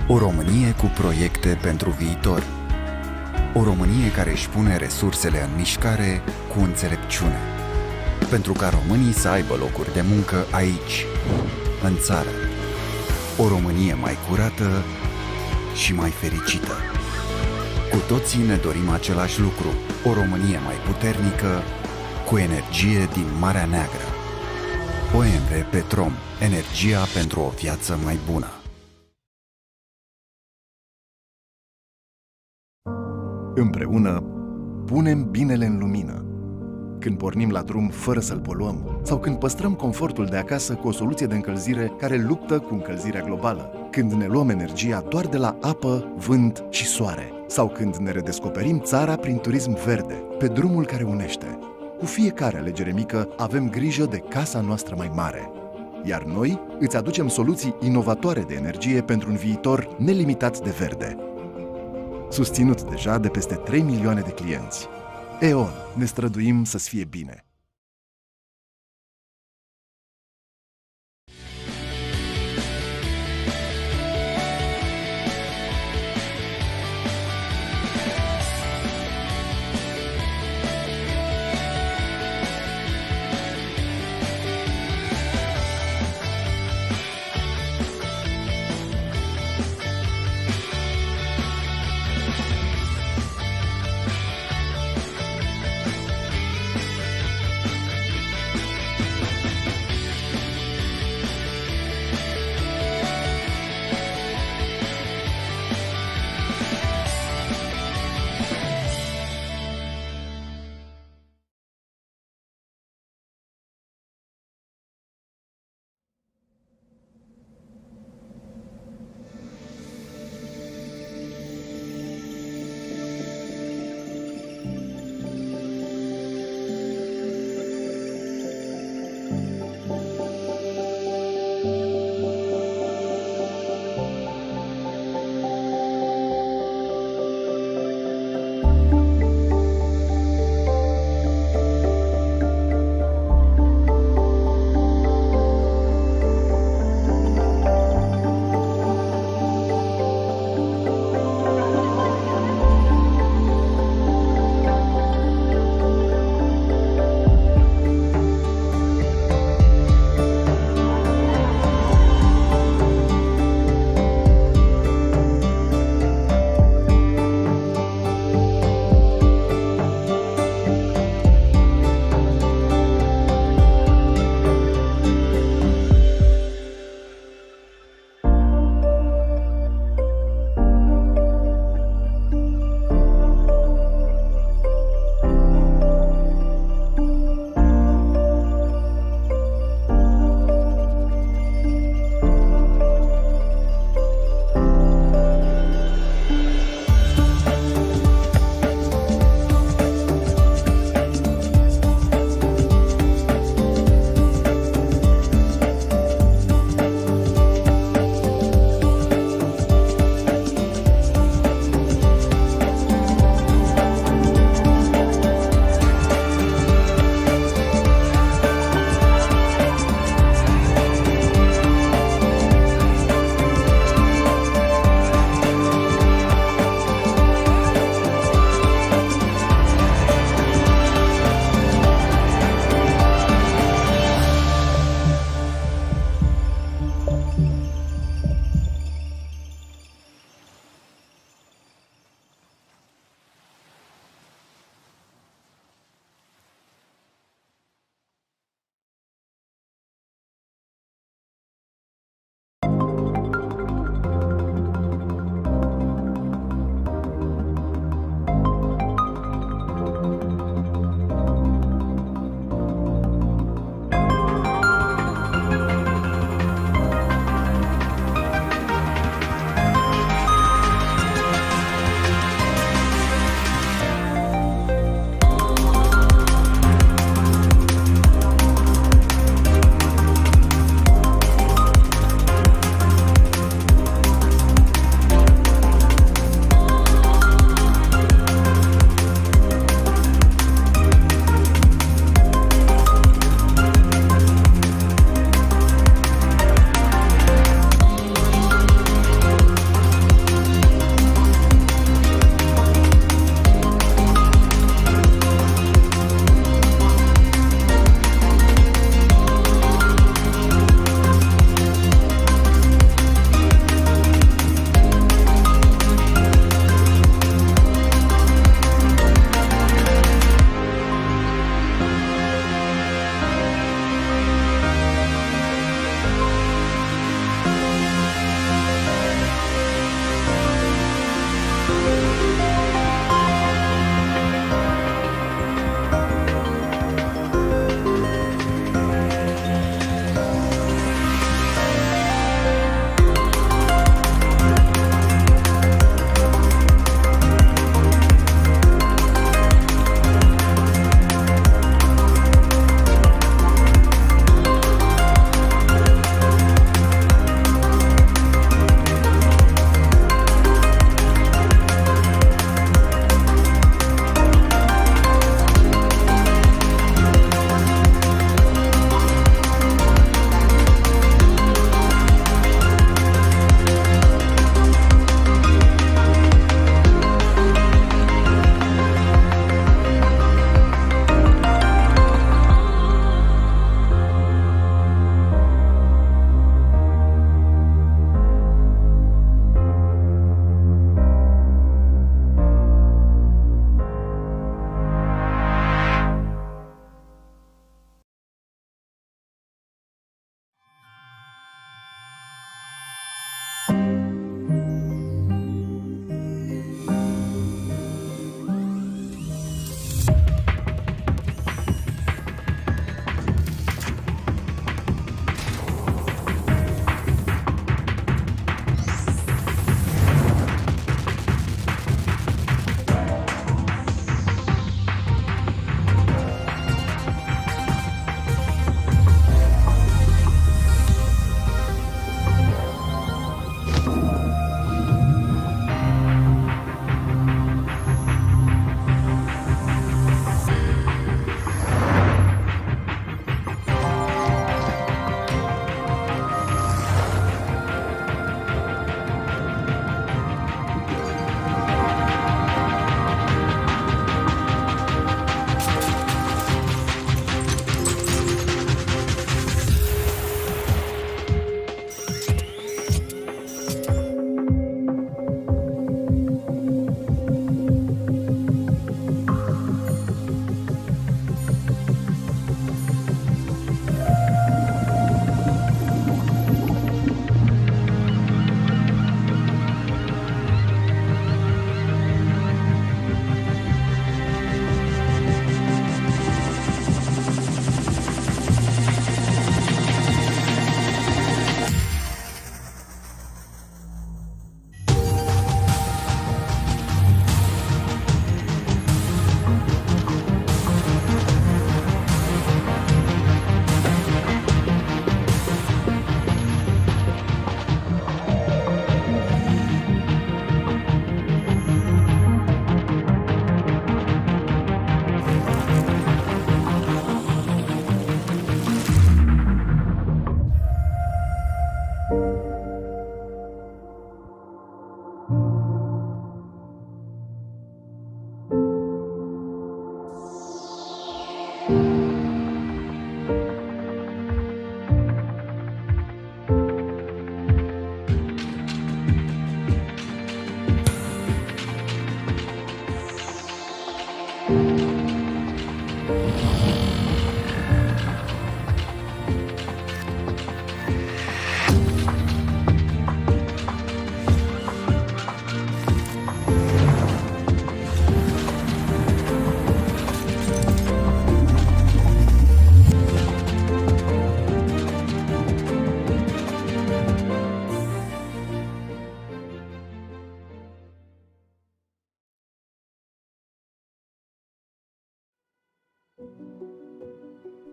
O Românie cu proiecte pentru viitor. O Românie care își pune resursele în mișcare cu înțelepciune. Pentru ca românii să aibă locuri de muncă aici, în țară. O Românie mai curată și mai fericită. Cu toții ne dorim același lucru, o Românie mai puternică, cu energie din Marea Neagră. OMV Petrom, energia pentru o viață mai bună. Împreună, punem binele în lumină. Când pornim la drum fără să-l poluăm, sau când păstrăm confortul de acasă cu o soluție de încălzire care luptă cu încălzirea globală, când ne luăm energia doar de la apă, vânt și soare, sau când ne redescoperim țara prin turism verde, pe drumul care unește. Cu fiecare alegere mică avem grijă de casa noastră mai mare. Iar noi îți aducem soluții inovatoare de energie pentru un viitor nelimitat de verde. Susținut deja de peste 3 milioane de clienți. E.ON. Ne străduim să-ți fie bine.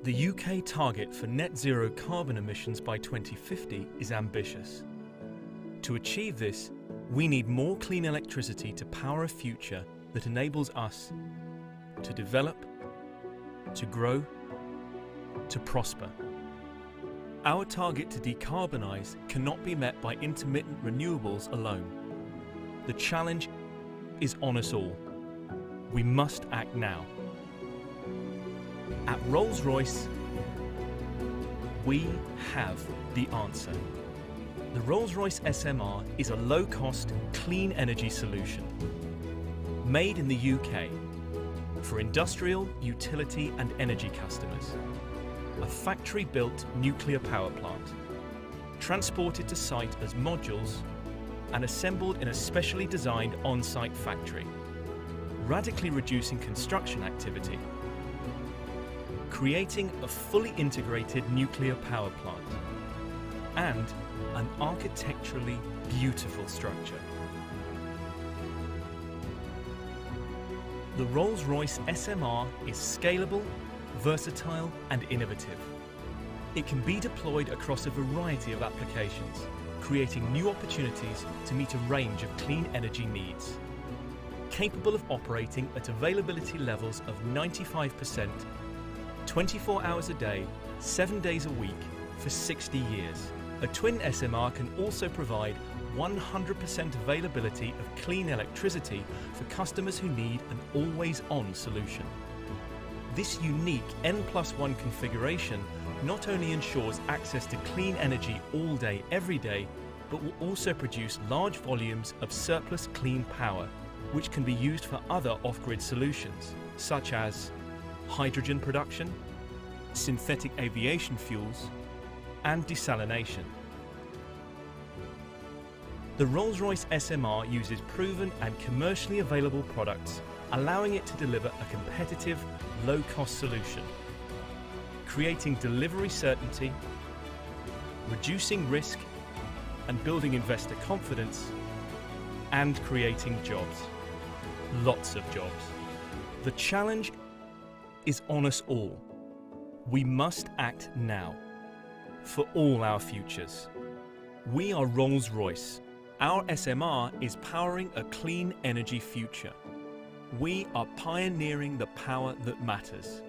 The UK target for net zero carbon emissions by 2050 is ambitious. To achieve this, we need more clean electricity to power a future that enables us to develop, to grow, to prosper. Our target to decarbonise cannot be met by intermittent renewables alone. The challenge is on us all. We must act now. At Rolls-Royce, we have the answer. The Rolls-Royce SMR is a low-cost, clean energy solution. Made in the UK for industrial, utility and energy customers. A factory-built nuclear power plant, transported to site as modules and assembled in a specially designed on-site factory, radically reducing construction activity, creating a fully integrated nuclear power plant, and an architecturally beautiful structure. The Rolls-Royce SMR is scalable, versatile and innovative. It can be deployed across a variety of applications, creating new opportunities to meet a range of clean energy needs. Capable of operating at availability levels of 95%, 24 hours a day, 7 days a week, for 60 years. A twin SMR can also provide 100% availability of clean electricity for customers who need an always-on solution. This unique N+1 configuration not only ensures access to clean energy all day, every day, but will also produce large volumes of surplus clean power, which can be used for other off-grid solutions, such as hydrogen production, synthetic aviation fuels, and desalination. The Rolls-Royce SMR uses proven and commercially available products, allowing it to deliver a competitive, low-cost solution, creating delivery certainty, reducing risk, and building investor confidence, and creating jobs. Lots of jobs. The challenge is on us all. We must act now, for all our futures. We are Rolls-Royce. Our SMR is powering a clean energy future. We are pioneering the power that matters.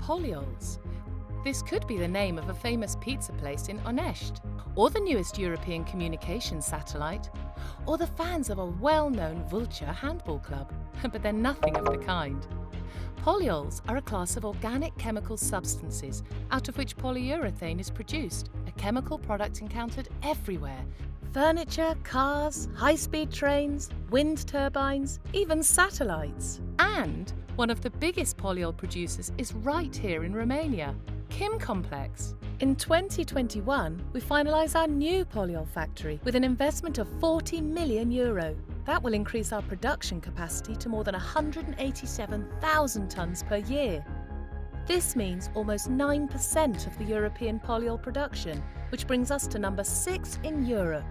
Polyols. This could be the name of a famous pizza place in Onești, or the newest European communications satellite, or the fans of a well-known Vulture handball club. But they're nothing of the kind. Polyols are a class of organic chemical substances out of which polyurethane is produced, a chemical product encountered everywhere. Furniture, cars, high-speed trains, wind turbines, even satellites. And one of the biggest polyol producers is right here in Romania, Kim Complex. In 2021, we finalise our new polyol factory with an investment of €40 million. That will increase our production capacity to more than 187,000 tonnes per year. This means almost 9% of the European polyol production, which brings us to number 6 in Europe.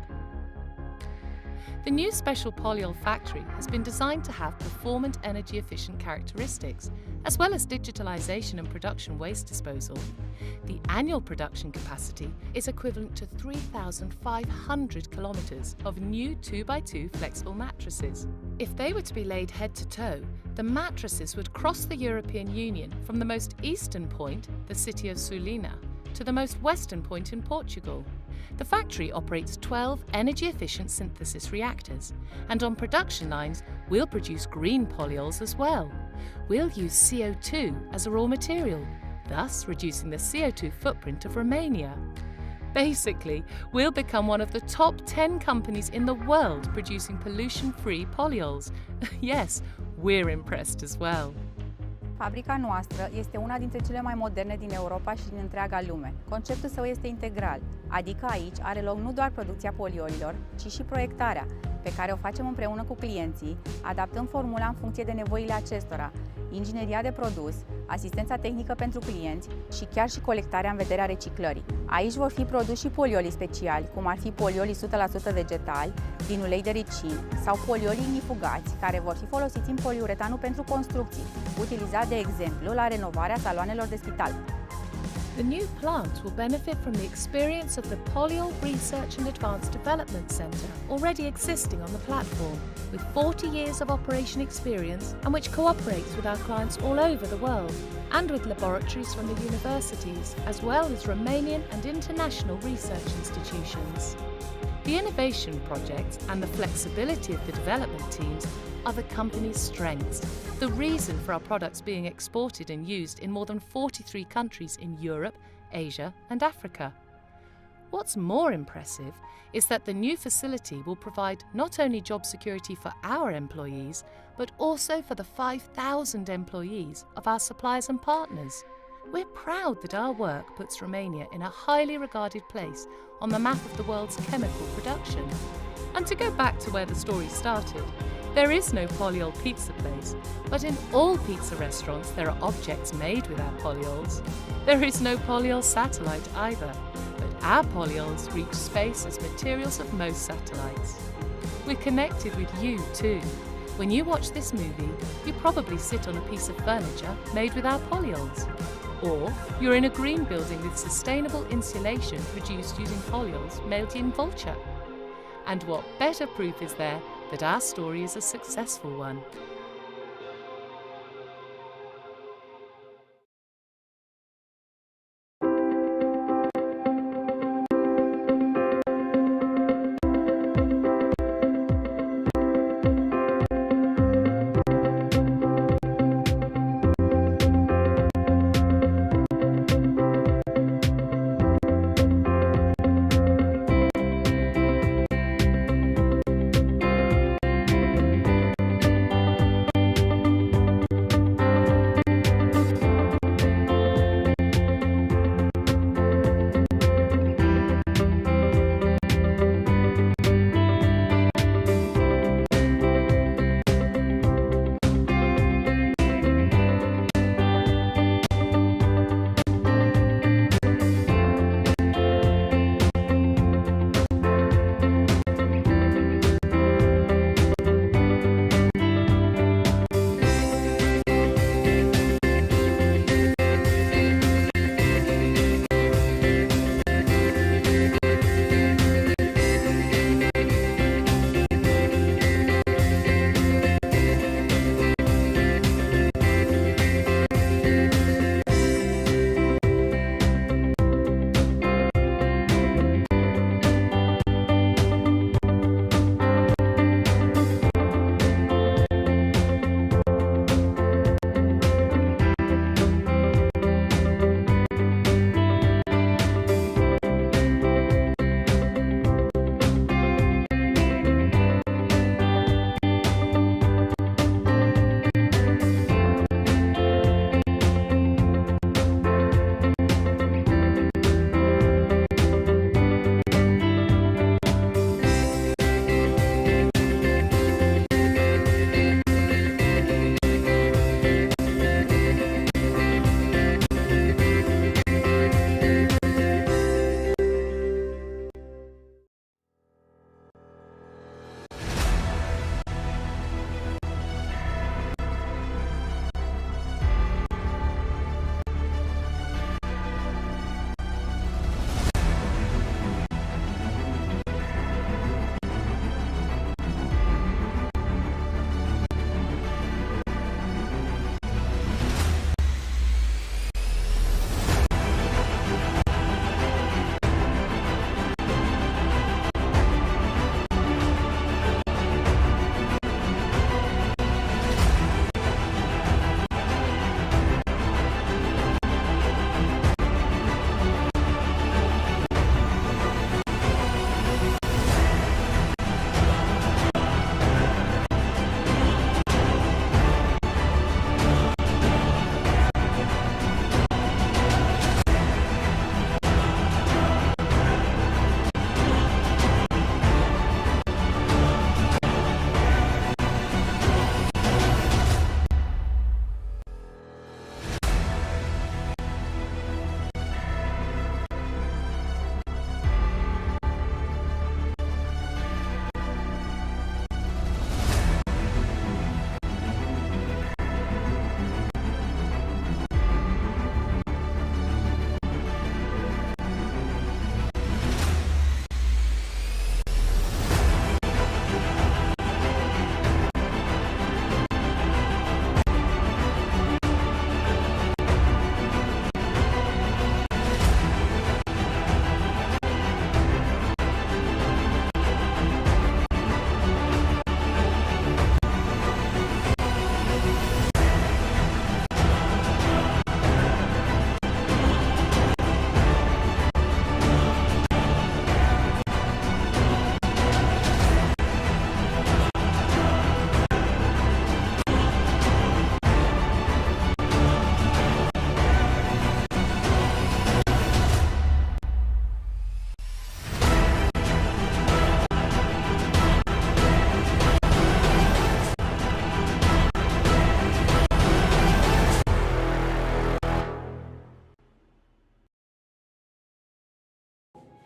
The new special polyol factory has been designed to have performant energy-efficient characteristics, as well as digitalisation and production waste disposal. The annual production capacity is equivalent to 3,500 kilometres of new 2x2 flexible mattresses. If they were to be laid head to toe, the mattresses would cross the European Union from the most eastern point, the city of Sulina, to the most western point in Portugal. The factory operates 12 energy-efficient synthesis reactors, and on production lines, we'll produce green polyols as well. We'll use CO2 as a raw material, thus reducing the CO2 footprint of Romania. Basically, we'll become one of the top 10 companies in the world producing pollution-free polyols. Yes, we're impressed as well. Fabrica noastră este una dintre cele mai moderne din Europa și din întreaga lume. Conceptul său este integral, adică aici are loc nu doar producția poliolilor, ci și proiectarea, pe care o facem împreună cu clienții, adaptând formula în funcție de nevoile acestora, ingineria de produs, asistența tehnică pentru clienți și chiar și colectarea în vederea reciclării. Aici vor fi produși și poliolii speciali, cum ar fi poliolii 100% vegetali, din ulei de ricin sau poliolii ignifugați, care vor fi folosiți în poliuretanul pentru construcții, utilizat de exemplu la renovarea saloanelor de spital. The new plant will benefit from the experience of the Polyol Research and Advanced Development Centre, already existing on the platform, with 40 years of operation experience and which cooperates with our clients all over the world, and with laboratories from the universities, as well as Romanian and international research institutions. The innovation projects and the flexibility of the development teams are the company's strengths, the reason for our products being exported and used in more than 43 countries in Europe, Asia and Africa. What's more impressive is that the new facility will provide not only job security for our employees, but also for the 5,000 employees of our suppliers and partners. We're proud that our work puts Romania in a highly regarded place on the map of the world's chemical production. And to go back to where the story started, there is no polyol pizza place, but in all pizza restaurants there are objects made with our polyols. There is no polyol satellite either, but our polyols reach space as materials of most satellites. We're connected with you too. When you watch this movie, you probably sit on a piece of furniture made with our polyols. Or you're in a green building with sustainable insulation produced using polyols made in Vulture. And what better proof is there that our story is a successful one?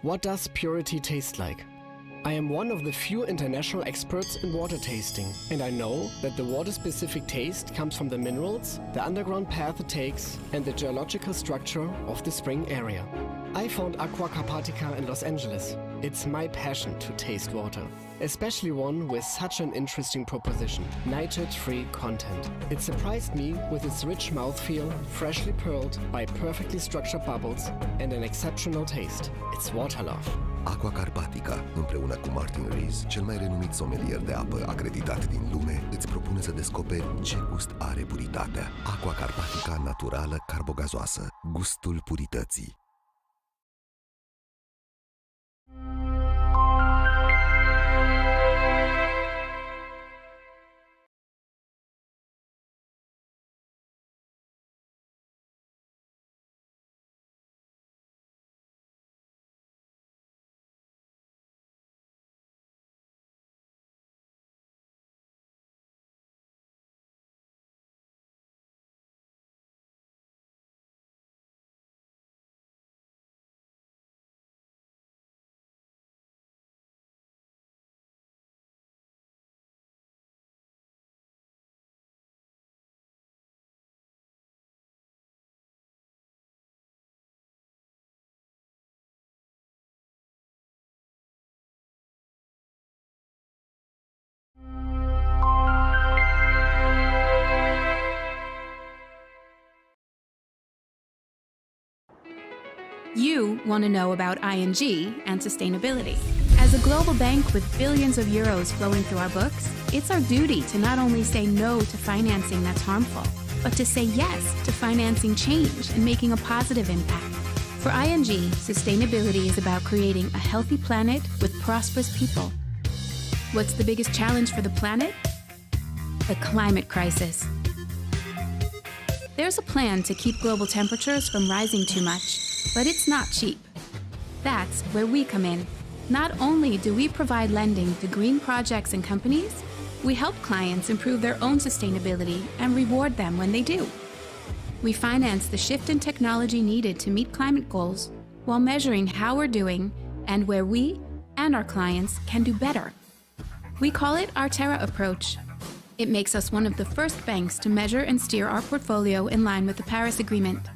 What does purity taste like? I am one of the few international experts in water tasting, and I know that the water-specific taste comes from the minerals, the underground path it takes, and the geological structure of the spring area. I found Aqua Carpatica in Los Angeles. It's my passion to taste water, especially one with such an interesting proposition, nitrate-free content. It surprised me with its rich mouthfeel, freshly pearled by perfectly structured bubbles, and an exceptional taste. It's water love. Aqua Carpatica, împreună cu Martin Rees, cel mai renumit somelier de apă acreditat din lume, îți propune să descoperi ce gust are puritatea. Aqua Carpatica naturală carbogazoasă, gustul purității. You want to know about ING and sustainability. As a global bank with billions of euros flowing through our books, it's our duty to not only say no to financing that's harmful, but to say yes to financing change and making a positive impact. For ING, sustainability is about creating a healthy planet with prosperous people. What's the biggest challenge for the planet? The climate crisis. There's a plan to keep global temperatures from rising too much, but it's not cheap. That's where we come in. Not only do we provide lending to green projects and companies, we help clients improve their own sustainability and reward them when they do. We finance the shift in technology needed to meet climate goals while measuring how we're doing and where we and our clients can do better. We call it our Terra approach. It makes us one of the first banks to measure and steer our portfolio in line with the Paris Agreement.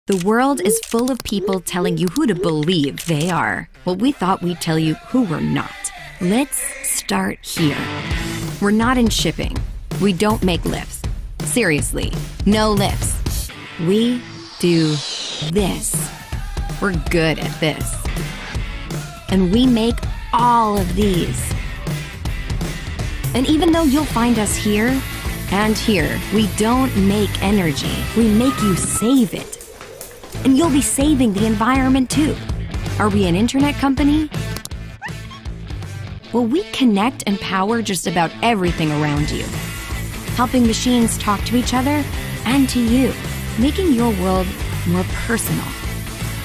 The world is full of people telling you who to believe they are. Well, we thought we'd tell you who we're not. Let's start here. We're not in shipping. We don't make lifts. Seriously, no lifts. We do this. We're good at this. And we make all of these. And even though you'll find us here and here, we don't make energy. We make you save it. And you'll be saving the environment too. Are we an internet company? Well, we connect and power just about everything around you, helping machines talk to each other and to you, making your world more personal.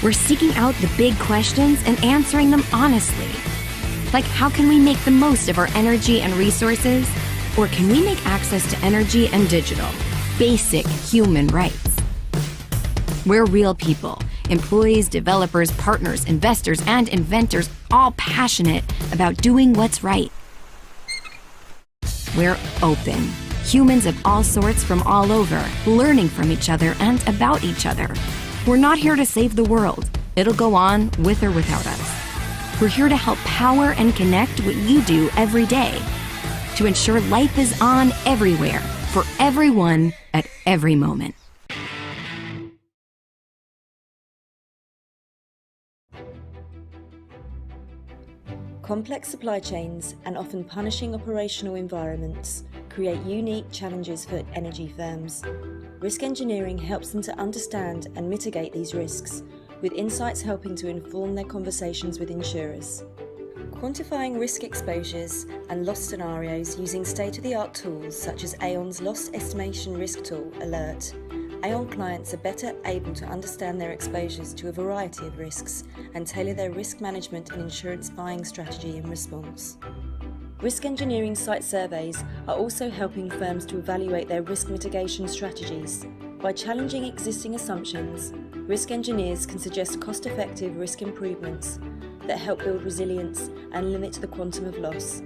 We're seeking out the big questions and answering them honestly. Like, how can we make the most of our energy and resources? Or can we make access to energy and digital basic human rights? We're real people, Employees, developers, partners, investors, and inventors, all passionate about doing what's right. We're open. Humans of all sorts from all over, learning from each other and about each other. We're not here to save the world. It'll go on with or without us. We're here to help power and connect what you do every day, to ensure life is on everywhere, for everyone, at every moment. Complex supply chains and often punishing operational environments create unique challenges for energy firms. Risk engineering helps them to understand and mitigate these risks, with insights helping to inform their conversations with insurers. Quantifying risk exposures and loss scenarios using state-of-the-art tools such as Aon's Loss Estimation Risk Tool, Alert, Aon clients are better able to understand their exposures to a variety of risks and tailor their risk management and insurance buying strategy in response. Risk engineering site surveys are also helping firms to evaluate their risk mitigation strategies. By challenging existing assumptions, risk engineers can suggest cost-effective risk improvements that help build resilience and limit the quantum of loss.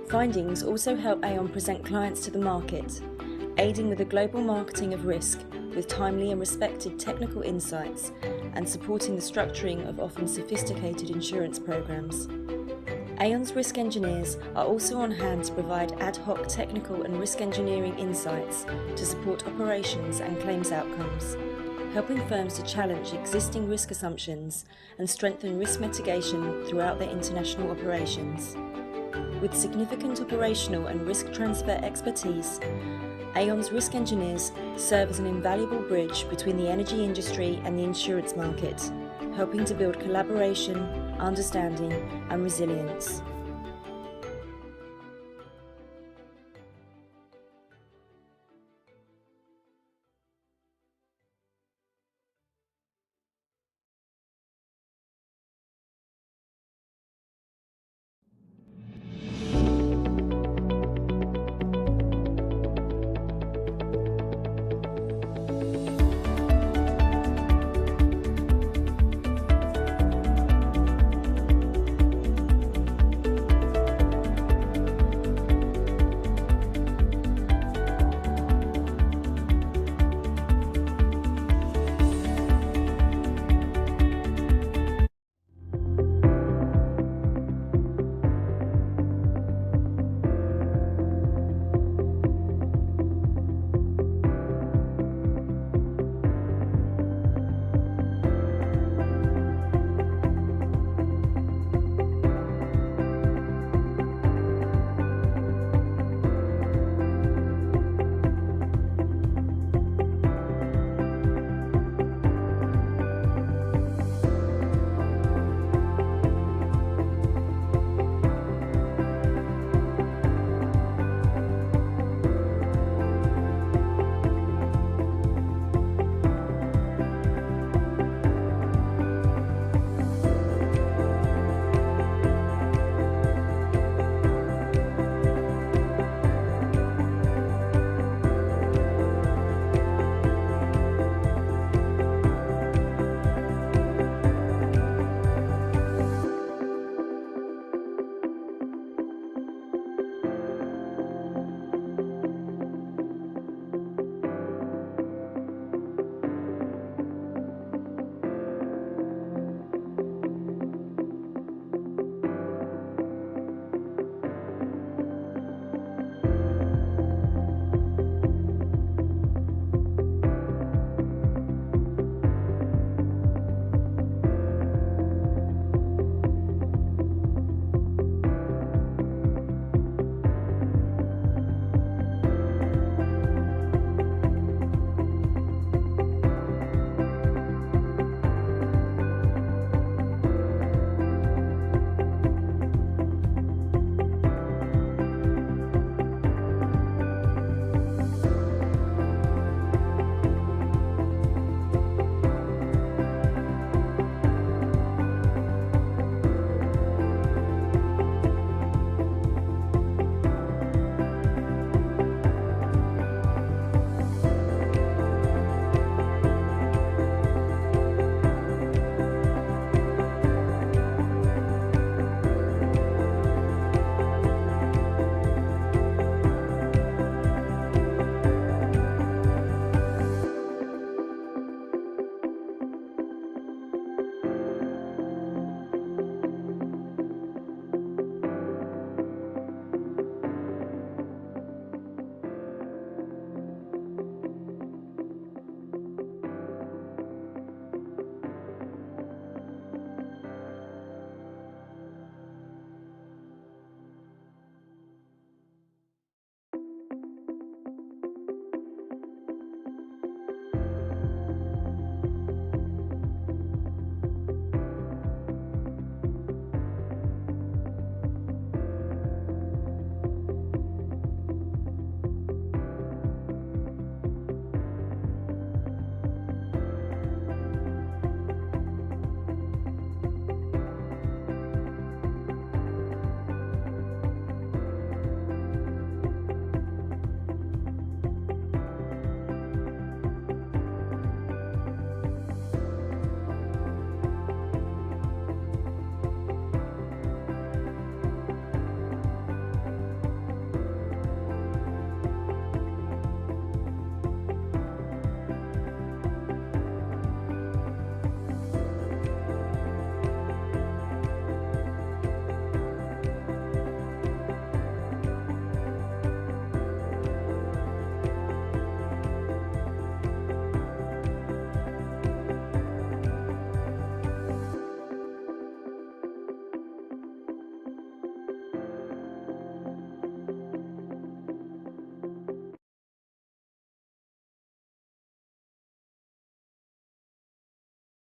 Findings also help Aon present clients to the market, aiding with the global marketing of risk with timely and respected technical insights and supporting the structuring of often sophisticated insurance programs. Aon's risk engineers are also on hand to provide ad hoc technical and risk engineering insights to support operations and claims outcomes, helping firms to challenge existing risk assumptions and strengthen risk mitigation throughout their international operations. With significant operational and risk transfer expertise, Aon's risk engineers serve as an invaluable bridge between the energy industry and the insurance market, helping to build collaboration, understanding, and resilience.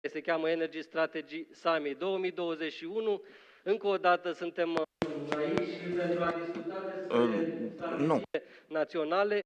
Se cheamă Energy Strategy Summit 2021. Încă o dată suntem aici pentru a discuta despre strategii naționale.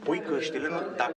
Pui căștile, dacă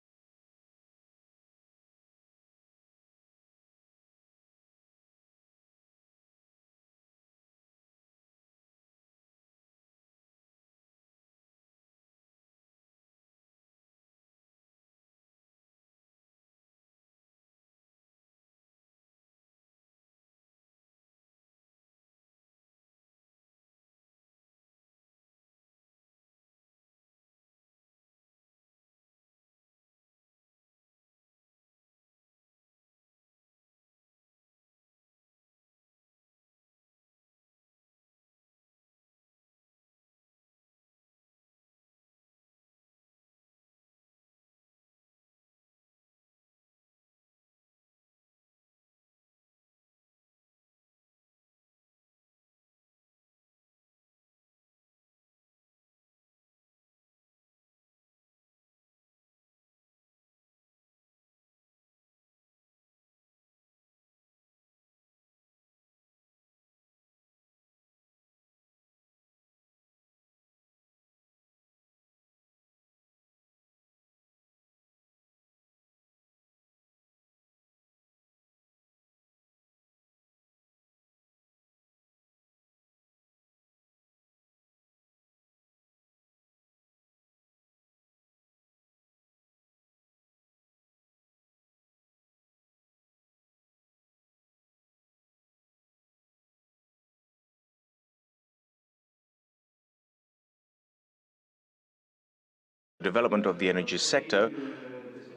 development of the energy sector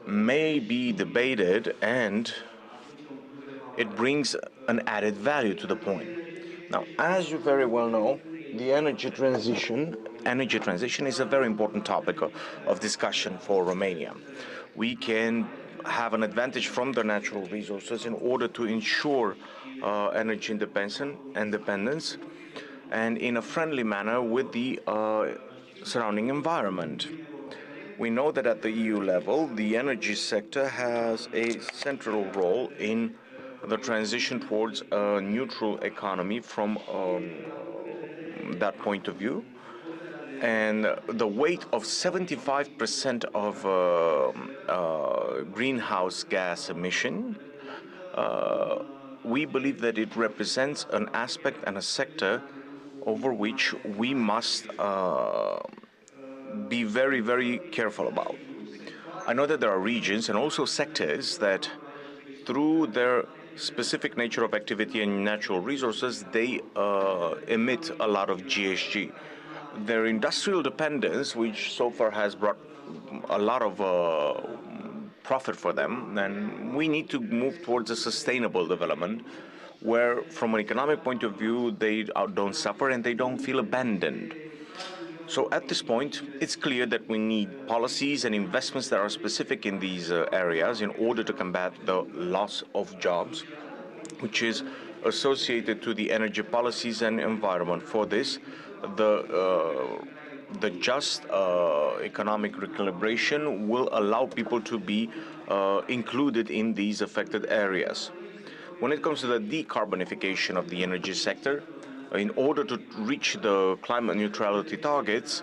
may be debated, and it brings an added value to the point. Now, as you very well know, the energy transition is a very important topic of discussion for Romania. We can have an advantage from the natural resources in order to ensure energy independence and in a friendly manner with the surrounding environment. We know that at the EU level, the energy sector has a central role in the transition towards a neutral economy from that point of view. And the weight of 75% of greenhouse gas emission, we believe that it represents an aspect and a sector over which we must be very, very careful about. I know that there are regions and also sectors that, through their specific nature of activity and natural resources, they emit a lot of GHG. Their industrial dependence, which so far has brought a lot of profit for them, and we need to move towards a sustainable development where, from an economic point of view, they don't suffer and they don't feel abandoned. So at this point, it's clear that we need policies and investments that are specific in these areas in order to combat the loss of jobs, which is associated to the energy policies and environment. For this, the just economic recalibration will allow people to be included in these affected areas. When it comes to the decarbonification of the energy sector, in order to reach the climate neutrality targets,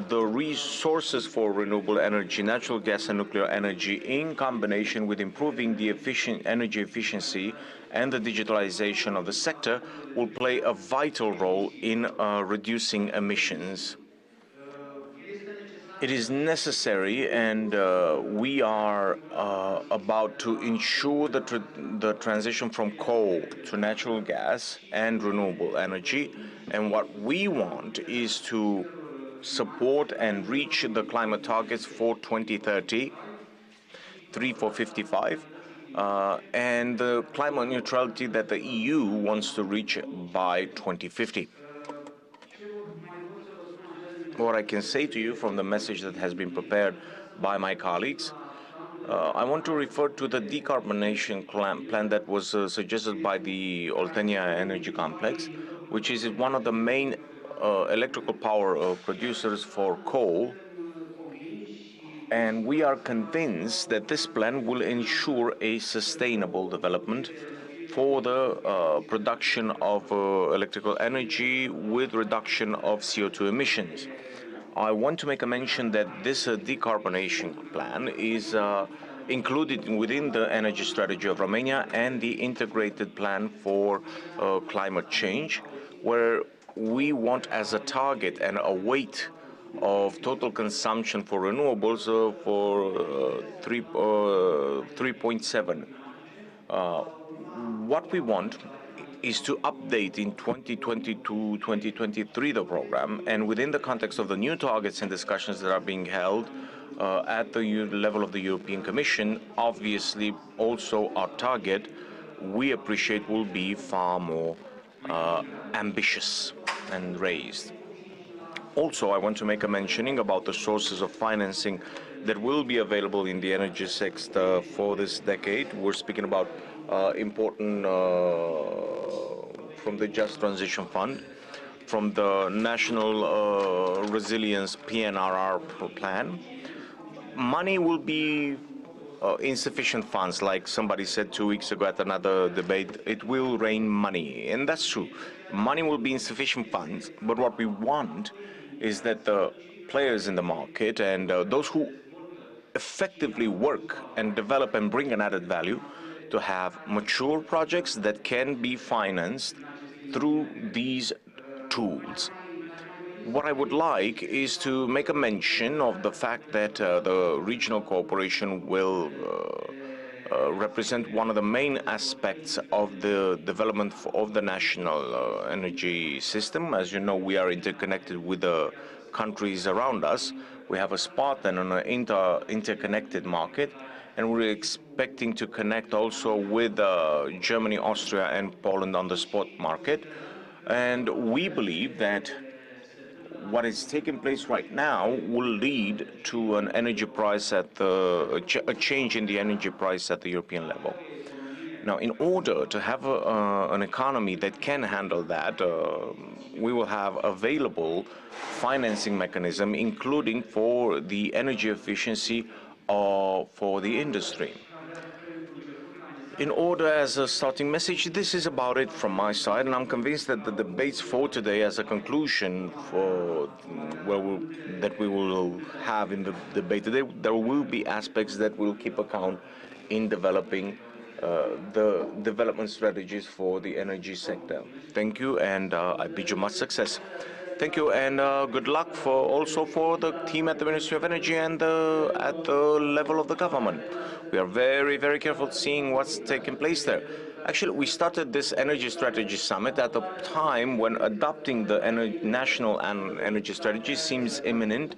the resources for renewable energy, natural gas and nuclear energy, in combination with improving the energy efficiency and the digitalization of the sector, will play a vital role in reducing emissions. It is necessary, and we are about to ensure the transition from coal to natural gas and renewable energy. And what we want is to support and reach the climate targets for 2030, 3 for 55, and the climate neutrality that the EU wants to reach by 2050. What I can say to you from the message that has been prepared by my colleagues, I want to refer to the decarbonization plan that was suggested by the Oltenia Energy Complex, which is one of the main electrical power producers for coal. And we are convinced that this plan will ensure a sustainable development for the production of electrical energy with reduction of CO2 emissions. I want to make a mention that this decarbonization plan is included within the energy strategy of Romania and the integrated plan for climate change, where we want as a target and a weight of total consumption for renewables for 3.7. What we want is to update in 2022-2023 the program, and within the context of the new targets and discussions that are being held at the level of the European Commission, obviously also our target, we appreciate, will be far more ambitious and raised. Also, I want to make a mentioning about the sources of financing that will be available in the energy sector for this decade. We're speaking about important from the Just Transition Fund, from the National Resilience PNRR plan. Money will be insufficient funds, like somebody said 2 weeks ago at another debate. It will rain money, and that's true. Money will be insufficient funds, but what we want is that the players in the market and those who effectively work and develop and bring an added value to have mature projects that can be financed through these tools. What I would like is to make a mention of the fact that the regional cooperation will represent one of the main aspects of the development of the national energy system. As you know, we are interconnected with the countries around us. We have a spot and an interconnected market, and we're expecting to connect also with Germany, Austria, and Poland on the spot market. And we believe that what is taking place right now will lead to an energy price at a change in the energy price at the European level. Now, in order to have an economy that can handle that, we will have available financing mechanism, including for the energy efficiency for the industry. In order, as a starting message, this is about it from my side, and I'm convinced that the debates for today, as a conclusion for that we will have in the debate today, there will be aspects that will keep account in developing the development strategies for the energy sector. Thank you, and I bid you much success. Thank you, and good luck also for the team at the Ministry of Energy and at the level of the government. We are very, very careful seeing what's taking place there. Actually, we started this Energy Strategy Summit at a time when adopting the national energy strategy seemed imminent,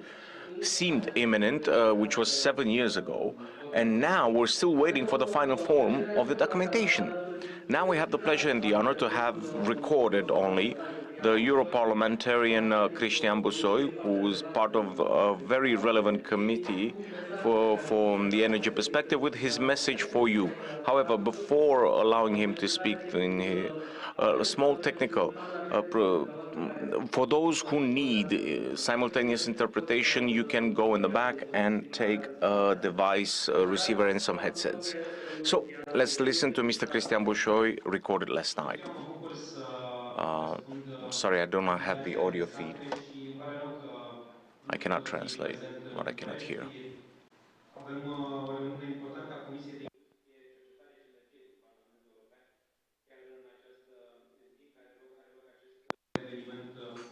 which was 7 years ago, and now we're still waiting for the final form of the documentation. Now we have the pleasure and the honor to have recorded only the Europarliamentarian Cristian Busoi, who is part of a very relevant committee for the energy perspective, with his message for you. However, before allowing him to speak, in a small technical for those who need simultaneous interpretation, you can go in the back and take a device, a receiver, and some headsets. So let's listen to Mr. Cristian Busoi, recorded last night. Sorry, I do not have the audio feed. I cannot translate what I cannot hear. Avem o reuniune importantă a Comisiei de Cercetare și Energie din Parlamentul European, chiar în această zi în care are loc acest eveniment cu totul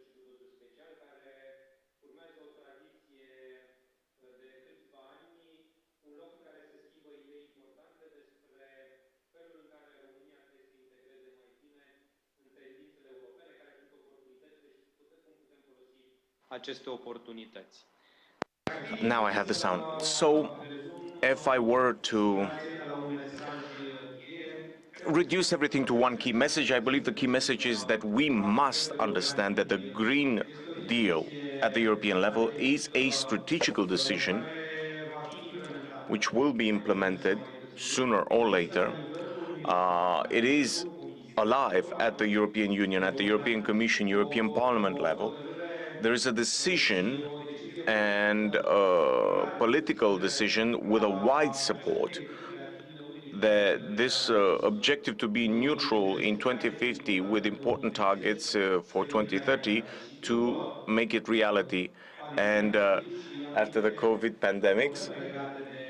și cu totul special, care urmează o tradiție de câțiva ani, un loc în care se schimbă idei importante despre felul în care România trebuie să se integreze mai bine în tendințele europene, care sunt oportunitățile și cum putem folosi aceste oportunități. Now I have the sound. So, if I were to reduce everything to one key message, I believe the key message is that we must understand that the Green Deal at the European level is a strategical decision which will be implemented sooner or later. It is alive at the European Union, at the European Commission, European Parliament level. There is a decision and a political decision with a wide support that this objective to be neutral in 2050 with important targets for 2030 to make it reality. And after the COVID pandemics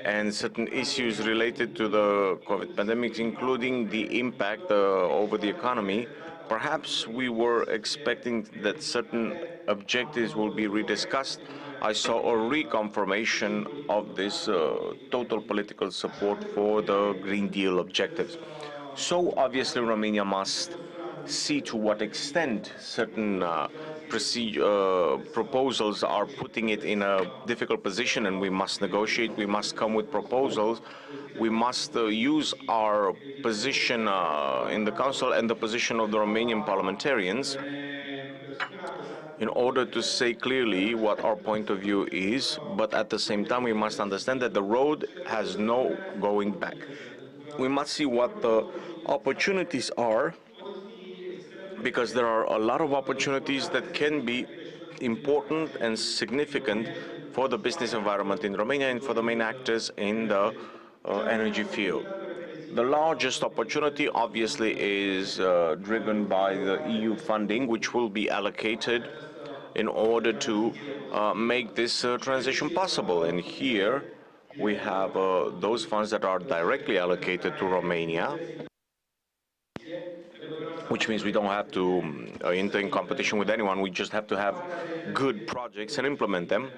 and certain issues related to the COVID pandemic, including the impact over the economy, perhaps we were expecting that certain objectives will be rediscussed. I saw a reconfirmation of this total political support for the Green Deal objectives. So obviously Romania must see to what extent certain proposals are putting it in a difficult position, and we must negotiate, we must come with proposals, we must use our position in the Council and the position of the Romanian parliamentarians in order to say clearly what our point of view is, but at the same time we must understand that the road has no going back. We must see what the opportunities are, because there are a lot of opportunities that can be important and significant for the business environment in Romania and for the main actors in the energy field. The largest opportunity obviously is driven by the EU funding, which will be allocated in order to make this transition possible. And here we have those funds that are directly allocated to Romania, which means we don't have to enter in competition with anyone. We just have to have good projects and implement them.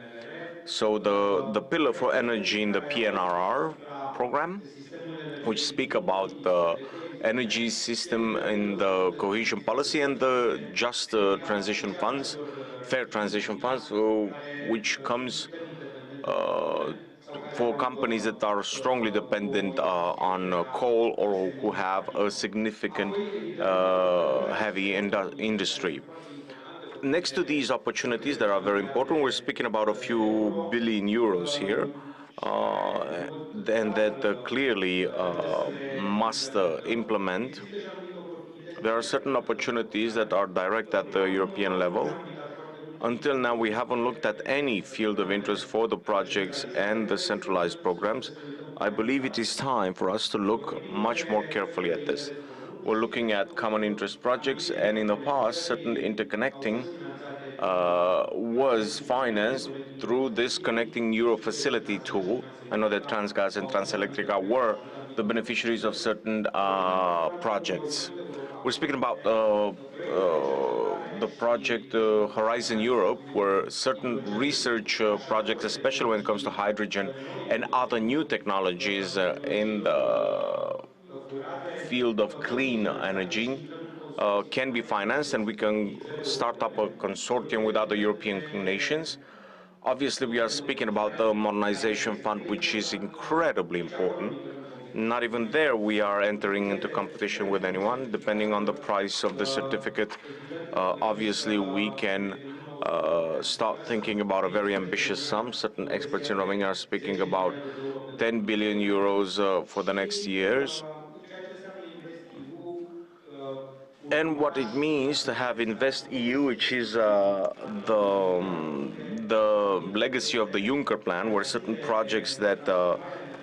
So the pillar for energy in the PNRR program, which speak about the energy system in the cohesion policy and the just transition funds, fair transition funds, which comes for companies that are strongly dependent on coal or who have a significant heavy industry. Next to these opportunities that are very important, we're speaking about a few billion euros here, and that clearly must implement. There are certain opportunities that are direct at the European level. Until now, we haven't looked at any field of interest for the projects and the centralized programs. I believe it is time for us to look much more carefully at this. We're looking at common interest projects, and in the past, certain interconnecting was financed through this Connecting Euro facility tool. I know that Transgas and Transelectrica were the beneficiaries of certain projects. We're speaking about the project Horizon Europe, where certain research projects, especially when it comes to hydrogen and other new technologies in the field of clean energy, can be financed, and we can start up a consortium with other European nations. Obviously, we are speaking about the modernization fund, which is incredibly important. Not even there we are entering into competition with anyone, depending on the price of the certificate. Obviously, we can start thinking about a very ambitious sum. Certain experts in Romania are speaking about 10 billion euros for the next years. And what it means to have InvestEU, which is the legacy of the Juncker plan, where certain projects that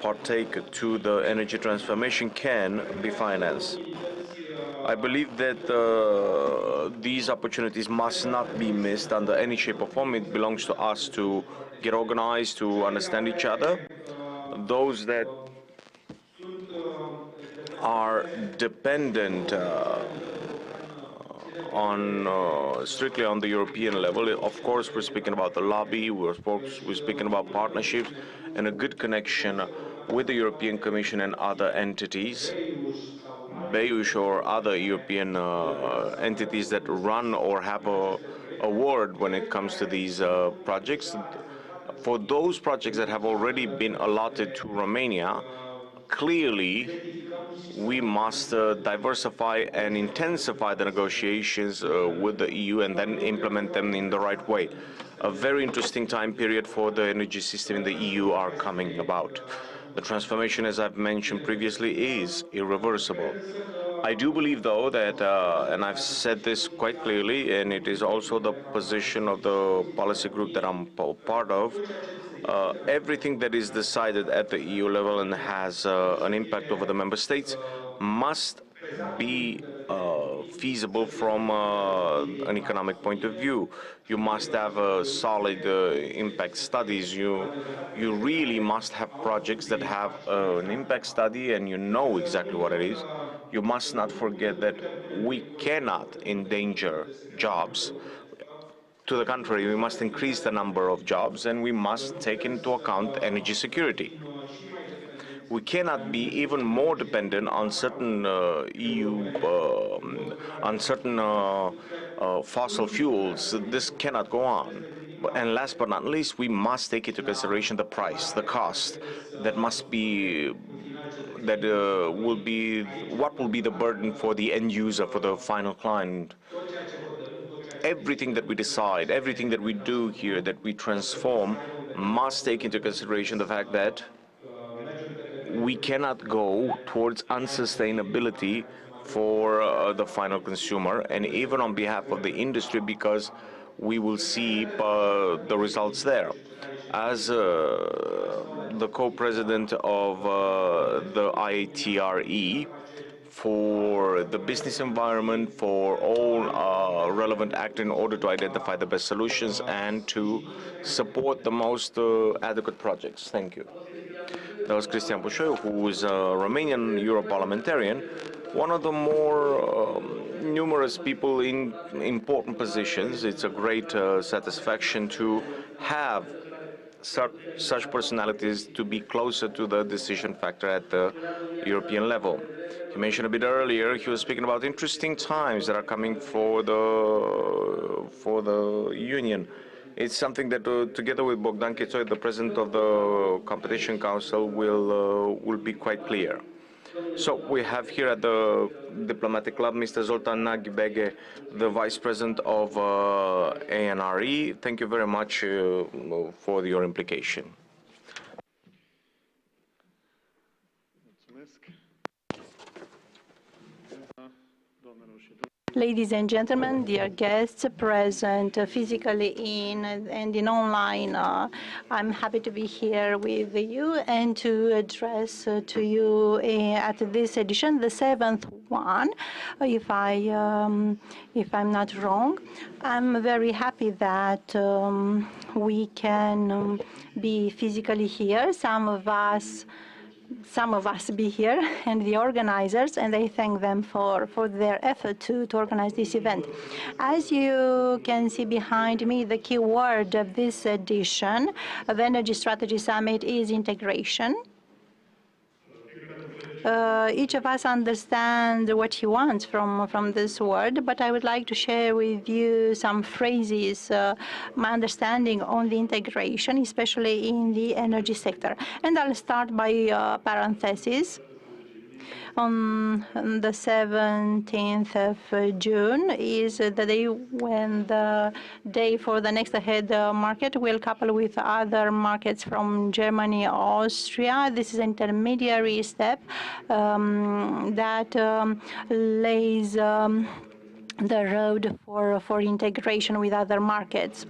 partake to the energy transformation can be financed. I believe that these opportunities must not be missed under any shape or form. It belongs to us to get organized, to understand each other. Those that are dependent strictly on the European level. Of course, we're speaking about the lobby, we're speaking about partnerships and a good connection with the European Commission and other entities, BEUS or other European entities that run or have a word when it comes to these projects. For those projects that have already been allotted to Romania, clearly we must diversify and intensify the negotiations with the EU and then implement them in the right way. A very interesting time period for the energy system in the EU are coming about. The transformation, as I've mentioned previously, is irreversible. I do believe, though, that, and I've said this quite clearly, and it is also the position of the policy group that I'm part of, everything that is decided at the EU level and has an impact over the member states must be feasible from an economic point of view. You must have solid impact studies. You really must have projects that have an impact study and you know exactly what it is. You must not forget that we cannot endanger jobs. To the contrary, we must increase the number of jobs and we must take into account energy security. We cannot be even more dependent on certain on certain fossil fuels. This cannot go on. And last but not least, we must take into consideration the price, the cost that must be, that what will be the burden for the end user, for the final client. Everything that we decide, everything that we do here, that we transform, must take into consideration the fact that we cannot go towards unsustainability for the final consumer, and even on behalf of the industry, because we will see the results there. As the co-president of the IATRE, for the business environment, for all relevant actors in order to identify the best solutions and to support the most adequate projects. Thank you. That was Cristian Pușoiu, who is a Romanian Europarlamentarian, one of the more numerous people in important positions. It's a great satisfaction to have such personalities to be closer to the decision factor at the European level. He mentioned a bit earlier, he was speaking about interesting times that are coming for the Union. It's something that, together with Bogdan Chetoiu, the president of the Competition Council, will be quite clear. So we have here at the Diplomatic Club Mr. Zoltan Naghibege, the Vice President of ANRE. Thank you very much for your implication. Ladies and gentlemen, dear guests present physically in and in online, I'm happy to be here with you and to address to you at this edition, the 7th one, if I'm not wrong. I'm very happy that we can be physically here. Some of us be here, and the organizers, and I thank them for their effort to organize this event. As you can see behind me, the key word of this edition of Energy Strategy Summit is integration. Each of us understand what he wants from this word, but I would like to share with you some phrases, my understanding on the integration, especially in the energy sector. And I'll start by parentheses. On the 17th of June is the day when the day for the next ahead market will couple with other markets from Germany, Austria. This is an intermediary step that lays the road for integration with other markets.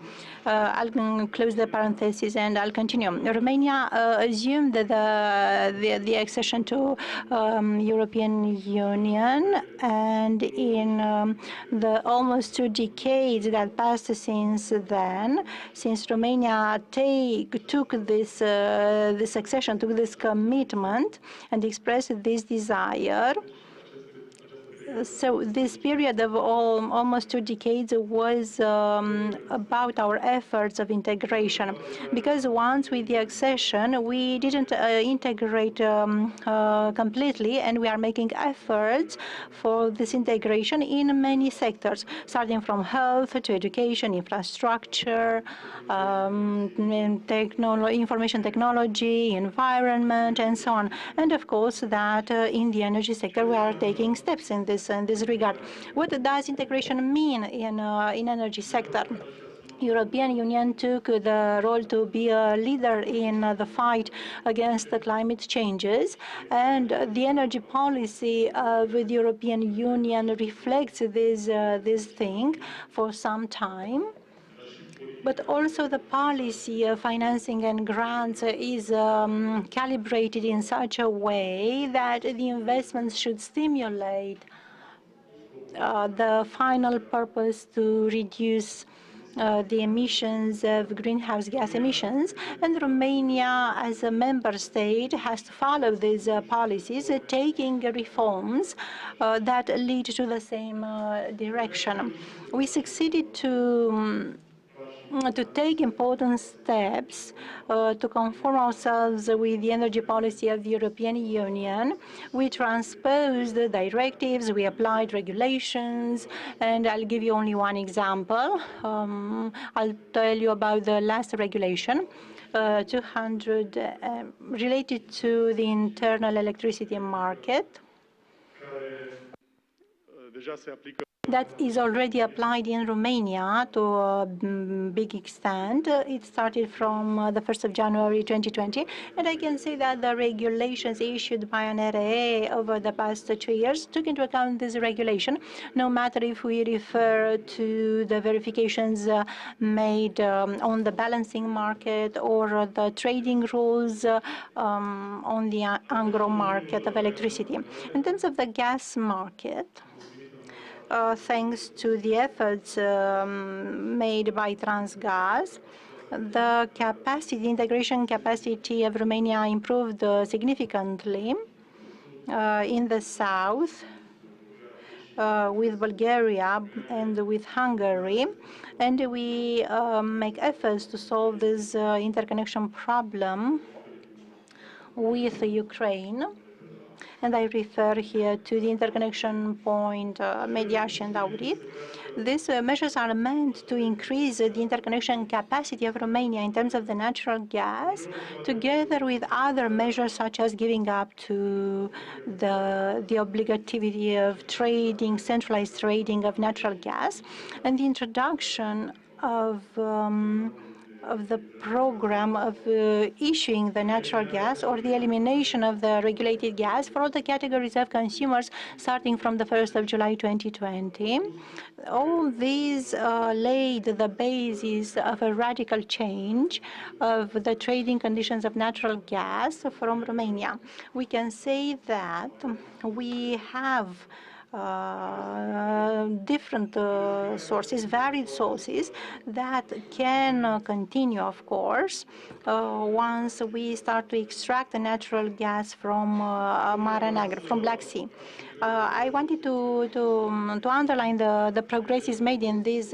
I'll close the parenthesis and I'll continue. Romania assumed that the accession to European Union, and in the almost 2 decades that passed since then, since Romania took this accession, took this commitment, and expressed this desire. So this period of almost 2 decades was about our efforts of integration, because once with the accession, we didn't integrate completely, and we are making efforts for this integration in many sectors, starting from health to education, infrastructure, information technology, environment, and so on. And of course, that in the energy sector, we are taking steps in this regard. What does integration mean in energy sector? European Union took the role to be a leader in the fight against the climate changes, and the energy policy of the European Union reflects this thing for some time. But also the policy of financing and grants is calibrated in such a way that the investments should stimulate the final purpose to reduce the emissions of greenhouse gas emissions, and Romania, as a member state, has to follow these policies, taking reforms that lead to the same direction. We succeeded to take important steps to conform ourselves with the energy policy of the European Union. We transposed the directives, we applied regulations, and I'll give you only one example. I'll tell you about the last regulation, 200, related to the internal electricity market. That is already applied in Romania to a big extent. It started from the 1st of January 2020, and I can say that the regulations issued by ANRE over the past 2 years took into account this regulation, no matter if we refer to the verifications made on the balancing market or the trading rules on the agro market of electricity. In terms of the gas market, thanks to the efforts made by Transgaz, the integration capacity of Romania improved significantly in the south with Bulgaria and with Hungary, and we make efforts to solve this interconnection problem with Ukraine. And I refer here to the interconnection point, Mediaș and Aurit. These measures are meant to increase the interconnection capacity of Romania in terms of the natural gas, together with other measures such as giving up to the obligativity of trading, centralized trading of natural gas, and the introduction of the program of issuing the natural gas, or the elimination of the regulated gas for all the categories of consumers starting from the 1st of July 2020. All these laid the basis of a radical change of the trading conditions of natural gas from Romania. We can say that we have different sources, varied sources that can continue, of course, once we start to extract the natural gas from Marea Neagră, from Black Sea. I wanted to underline the progresses made in this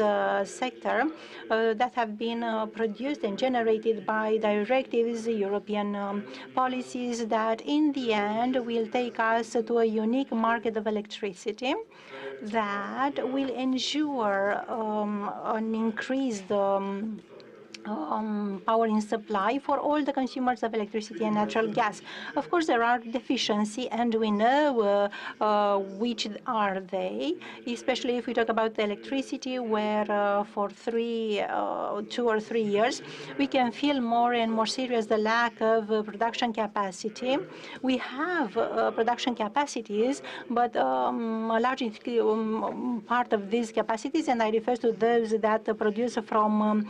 sector that have been produced and generated by directives, European policies that in the end will take us to a unique market of electricity that will ensure an increased power in supply for all the consumers of electricity and natural gas. Of course, there are deficiencies, and we know which are they, especially if we talk about the electricity, where for 2 or 3 years, we can feel more and more serious the lack of production capacity. We have production capacities, but a large part of these capacities, and I refer to those that produce from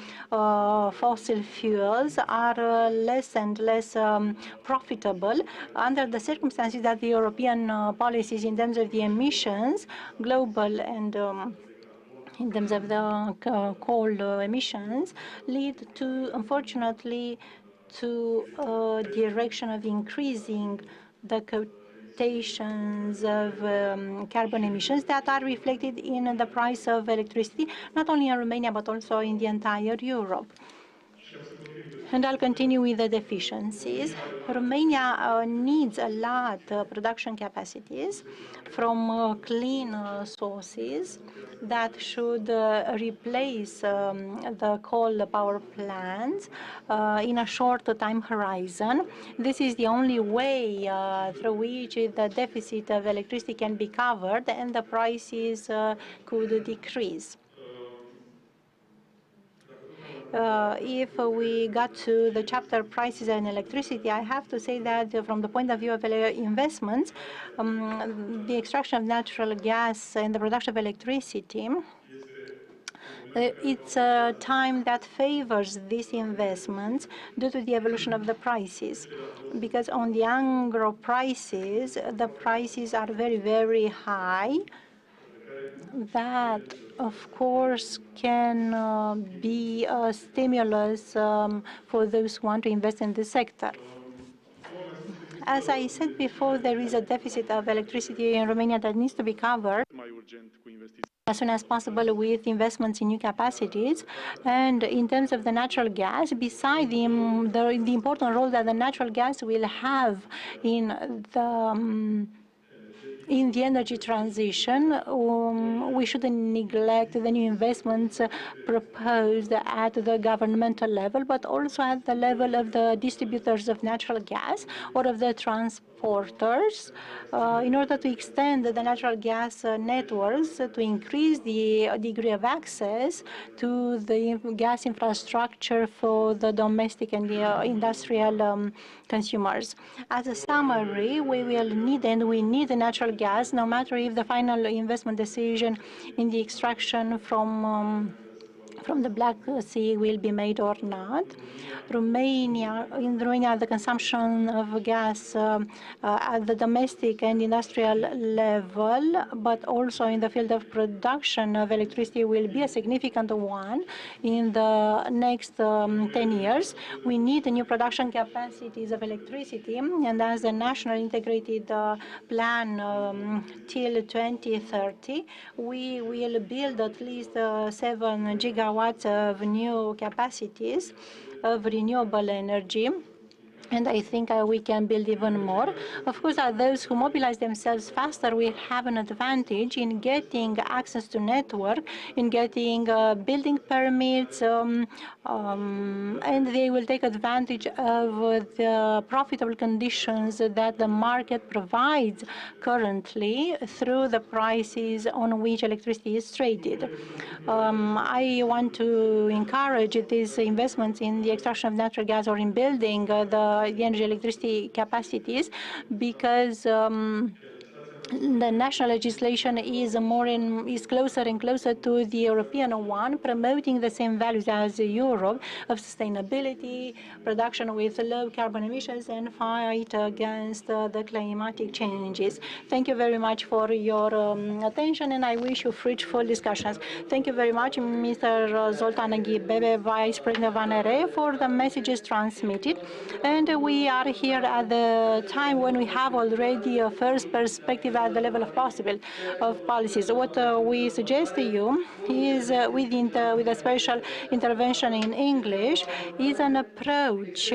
fossil fuels, are less and less profitable under the circumstances that the European policies in terms of the emissions, global and in terms of the coal emissions, lead to, unfortunately, to a direction of increasing the quotations of carbon emissions that are reflected in the price of electricity, not only in Romania, but also in the entire Europe. And I'll continue with the deficiencies. Romania needs a lot of production capacities from clean sources that should replace the coal power plants in a short time horizon. This is the only way through which the deficit of electricity can be covered and the prices could decrease. If we got to the chapter prices and electricity, I have to say that from the point of view of investments, the extraction of natural gas and the production of electricity, it's a time that favors these investments due to the evolution of the prices. Because on the agro prices, the prices are very, very high. That, of course, can be a stimulus for those who want to invest in this sector. As I said before, there is a deficit of electricity in Romania that needs to be covered as soon as possible with investments in new capacities. And in terms of the natural gas, beside the important role that the natural gas will have in the energy transition, we shouldn't neglect the new investments proposed at the governmental level, but also at the level of the distributors of natural gas or of the transporters, in order to extend the natural gas networks, to increase the degree of access to the gas infrastructure for the domestic and the industrial consumers. As a summary, we will need, and we need the natural gas, no matter if the final investment decision in the extraction from the Black Sea will be made or not. In Romania, the consumption of gas at the domestic and industrial level, but also in the field of production of electricity, will be a significant one in the next 10 years. We need new production capacities of electricity, and as a national integrated plan till 2030, we will build at least 7 gigawatts of new capacities of renewable energy. And I think we can build even more. Of course, those who mobilize themselves faster will have an advantage in getting access to network, in getting building permits, and they will take advantage of the profitable conditions that the market provides currently through the prices on which electricity is traded. I want to encourage these investments in the extraction of natural gas or in building the energy electricity capacities, because the national legislation is closer and closer to the European one, promoting the same values as Europe of sustainability, production with low carbon emissions, and fight against the climatic changes. Thank you very much for your attention, and I wish you fruitful discussions. Thank you very much, Mr. Zoltan Ghibebe, Vice President of ANRE, for the messages transmitted. And we are here at the time when we have already a first perspective at the level of possible of policies. What we suggest to you is with a special intervention in English is an approach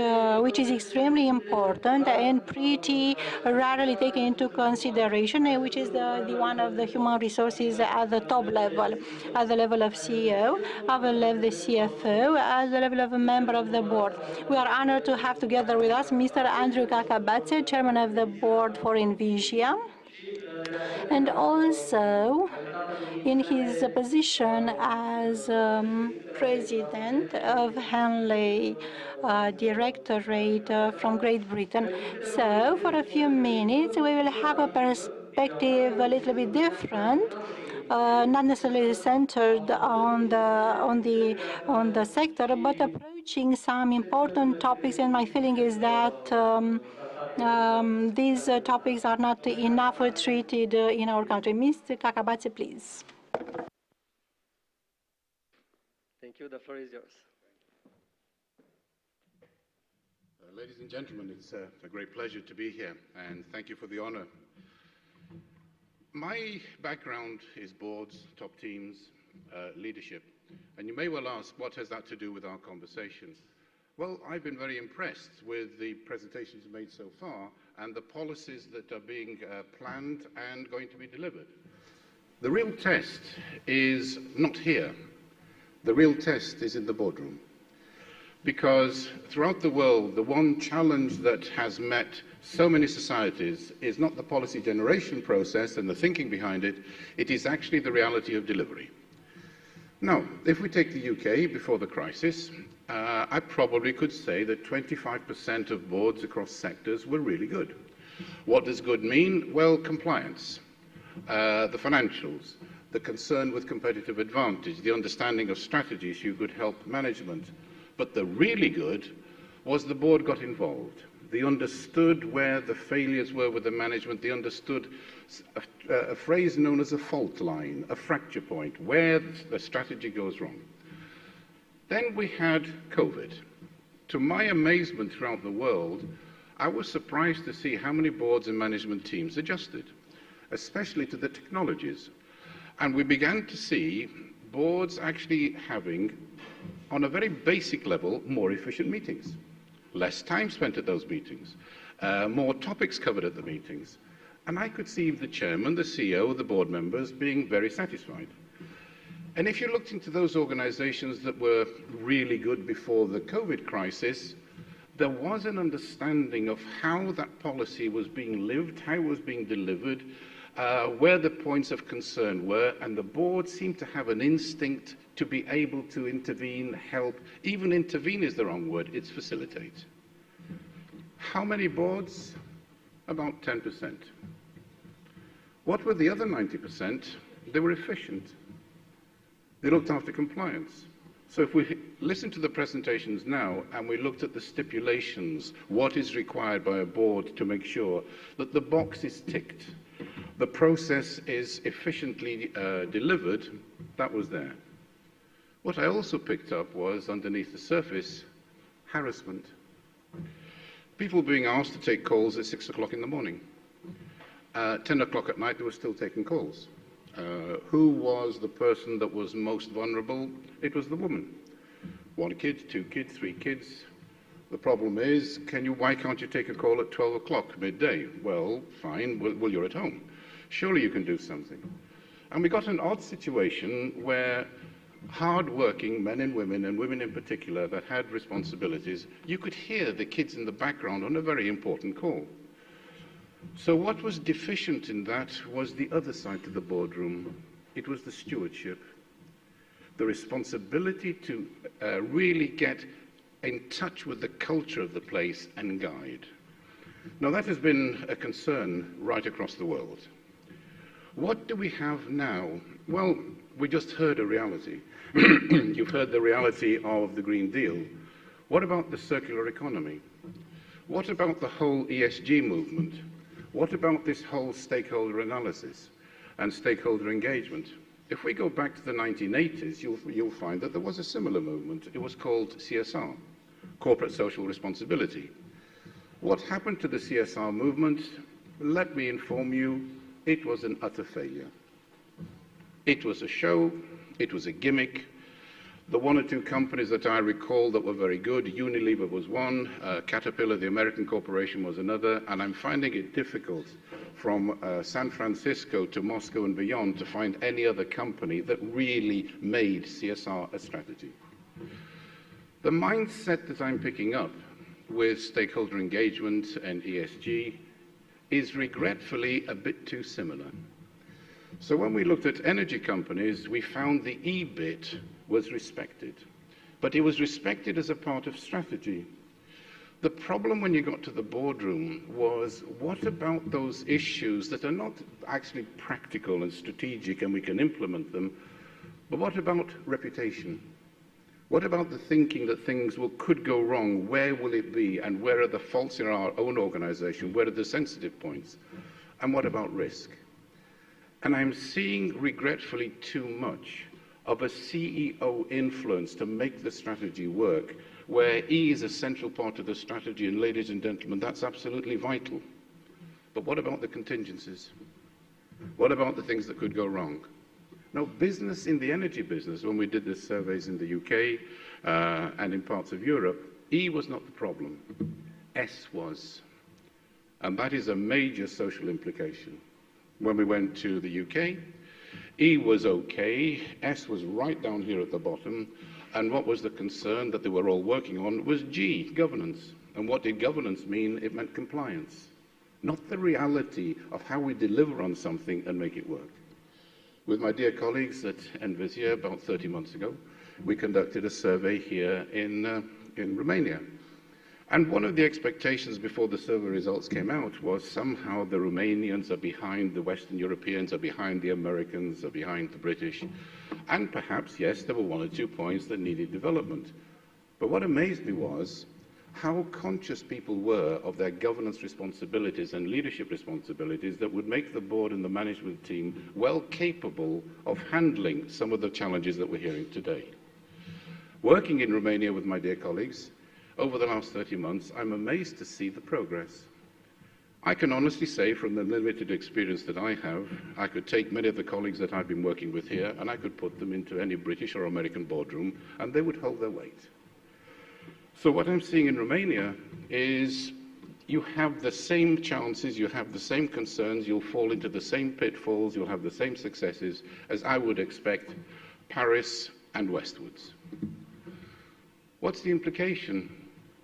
which is extremely important and pretty rarely taken into consideration, which is the one of the human resources at the top level, at the level of CEO, at the level of the CFO, at the level of a member of the board. We are honored to have together with us Mr. Andrew Cacabatze, chairman of the board for Envisia, and also in his position as president of Henley Directorate from Great Britain. So for a few minutes, we will have a perspective a little bit different, not necessarily centered on the sector, but approaching some important topics. And my feeling is that these topics are not enough treated in our country. Mr. Cacabatze, please. Thank you. The floor is yours. Ladies and gentlemen, it's a great pleasure to be here, and thank you for the honor. My background is boards, top teams, leadership, and you may well ask, what has that to do with our conversation? Well, I've been very impressed with the presentations made so far and the policies that are being planned and going to be delivered. The real test is not here. The real test is in the boardroom. Because throughout the world, the one challenge that has met so many societies is not the policy generation process and the thinking behind it, it is actually the reality of delivery. Now, if we take the UK before the crisis, I probably could say that 25% of boards across sectors were really good. What does good mean? Well, compliance, the financials, the concern with competitive advantage, the understanding of strategies you could help management. But the really good was the board got involved. They understood where the failures were with the management. They understood a phrase known as a fault line, a fracture point, where the strategy goes wrong. Then we had COVID. To my amazement throughout the world, I was surprised to see how many boards and management teams adjusted, especially to the technologies. And we began to see boards actually having, on a very basic level, more efficient meetings, less time spent at those meetings, more topics covered at the meetings. And I could see the chairman, the CEO, the board members being very satisfied. And if you looked into those organizations that were really good before the COVID crisis, there was an understanding of how that policy was being lived, how it was being delivered, where the points of concern were, and the board seemed to have an instinct to be able to intervene, help. Even intervene is the wrong word, it's facilitate. How many boards? About 10%. What were the other 90%? They were efficient. They looked after compliance. So if we listen to the presentations now and we looked at the stipulations, what is required by a board to make sure that the box is ticked, the process is efficiently delivered, that was there. What I also picked up was, underneath the surface, harassment. People being asked to take calls at 6 o'clock in the morning. 10 o'clock at night, they were still taking calls. Who was the person that was most vulnerable? It was the woman. 1 kid, 2 kids, 3 kids. The problem is, why can't you take a call at 12 o'clock midday? Well, fine, well, you're at home. Surely you can do something. And we got an odd situation where hard-working men and women in particular, that had responsibilities, you could hear the kids in the background on a very important call. So what was deficient in that was the other side to the boardroom. It was the stewardship, the responsibility to really get in touch with the culture of the place and guide. Now, that has been a concern right across the world. What do we have now? Well, we just heard a reality. You've heard the reality of the Green Deal. What about the circular economy? What about the whole ESG movement? What about this whole stakeholder analysis and stakeholder engagement? If we go back to the 1980s, you'll find that there was a similar movement. It was called CSR, Corporate Social Responsibility. What happened to the CSR movement? Let me inform you, it was an utter failure. It was a show, it was a gimmick. The one or two companies that I recall that were very good, Unilever was one, Caterpillar, the American corporation, was another, and I'm finding it difficult from San Francisco to Moscow and beyond to find any other company that really made CSR a strategy. The mindset that I'm picking up with stakeholder engagement and ESG is regretfully a bit too similar. So when we looked at energy companies, we found the E bit was respected, but it was respected as a part of strategy. The problem when you got to the boardroom was, what about those issues that are not actually practical and strategic and we can implement them, but what about reputation? What about the thinking that things could go wrong? Where will it be? And where are the faults in our own organization? Where are the sensitive points? And what about risk? And I'm seeing, regretfully, too much of a CEO influence to make the strategy work, where E is a central part of the strategy, and ladies and gentlemen, that's absolutely vital. But what about the contingencies? What about the things that could go wrong? Now, business in the energy business, when we did the surveys in the UK and in parts of Europe, E was not the problem, S was. And that is a major social implication. When we went to the UK, E was okay, S was right down here at the bottom, and what was the concern that they were all working on was G, governance. And what did governance mean? It meant compliance, not the reality of how we deliver on something and make it work. With my dear colleagues at Envisia about 30 months ago, we conducted a survey here in Romania. And one of the expectations before the survey results came out was somehow the Romanians are behind the Western Europeans, are behind the Americans, are behind the British. And perhaps, yes, there were one or two points that needed development. But what amazed me was how conscious people were of their governance responsibilities and leadership responsibilities that would make the board and the management team well capable of handling some of the challenges that we're hearing today. Working in Romania with my dear colleagues, over the last 30 months, I'm amazed to see the progress. I can honestly say, from the limited experience that I have, I could take many of the colleagues that I've been working with here and I could put them into any British or American boardroom and they would hold their weight. So what I'm seeing in Romania is you have the same chances, you have the same concerns, you'll fall into the same pitfalls, you'll have the same successes as I would expect Paris and westwards. What's the implication?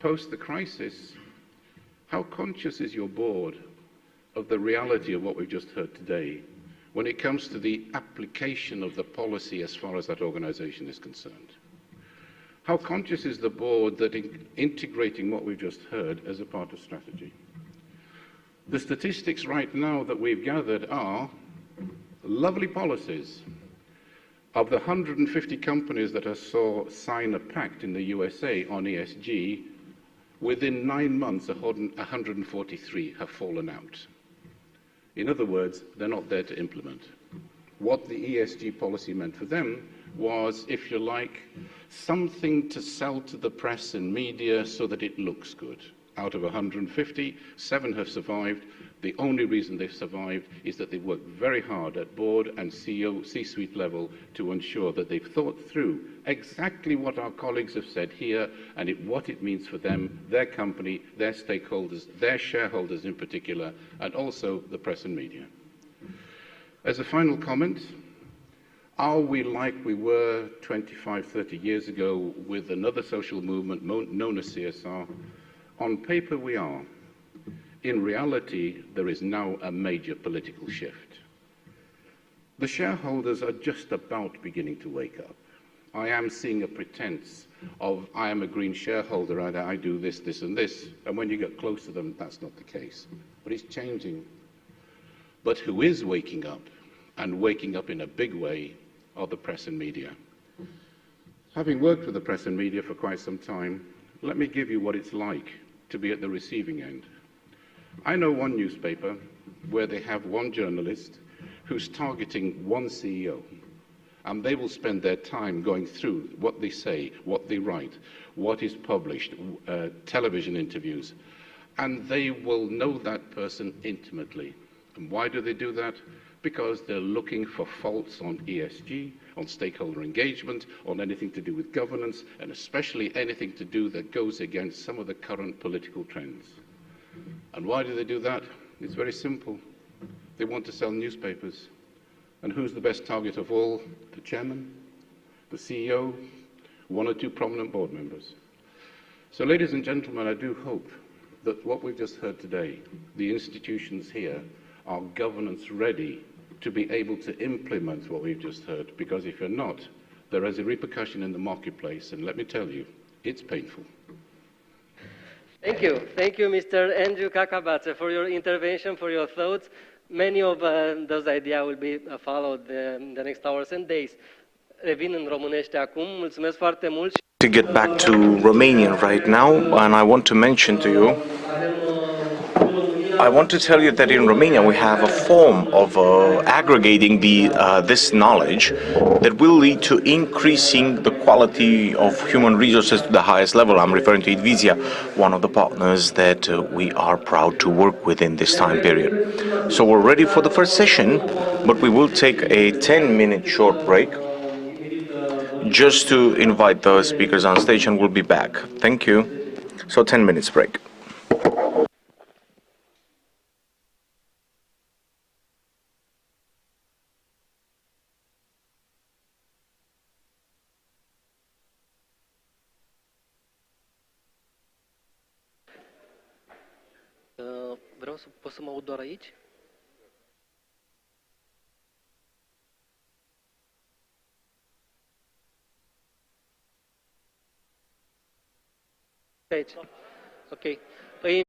Post the crisis, how conscious is your board of the reality of what we've just heard today when it comes to the application of the policy as far as that organization is concerned? How conscious is the board that integrating what we've just heard as a part of strategy? The statistics right now that we've gathered are lovely policies. Of the 150 companies that I saw sign a pact in the USA on ESG, within 9 months, 143 have fallen out. In other words, they're not there to implement. What the ESG policy meant for them was, if you like, something to sell to the press and media so that it looks good. Out of 150, 7 have survived. The only reason they've survived is that they've worked very hard at board and C-suite level to ensure that they've thought through exactly what our colleagues have said here and what it means for them, their company, their stakeholders, their shareholders in particular, and also the press and media. As a final comment, are we like we were 25, 30 years ago with another social movement known as CSR? On paper, we are. In reality, there is now a major political shift. The shareholders are just about beginning to wake up. I am seeing a pretense of, I am a green shareholder, and I do this, this, and this. And when you get close to them, that's not the case. But it's changing. But who is waking up, and waking up in a big way, are the press and media. Having worked with the press and media for quite some time, let me give you what it's like to be at the receiving end. I know one newspaper where they have one journalist who's targeting one CEO, and they will spend their time going through what they say, what they write, what is published, television interviews, and they will know that person intimately. And why do they do that? Because they're looking for faults on ESG, on stakeholder engagement, on anything to do with governance, and especially anything to do that goes against some of the current political trends. And why do they do that? It's very simple. They want to sell newspapers. And who's the best target of all? The chairman, the CEO, one or two prominent board members. So, ladies and gentlemen, I do hope that what we've just heard today, the institutions here, are governance ready to be able to implement what we've just heard, because if you're not, there is a repercussion in the marketplace, and let me tell you, it's painful. Thank you. Thank you, Mr. Andrew Kakabatse, for your intervention, for your thoughts. Many of those ideas will be followed in the next hours and days. Revin în românește acum. Mulțumesc foarte mult. To get back to Romanian right now, and I want to mention to you, I want to tell you that in Romania we have a form of aggregating this knowledge that will lead to increasing the quality of human resources to the highest level. I'm referring to Idvizia, one of the partners that we are proud to work with in this time period. So we're ready for the first session, but we will take a 10-minute short break just to invite the speakers on stage, and we'll be back. Thank you. So 10 minutes break. Pot să mă aud doar aici? Aici. Ok. Îi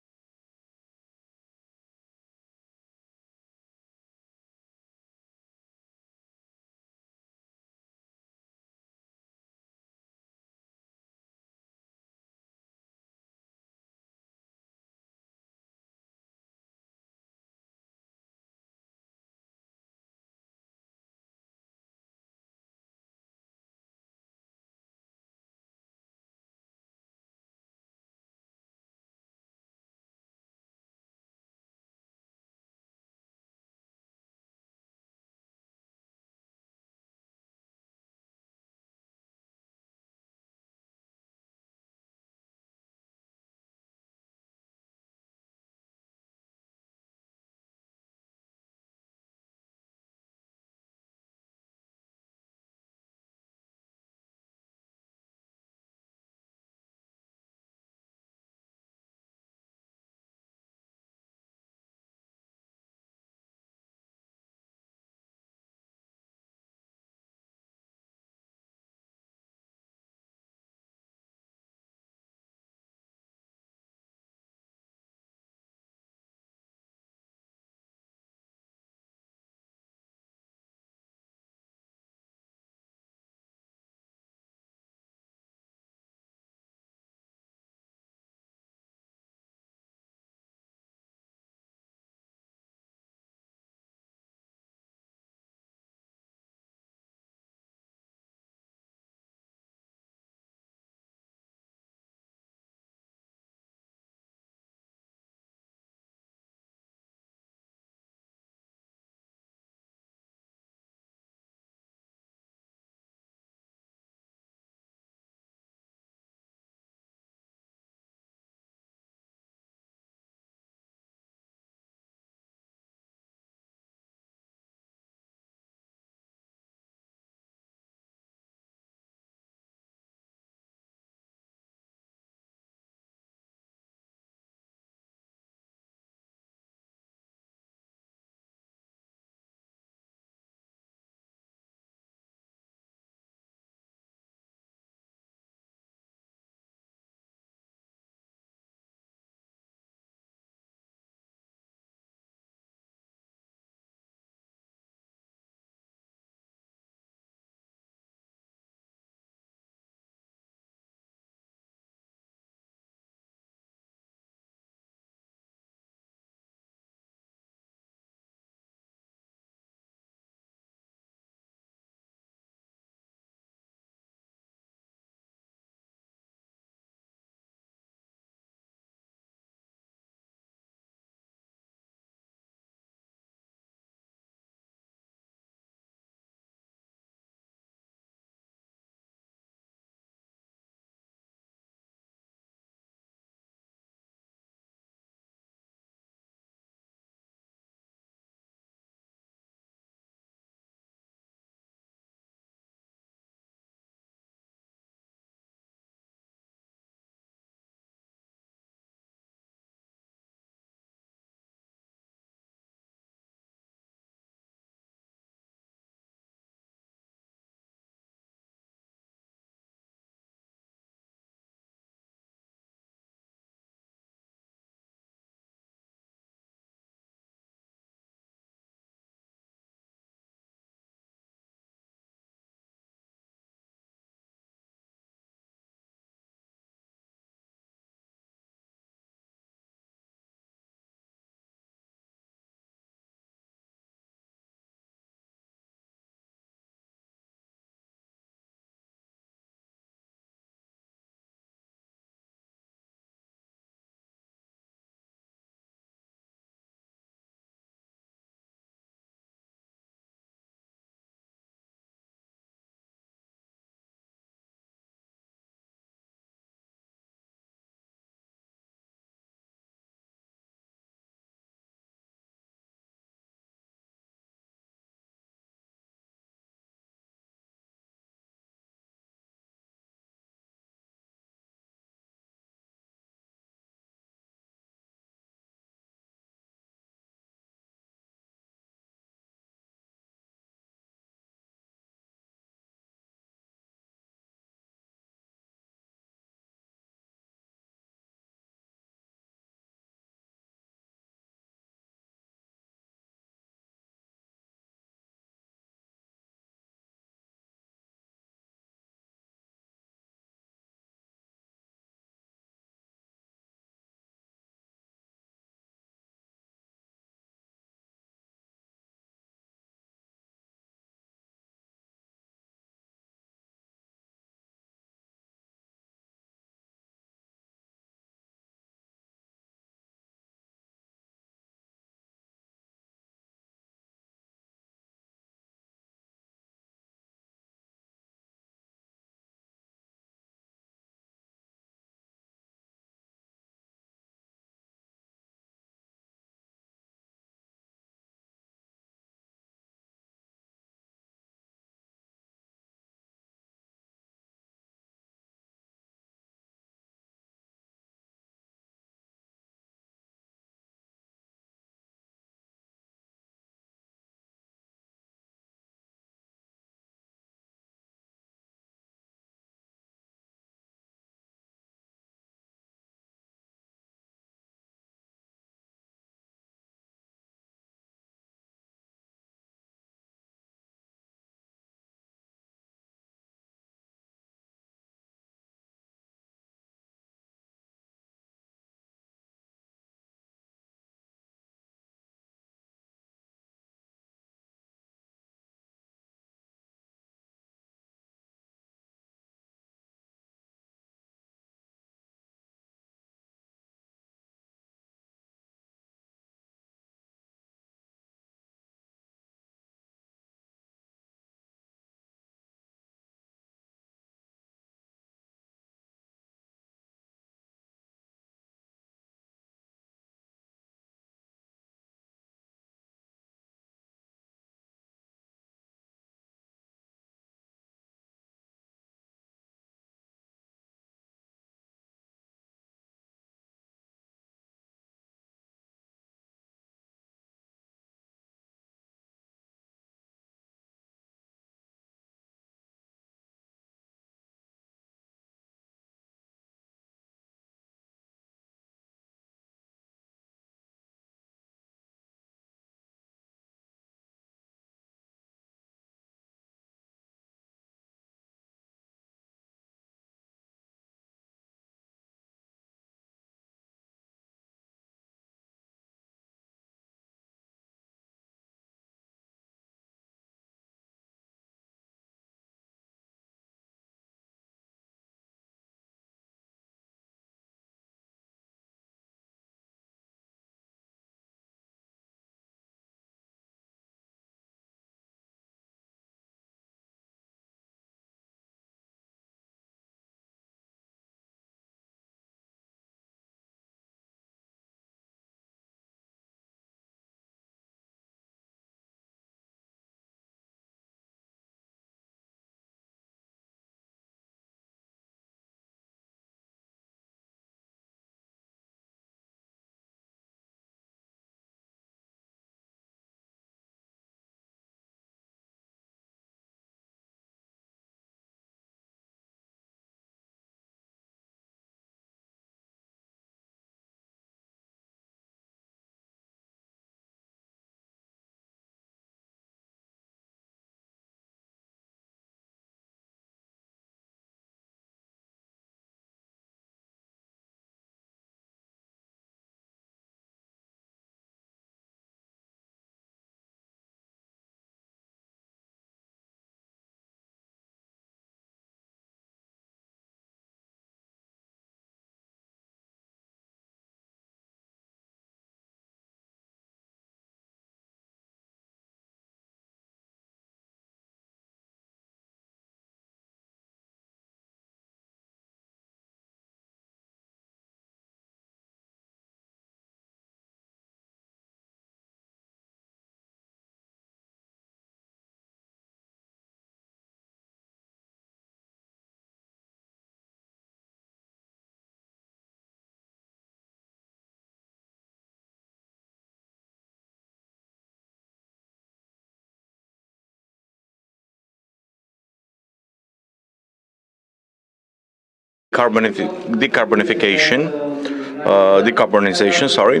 decarbonization, sorry.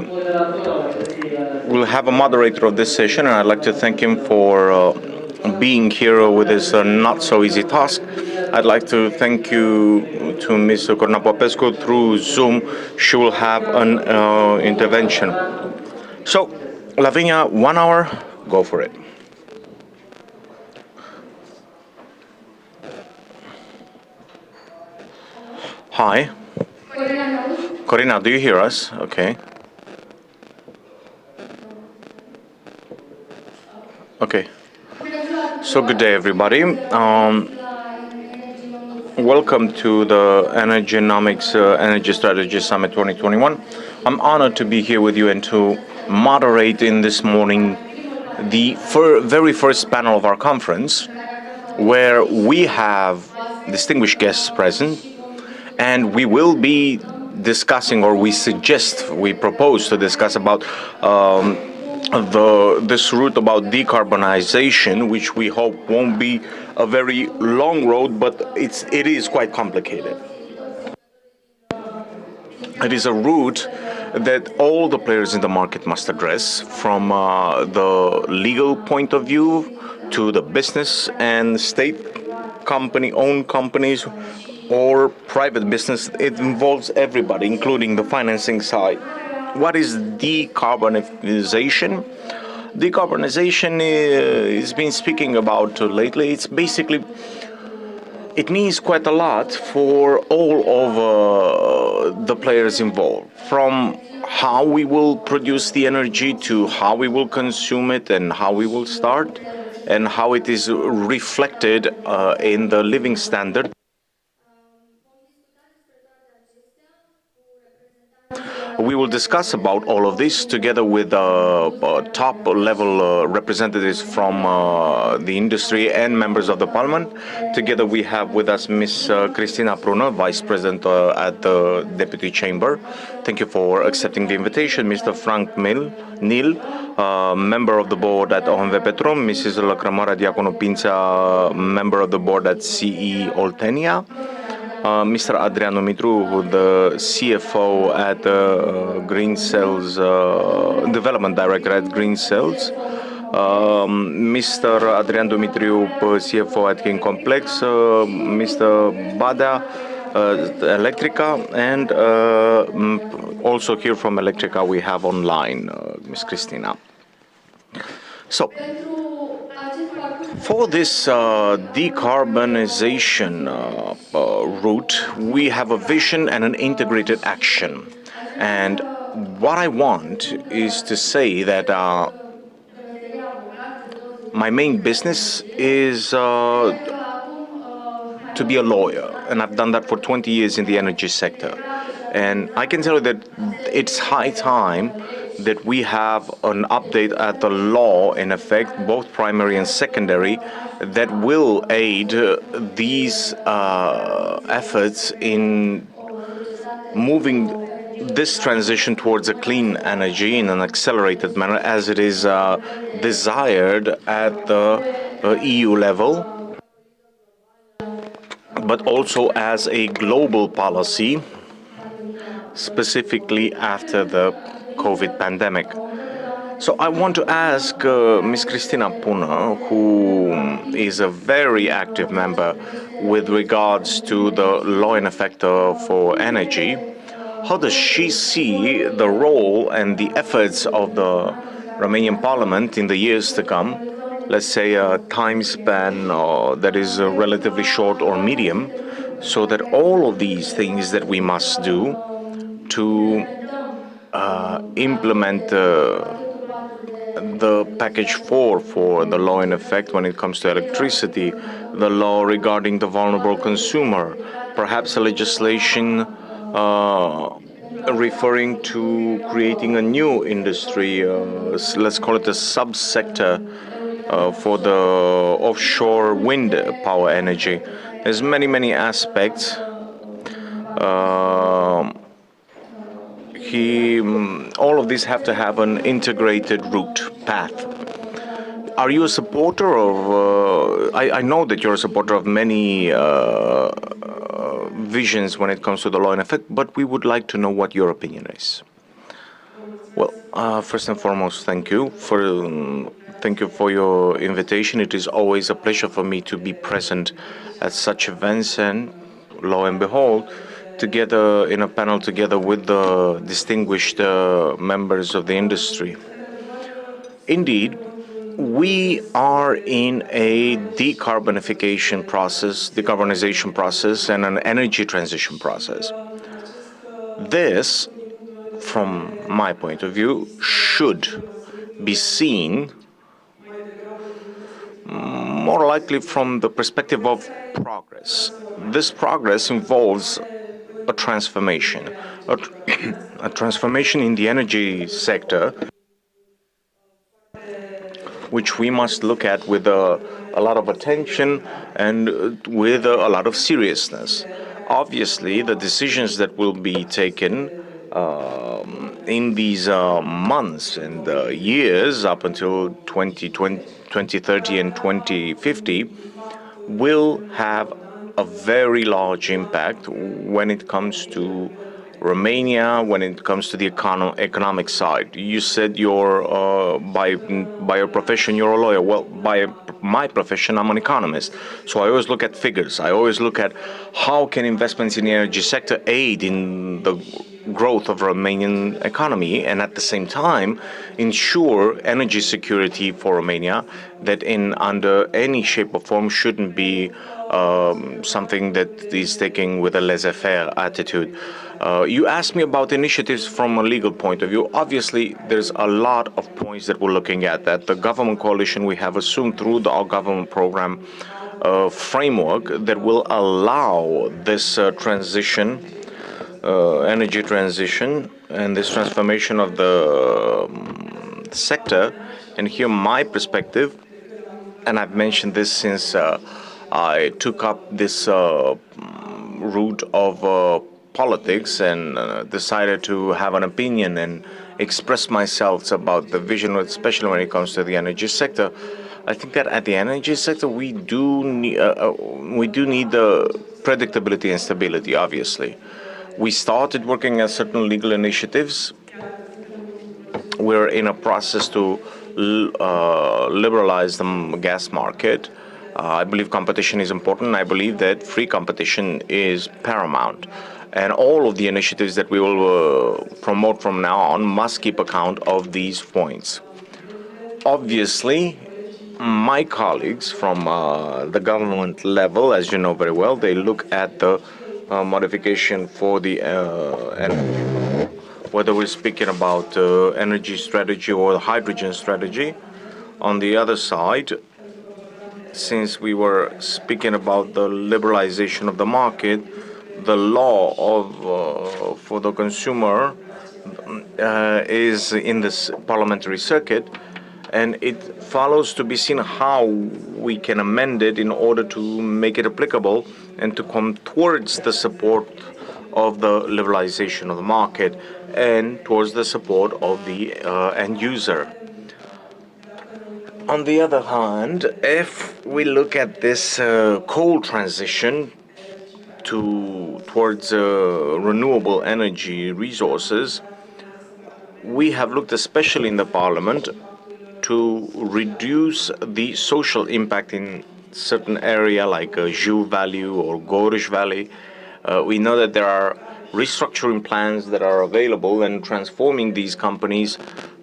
We'll have a moderator of this session, and I'd like to thank him for being here with this not so easy task. I'd like to thank you to Ms. Corina Popescu through Zoom. She will have an intervention. So, Lavinia, 1 hour, go for it. Hi. Corina, do you hear us? Okay. Okay. So good day, everybody. Welcome to the Energynomics Energy Strategy Summit 2021. I'm honored to be here with you and to moderate in this morning the very first panel of our conference, where we have distinguished guests present, and we will be discussing, or we propose to discuss about this route about decarbonization, which we hope won't be a very long road, but it is quite complicated. It is a route that all the players in the market must address, from the legal point of view to the business and state company-owned companies or private business. It involves everybody, including the financing side. What is decarbonization? Decarbonization is been speaking about lately. It's basically, it means quite a lot for all of the players involved, from how we will produce the energy to how we will consume it and how we will start, and how it is reflected in the living standard. We will discuss about all of this together with top-level representatives from the industry and members of the parliament. Together we have with us Ms. Cristina Prună, Vice President at the Deputy Chamber. Thank you for accepting the invitation. Mr. Frank Nil, member of the board at OMV Petrom. Mrs. Lăcrămoara Diaconu Pința, member of the board at CE Oltenia. Mr. Adrian Dumitru, the CFO at Green Cells, Development Director at Green Cells. Mr. Adrian Dumitriu, CFO at King Complex. Mr. Badea, Electrica, and also here from Electrica we have online Ms. Cristina. So, for this decarbonization route, we have a vision and an integrated action. And what I want is to say that my main business is to be a lawyer, and I've done that for 20 years in the energy sector. And I can tell you that it's high time that we have an update at the law in effect, both primary and secondary, that will aid these efforts in moving this transition towards a clean energy in an accelerated manner, as it is desired at the EU level, but also as a global policy, specifically after the COVID pandemic. So I want to ask Ms. Cristina Prună, who is a very active member with regards to the law in effect for energy, how does she see the role and the efforts of the Romanian Parliament in the years to come? Let's say a time span that is relatively short or medium, so that all of these things that we must do to implement the package 4 for the law in effect when it comes to electricity, the law regarding the vulnerable consumer, perhaps a legislation referring to creating a new industry, let's call it a subsector for the offshore wind power energy. There's many aspects. All of these have to have an integrated route path. Are you a supporter of? I know that you're a supporter of many visions when it comes to the law in effect, but we would like to know what your opinion is. Well, first and foremost, thank you for your invitation. It is always a pleasure for me to be present at such events, and lo and behold, together in a panel together with the distinguished members of the industry. Indeed, we are in a decarbonization process, and an energy transition process. This, from my point of view, should be seen more likely from the perspective of progress. This progress involves a transformation, a transformation in the energy sector, which we must look at with a lot of attention and with a lot of seriousness. Obviously, the decisions that will be taken in these months and years up until 2030 and 2050 will have a very large impact when it comes to Romania, when it comes to the economic side. You said by your profession you're a lawyer. Well, by my profession I'm an economist. So I always look at figures. I always look at how can investments in the energy sector aid in the growth of Romanian economy, and at the same time ensure energy security for Romania, that in under any shape or form shouldn't be something that is taken with a laissez-faire attitude. You asked me about initiatives from a legal point of view. Obviously, there's a lot of points that we're looking at. That the government coalition we have assumed through our government program framework that will allow this energy transition and this transformation of the sector. And here my perspective, and I've mentioned this since I took up this route of politics and decided to have an opinion and express myself about the vision, especially when it comes to the energy sector. I think that at the energy sector we do need the predictability and stability. Obviously, we started working at certain legal initiatives. We're in a process to liberalize the gas market. I believe competition is important. I believe that free competition is paramount. And all of the initiatives that we will promote from now on must keep account of these points. Obviously, my colleagues from the government level, as you know very well, they look at the modification for the energy, whether we're speaking about energy strategy or the hydrogen strategy. On the other side, since we were speaking about the liberalization of the market, the law of for the consumer is in this parliamentary circuit, and it follows to be seen how we can amend it in order to make it applicable and to come towards the support of the liberalization of the market and towards the support of the end user. On the other hand, if we look at this coal transition towards renewable energy resources, we have looked especially in the Parliament to reduce the social impact in certain area like Jiu Valley or Gorj Valley. We know that there are restructuring plans that are available and transforming these companies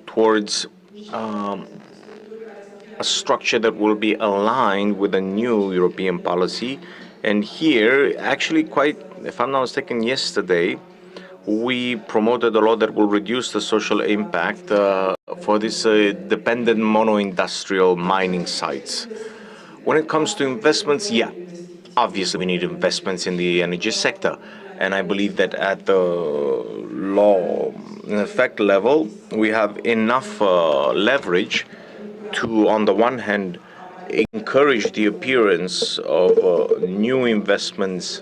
towards a structure that will be aligned with a new European policy. And here, actually quite, if I'm not mistaken, yesterday, we promoted a law that will reduce the social impact for this dependent mono-industrial mining sites. When it comes to investments, yeah, obviously we need investments in the energy sector. And I believe that at the law in effect level, we have enough leverage to, on the one hand, encourage the appearance of new investments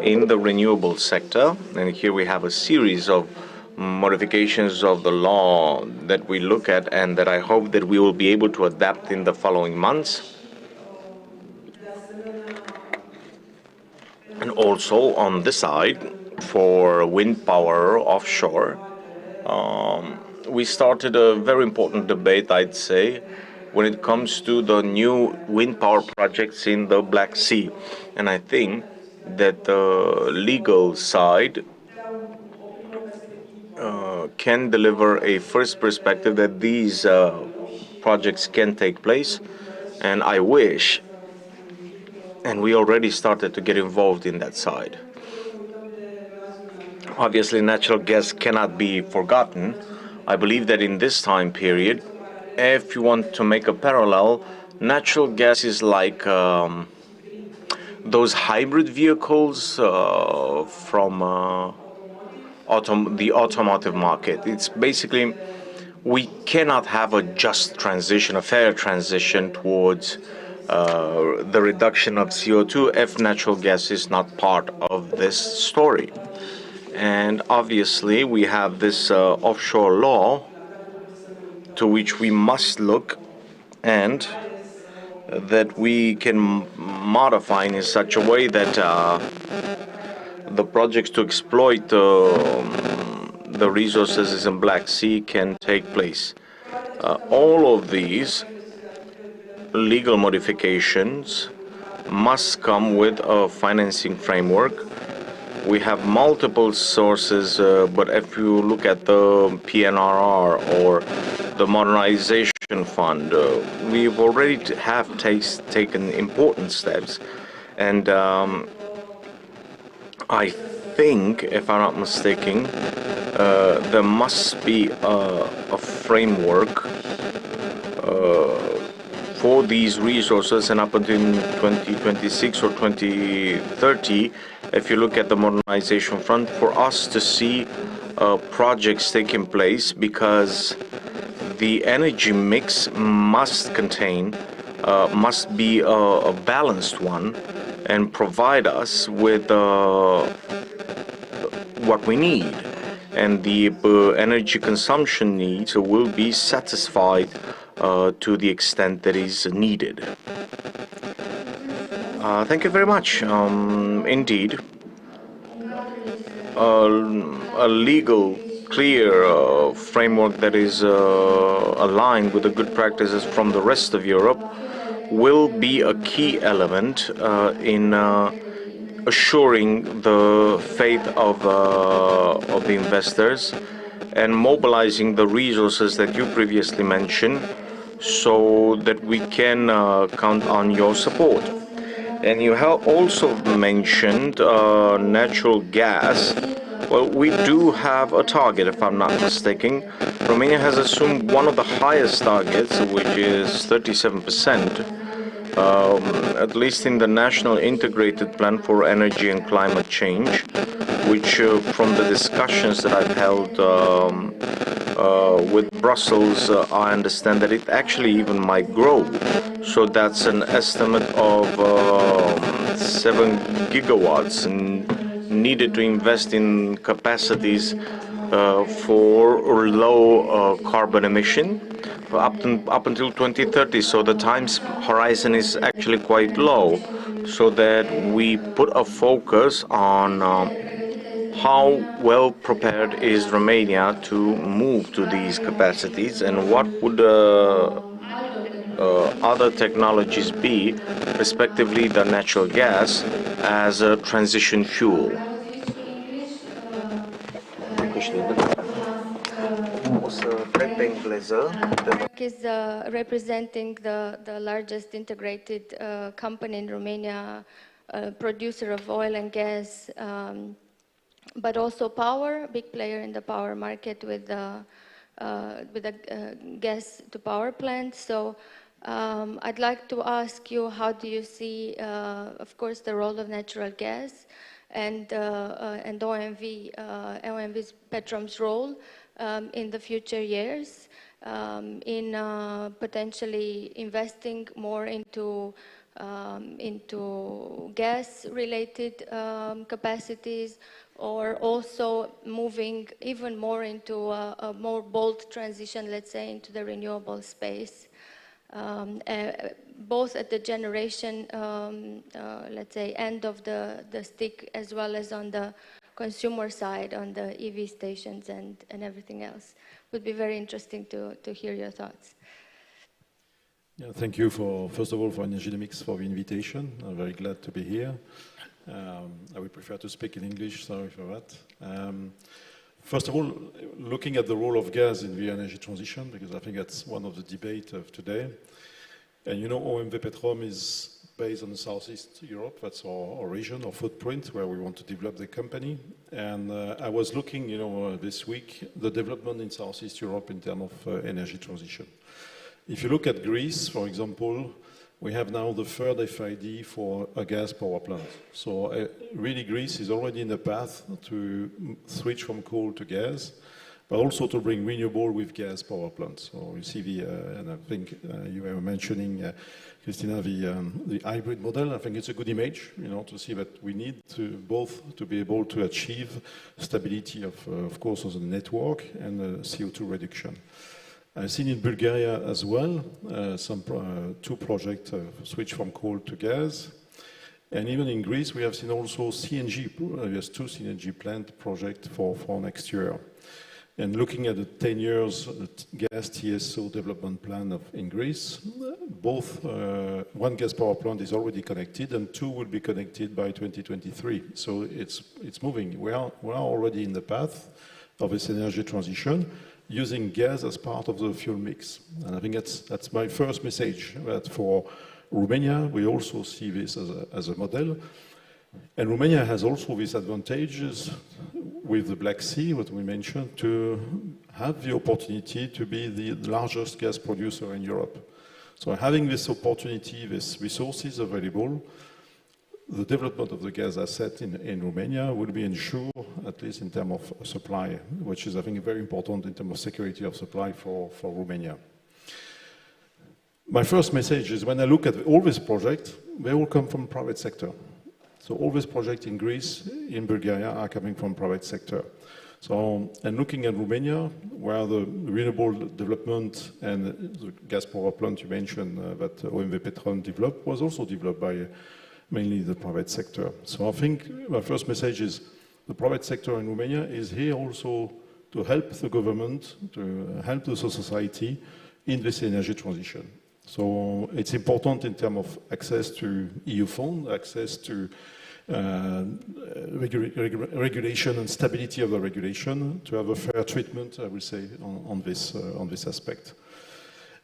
in the renewable sector. And here we have a series of modifications of the law that we look at and that I hope that we will be able to adapt in the following months. And And also on the side, for wind power offshore, we started a very important debate, I'd say, when it comes to the new wind power projects in the Black Sea. And I think that the legal side can deliver a first perspective that these projects can take place. And I wish, and we already started to get involved in that side. Obviously, natural gas cannot be forgotten. I believe that in this time period, if you want to make a parallel, natural gas is like those hybrid vehicles from the automotive market. It's basically, we cannot have a just transition, a fair transition towards the reduction of CO2 if natural gas is not part of this story. And obviously, we have this offshore law to which we must look, and that we can modify in such a way that the projects to exploit the resources in Black Sea can take place. All of these legal modifications must come with a financing framework. We have multiple sources, but if you look at the PNRR or the Modernization Fund, we've already taken important steps. And I think, if I'm not mistaken, there must be a framework for these resources, and up until 2026 or 2030, if you look at the modernization front, for us to see projects taking place, because the energy mix must be a balanced one and provide us with what we need. And the energy consumption needs will be satisfied to the extent that is needed. Thank you very much. Indeed, a legal, clear framework that is aligned with the good practices from the rest of Europe will be a key element in assuring the faith of the investors and mobilizing the resources that you previously mentioned, so that we can count on your support. And you have also mentioned natural gas. Well, we do have a target, if I'm not mistaken. Romania has assumed one of the highest targets, which is 37%, at least in the National Integrated Plan for Energy and Climate Change, which from the discussions that I've held with Brussels, I understand that it actually even might grow. So that's an estimate of 7 gigawatts needed to invest in capacities for low carbon emission up until 2030. So the time horizon is actually quite low, so that we put a focus on how well prepared is Romania to move to these capacities, and what would other technologies be, respectively the natural gas, as a transition fuel. Is representing the largest integrated company in Romania, producer of oil and gas, but also power, big player in the power market with the gas to power plant. So I'd like to ask you, how do you see, of course, the role of natural gas and OMV's Petrom's role in the future years in potentially investing more into gas-related capacities, or also moving even more into a more bold transition, let's say, into the renewable space. both at the generation, let's say, end of the stick, as well as on the consumer side, on the EV stations and everything else. Would be very interesting to hear your thoughts. Yeah, thank you first of all, for Energynomics for the invitation. I'm very glad to be here. I would prefer to speak in English, sorry for that. First of all, looking at the role of gas in the energy transition, because I think that's one of the debate of today. And you know, OMV Petrom is based on Southeast Europe. That's our region, our footprint, where we want to develop the company. And I was looking, you know, this week, the development in Southeast Europe in terms of energy transition. If you look at Greece, for example, we have now the third FID for a gas power plant. So really Greece is already in the path to switch from coal to gas, but also to bring renewable with gas power plants. So you see and I think you were mentioning, Christina, the hybrid model. I think it's a good image, you know, to see that we need to both to be able to achieve stability of course, of the network and CO2 reduction. I've seen in Bulgaria as well two projects switch from coal to gas. And even in Greece, we have seen also CNG, there's two CNG plant projects for next year. And looking at the 10 years gas TSO development plan in Greece, both one gas power plant is already connected and two will be connected by 2023. So it's moving. We are already in the path of this energy transition, using gas as part of the fuel mix. And I think that's my first message, that for Romania, we also see this as a model. And Romania has also these advantages with the Black Sea, what we mentioned, to have the opportunity to be the largest gas producer in Europe. So having this opportunity, these resources available, the development of the gas asset in Romania will be ensured, at least in terms of supply, which is, I think, very important in terms of security of supply for Romania. My first message is when I look at all these projects, they all come from private sector. So all these projects in Greece, in Bulgaria, are coming from private sector. So, and looking at Romania, where the renewable development and the gas power plant you mentioned that OMV Petrom developed was also developed by mainly the private sector. So I think my first message is the private sector in Romania is here also to help the government, to help the society in this energy transition. So it's important in terms of access to EU funds, access to regulation and stability of the regulation, to have a fair treatment, I would say, on this aspect.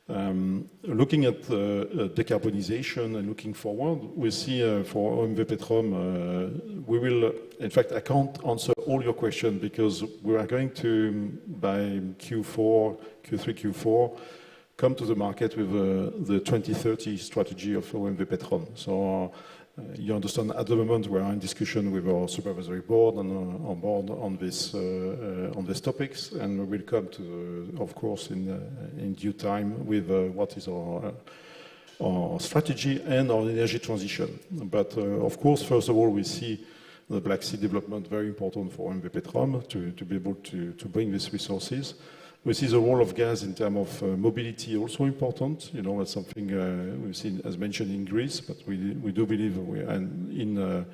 Looking at decarbonization and looking forward, we see for OMV Petrom, we will, in fact, I can't answer all your questions because we are going to, by Q3, Q4, come to the market with the 2030 strategy of OMV Petrom. So you understand at the moment we are in discussion with our supervisory board and on board on these topics, and we will come to, of course, in due time with what is our strategy and our energy transition. But of course, first of all, we see the Black Sea development very important for OMV Petrom to be able to bring these resources. We see the role of gas in terms of mobility also important. You know, that's something we've seen, as mentioned, in Greece, but we do believe in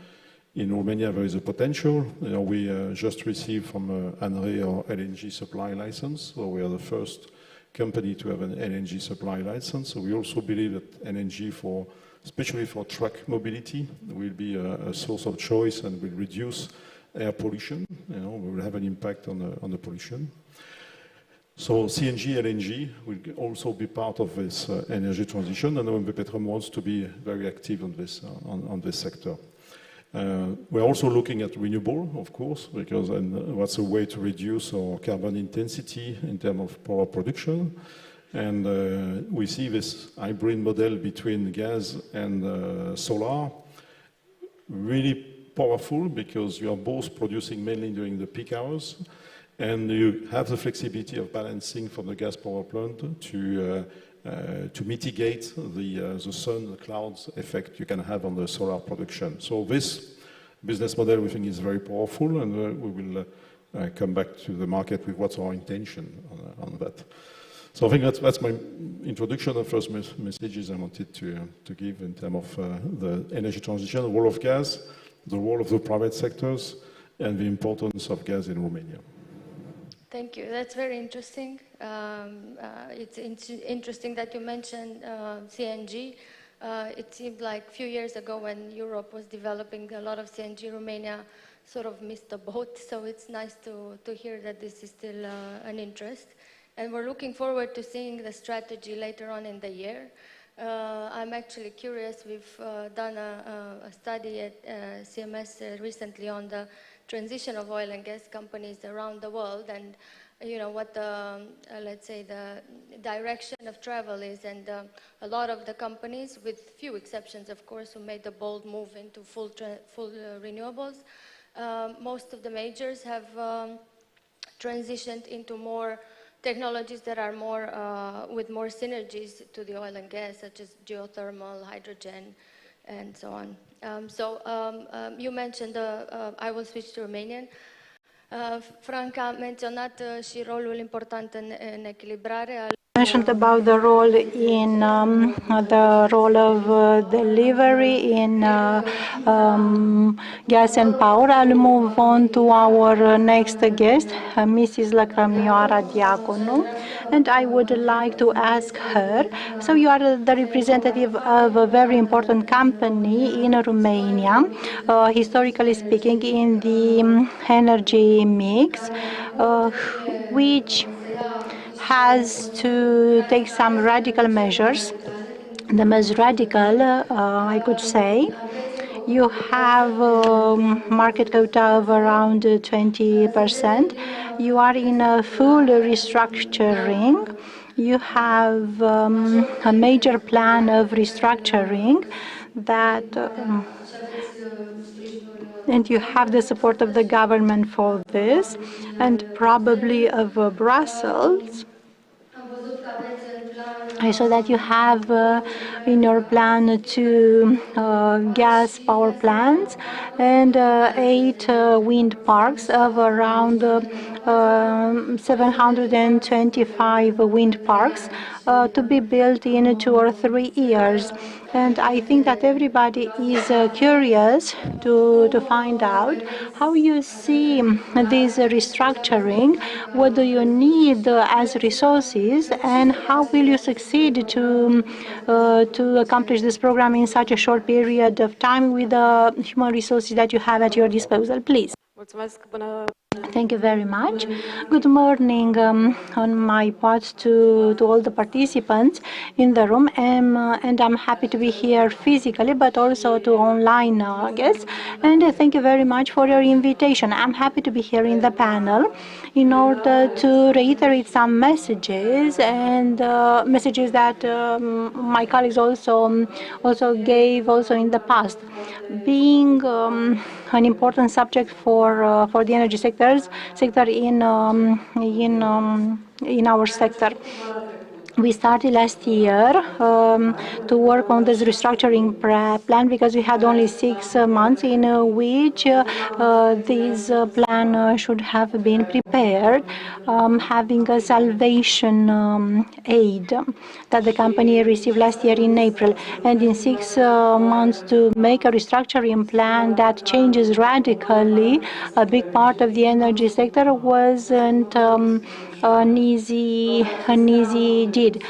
Romania there is a potential. You know, we just received from ANRE our LNG supply license, so we are the first company to have an LNG supply license. So we also believe that LNG, especially for truck mobility, will be a source of choice and will reduce air pollution. You know, we will have an impact on the pollution. So CNG, LNG will also be part of this energy transition, and OMV Petrom wants to be very active on this sector. We're also looking at renewable, of course, because what's a way to reduce our carbon intensity in terms of power production. And we see this hybrid model between gas and solar really powerful because you are both producing mainly during the peak hours. And you have the flexibility of balancing from the gas power plant to mitigate the sun, the clouds effect you can have on the solar production. So this business model we think is very powerful, and we will come back to the market with what's our intention on that. So I think that's my introduction. The first messages I wanted to give in terms of the energy transition, the role of gas, the role of the private sectors, and the importance of gas in Romania. Thank you. That's very interesting. It's interesting that you mentioned CNG. It seemed like a few years ago when Europe was developing a lot of CNG, Romania sort of missed the boat. So it's nice to hear that this is still an interest. And we're looking forward to seeing the strategy later on in the year. I'm actually curious. We've done a study at CMS recently on the transition of oil and gas companies around the world, and you know what the let's say the direction of travel is, and a lot of the companies, with few exceptions of course, who made the bold move into full renewables, most of the majors have transitioned into more technologies that are more with more synergies to the oil and gas, such as geothermal, hydrogen, and so on. You mentioned, I will switch to Romanian. Franca a menționat și rolul important în echilibrare al Mentioned about the role in the role of delivery in gas and power. I'll move on to our next guest, Mrs. Lăcrămioara Diaconu, and I would like to ask her. So you are the representative of a very important company in Romania, historically speaking, in the energy mix, which has to take some radical measures. The most radical, I could say, you have a market quota of around 20%. You are in a full restructuring. You have a major plan of restructuring that and you have the support of the government for this, and probably of Brussels. I saw that you have in your plan 2 gas power plants and 8 wind parks of around 725 wind parks to be built in 2 or 3 years. And I think that everybody is curious to find out how you see this restructuring, what do you need as resources, and how will you succeed to accomplish this program in such a short period of time with the human resources that you have at your disposal, please. Thank you very much. Good morning on my part to all the participants in the room, and I'm happy to be here physically, but also to online guests. And thank you very much for your invitation. I'm happy to be here in the panel in order to reiterate some messages and messages that my colleagues also gave in the past. Being an important subject for the energy sector in our sector. We started last year to work on this restructuring plan because we had only 6 months in which this plan should have been prepared, having a salvation aid that the company received last year in April. And in 6 months to make a restructuring plan that changes radically a big part of the energy sector wasn't an easy deed.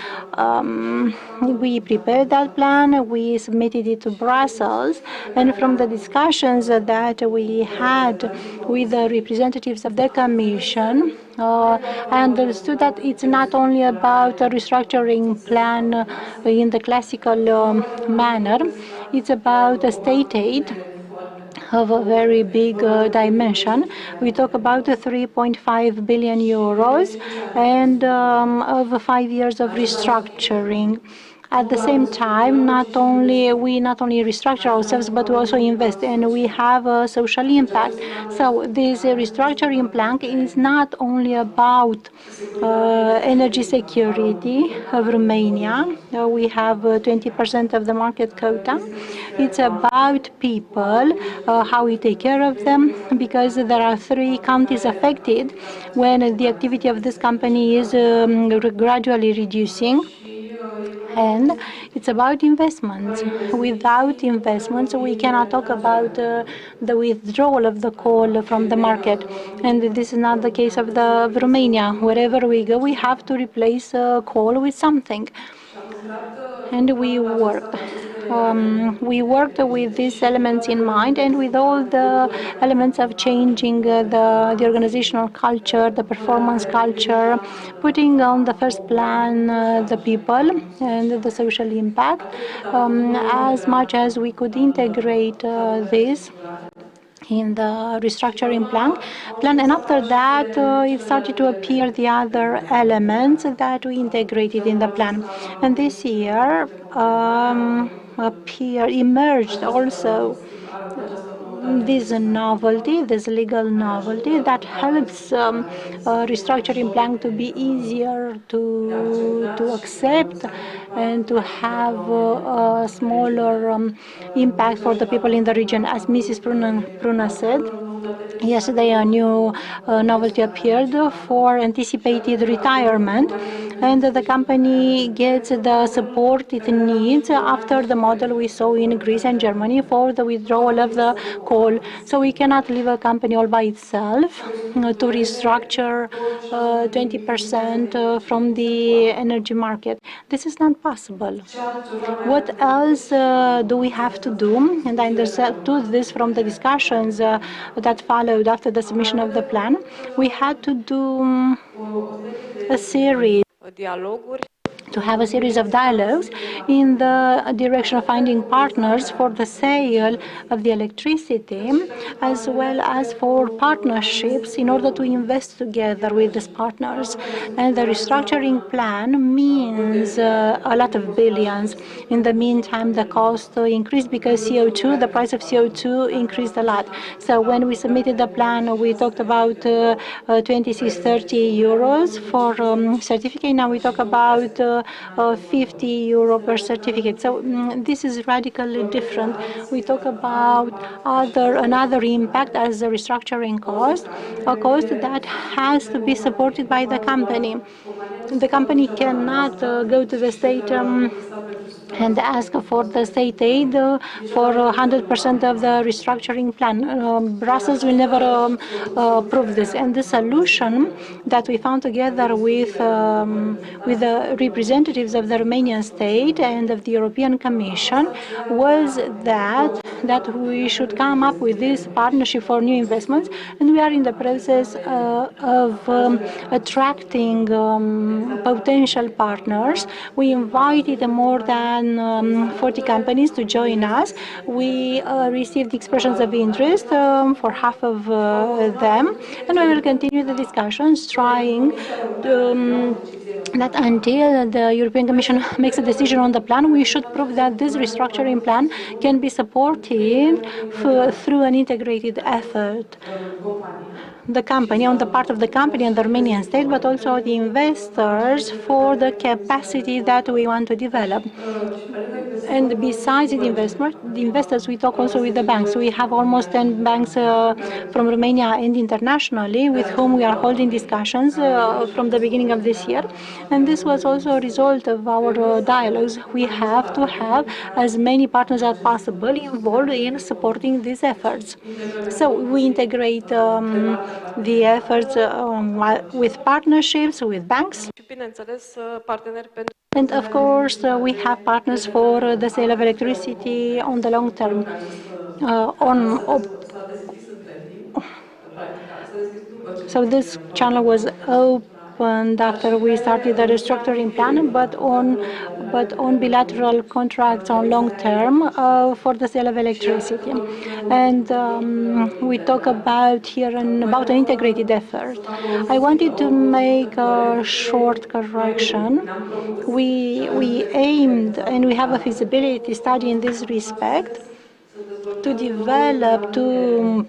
We prepared that plan, we submitted it to Brussels, and from the discussions that we had with the representatives of the Commission, I understood that it's not only about a restructuring plan in the classical manner, it's about a state aid of a very big dimension. We talk about 3.5 billion euros and of 5 years of restructuring. At the same time, we not only restructure ourselves, but we also invest, and we have a social impact. So this restructuring plan is not only about energy security of Romania. We have 20% of the market quota. It's about people, how we take care of them, because there are 3 counties affected when the activity of this company is gradually reducing. And it's about investments. Without investments, we cannot talk about the withdrawal of the coal from the market. And this is not the case of Romania. Wherever we go, we have to replace coal with something. And we worked. We worked with these elements in mind, and with all the elements of changing the organizational culture, the performance culture, putting on the first plan the people and the social impact, as much as we could integrate this in the restructuring plan, and after that it started to appear the other elements that we integrated in the plan. And this year emerged also this novelty, this legal novelty that helps restructuring plan to be easier to accept and to have a smaller impact for the people in the region. As Mrs. Pruna said, yesterday a new novelty appeared for anticipated retirement, and the company gets the support it needs after the model we saw in Greece and Germany for the withdrawal of the coal. So we cannot leave a company all by itself to restructure 20% from the energy market. This is not possible. What else do we have to do? And I understood this from the discussions that followed after the submission of the plan. We had to do a series to have a series of dialogues in the direction of finding partners for the sale of the electricity, as well as for partnerships in order to invest together with these partners. And the restructuring plan means a lot of billions. In the meantime, the cost increased because the price of CO2 increased a lot. So when we submitted the plan, we talked about 26-30 euros for certificate. Now we talk about 50 euro per certificate. So this is radically different. We talk about another impact as a restructuring cost, a cost that has to be supported by the company. The company cannot go to the state and ask for the state aid for 100% of the restructuring plan. Brussels will never approve this. And the solution that we found together with the representatives of the Romanian state and of the European Commission was that we should come up with this partnership for new investments, and we are in the process of attracting potential partners. We invited more than 40 companies to join us. We received expressions of interest for half of them, and we will continue the discussions, trying that until the European Commission makes a decision on the plan, we should prove that this restructuring plan can be supported through an integrated effort. The company, on the part of the company and the Romanian state, but also the investors for the capacity that we want to develop. And besides the investors, we talk also with the banks. We have almost 10 banks from Romania and internationally with whom we are holding discussions from the beginning of this year. And this was also a result of our dialogues. We have to have as many partners as possible involved in supporting these efforts. So we integrate the efforts with partnerships with banks. And of course, we have partners for the sale of electricity on the long term. So this channel was opened after we started the restructuring plan, but but on bilateral contracts on long term for the sale of electricity. And we talk about here about an integrated effort. I wanted to make a short correction. We aimed, and we have a feasibility study in this respect, to develop two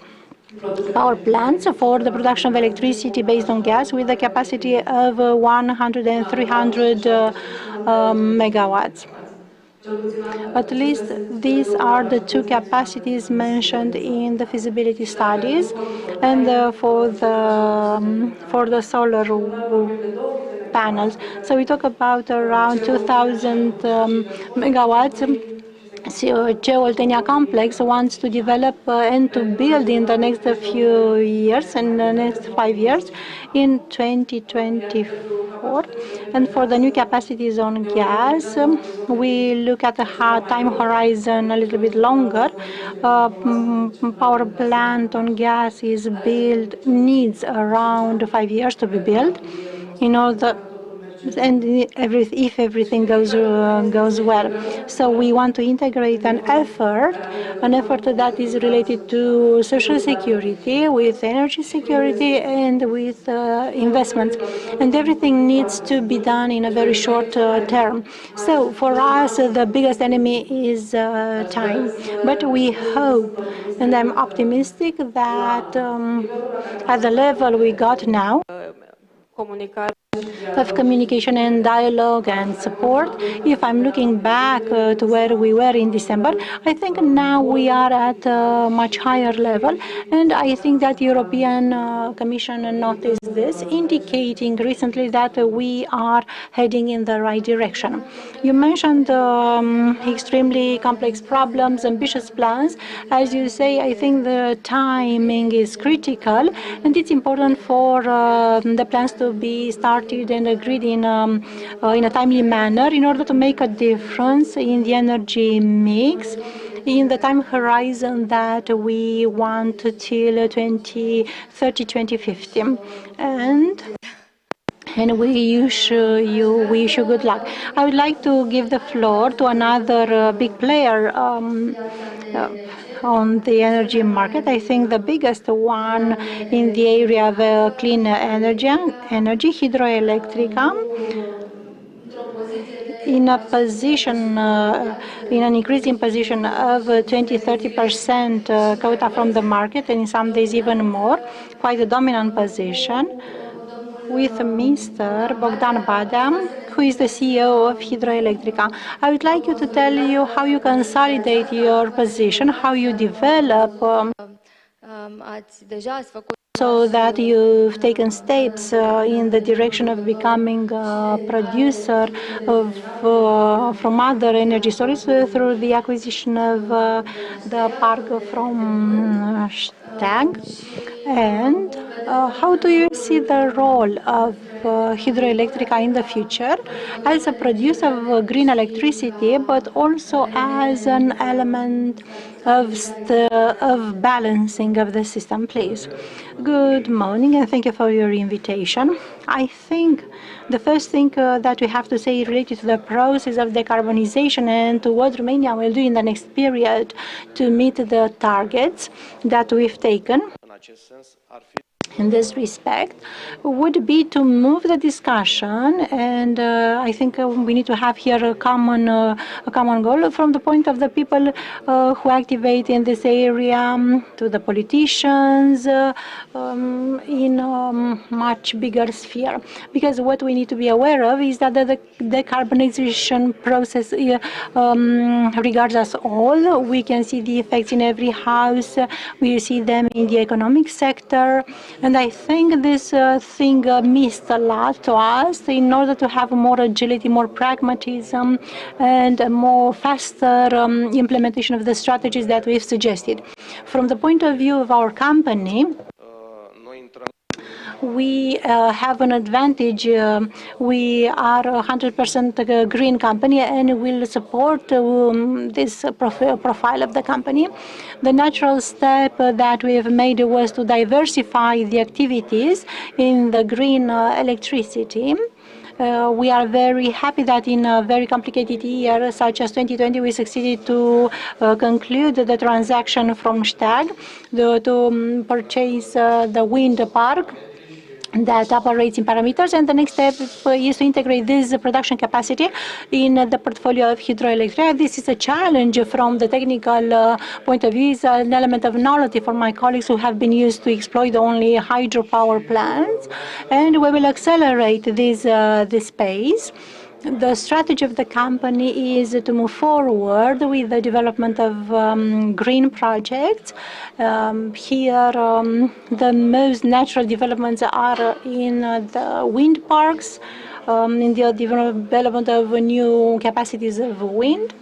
power plants for the production of electricity based on gas with a capacity of 100 and 300 megawatts. At least these are the two capacities mentioned in the feasibility studies, and for the solar panels. So we talk about around 2,000 megawatts. Oltenia complex wants to develop and to build in the next few years, and the next 5 years, in 2024. And for the new capacities on gas, we look at the time horizon a little bit longer. Power plant on gas is built, needs around 5 years to be built in order, and if everything goes well. So we want to integrate an effort that is related to social security, with energy security, and with investments. And everything needs to be done in a very short term. So for us, the biggest enemy is time. But we hope, and I'm optimistic that at the level we got now, of communication and dialogue and support. If I'm looking back to where we were in December, I think now we are at a much higher level, and I think that the European Commission noticed this, indicating recently that we are heading in the right direction. You mentioned extremely complex problems, ambitious plans. As you say, I think the timing is critical, and it's important for the plans to be started and agreed in a timely manner in order to make a difference in the energy mix in the time horizon that we want till 2030, 2050. And we wish you good luck. I would like to give the floor to another big player on the energy market. I think the biggest one in the area of clean energy, Hidroelectrica, in a position, in an increasing position of 20-30% quota from the market, and in some days even more, quite a dominant position, with Mr. Bogdan Badea, who is the CEO of Hidroelectrica. I would like you to tell you how you consolidate your position, how you develop, so that you've taken steps in the direction of becoming a producer of, from other energy sources through the acquisition of the park from Stag. And how do you see the role of Hidroelectrica in the future as a producer of green electricity, but also as an element of balancing of the system, please? Good morning, and thank you for your invitation. I think the first thing that we have to say related to the process of decarbonization and to what Romania will do in the next period to meet the targets that we've taken in this respect would be to move the discussion, and I think we need to have here a common goal from the point of the people who activate in this area to the politicians in a much bigger sphere. Because what we need to be aware of is that the decarbonization process regards us all. We can see the effects in every house. We see them in the economic sector. And I think this thing missed a lot to us in order to have more agility, more pragmatism, and a more faster implementation of the strategies that we've suggested. From the point of view of our company, we have an advantage. We are a 100% green company, and will support this profile of the company. The natural step that we have made was to diversify the activities in the green electricity. We are very happy that in a very complicated year such as 2020, we succeeded to conclude the transaction from Stag to purchase the wind park that operates in parameters, and the next step is to integrate this production capacity in the portfolio of hydroelectric. This is a challenge from the technical point of view. It's an element of novelty for my colleagues who have been used to exploit only hydropower plants, and we will accelerate this pace. The strategy of the company is to move forward with the development of green projects. Here, the most natural developments are in the wind parks, in the development of new capacities of wind.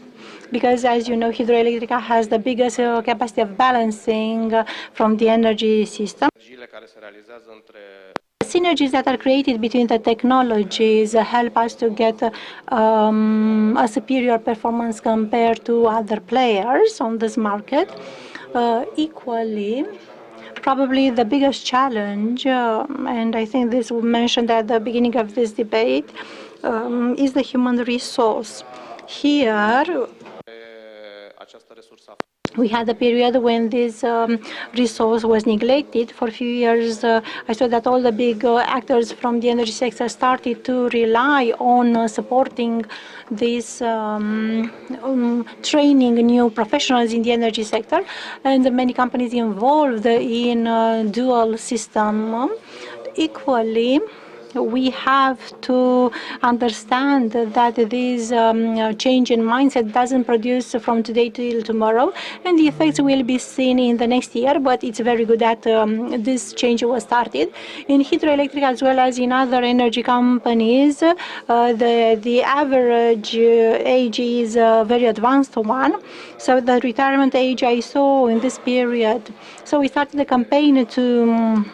Because, as you know, hydroelectrica has the biggest capacity of balancing from the energy system. Synergies that are created between the technologies help us to get a superior performance compared to other players on this market. Equally, probably the biggest challenge, and I think this was mentioned at the beginning of this debate, is the human resource. Here, we had a period when this resource was neglected. For a few years, I saw that all the big actors from the energy sector started to rely on supporting this training new professionals in the energy sector, and many companies involved in dual system. Equally, we have to understand that this change in mindset doesn't produce from today till tomorrow, and the effects will be seen in the next year, but it's very good that this change was started. In hydroelectric as well as in other energy companies, the average age is a very advanced one. So the retirement age I saw in this period. So we started the campaign to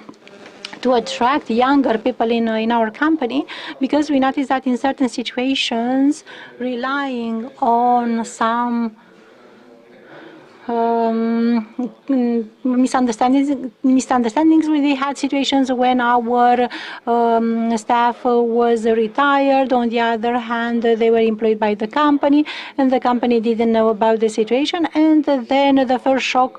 attract younger people in our company, because we noticed that in certain situations, relying on some misunderstandings. We had situations when our staff was retired. On the other hand, they were employed by the company, and the company didn't know about the situation. And then the first shock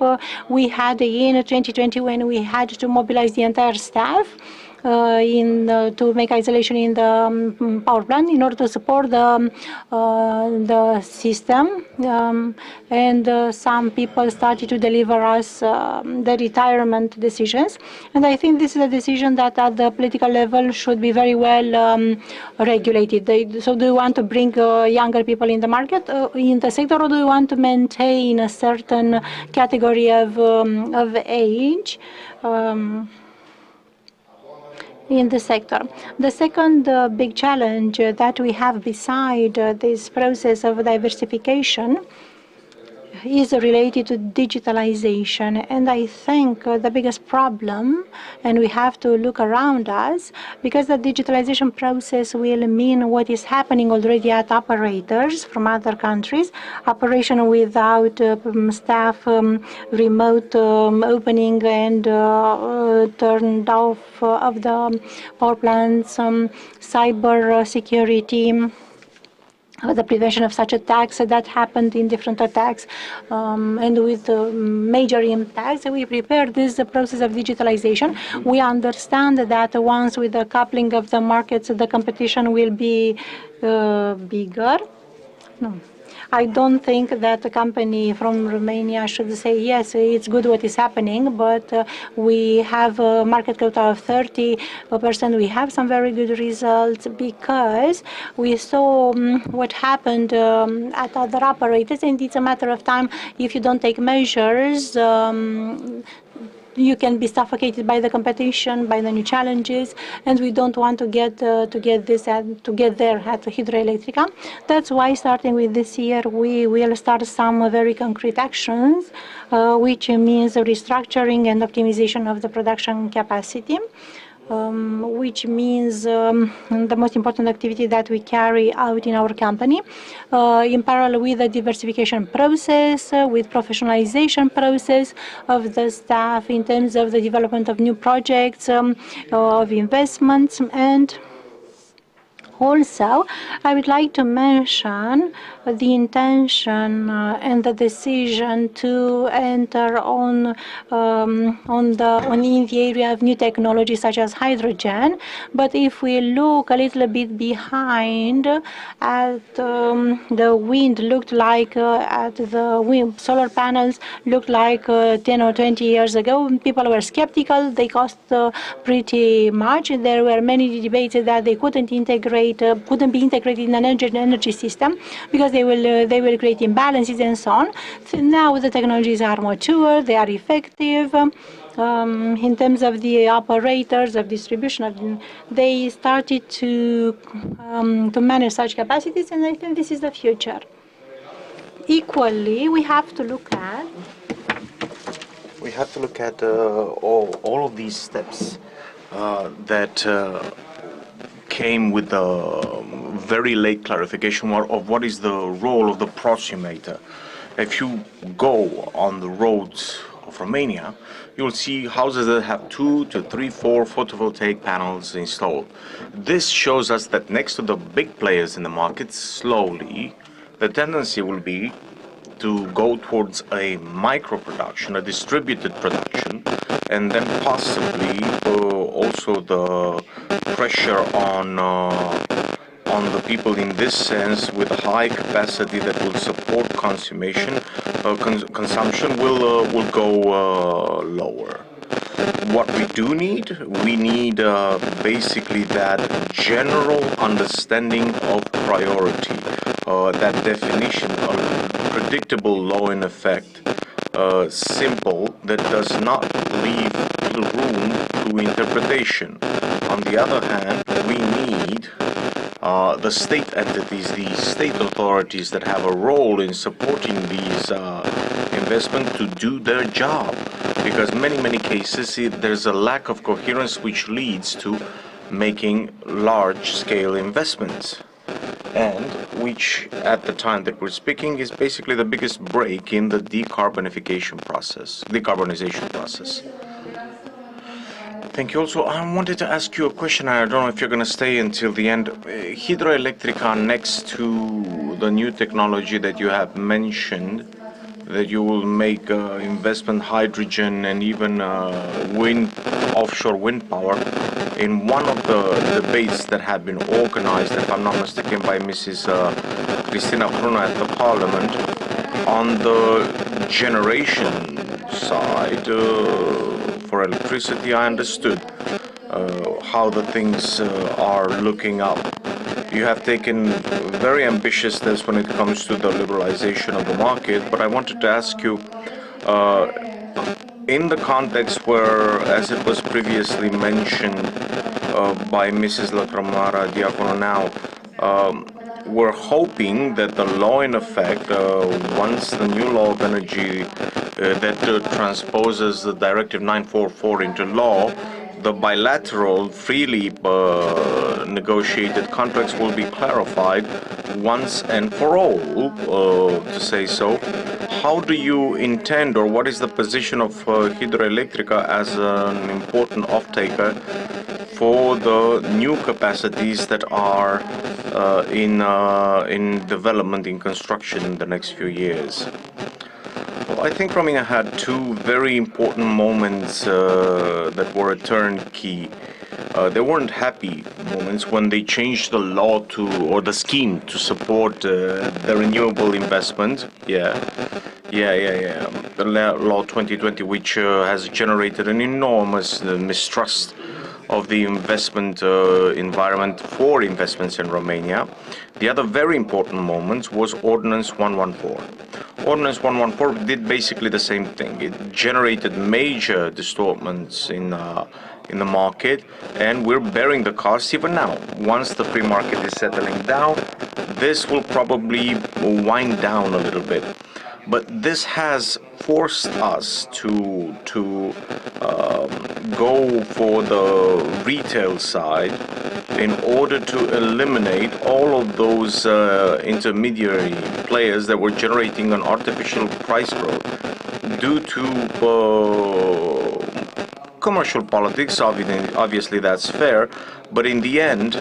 we had in 2020 when we had to mobilize the entire staff to make isolation in the power plant in order to support the system, and some people started to deliver us the retirement decisions. And I think this is a decision that at the political level should be very well regulated. So do you want to bring younger people in the market, in the sector, or do you want to maintain a certain category of age in the sector? The second big challenge that we have beside this process of diversification is related to digitalization. And I think the biggest problem, and we have to look around us, because the digitalization process will mean what is happening already at operators from other countries, operation without staff, remote opening and turned off of the power plants, cyber security, the prevention of such attacks that happened in different attacks, and with major impacts. We prepared this process of digitalization. We understand that once with the coupling of the markets, the competition will be bigger. No. I don't think that a company from Romania should say, yes, it's good what is happening, but we have a market quota of 30%. We have some very good results because we saw what happened at other operators, and it's a matter of time. If you don't take measures, you can be suffocated by the competition, by the new challenges, and we don't want to get there at Hidroelectrica. That's why, starting with this year, we will start some very concrete actions, which means restructuring and optimization of the production capacity. Which means the most important activity that we carry out in our company, in parallel with the diversification process, with professionalization process of the staff in terms of the development of new projects, of investments, and Also, I would like to mention the intention and the decision to enter in the area of new technologies such as hydrogen. But if we look a little bit behind at the wind looked like at the wind, solar panels looked like 10 or 20 years ago, people were skeptical. They cost pretty much. There were many debates that they couldn't be integrated in an energy system because they will create imbalances and so on. So now the technologies are mature, they are effective. In terms of the operators of distribution, they started to manage such capacities, and I think this is the future. Equally, we have to look at all of these steps that came with the very late clarification of what is the role of the prosumer. If you go on the roads of Romania, you'll see houses that have 2 to 3, 4 photovoltaic panels installed. This shows us that next to the big players in the market, slowly, the tendency will be to go towards a micro production, a distributed production, and then possibly also the pressure on the people in this sense with a high capacity that will support consumption will go lower. What we do need, basically that general understanding of priority, that definition of predictable law in effect, simple, that does not leave little room to interpretation. On the other hand, we need the state entities, the state authorities that have a role in supporting these investments to do their job. Because many cases there's a lack of coherence which leads to making large-scale investments, and which at the time that we're speaking is basically the biggest break in the decarbonization process. Thank you. Also, I wanted to ask you a question. I don't know if you're going to stay until the end. Hydroelectrica, next to the new technology that you have mentioned, that you will make investment hydrogen and even offshore wind power. In one of the debates that have been organized, if I'm not mistaken, by Mrs. Cristina Pruna at the Parliament, on the generation side for electricity, I understood how the things are looking up. You have taken very ambitious steps when it comes to the liberalization of the market, but I wanted to ask you, in the context where, as it was previously mentioned by Mrs. Lacramara Diacono now, we're hoping that the law in effect, once the new law of energy that transposes the Directive 944 into law, the bilateral, freely negotiated contracts will be clarified once and for all, to say so. How do you intend, or what is the position of Hidroelectrica as an important off-taker for the new capacities that are in development, in construction in the next few years? Well, I think Romania had two very important moments that were a turnkey. They weren't happy moments when they changed the law or the scheme to support the renewable investment. The law 2020, which has generated an enormous mistrust of the investment environment for investments in Romania. The other very important moment was Ordinance 114. Ordinance 114 did basically the same thing. It generated major distortions in the market, and we're bearing the costs even now. Once the free market is settling down, this will probably wind down a little bit. But this has forced us to go for the retail side in order to eliminate all of those intermediary players that were generating an artificial price growth due to commercial politics. Obviously that's fair, but in the end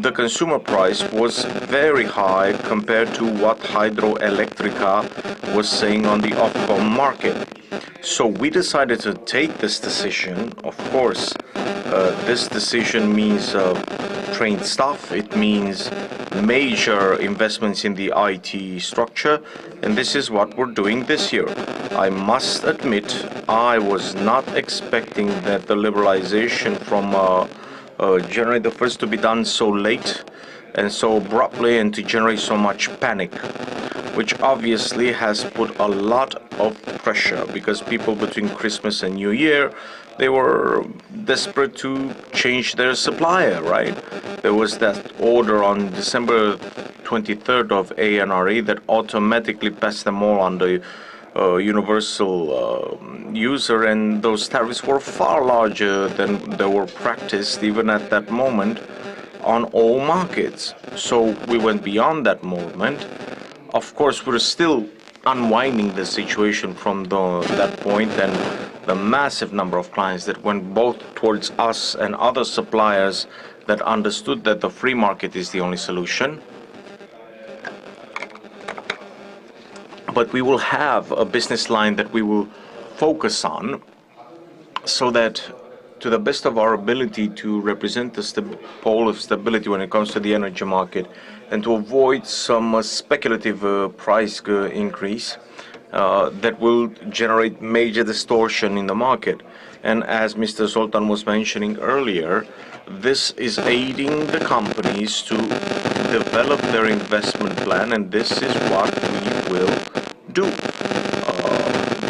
the consumer price was very high compared to what Hydroelectrica was saying on the Ofcom market. So we decided to take this decision. Of course, this decision means trained staff, it means major investments in the IT structure, and this is what we're doing this year. I must admit, I was not expecting that the liberalization from January the 1st to be done so late and so abruptly and to generate so much panic, which obviously has put a lot of pressure because people between Christmas and New Year, they were desperate to change their supplier, right? There was that order on December 23rd of ANRE that automatically passed them all on the universal user, and those tariffs were far larger than they were practiced even at that moment on all markets. So we went beyond that moment. Of course, we're still unwinding the situation from that point, and the massive number of clients that went both towards us and other suppliers that understood that the free market is the only solution. But we will have a business line that we will focus on so that to the best of our ability to represent the pole of stability when it comes to the energy market and to avoid some speculative price increase that will generate major distortion in the market. And as Mr. Zoltan was mentioning earlier, this is aiding the companies to develop their investment plan, and this is what we will do.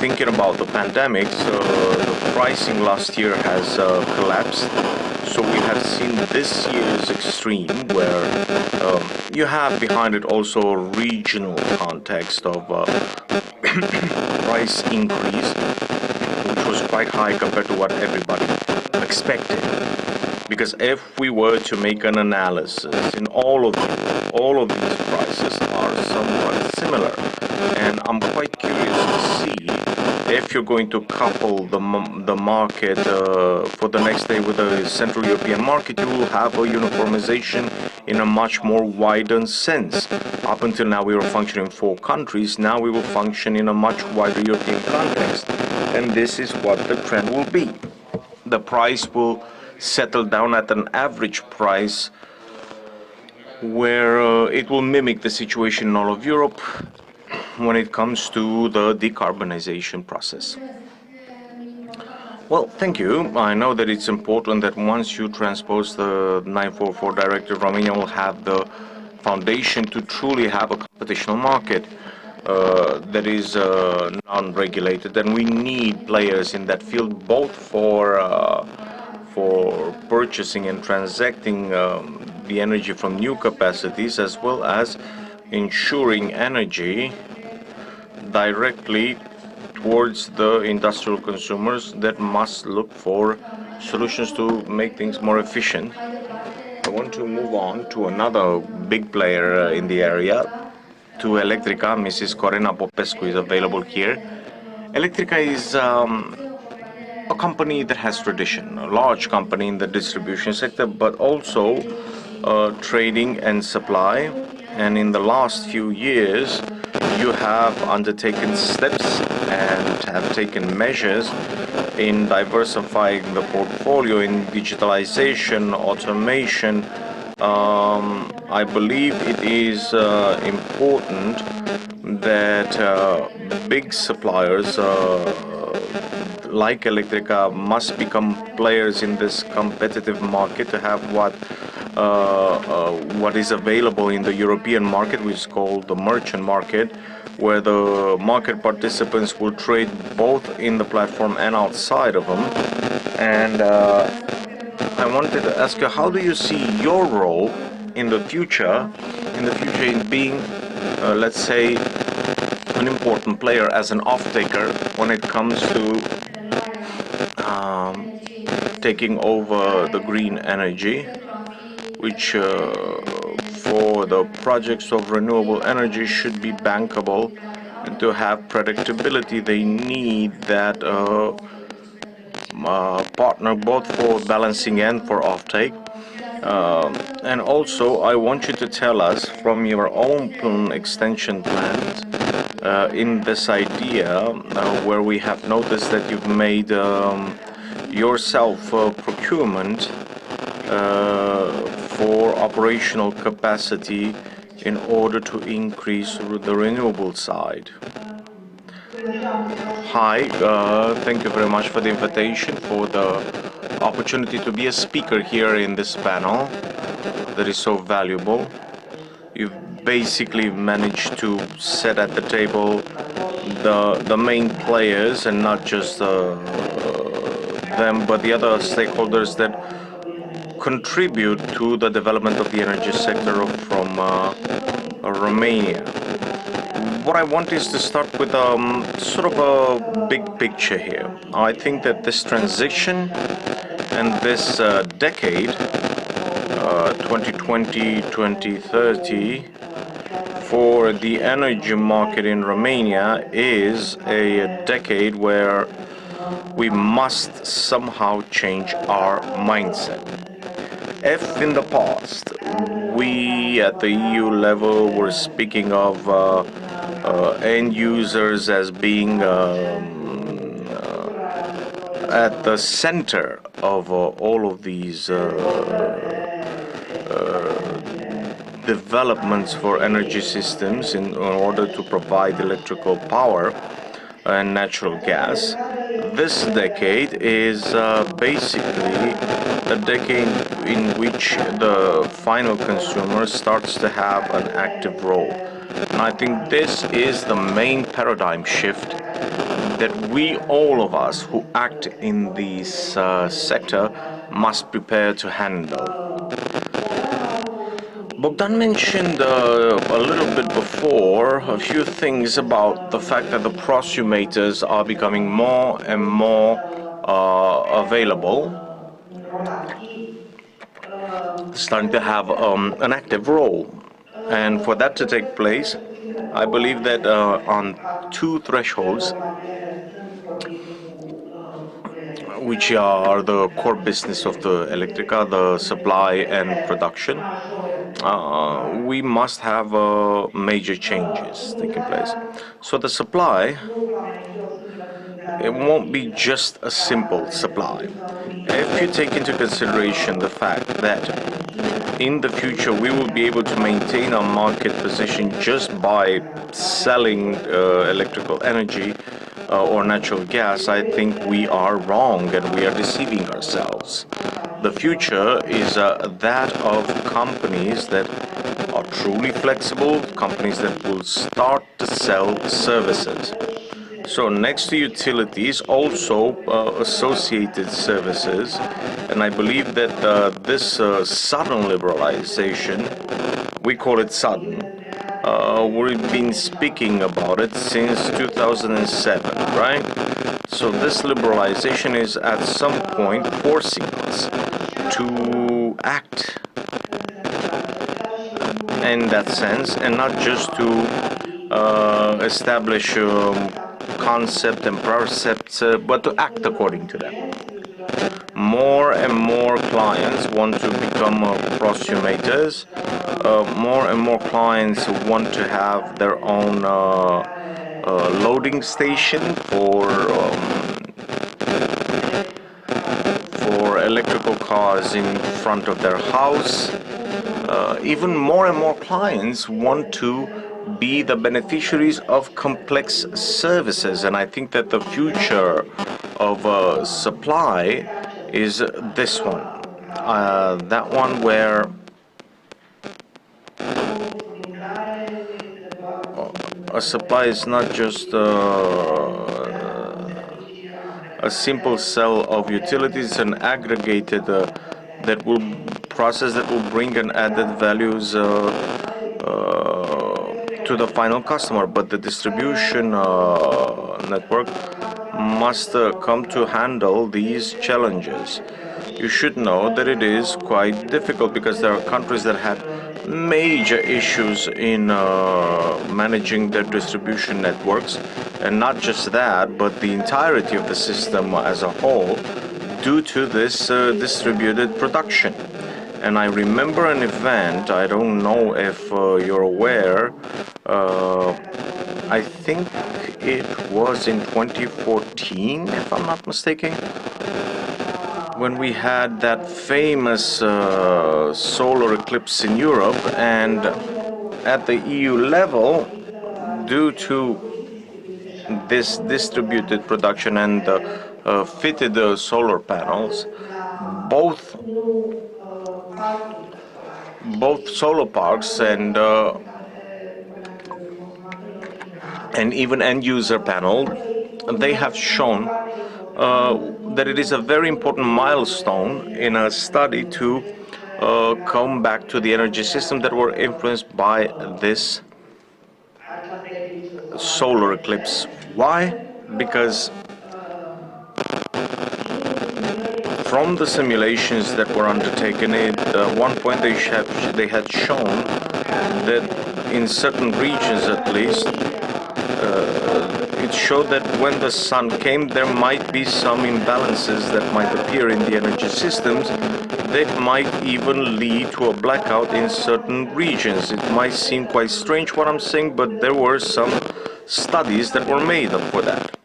Thinking about the pandemic, the pricing last year has collapsed. So we have seen this year's extreme where you have behind it also a regional context of price increase, which was quite high compared to what everybody expected. Because if we were to make an analysis in all of these prices are somewhat similar, and I'm quite curious to see if you're going to couple the market for the next day with the Central European market, you will have a uniformization in a much more widened sense. Up until now, we were functioning in 4 countries. Now we will function in a much wider European context, and this is what the trend will be. The price will settle down at an average price where it will mimic the situation in all of Europe when it comes to the decarbonization process. Well, thank you. I know that it's important that once you transpose the 944 directive, Romania will have the foundation to truly have a competitional market that is non-regulated, and we need players in that field both for purchasing and transacting the energy from new capacities, as well as ensuring energy directly towards the industrial consumers that must look for solutions to make things more efficient. I want to move on to another big player in the area, to Electrica. Mrs. Corina Popescu is available here. Electrica is a company that has tradition, a large company in the distribution sector, but also trading and supply. And in the last few years, you have undertaken steps and have taken measures in diversifying the portfolio in digitalization, automation. I believe it is important that big suppliers like Electrica must become players in this competitive market to have what is available in the European market, which is called the merchant market, where the market participants will trade both in the platform and outside of them. And I wanted to ask you, how do you see your role in the future in being, let's say, an important player as an off-taker when it comes to taking over the green energy, which for the projects of renewable energy should be bankable, and to have predictability they need that partner both for balancing and for offtake. And also, I want you to tell us from your own extension plans in this idea where we have noticed that you've made yourself procurement for operational capacity in order to increase the renewable side. Hi, thank you very much for the invitation, for the opportunity to be a speaker here in this panel that is so valuable. You've basically managed to set at the table the main players and not just them, but the other stakeholders that contribute to the development of the energy sector from Romania. What I want is to start with sort of a big picture here. I think that this transition and this decade, 2020-2030, for the energy market in Romania is a decade where we must somehow change our mindset. If in the past we at the EU level were speaking of end users as being at the center of all of these developments for energy systems in order to provide electrical power and natural gas, this decade is basically a decade in which the final consumer starts to have an active role. And I think this is the main paradigm shift that we, all of us who act in this sector, must prepare to handle. Bogdan mentioned a little bit before a few things about the fact that the prosumators are becoming more and more available, starting to have an active role. And for that to take place, I believe that on two thresholds, which are the core business of the Electrica, the supply and production, we must have major changes taking place. So the supply, it won't be just a simple supply. If you take into consideration the fact that in the future we will be able to maintain our market position just by selling electrical energy or natural gas, I think we are wrong and we are deceiving ourselves. The future is that of companies that are truly flexible, companies that will start to sell services. So next to utilities, also associated services, and I believe that this sudden liberalization, we call it sudden, we've been speaking about it since 2007, right? So this liberalization is at some point forcing us to act in that sense, and not just to establish concept and precepts, but to act according to them. More and more clients want to become prosumators. More and more clients want to have their own loading station for electrical cars in front of their house. Even more and more clients want to be the beneficiaries of complex services, and I think that the future of supply is this one, that one where a supply is not just a simple sale of utilities, it's an aggregated that will process that will bring an added values to the final customer, but the distribution network must come to handle these challenges. You should know that it is quite difficult because there are countries that had major issues in managing their distribution networks, and not just that, but the entirety of the system as a whole, due to this distributed production. And I remember an event, I don't know if you're aware, I think it was in 2014, if I'm not mistaken, when we had that famous solar eclipse in Europe, and at the EU level, due to this distributed production and fitted solar panels, both solar parks and even end user panel, they have shown that it is a very important milestone in a study to come back to the energy system that were influenced by this solar eclipse. Why? Because from the simulations that were undertaken, at one point they had shown that in certain regions at least, it showed that when the sun came, there might be some imbalances that might appear in the energy systems that might even lead to a blackout in certain regions. It might seem quite strange what I'm saying, but there were some studies that were made for that.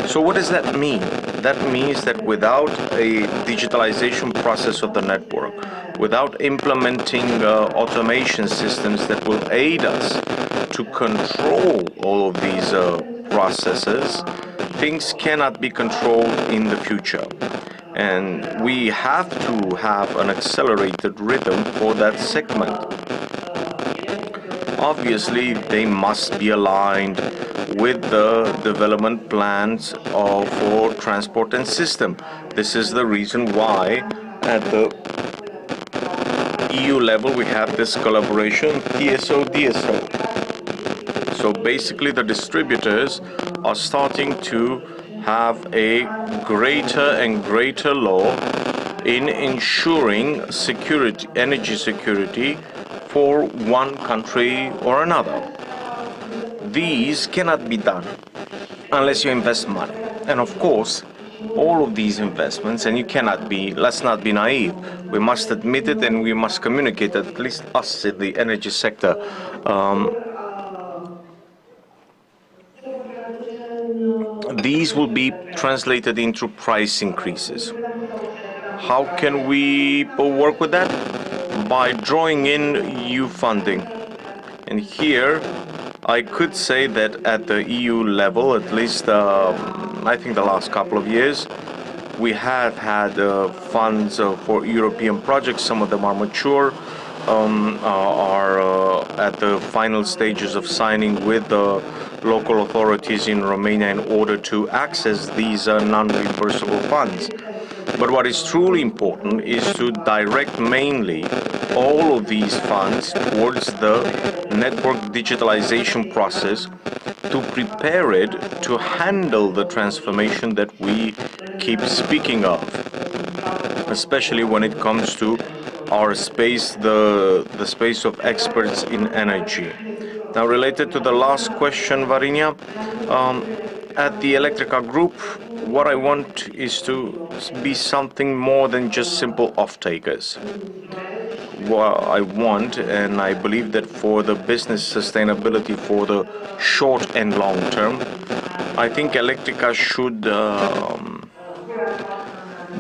So what does that mean? That means that without a digitalization process of the network, without implementing automation systems that will aid us to control all of these processes, things cannot be controlled in the future. And we have to have an accelerated rhythm for that segment. Obviously, they must be aligned with the development plans for transport and system. This is the reason why at the EU level we have this collaboration TSO-DSO. So basically the distributors are starting to have a greater and greater law in ensuring security, energy security for one country or another. These cannot be done unless you invest money. And of course, all of these investments, and let's not be naive, we must admit it and we must communicate, at least us in the energy sector. These will be translated into price increases. How can we work with that? By drawing in EU funding. And here, I could say that at the EU level, at least I think the last couple of years, we have had funds for European projects. Some of them are mature, are at the final stages of signing with the local authorities in Romania in order to access these non-reimbursable funds. But what is truly important is to direct mainly all of these funds towards the network digitalization process to prepare it to handle the transformation that we keep speaking of, especially when it comes to our space, the space of experts in energy. Now, related to the last question, Varinia, at the Electrica Group, what I want is to be something more than just simple off-takers. What I want, and I believe that for the business sustainability for the short and long term, I think Electrica should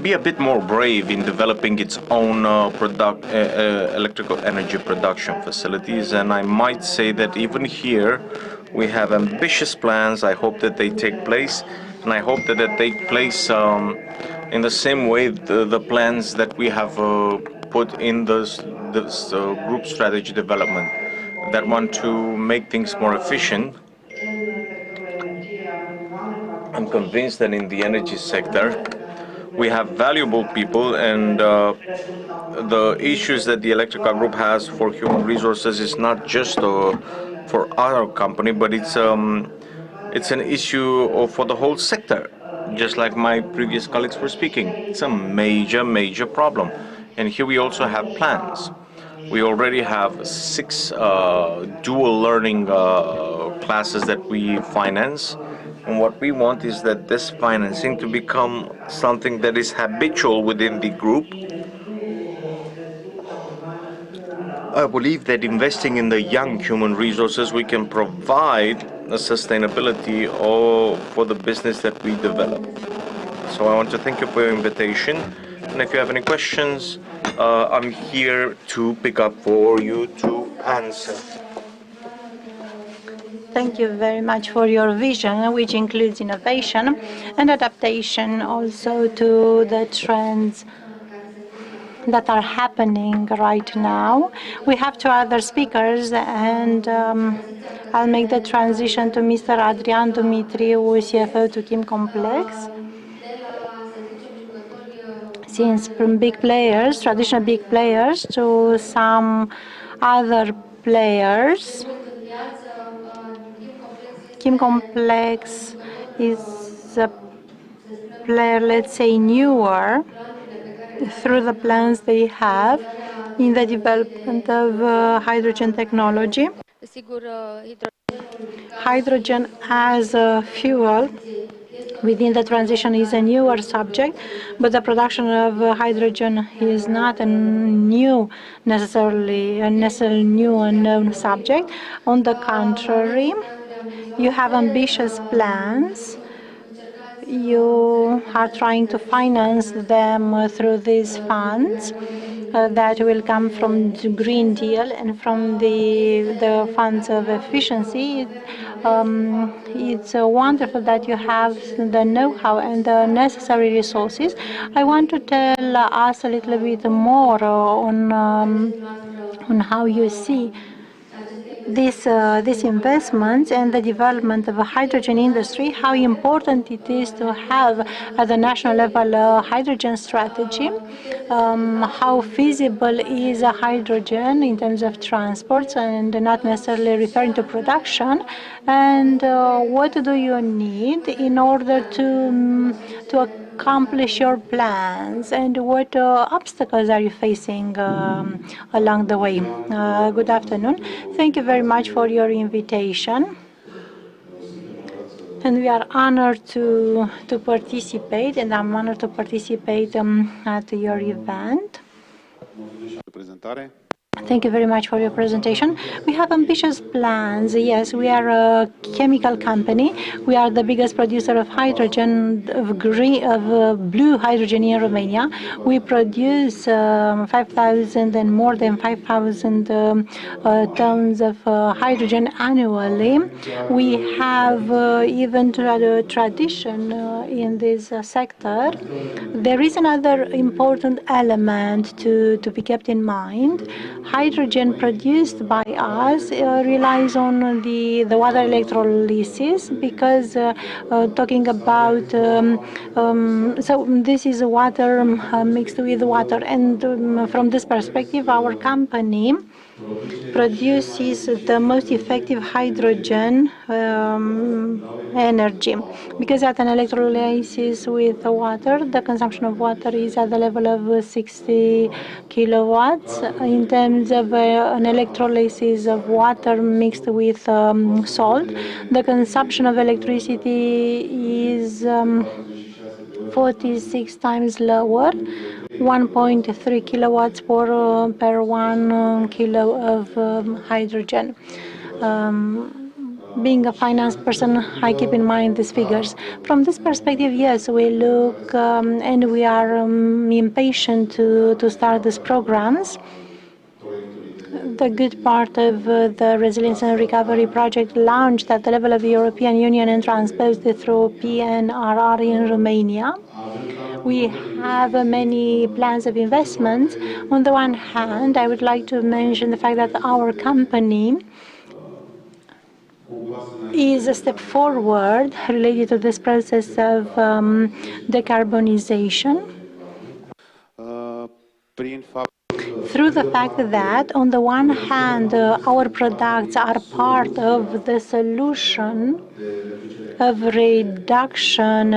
be a bit more brave in developing its own electrical energy production facilities. And I might say that even here we have ambitious plans. I hope that they take place, and I hope that they take place in the same way the plans that we have put in this group strategy development, that want to make things more efficient. I'm convinced that in the energy sector we have valuable people, and the issues that the Electrica Group has for human resources is not just for our company, but it's an issue for the whole sector. Just like my previous colleagues were speaking, it's a major problem. And here we also have plans. We already have 6 dual learning classes that we finance. And what we want is that this financing to become something that is habitual within the group, I believe that investing in the young human resources, we can provide a sustainability for the business that we develop. So I want to thank you for your invitation. And if you have any questions, I'm here to pick up for you to answer. Thank you very much for your vision, which includes innovation and adaptation also to the trends that are happening right now. We have two other speakers, and I'll make the transition to Mr. Adrian Dumitriu, CFO to Kim Complex. Since from big players, traditional big players, to some other players, Kim Complex is a player, let's say, newer through the plans they have in the development of hydrogen technology. Hydrogen as a fuel within the transition is a newer subject, but the production of hydrogen is not necessarily a new unknown subject. On the contrary, you have ambitious plans. You are trying to finance them through these funds that will come from the Green Deal and from the funds of efficiency. It's wonderful that you have the know-how and the necessary resources. I want to tell us a little bit more on how you see these investments and the development of a hydrogen industry, how important it is to have at the national level a hydrogen strategy, how feasible is a hydrogen in terms of transports and not necessarily referring to production, and what do you need in order to accomplish your plans, and what obstacles are you facing along the way? Good afternoon. Thank you very much for your invitation. And we are honored to participate, and I'm honored to participate at your event. Thank you very much for your presentation. We have ambitious plans. Yes, we are a chemical company. We are the biggest producer of hydrogen, of blue hydrogen in Romania. We produce 5,000 and more than 5,000 tons of hydrogen annually. We have even a tradition in this sector. There is another important element to be kept in mind. Hydrogen produced by us relies on the water electrolysis, because talking about so this is water mixed with water, and from this perspective our company produces the most effective hydrogen energy, because at an electrolysis with water, the consumption of water is at the level of 60 kilowatts. In terms of an electrolysis of water mixed with salt, the consumption of electricity is 46 times lower, 1.3 kilowatts per 1 kilo of hydrogen. Being a finance person, I keep in mind these figures. From this perspective, yes, we look and we are impatient to start these programs. The good part of the Resilience and Recovery Project launched at the level of the European Union and transposed through PNRR in Romania. We have many plans of investment. On the one hand, I would like to mention the fact that our company is a step forward related to this process of decarbonization, through the fact that, on the one hand, our products are part of the solution of reduction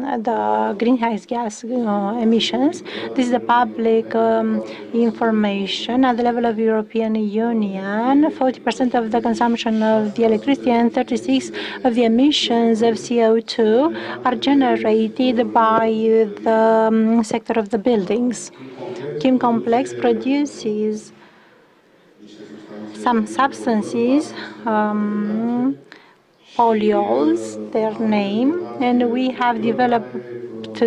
the greenhouse gas emissions. This is the public information at the level of European Union. 40% of the consumption of the electricity and 36% of the emissions of CO2 are generated by the sector of the buildings. Kim Complex produces some substances, polyols, their name, and we have developed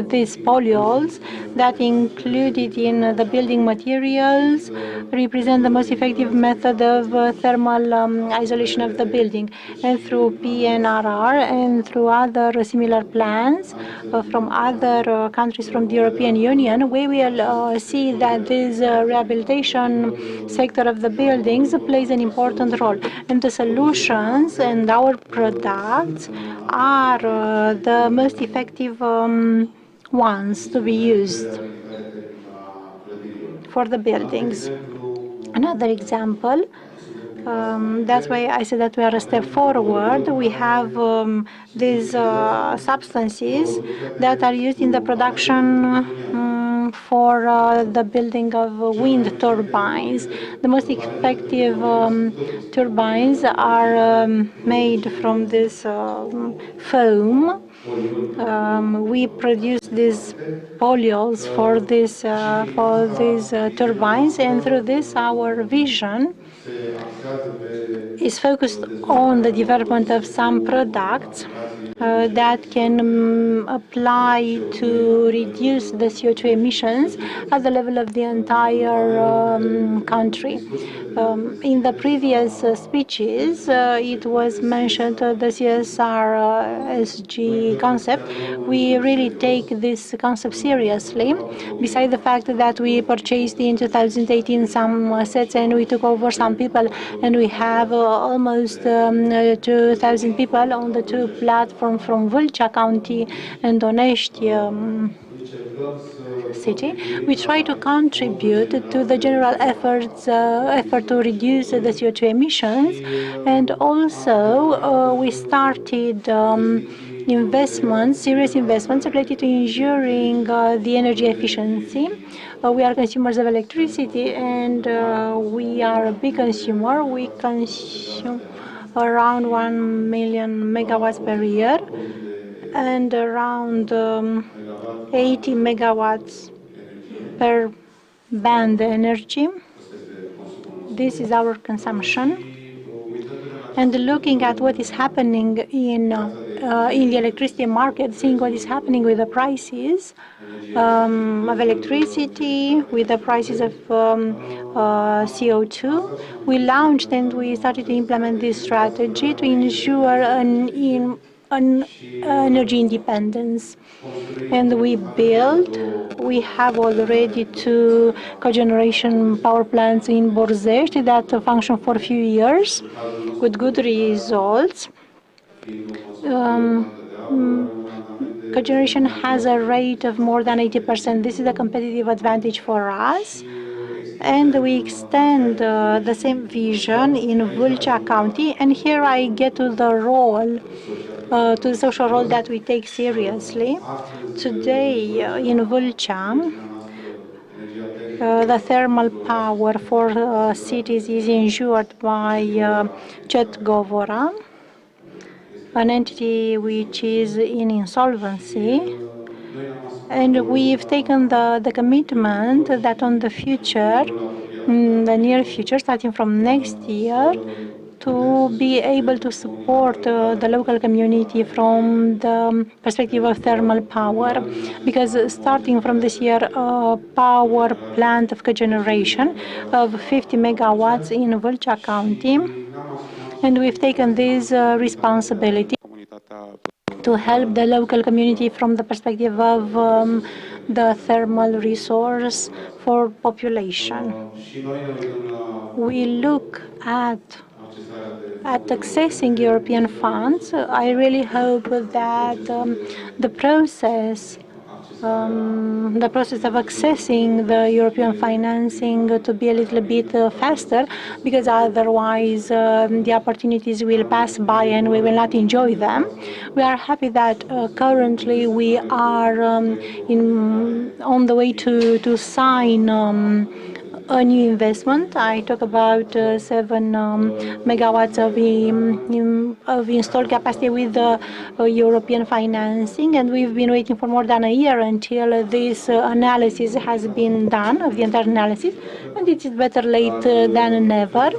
these polyols that included in the building materials represent the most effective method of thermal isolation of the building. And through PNRR and through other similar plans from other countries from the European Union, we will see that this rehabilitation sector of the buildings plays an important role. And the solutions and our products are the most effective ones to be used for the buildings. Another example, that's why I said that we are a step forward. We have these substances that are used in the production for the building of wind turbines. The most effective turbines are made from this foam. We produce these polyols for these turbines, and through this our vision is focused on the development of some products that can apply to reduce the CO2 emissions at the level of the entire country. In the previous speeches, it was mentioned the CSR SG concept. We really take this concept seriously. Besides the fact that we purchased in 2018 some assets and we took over some people, and we have almost 2,000 people on the two platforms from Vâlcea County and Onești city. We try to contribute to the general effort to reduce the CO2 emissions, and also we started serious investments related to ensuring the energy efficiency. We are consumers of electricity, and we are a big consumer. We consume around 1 million megawatts per year and around 80 megawatts per band energy. This is our consumption. And looking at what is happening in the electricity market, seeing what is happening with the prices of electricity, with the prices of CO2, we launched and we started to implement this strategy to ensure an energy independence. And we have already 2 cogeneration power plants in Borzești that function for a few years with good results. Cogeneration has a rate of more than 80%. This is a competitive advantage for us. And we extend the same vision in Vâlcea County. And here I get to the role, to the social role that we take seriously. Today in Vâlcea, the thermal power for cities is insured by CET Govora, an entity which is in insolvency. And we've taken the commitment that on the future, in the near future, starting from next year, to be able to support the local community from the perspective of thermal power. Because starting from this year, a power plant of cogeneration of 50 megawatts in Vâlcea County, and we've taken this responsibility to help the local community from the perspective of the thermal resource for population. We look at accessing European funds. I really hope that the process of accessing the European financing to be a little bit faster, because otherwise the opportunities will pass by and we will not enjoy them. We are happy that currently we are on the way to sign a new investment. I talk about 7 megawatts of installed capacity with European financing, and we've been waiting for more than a year until this analysis has been done, of the entire analysis, and it is better late than never.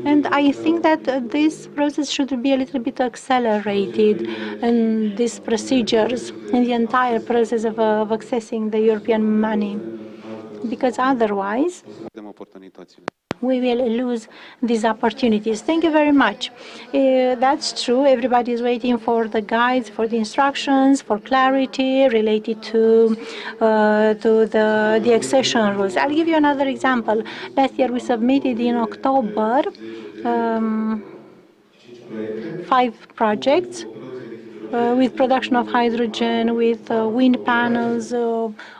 And I think that this process should be a little bit accelerated, and these procedures and the entire process of accessing the European money, because otherwise we will lose these opportunities. Thank you very much. That's true. Everybody is waiting for the guides, for the instructions, for clarity related to the accession rules. I'll give you another example. Last year we submitted in October 5 projects with production of hydrogen, with wind panels,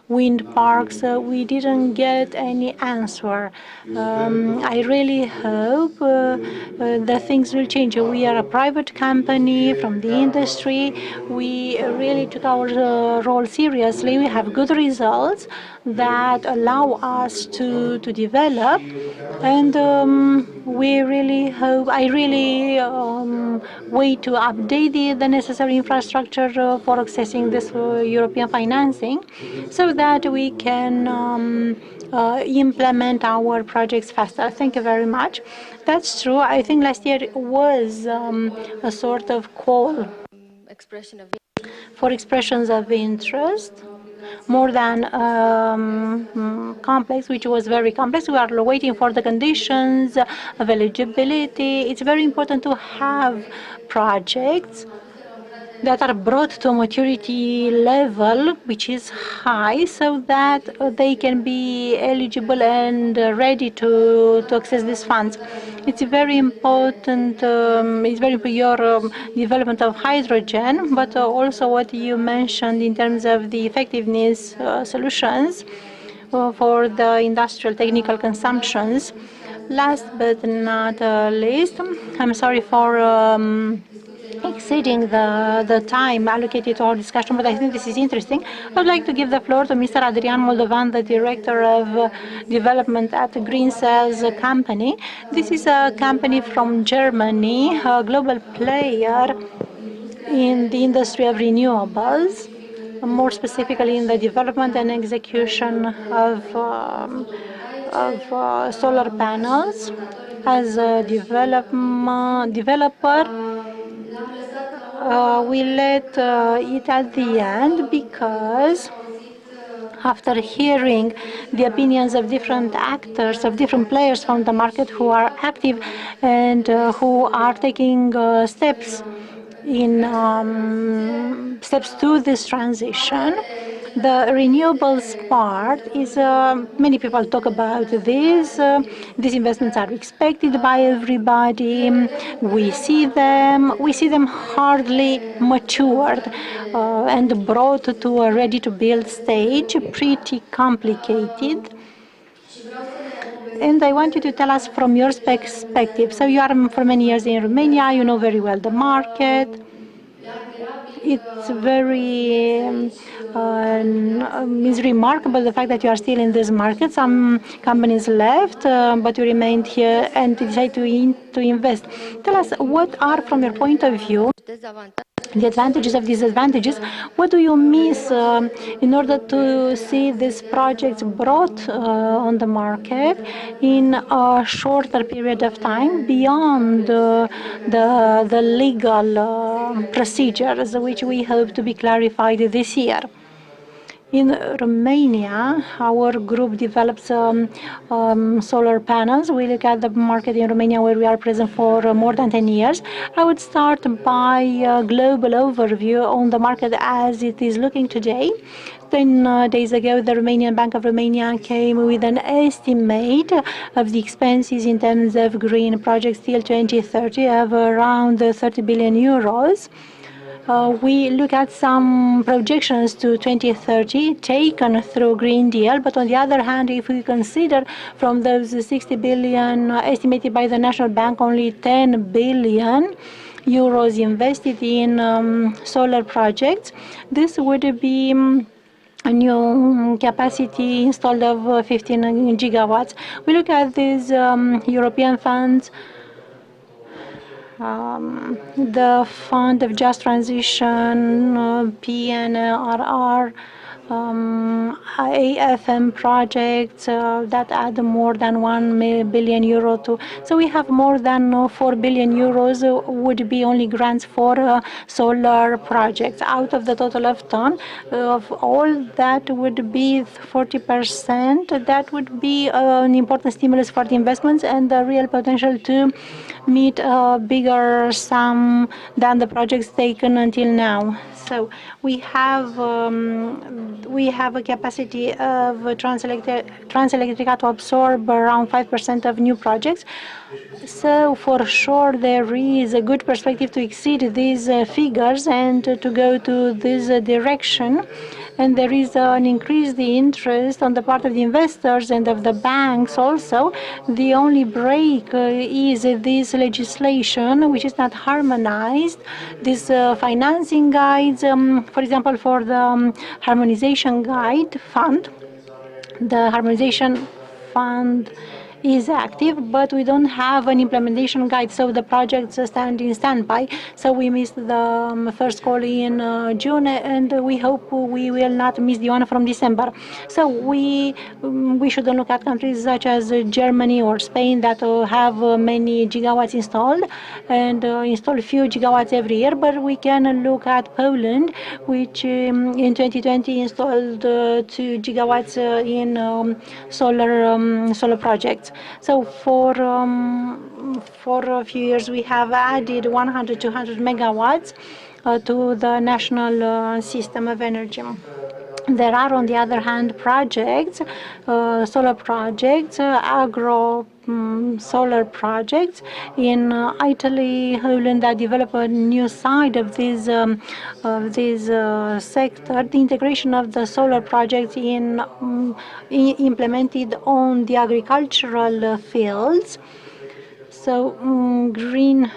wind parks. We didn't get any answer. I really hope that things will change. We are a private company from the industry. We really took our role seriously. We have good results that allow us to develop, and we really hope, I really wait to update the necessary infrastructure for accessing this European financing so that we can implement our projects faster. Thank you very much. That's true. I think last year was a sort of call for expressions of interest, more than complex, which was very complex. We are waiting for the conditions of eligibility. It's very important to have projects that are brought to a maturity level which is high, so that they can be eligible and ready to access these funds. It's very important. Your development of hydrogen, but also what you mentioned in terms of the effectiveness solutions for the industrial technical consumptions. Last but not least, I'm sorry for exceeding the time allocated to our discussion, but I think this is interesting. I would like to give the floor to Mr. Adrian Moldovan, the Director of Development at Green Cells Company. This is a company from Germany, a global player in the industry of renewables, more specifically in the development and execution of solar panels. As a developer, we let it at the end because after hearing the opinions of different actors, of different players from the market who are active and who are taking steps to this transition, the renewables part is, many people talk about this. These investments are expected by everybody. We see them hardly matured and brought to a ready-to-build stage, pretty complicated. And I want you to tell us from your perspective. So you are for many years in Romania, you know very well the market. It's very it's remarkable the fact that you are still in this market. Some companies left, but you remained here and decided to invest. Tell us, what are, from your point of view, the advantages of disadvantages? What do you miss in order to see these projects brought on the market in a shorter period of time beyond the legal procedures, which we hope to be clarified this year? In Romania, our group develops solar panels. We look at the market in Romania, where we are present for more than 10 years. I would start by a global overview on the market as it is looking today. 10 days ago, the Romanian Bank of Romania came with an estimate of the expenses in terms of green projects till 2030 of around 30 billion euros. We look at some projections to 2030 taken through Green Deal, but on the other hand, if we consider from those 60 billion estimated by the National Bank, only 10 billion euros invested in solar projects, this would be a new capacity installed of 15 gigawatts. We look at these European funds, the Fund of Just Transition, PNRR, AFM projects that add more than 1 billion euro to. So we have more than 4 billion euros would be only grants for solar projects. Out of the total of ton, of all that would be 40%. That would be an important stimulus for the investments and the real potential to meet a bigger sum than the projects taken until now. So we have a capacity of Transelectrica to absorb around 5% of new projects. So for sure there is a good perspective to exceed these figures and to go to this direction. And there is an increased interest on the part of the investors and of the banks also. The only break is this legislation, which is not harmonized. This financing guides, for example, for the harmonization guide fund, the harmonization fund is active, but we don't have an implementation guide, so the projects stand in standby. So we missed the first call in June, and we hope we will not miss the one from December. So we shouldn't look at countries such as Germany or Spain that have many gigawatts installed and install a few gigawatts every year, but we can look at Poland, which in 2020 installed 2 gigawatts in solar projects. So for a few years we have added 100-200 megawatts to the national system of energy. There are, on the other hand, projects, solar projects, agro solar projects in Italy, Holland, that develop a new side of this sector. The integration of the solar projects implemented on the agricultural fields. So Green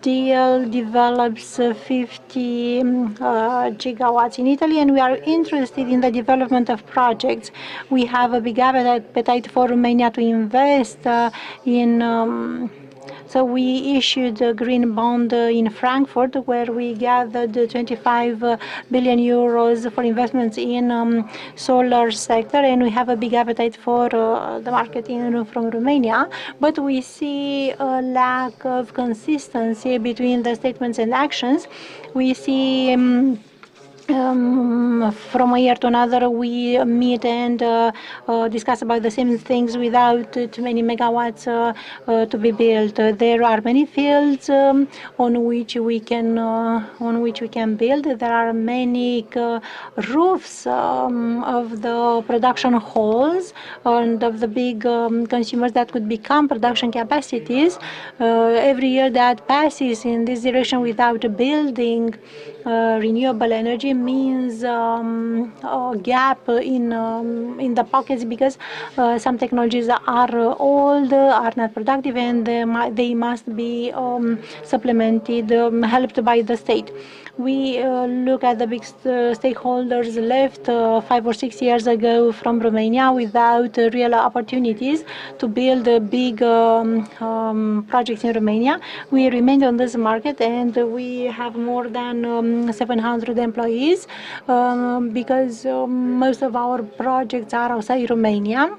Deal develops 50 gigawatts in Italy, and we are interested in the development of projects. We have a big appetite for Romania to invest in. So we issued a green bond in Frankfurt, where we gathered 25 billion euros for investments in solar sector, and we have a big appetite for the market from Romania. But we see a lack of consistency between the statements and actions. We see from a year to another, we meet and discuss about the same things without too many megawatts to be built. There are many fields on which we can build. There are many roofs of the production halls and of the big consumers that could become production capacities. Every year that passes in this direction without building renewable energy means a gap in the pockets, because some technologies are old, are not productive, and they must be supplemented, helped by the state. We look at the big stakeholders left 5 or 6 years ago from Romania without real opportunities to build big projects in Romania. We remained on this market, and we have more than 700 employees because most of our projects are outside Romania.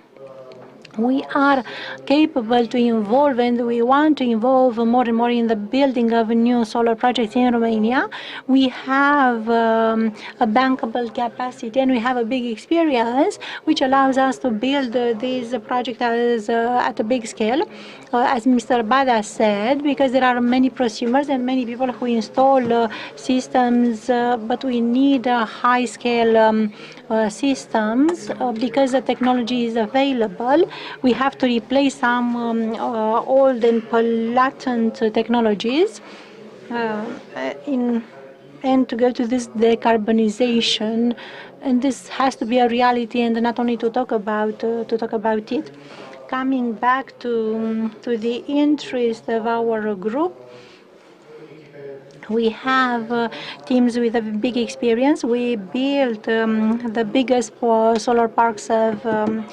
We are capable to involve, and we want to involve more and more in the building of new solar projects in Romania. We have a bankable capacity, and we have a big experience, which allows us to build these projects at a big scale. As Mr. Bada said, because there are many prosumers and many people who install systems, but we need high-scale systems because the technology is available. We have to replace some old and pollutant technologies and to go to this decarbonization, and this has to be a reality, and not only to talk about it. Coming back to the interest of our group, We have teams with a big experience. We built the biggest solar parks from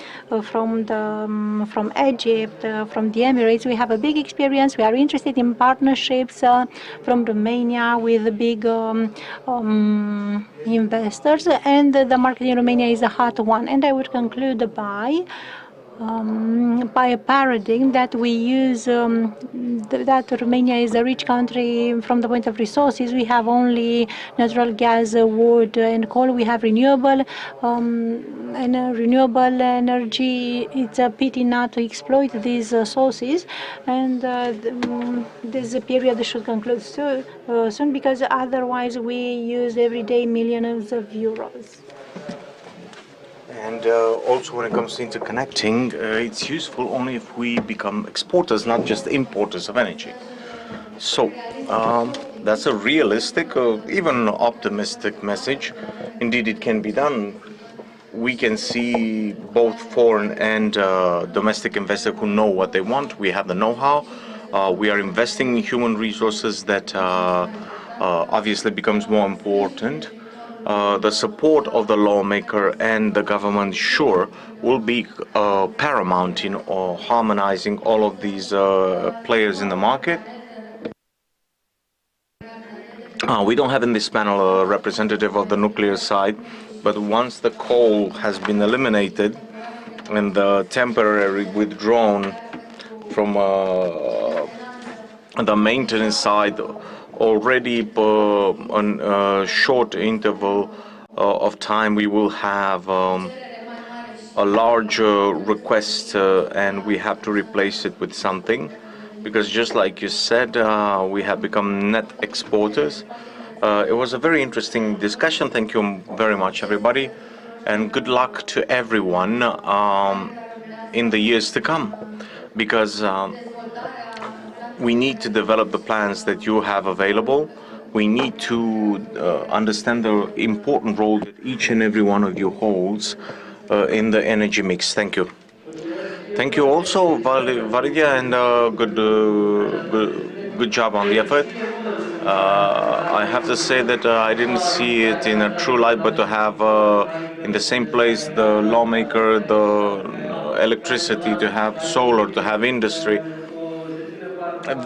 Egypt, from the Emirates. We have a big experience. We are interested in partnerships from Romania with big investors, and the market in Romania is a hot one. And I would conclude by a paradigm that we use, that Romania is a rich country from the point of resources. We have only natural gas, wood, and coal. We have renewable energy. It's a pity not to exploit these sources, and this period should conclude soon, because otherwise we use every day millions of euros. And also when it comes to interconnecting, it's useful only if we become exporters, not just importers of energy. So that's a realistic, even optimistic message. Indeed, it can be done. We can see both foreign and domestic investors who know what they want. We have the know-how. We are investing in human resources that obviously becomes more important. The support of the lawmaker and the government, sure, will be paramount in harmonizing all of these players in the market. We don't have in this panel a representative of the nuclear side, but once the coal has been eliminated and the temporary withdrawn from the maintenance side, already on a short interval of time we will have a large request and we have to replace it with something, because just like you said, we have become net exporters. It was a very interesting discussion. Thank you very much, everybody, and good luck to everyone in the years to come, because we need to develop the plans that you have available. We need to understand the important role that each and every one of you holds in the energy mix. Thank you. Thank you also, Validia, and good job on the effort. I have to say that I didn't see it in a true light, but to have in the same place the lawmaker, the electricity, to have solar, to have industry.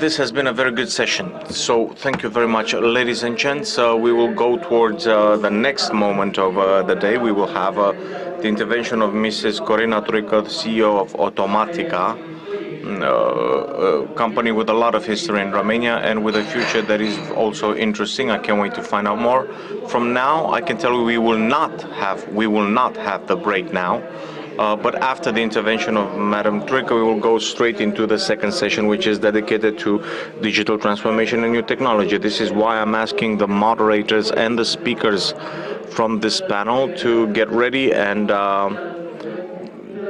This has been a very good session, so thank you very much, ladies and gents. We will go towards the next moment of the day. We will have the intervention of Mrs. Corina Troică, the CEO of Automatica, a company with a lot of history in Romania and with a future that is also interesting. I can't wait to find out more. From now, I can tell you we will not have the break now. But after the intervention of Madam Troică, we will go straight into the second session, which is dedicated to digital transformation and new technology. This is why I'm asking the moderators and the speakers from this panel to get ready and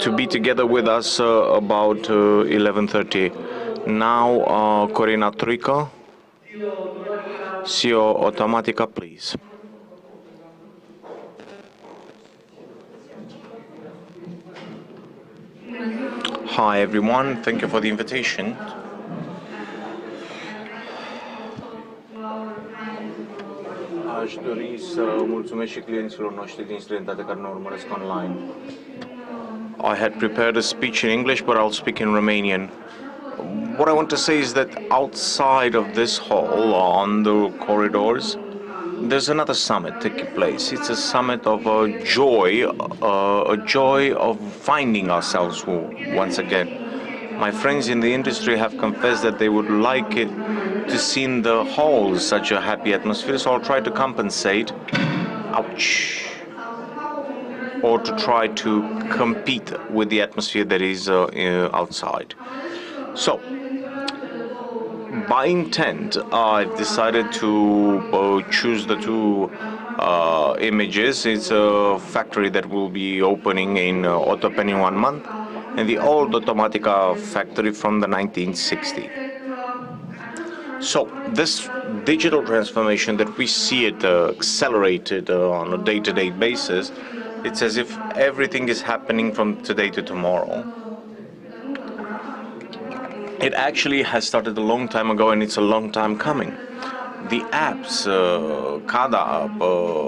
to be together with us about 11:30. Now, Corina Troică, CEO Automatica, please. Hi everyone, thank you for the invitation. Aș dori să mulțumesc și clienților noștri din străinătate care ne urmăresc online. I had prepared a speech in English, but I'll speak in Romanian. What I want to say is that outside of this hall, on the corridors, there's another summit taking place. It's a summit of a joy of finding ourselves once again. My friends in the industry have confessed that they would like it to see in the halls such a happy atmosphere, so I'll try to compensate. Ouch. Or to try to compete with the atmosphere that is outside. So, by intent, I've decided to choose the two images. It's a factory that will be opening in Otopeni in 1 month, and the old Automatica factory from the 1960s. So this digital transformation that we see it accelerated on a day-to-day basis, it's as if everything is happening from today to tomorrow. It actually has started a long time ago, and it's a long time coming. The apps, CADA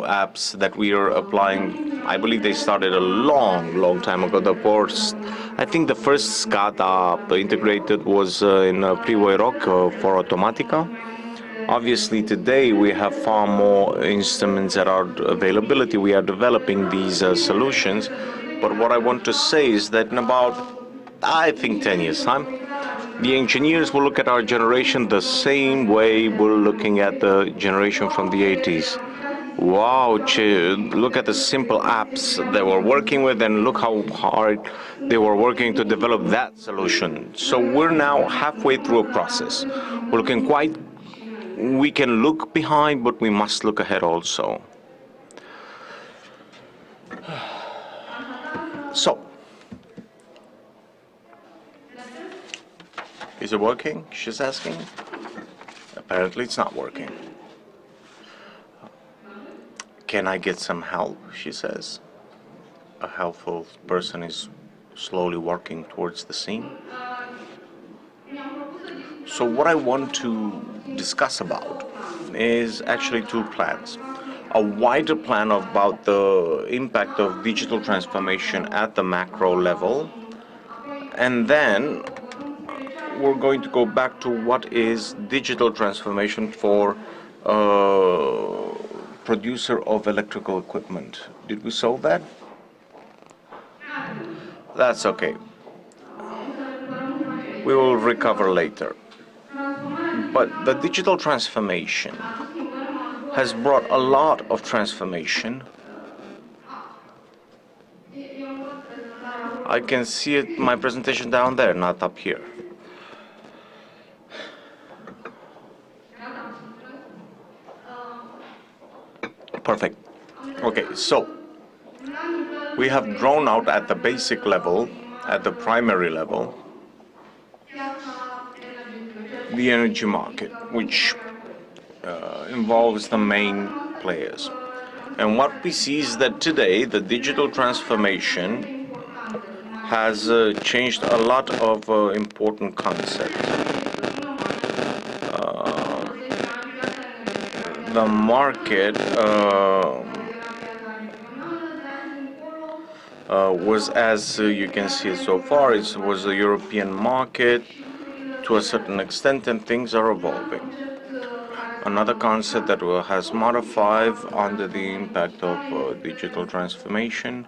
apps that we are applying, I believe they started a long time ago. I think the first SCADA app integrated was in Privoi Rock for Automatica. Obviously, today we have far more instruments at our availability. We are developing these solutions. But what I want to say is that in about, I think, 10 years' time, the engineers will look at our generation the same way we're looking at the generation from the 80s. Wow, look at the simple apps they were working with and look how hard they were working to develop that solution. So we're now halfway through a process. We're looking we can look behind, but we must look ahead also. So, is it working? She's asking. Apparently it's not working. Can I get some help? She says. A helpful person is slowly working towards the scene. So what I want to discuss about is actually two plans. A wider plan about the impact of digital transformation at the macro level, and then we're going to go back to what is digital transformation for producer of electrical equipment. Did we solve that? That's okay. We will recover later. But the digital transformation has brought a lot of transformation. I can see it, my presentation down there, not up here. Perfect. Okay, so we have drawn out at the basic level, at the primary level, the energy market, which involves the main players. And what we see is that today the digital transformation has changed a lot of important concepts. The market was, as you can see so far, it was a European market to a certain extent, and things are evolving. Another concept that has modified under the impact of digital transformation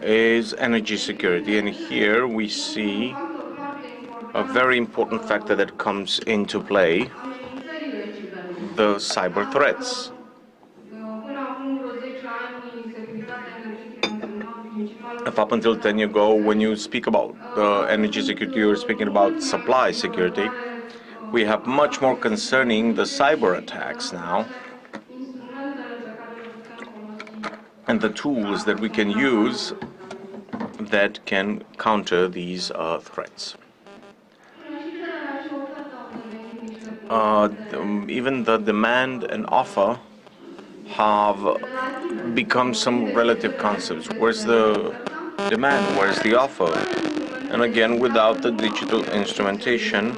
is energy security, and here we see a very important factor that comes into play, the cyber threats. If up until 10 years ago, when you speak about energy security, you're speaking about supply security. We have much more concerning the cyber attacks now, and the tools that we can use that can counter these threats. Even the demand and offer have become some relative concepts. Where's the demand? Where's the offer? And again, without the digital instrumentation,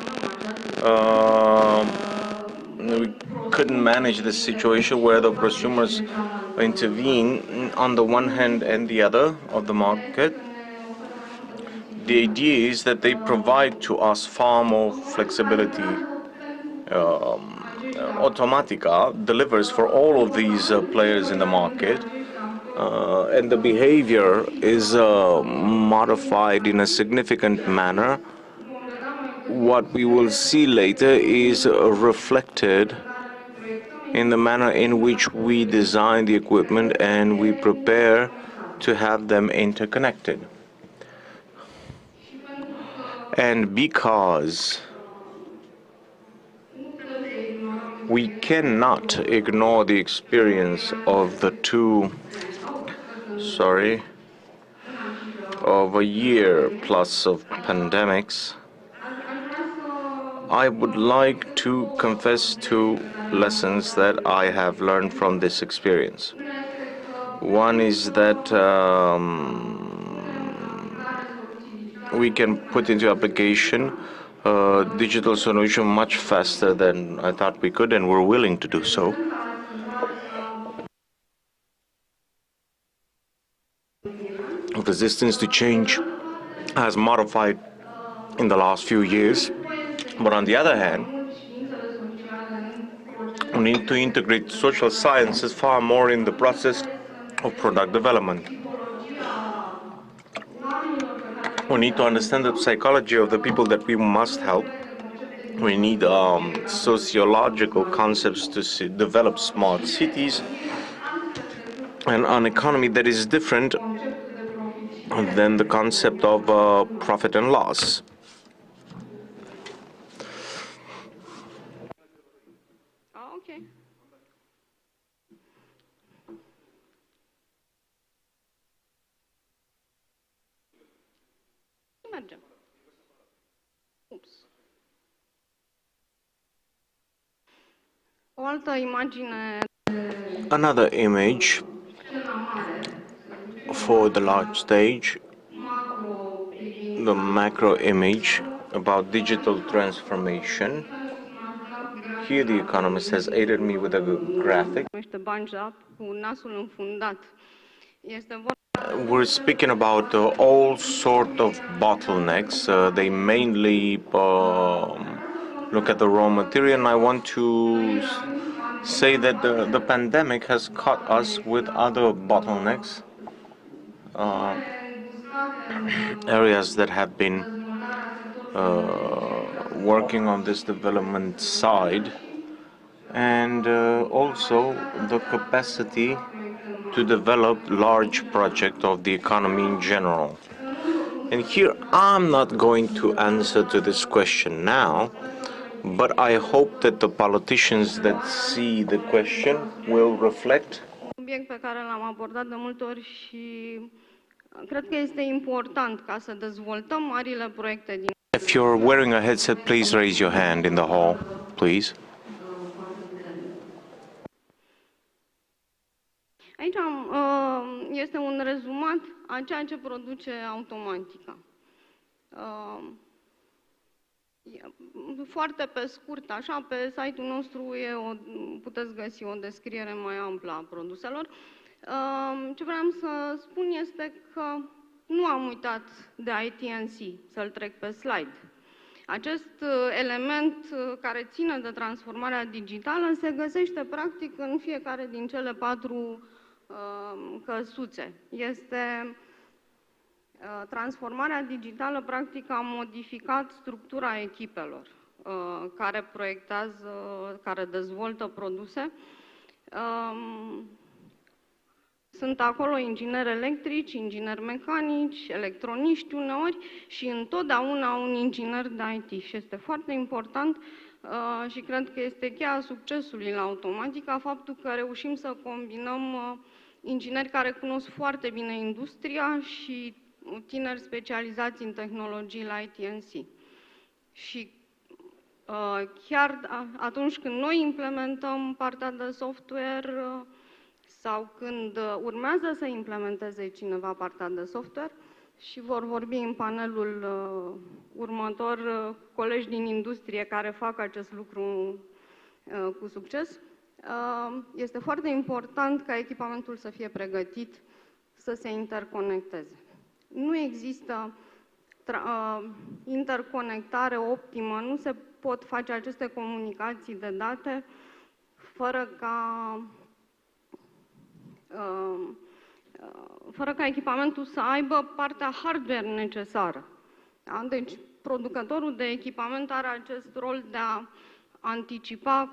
we couldn't manage the situation where the prosumers intervene on the one hand and the other of the market. The idea is that they provide to us far more flexibility. Automatica delivers for all of these players in the market, and the behavior is modified in a significant manner. What we will see later is reflected in the manner in which we design the equipment and we prepare to have them interconnected. And because we cannot ignore the experience of the of a year plus of pandemics, I would like to confess two lessons that I have learned from this experience. One is that we can put into application digital solution much faster than I thought we could, and we're willing to do so. Resistance to change has modified in the last few years, but on the other hand, we need to integrate social sciences far more in the process of product development. We need to understand the psychology of the people that we must help. We need sociological concepts to develop smart cities and an economy that is different than the concept of profit and loss. Okay. Mergem. Ups. O altă imagine. Another image for the large stage, the macro image about digital transformation. Here the economist has aided me with a graphic. We're speaking about all sort of bottlenecks. They mainly look at the raw material, and I want to say that the pandemic has caught us with other bottlenecks, areas that have been working on this development side, and also the capacity to develop large projects of the economy in general. And here I'm not going to answer to this question now, but I hope that the politicians that see the question will reflect. Subiect pe care l-am abordat de multe ori și cred că este important ca să dezvoltăm marile proiecte din. If you're wearing a headset, please raise your hand in the hall, please. Aici este un rezumat a ceea ce produce automatica. Foarte pe scurt, așa, pe site-ul nostru puteți găsi o descriere mai amplă a produselor. Ce vreau să spun este că nu am uitat de ITNC, să-l trec pe slide. Acest element care ține de transformarea digitală se găsește practic în fiecare din cele 4 căsuțe. Este transformarea digitală, practic, a modificat structura echipelor care proiectează, care dezvoltă produse. Sunt acolo ingineri electrici, ingineri mecanici, electroniști uneori și întotdeauna un inginer de IT. Și este foarte important și cred că este cheia succesului la automatica faptul că reușim să combinăm ingineri care cunosc foarte bine industria și tineri specializați în tehnologii la ITNC. Și chiar atunci când noi implementăm partea de software sau când urmează să implementeze cineva partea de software, și vor vorbi în panelul următor colegi din industrie care fac acest lucru cu succes, este foarte important ca echipamentul să fie pregătit să se interconecteze. Nu există interconectare optimă, nu se pot face aceste comunicații de date fără ca echipamentul să aibă partea hardware necesară. Da? Deci, producătorul de echipament are acest rol de a anticipa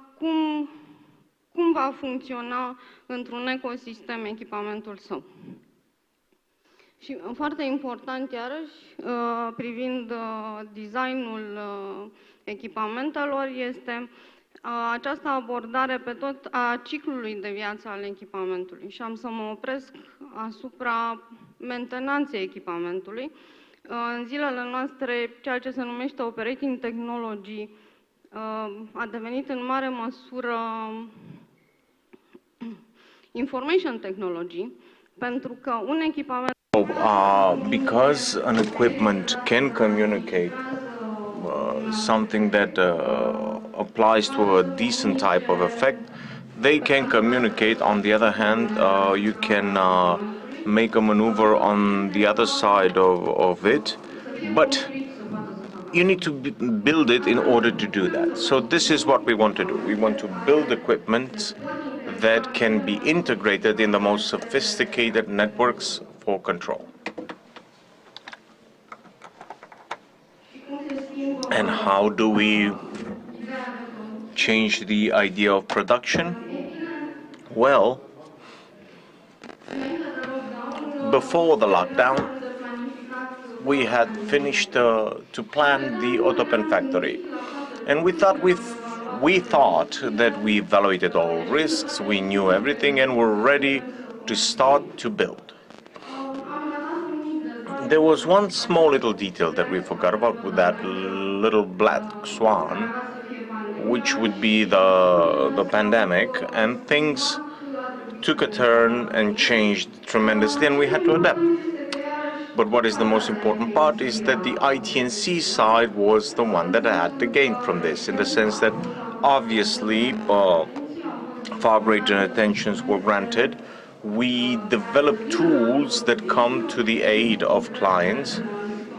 cum va funcționa într-un ecosistem echipamentul său. Și foarte important, iarăși, privind designul echipamentelor, este această abordare pe tot a ciclului de viață al echipamentului. Și am să mă opresc asupra mentenanței echipamentului. În zilele noastre, ceea ce se numește operating technology a devenit în mare măsură information technology, pentru că un echipament Because an equipment can communicate something that applies to a decent type of effect, they can communicate. On the other hand, you can make a maneuver on the other side of it, but you need to build it in order to do that. So this is what we want to do. We want to build equipment that can be integrated in the most sophisticated networks for control. And how do we change the idea of production? Well, before the lockdown, we had finished to plan the Autopen factory, and we thought that we evaluated all risks, we knew everything, and were ready to start to build. There was one small little detail that we forgot about, with that little black swan, which would be the pandemic, and things took a turn and changed tremendously, and we had to adapt. But what is the most important part is that the IT&C side was the one that had to gain from this, in the sense that obviously far greater attentions were granted. We developed tools that come to the aid of clients,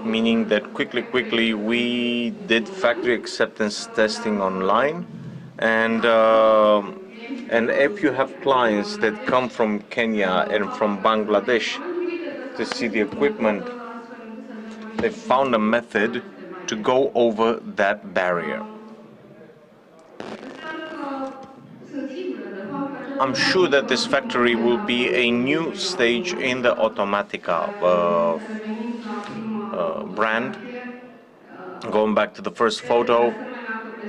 meaning that quickly we did factory acceptance testing online, and if you have clients that come from Kenya and from Bangladesh to see the equipment, they found a method to go over that barrier. I'm sure that this factory will be a new stage in the Automatica brand. Going back to the first photo,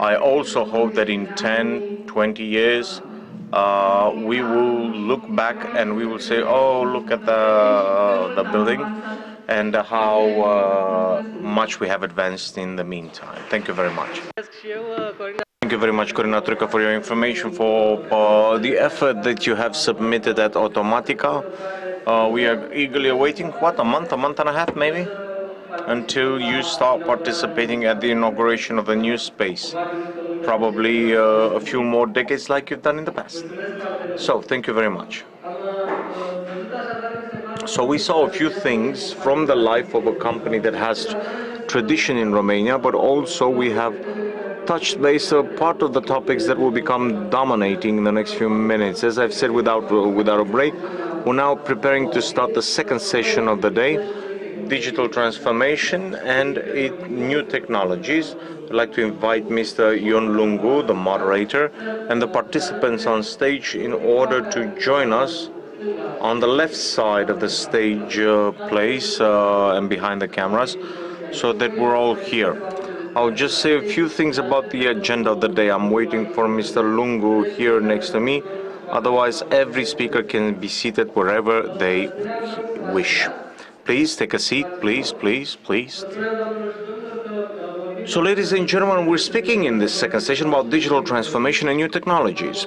I also hope that in 10, 20 years, we will look back and we will say, oh, look at the building, and how much we have advanced in the meantime. Thank you very much. Thank you very much, Corina Truca, for your information, for the effort that you have submitted at Automatica. We are eagerly awaiting, what, a month and a half maybe, until you start participating at the inauguration of the new space. Probably a few more decades like you've done in the past. So, thank you very much. So we saw a few things from the life of a company that has tradition in Romania, but also we have touched base on part of the topics that will become dominating in the next few minutes. As I've said, without a break, we're now preparing to start the second session of the day, digital transformation and new technologies. I'd like to invite Mr. Ion Lungu, the moderator, and the participants on stage in order to join us on the left side of the stage place and behind the cameras, so that we're all here. I'll just say a few things about the agenda of the day. I'm waiting for Mr. Lungu here next to me. Otherwise, every speaker can be seated wherever they wish. Please take a seat, please. So, ladies and gentlemen, we're speaking in this second session about digital transformation and new technologies.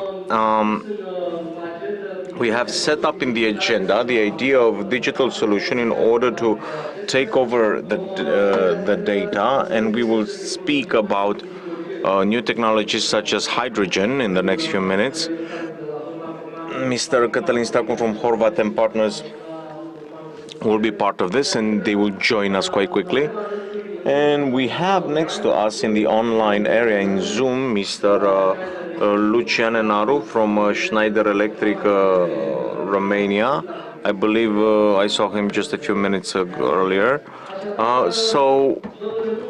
We have set up in the agenda the idea of digital solution in order to take over the data, and we will speak about new technologies such as hydrogen in the next few minutes. Mr. Cătălin Stacun from Horvat and Partners will be part of this, and they will join us quite quickly. And we have next to us in the online area in Zoom Mr. Lucian Enaru from Schneider Electric Romania. I believe I saw him just a few minutes earlier. So,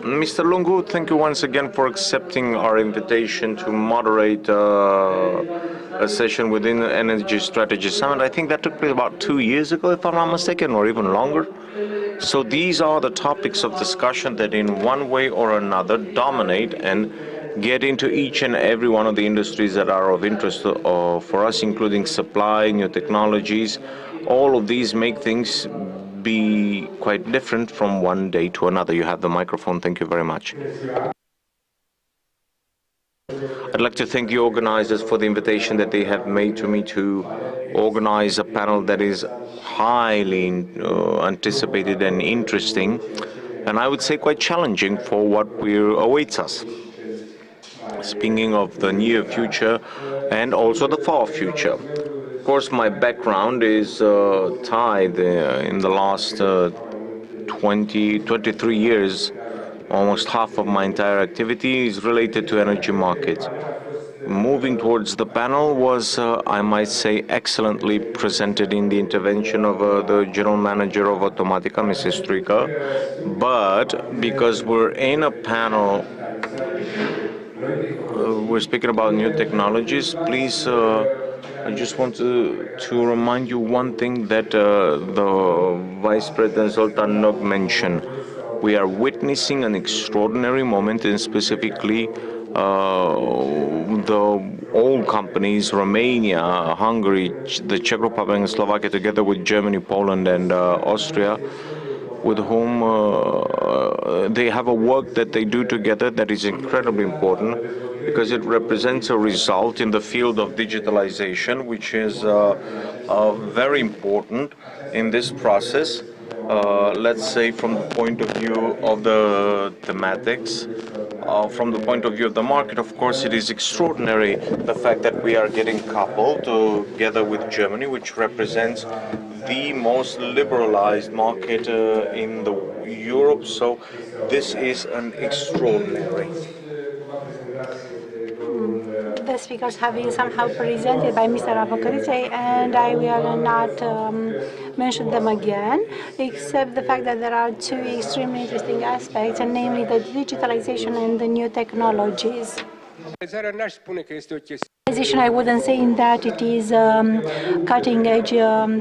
Mr. Lungu, thank you once again for accepting our invitation to moderate a session within the Energy Strategy Summit. I think that took place about 2 years ago, if I'm not mistaken, or even longer. So these are the topics of discussion that in one way or another dominate and get into each and every one of the industries that are of interest for us, including supply, new technologies. All of these make things be quite different from one day to another. You have the microphone. Thank you very much. I'd like to thank the organizers for the invitation that they have made to me to organize a panel that is highly anticipated and interesting, and I would say quite challenging for what awaits us. Speaking of the near future and also the far future. Of course, my background is tied in the last 23 years. Almost half of my entire activity is related to energy markets. Moving towards the panel was, I might say, excellently presented in the intervention of the General Manager of Automatica, Mrs. Struica. But because we're in a panel, we're speaking about new technologies, please, I just want to remind you one thing that the Vice President Zoltan Nog mentioned. We are witnessing an extraordinary moment, and specifically the old companies, Romania, Hungary, the Czech Republic and Slovakia, together with Germany, Poland and Austria, with whom they have a work that they do together that is incredibly important because it represents a result in the field of digitalization, which is very important in this process. Let's say from the point of view of the thematics, from the point of view of the market, of course, it is extraordinary the fact that we are getting coupled together with Germany, which represents the most liberalized market in Europe. So this is an extraordinary. The speakers have been somehow presented by Mr. Apocarice, and I will not mention them again, except the fact that there are two extremely interesting aspects, and namely the digitalization and the new technologies. I wouldn't say that it is cutting-edge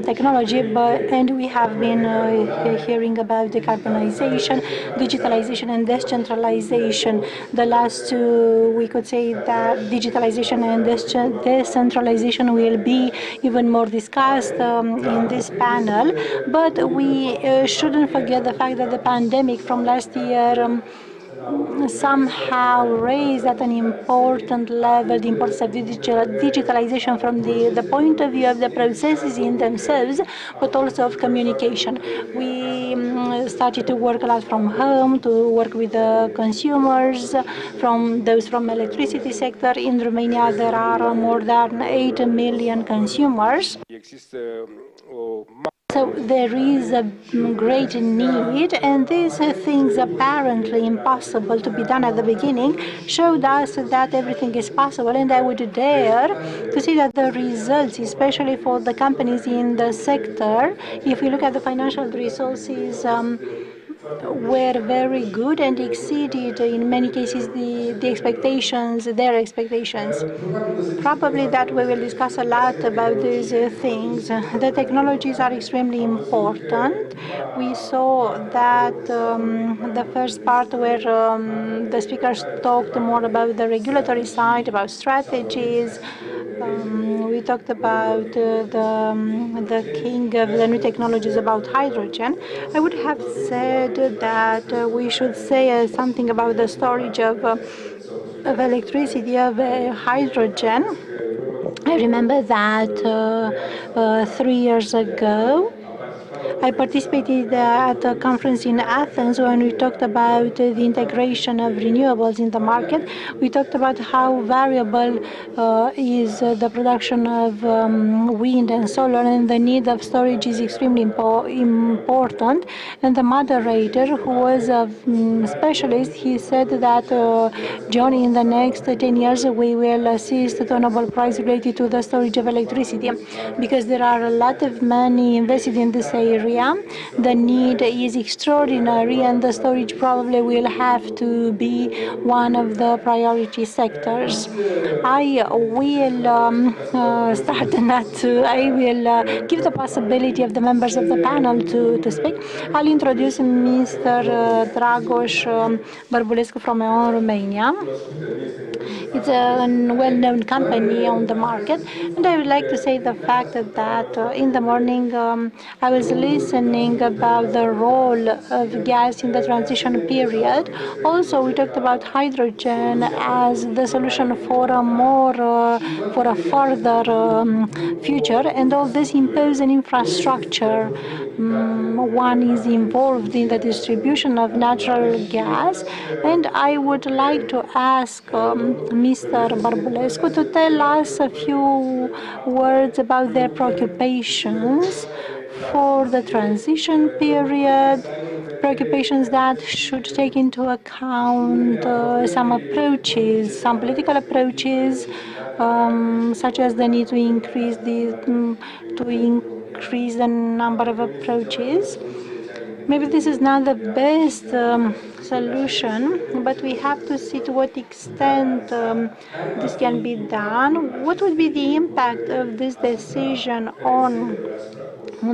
technology, and we have been hearing about decarbonization, digitalization, and decentralization. The last two, we could say that digitalization and decentralization will be even more discussed in this panel. But we shouldn't forget the fact that the pandemic from last year somehow raised at an important level the importance of digitalization from the point of view of the processes in themselves, but also of communication. We started to work a lot from home, to work with the consumers, from those from electricity sector. In Romania, there are more than 8 million consumers. So there is a great need, and these things apparently impossible to be done at the beginning showed us that everything is possible, and I would dare to say that the results, especially for the companies in the sector, if we look at the financial resources, were very good and exceeded in many cases their expectations. Probably that we will discuss a lot about these things. The technologies are extremely important. We saw that the first part where the speakers talked more about the regulatory side, about strategies. We talked about the king of the new technologies, about hydrogen. I would have said that we should say something about the storage of electricity, of hydrogen. I remember that 3 years ago, I participated at a conference in Athens when we talked about the integration of renewables in the market. We talked about how variable is the production of wind and solar, and the need of storage is extremely important. And the moderator, who was a specialist, he said that, John, in the next 10 years, we will assist to a Nobel Prize related to the storage of electricity, because there are a lot of money invested in this area. The need is extraordinary, and the storage probably will have to be one of the priority sectors. I will give the possibility of the members of the panel to speak. I'll introduce Mr. Dragoș Bărbulescu from Romania. It's a well-known company on the market. And I would like to say the fact that in the morning I was listening about the role of gas in the transition period. Also, we talked about hydrogen as the solution for a further future, and all this imposes an infrastructure. One is involved in the distribution of natural gas, and I would like to ask Mr. Barbulescu to tell us a few words about their preoccupations for the transition period, preoccupations that should take into account some approaches, some political approaches, such as the need to increase the number of approaches. Maybe this is not the best solution, but we have to see to what extent this can be done. What would be the impact of this decision on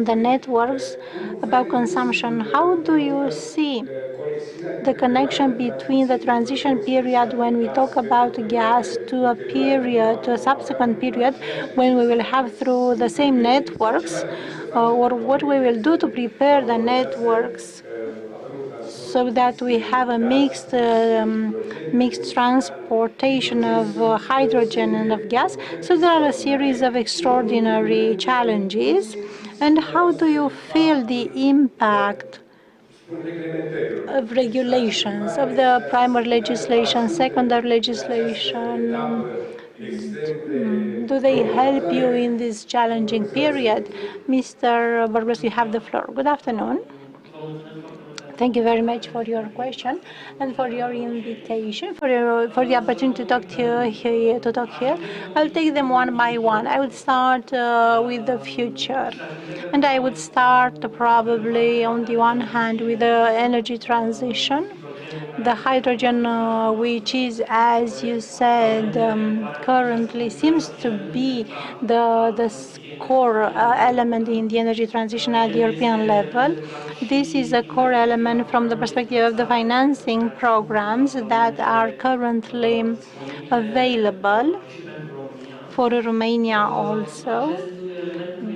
the networks about consumption? How do you see the connection between the transition period when we talk about gas to a subsequent period when we will have through the same networks, or what we will do to prepare the networks so that we have a mixed transportation of hydrogen and of gas? So there are a series of extraordinary challenges. And how do you feel the impact of regulations, of the primary legislation, secondary legislation? Do they help you in this challenging period? Mr. Barbers, you have the floor. Good afternoon. Thank you very much for your question and for your invitation, for the opportunity to talk here. I'll take them one by one. I would start with the future, and I would start probably on the one hand with the energy transition. The hydrogen, which is, as you said, currently seems to be the core element in the energy transition at the European level. This is a core element from the perspective of the financing programs that are currently available for Romania also.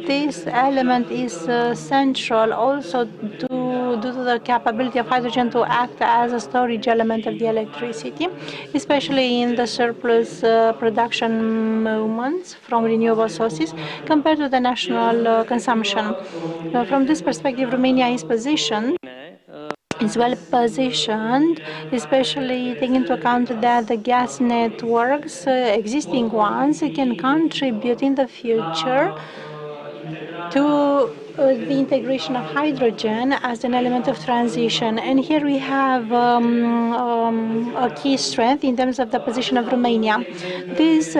This element is central also due to the capability of hydrogen to act as a storage element of the electricity, especially in the surplus production moments from renewable sources compared to the national consumption. From this perspective, Romania is well positioned, especially taking into account that the gas networks, existing ones, can contribute in the future to the integration of hydrogen as an element of transition. And here we have a key strength in terms of the position of Romania. This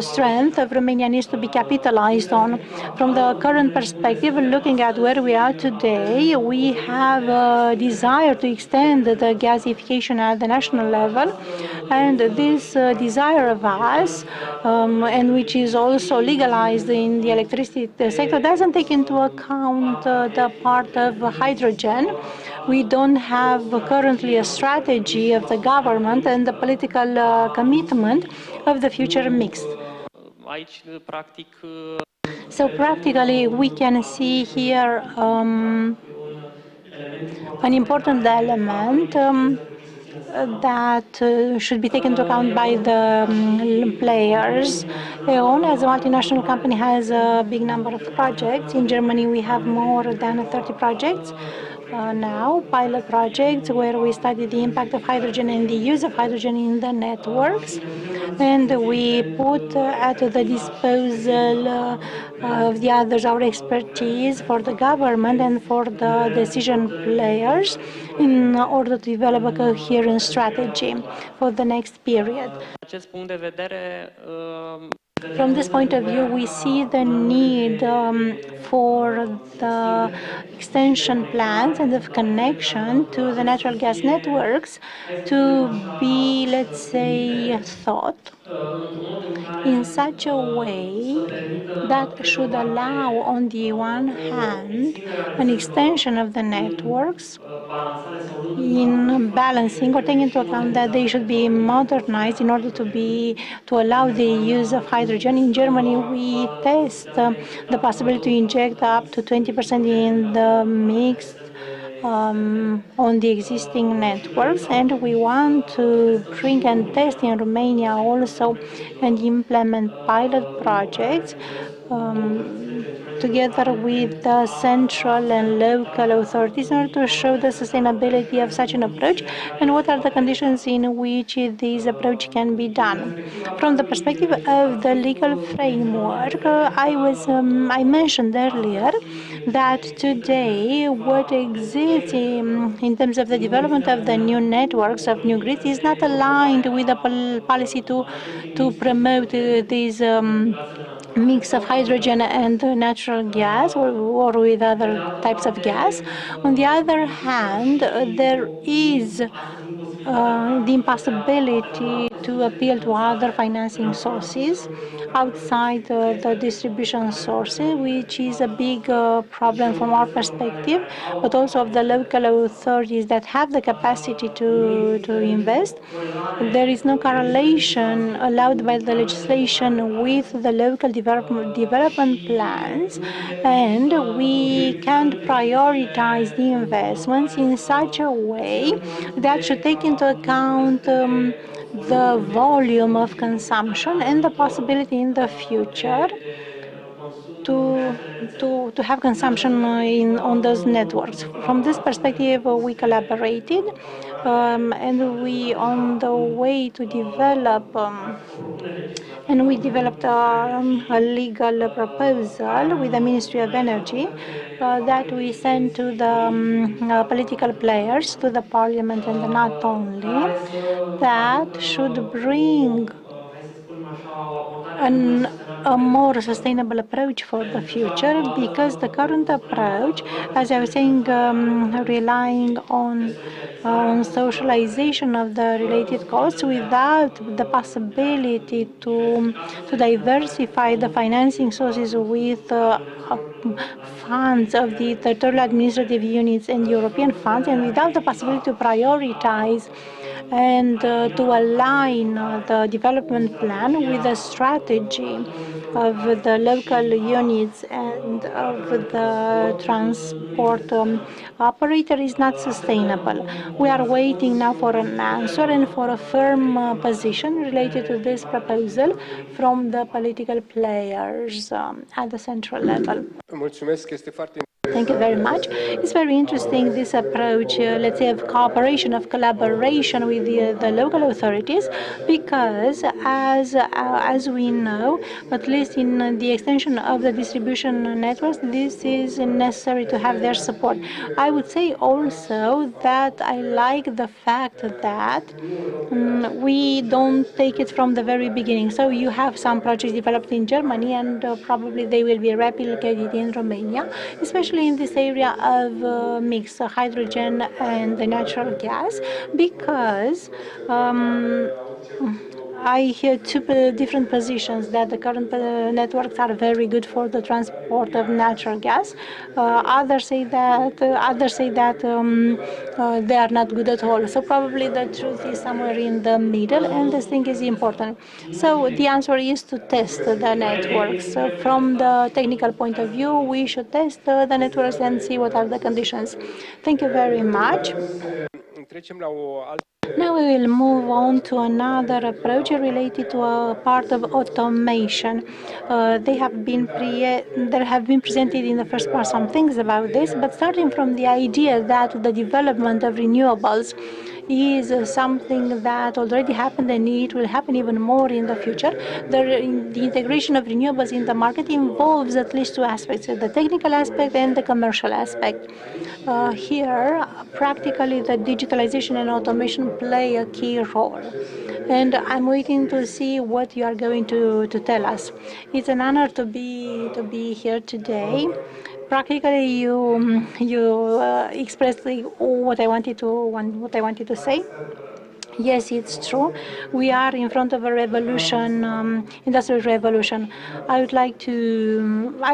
strength of Romania needs to be capitalized on. From the current perspective, looking at where we are today, we have a desire to extend the gasification at the national level. And this desire of us, and which is also legalized in the electricity sector, doesn't take into account the part of hydrogen. We don't have currently a strategy of the government and the political commitment of the future mix. So practically, we can see here an important element that should be taken into account by the players. E.ON, as a multinational company, has a big number of projects. In Germany, we have more than 30 projects now, pilot projects, where we study the impact of hydrogen and the use of hydrogen in the networks. And we put at the disposal of the others our expertise for the government and for the decision players in order to develop a coherent strategy for the next period. From this point of view, we see the need for the extension plans and the connection to the natural gas networks to be, let's say, thought in such a way that should allow, on the one hand, an extension of the networks in balancing or taking into account that they should be modernized in order to allow the use of hydrogen. In Germany, we test the possibility to inject up to 20% in the mix on the existing networks, and we want to bring and test in Romania also and implement pilot projects together with the central and local authorities in order to show the sustainability of such an approach and what are the conditions in which this approach can be done. From the perspective of the legal framework, I mentioned earlier that today what exists in terms of the development of the new networks of new grids is not aligned with the policy to promote these mix of hydrogen and natural gas or with other types of gas. On the other hand, there is the impossibility to appeal to other financing sources outside the distribution sources, which is a big problem from our perspective, but also of the local authorities that have the capacity to invest. There is no correlation allowed by the legislation with the local development plans, and we can't prioritize the investments in such a way that should take into account the volume of consumption and the possibility in the future to have consumption on those networks. From this perspective, we collaborated, and we on the way to develop and we developed a legal proposal with the Ministry of Energy that we sent to the political players, to the parliament, and not only, that should bring a more sustainable approach for the future, because the current approach, as I was saying, relying on socialization of the related costs without the possibility to diversify the financing sources with funds of the territorial administrative units and European funds, and without the possibility to prioritize and to align the development plan with the strategy of the local units and of the transport operator is not sustainable. We are waiting now for an answer and for a firm position related to this proposal from the political players at the central level. Thank you very much. It's very interesting, this approach, let's say, of cooperation, of collaboration with the local authorities, because as we know, at least in the extension of the distribution networks, this is necessary to have their support. I would say also that I like the fact that we don't take it from the very beginning. So you have some projects developed in Germany, and probably they will be replicated in Romania, especially in this area of mixed hydrogen and the natural gas, because I hear two different positions, that the current networks are very good for the transport of natural gas. Others say that they are not good at all. So probably the truth is somewhere in the middle, and this thing is important. So the answer is to test the networks. So from the technical point of view, we should test the networks and see what are the conditions. Thank you very much. Now we will move on to another approach related to a part of automation. There have been presented in the first part some things about this, but starting from the idea that the development of renewables is something that already happened and it will happen even more in the future. The integration of renewables in the market involves at least two aspects, the technical aspect and the commercial aspect. Here, practically, the digitalization and automation play a key role. And I'm waiting to see what you are going to tell us. It's an honor to be here today. Practically, you expressed what I wanted to say. Yes, it's true. We are in front of a revolution, industrial revolution. I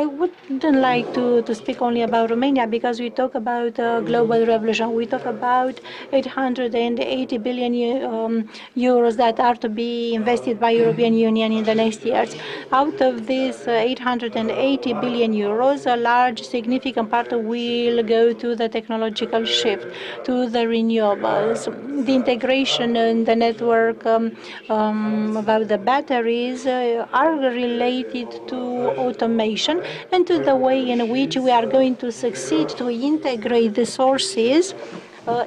wouldn't like to speak only about Romania because we talk about global revolution. We talk about 880 billion euros that are to be invested by European Union in the next years. Out of this 880 billion euros, a large significant part will go to the technological shift, to the renewables, the integration in the network about the batteries are related to automation and to the way in which we are going to succeed to integrate the sources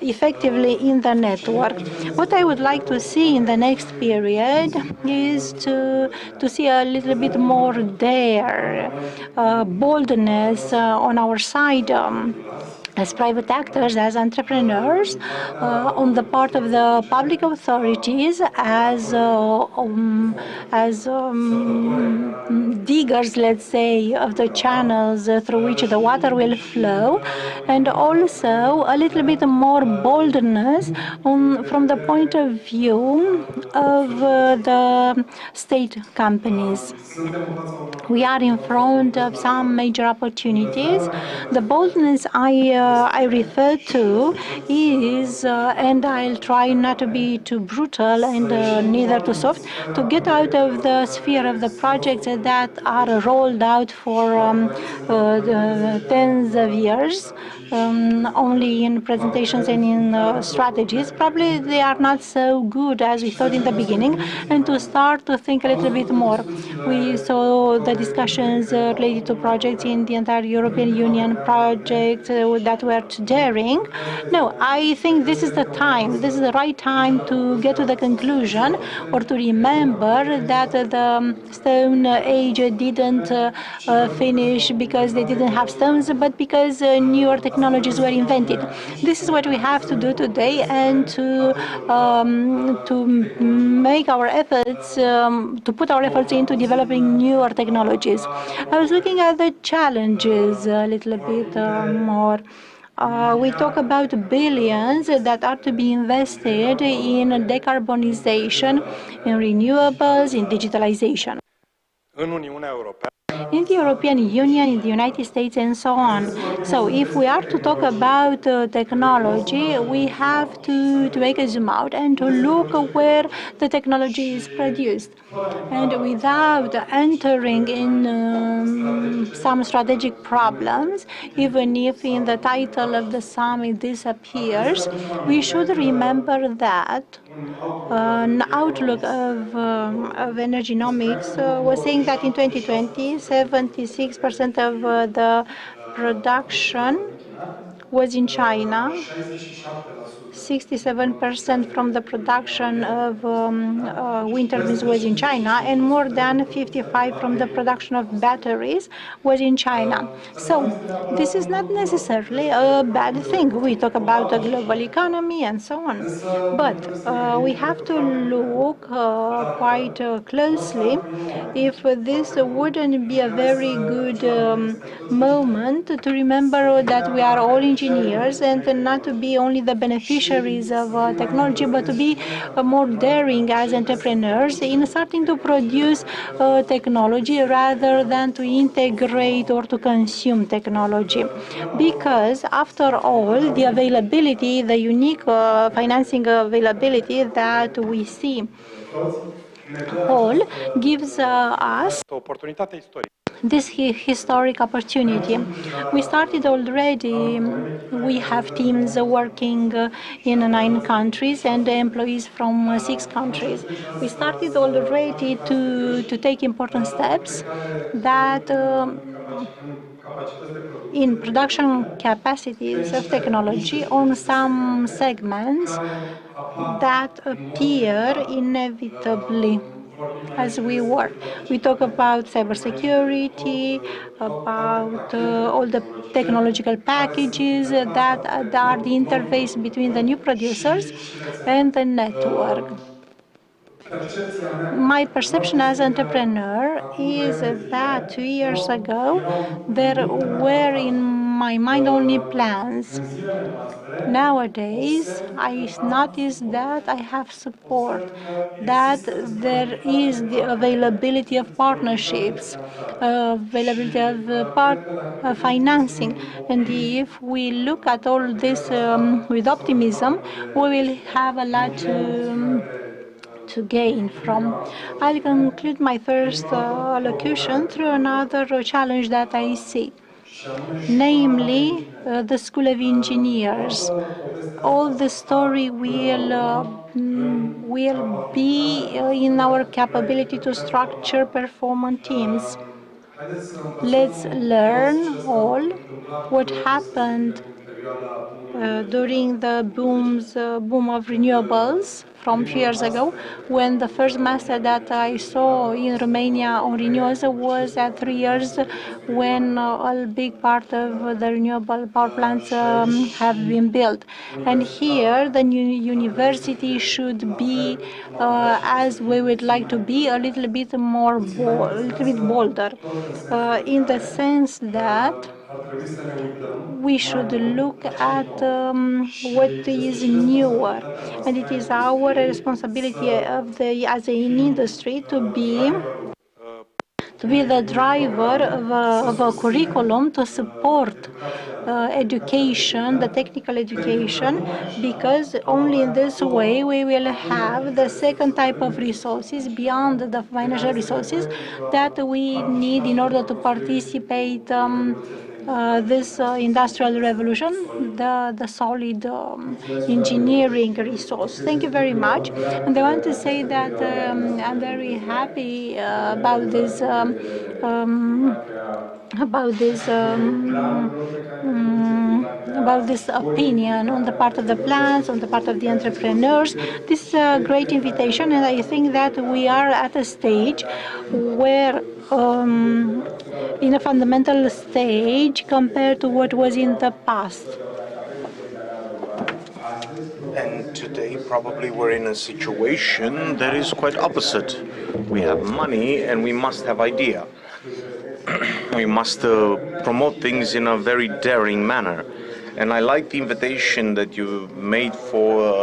effectively in the network. What I would like to see in the next period is to see a little bit more dare, boldness on our side. As private actors, as entrepreneurs, on the part of the public authorities, as diggers, let's say, of the channels through which the water will flow, and also a little bit more boldness from the point of view of the state companies. We are in front of some major opportunities. The boldness I refer to is, and I'll try not to be too brutal and neither too soft, to get out of the sphere of the projects that are rolled out for tens of years, only in presentations and in strategies. Probably they are not so good as we thought in the beginning, and to start to think a little bit more. We saw the discussions related to projects in the entire European Union, projects that were daring. No, I think this is the time, this is the right time to get to the conclusion or to remember that the Stone Age didn't finish because they didn't have stones, but because newer technologies were invented. This is what we have to do today, and to make our efforts, to put our efforts into developing newer technologies. I was looking at the challenges a little bit more. We talk about billions that are to be invested in decarbonization, in renewables, in digitalization. In the European Union, in the United States, and so on. So if we are to talk about technology, we have to make a zoom out and to look where the technology is produced. And without entering in some strategic problems, even if in the title of the summit this appears, we should remember that an outlook of Energynomics was saying that in 2020, 76% of the production was in China, 67% from the production of wind turbines was in China, and more than 55% from the production of batteries was in China. So this is not necessarily a bad thing. We talk about a global economy and so on. But we have to look quite closely if this wouldn't be a very good moment to remember that we are all engineers and not to be only the beneficiaries of technology, but to be more daring as entrepreneurs in starting to produce technology rather than to integrate or to consume technology. Because after all, the availability, the unique financing availability that we see all gives us this historic opportunity. We started already. We have teams working in 9 countries and employees from 6 countries. We started already to take important steps that in production capacities of technology on some segments that appear inevitably as we work. We talk about cybersecurity, about all the technological packages that are the interface between the new producers and the network. My perception as an entrepreneur is that 2 years ago, there were in my mind only plans. Nowadays, I notice that I have support, that there is the availability of partnerships, availability of financing. And if we look at all this with optimism, we will have a lot to gain from. I'll conclude my first allocution through another challenge that I see, namely the School of Engineers. All the story will be in our capability to structure performant teams. Let's learn all what happened during the boom of renewables from a few years ago, when the first master that I saw in Romania on renewables was at 3 years, when a big part of the renewable power plants have been built. And here, the new university should be, as we would like to be, a little bit more a little bit bolder, in the sense that we should look at what is newer, and it is our responsibility as an industry to be the driver of a curriculum to support education, the technical education, because only in this way we will have the second type of resources beyond the financial resources that we need in order to participate this industrial revolution, the solid engineering resource. Thank you very much. And I want to say that I'm very happy about this about this opinion on the part of the plants, on the part of the entrepreneurs. This is a great invitation, and I think that we are at a stage where in a fundamental stage compared to what was in the past. And today probably we're in a situation that is quite opposite. We have money and we must have idea. We must promote things in a very daring manner. And I like the invitation that you made for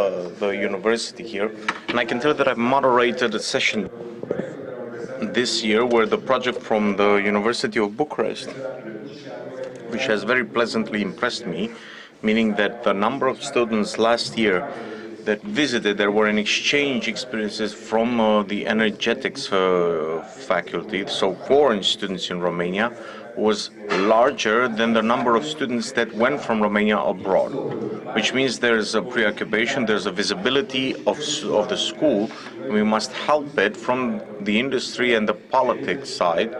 the university here. And I can tell that I've moderated a session this year where the project from the University of Bucharest, which has very pleasantly impressed me, meaning that the number of students last year that visited, there were an exchange experiences from the energetics faculty, so foreign students in Romania, was larger than the number of students that went from Romania abroad, which means there's a preoccupation, there's a visibility of the school, and we must help it from the industry and the politics side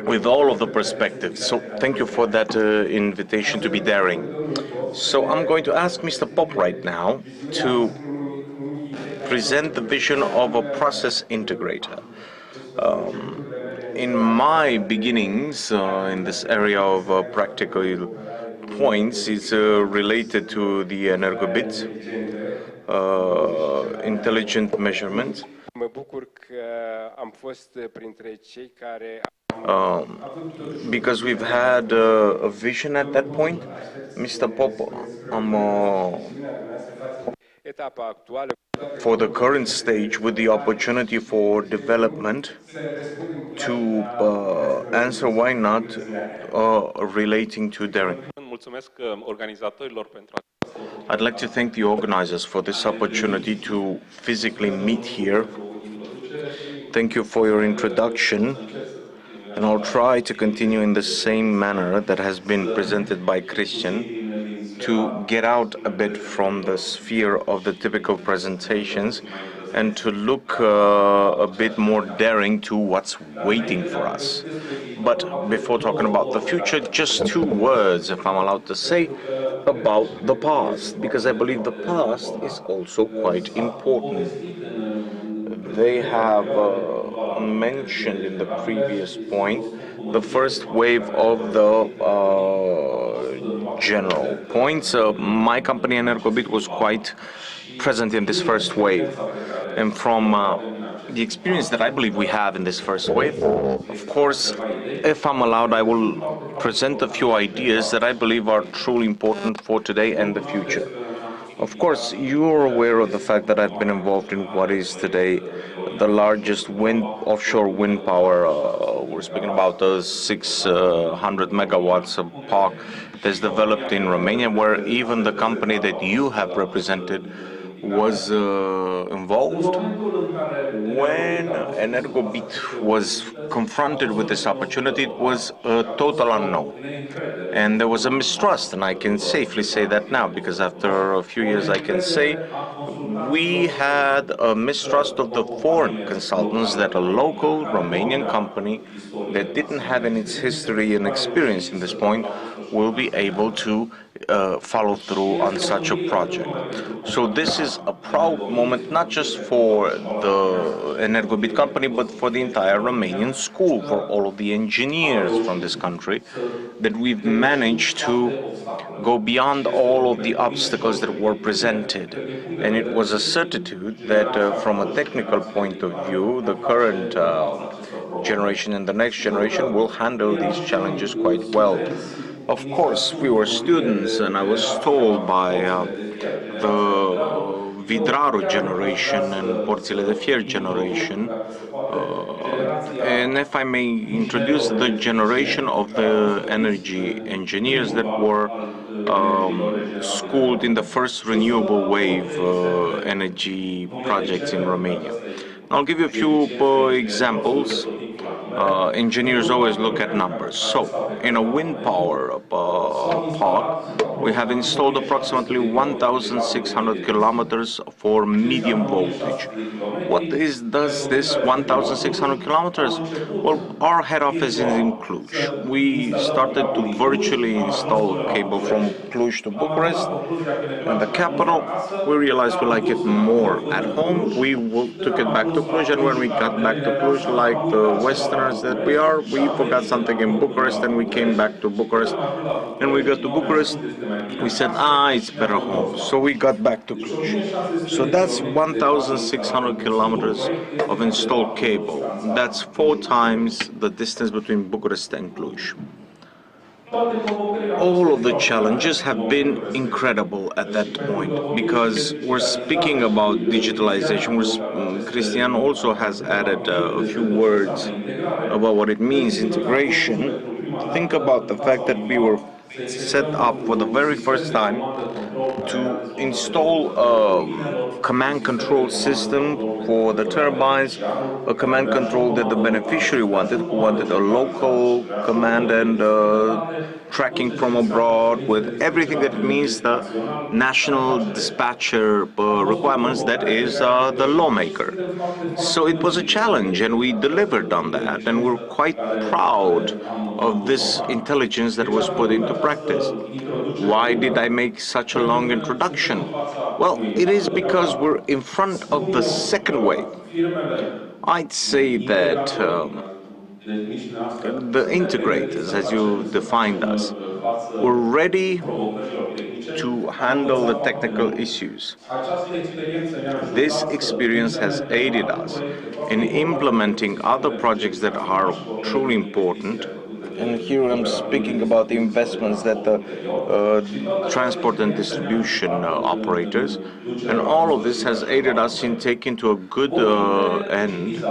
with all of the perspectives. So thank you for that invitation to be daring. So I'm going to ask Mr. Pop right now to present the vision of a process integrator. In my beginnings in this area of practical points, it's related to the Energobit, intelligent measurement. Because we've had a vision at that point, Mr. Pop, for the current stage with the opportunity for development to answer why not relating to daring. I'd like to thank the organizers for this opportunity to physically meet here. Thank you for your introduction, and I'll try to continue in the same manner that has been presented by Christian, to get out a bit from the sphere of the typical presentations and to look a bit more daring to what's waiting for us. But before talking about the future, just 2 words, if I'm allowed to say, about the past, because I believe the past is also quite important. They have mentioned in the previous point the first wave of the general points. My company, Energobit, was quite present in this first wave. And from the experience that I believe we have in this first wave, of course, if I'm allowed, I will present a few ideas that I believe are truly important for today and the future. Of course, you're aware of the fact that I've been involved in what is today the largest offshore wind power. We're speaking about a 600 megawatts park that's developed in Romania, where even the company that you have represented was involved. When Energobit was confronted with this opportunity, it was a total unknown. And there was a mistrust, and I can safely say that now, because after a few years I can say we had a mistrust of the foreign consultants that a local Romanian company that didn't have in its history and experience in this point will be able to follow through on such a project. So this is a proud moment, not just for the Energobit company, but for the entire Romanian school, for all of the engineers from this country, that we've managed to go beyond all of the obstacles that were presented. And it was a certitude that from a technical point of view, the current generation and the next generation will handle these challenges quite well. Of course, we were students, and I was told by the Vidraru generation and Porțile de Fier generation, and if I may introduce the generation of the energy engineers that were schooled in the first renewable wave energy projects in Romania. I'll give you a few examples. Engineers always look at numbers. So, in a wind power park, we have installed approximately 1,600 kilometers for medium voltage. What does this 1,600 kilometers? Well, our head office is in Cluj. We started to virtually install a cable from Cluj to Bucharest, and the capital. We realized we like it more at home. We took it back to Cluj, and when we got back to Cluj, like the Westerners that we are, we forgot something in Bucharest, and we came back to Bucharest. And we got to Bucharest, we said, it's better home. So we got back to Cluj. So that's 1,600 kilometers of installed cable. That's 4 times the distance between Bucharest and Cluj. All of the challenges have been incredible at that point, because we're speaking about digitalization. Cristian also has added a few words about what it means, integration. Think about the fact that we were set up for the very first time to install a command control system for the turbines, a command control that the beneficiary wanted, who wanted a local command and tracking from abroad, with everything that it means, the national dispatcher requirements, that is the lawmaker. So it was a challenge, and we delivered on that, and we're quite proud of this intelligence that was put into practice. Why did I make such a long introduction? Well, it is because we're in front of the second wave. I'd say that the integrators, as you defined us, were ready to handle the technical issues. This experience has aided us in implementing other projects that are truly important. And here I'm speaking about the investments that the transport and distribution operators, and all of this has aided us in taking to a good end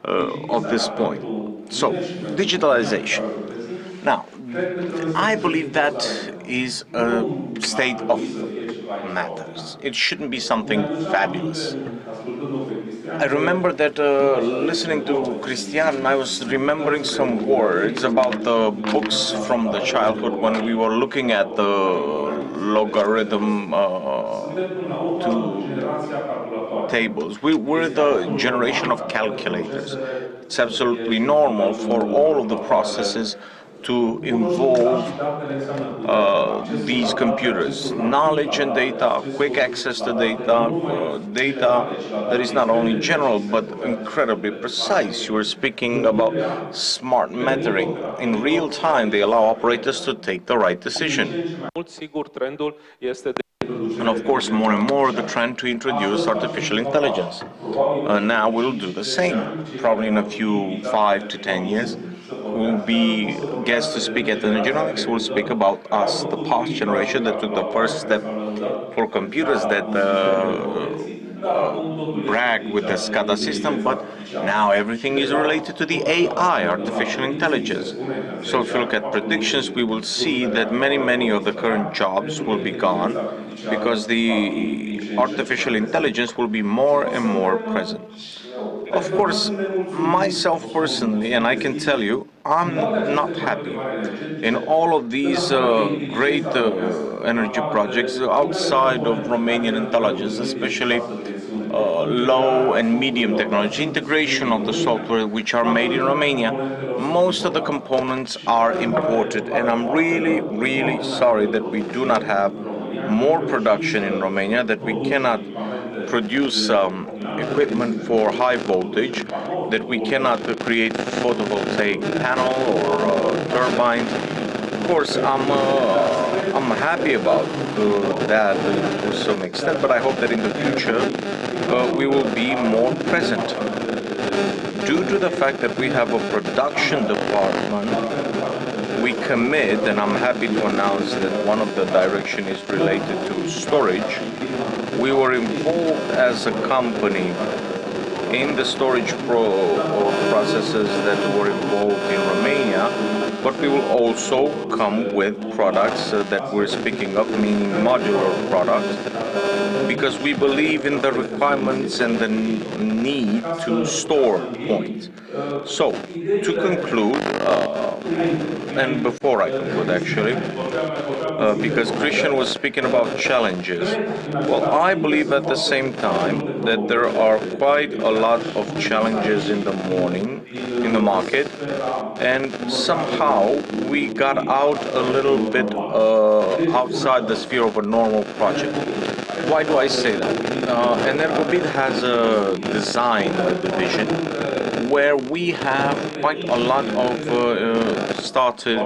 of this point. So, digitalization. Now, I believe that is a state of matters. It shouldn't be something fabulous. I remember that listening to Cristian, I was remembering some words about the books from the childhood when we were looking at the logarithm to tables. We were the generation of calculators. It's absolutely normal for all of the processes to involve these computers. Knowledge and data, quick access to data, data that is not only general but incredibly precise. You were speaking about smart metering. In real time, they allow operators to take the right decision. Sigur, trendul este de And of course, more and more, the trend to introduce artificial intelligence. Now we'll do the same. Probably in a few 5 to 10 years, we'll be guests to speak at Energynomics. We'll speak about us, the past generation that took the first step for computers that brag with the SCADA system, but now everything is related to the AI, artificial intelligence. So if you look at predictions, we will see that many of the current jobs will be gone because the artificial intelligence will be more and more present. Of course, myself personally, and I can tell you, I'm not happy. In all of these great energy projects outside of Romanian intelligence, especially low and medium technology, integration of the software which are made in Romania, most of the components are imported, and I'm really sorry that we do not have more production in Romania, that we cannot produce equipment for high voltage, that we cannot create photovoltaic panel or turbines. Of course, I'm happy about that to some extent, but I hope that in the future we will be more present. Due to the fact that we have a production department, we commit, and I'm happy to announce that one of the direction is related to storage. We were involved as a company in the storage processes that were involved in Romania, but we will also come with products that we're speaking of, meaning modular products, because we believe in the requirements and the need to store points. So, to conclude, and before I conclude actually, because Christian was speaking about challenges. Well, I believe at the same time that there are quite a lot of challenges in the market, and somehow we got out a little bit outside the sphere of a normal project. Why do I say that? Energobit has a design division where we have quite a lot of started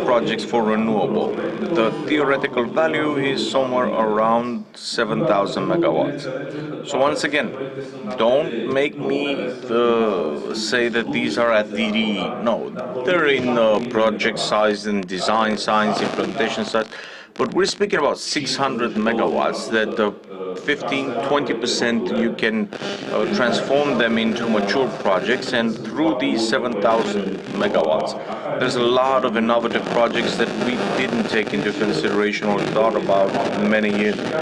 projects for renewable. The theoretical value is somewhere around 7,000 megawatts. So once again, don't make me say that these are at the no, they're in project size and design size, implementation size. But we're speaking about 600 megawatts that 15-20% you can transform them into mature projects, and through these 7,000 megawatts there's a lot of innovative projects that we didn't take into consideration or thought about many years ago.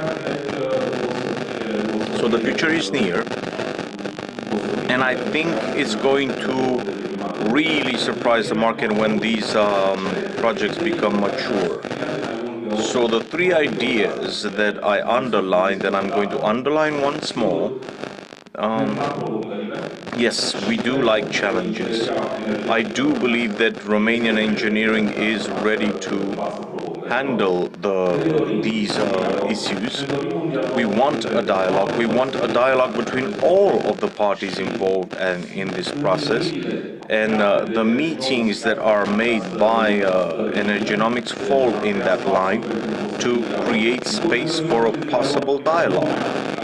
So the future is near, and I think it's going to really surprise the market when these projects become mature. So the three ideas that I underlined, and I'm going to underline once more. Yes, we do like challenges. I do believe that Romanian engineering is ready to handle these issues. We want a dialogue. We want a dialogue between all of the parties involved and in this process. And the meetings that are made by Energynomics fall in that line to create space for a possible dialogue.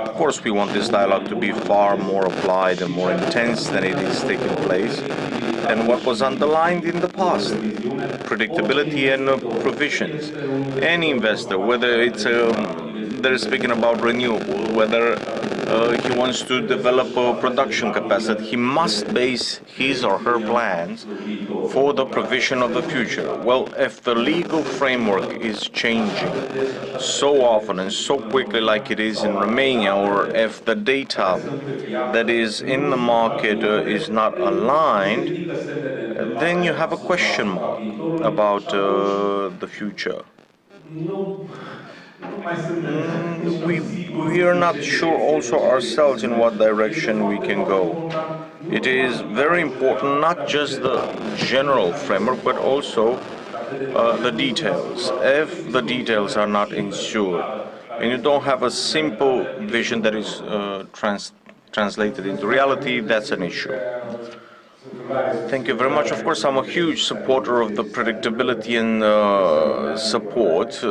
Of course, we want this dialogue to be far more applied and more intense than it is taking place, and what was underlined in the past. Predictability and provisions. Any investor, whether it's they're speaking about renewable, whether he wants to develop a production capacity, he must base his or her plans for the provision of the future. Well, if the legal framework is changing so often and so quickly like it is in Romania, or if the data that is in the market is not aligned, then you have a question mark about the future. We are not sure also ourselves in what direction we can go. It is very important not just the general framework, but also the details. If the details are not ensured, and you don't have a simple vision that is translated into reality, that's an issue. Thank you very much. Of course, I'm a huge supporter of the predictability and support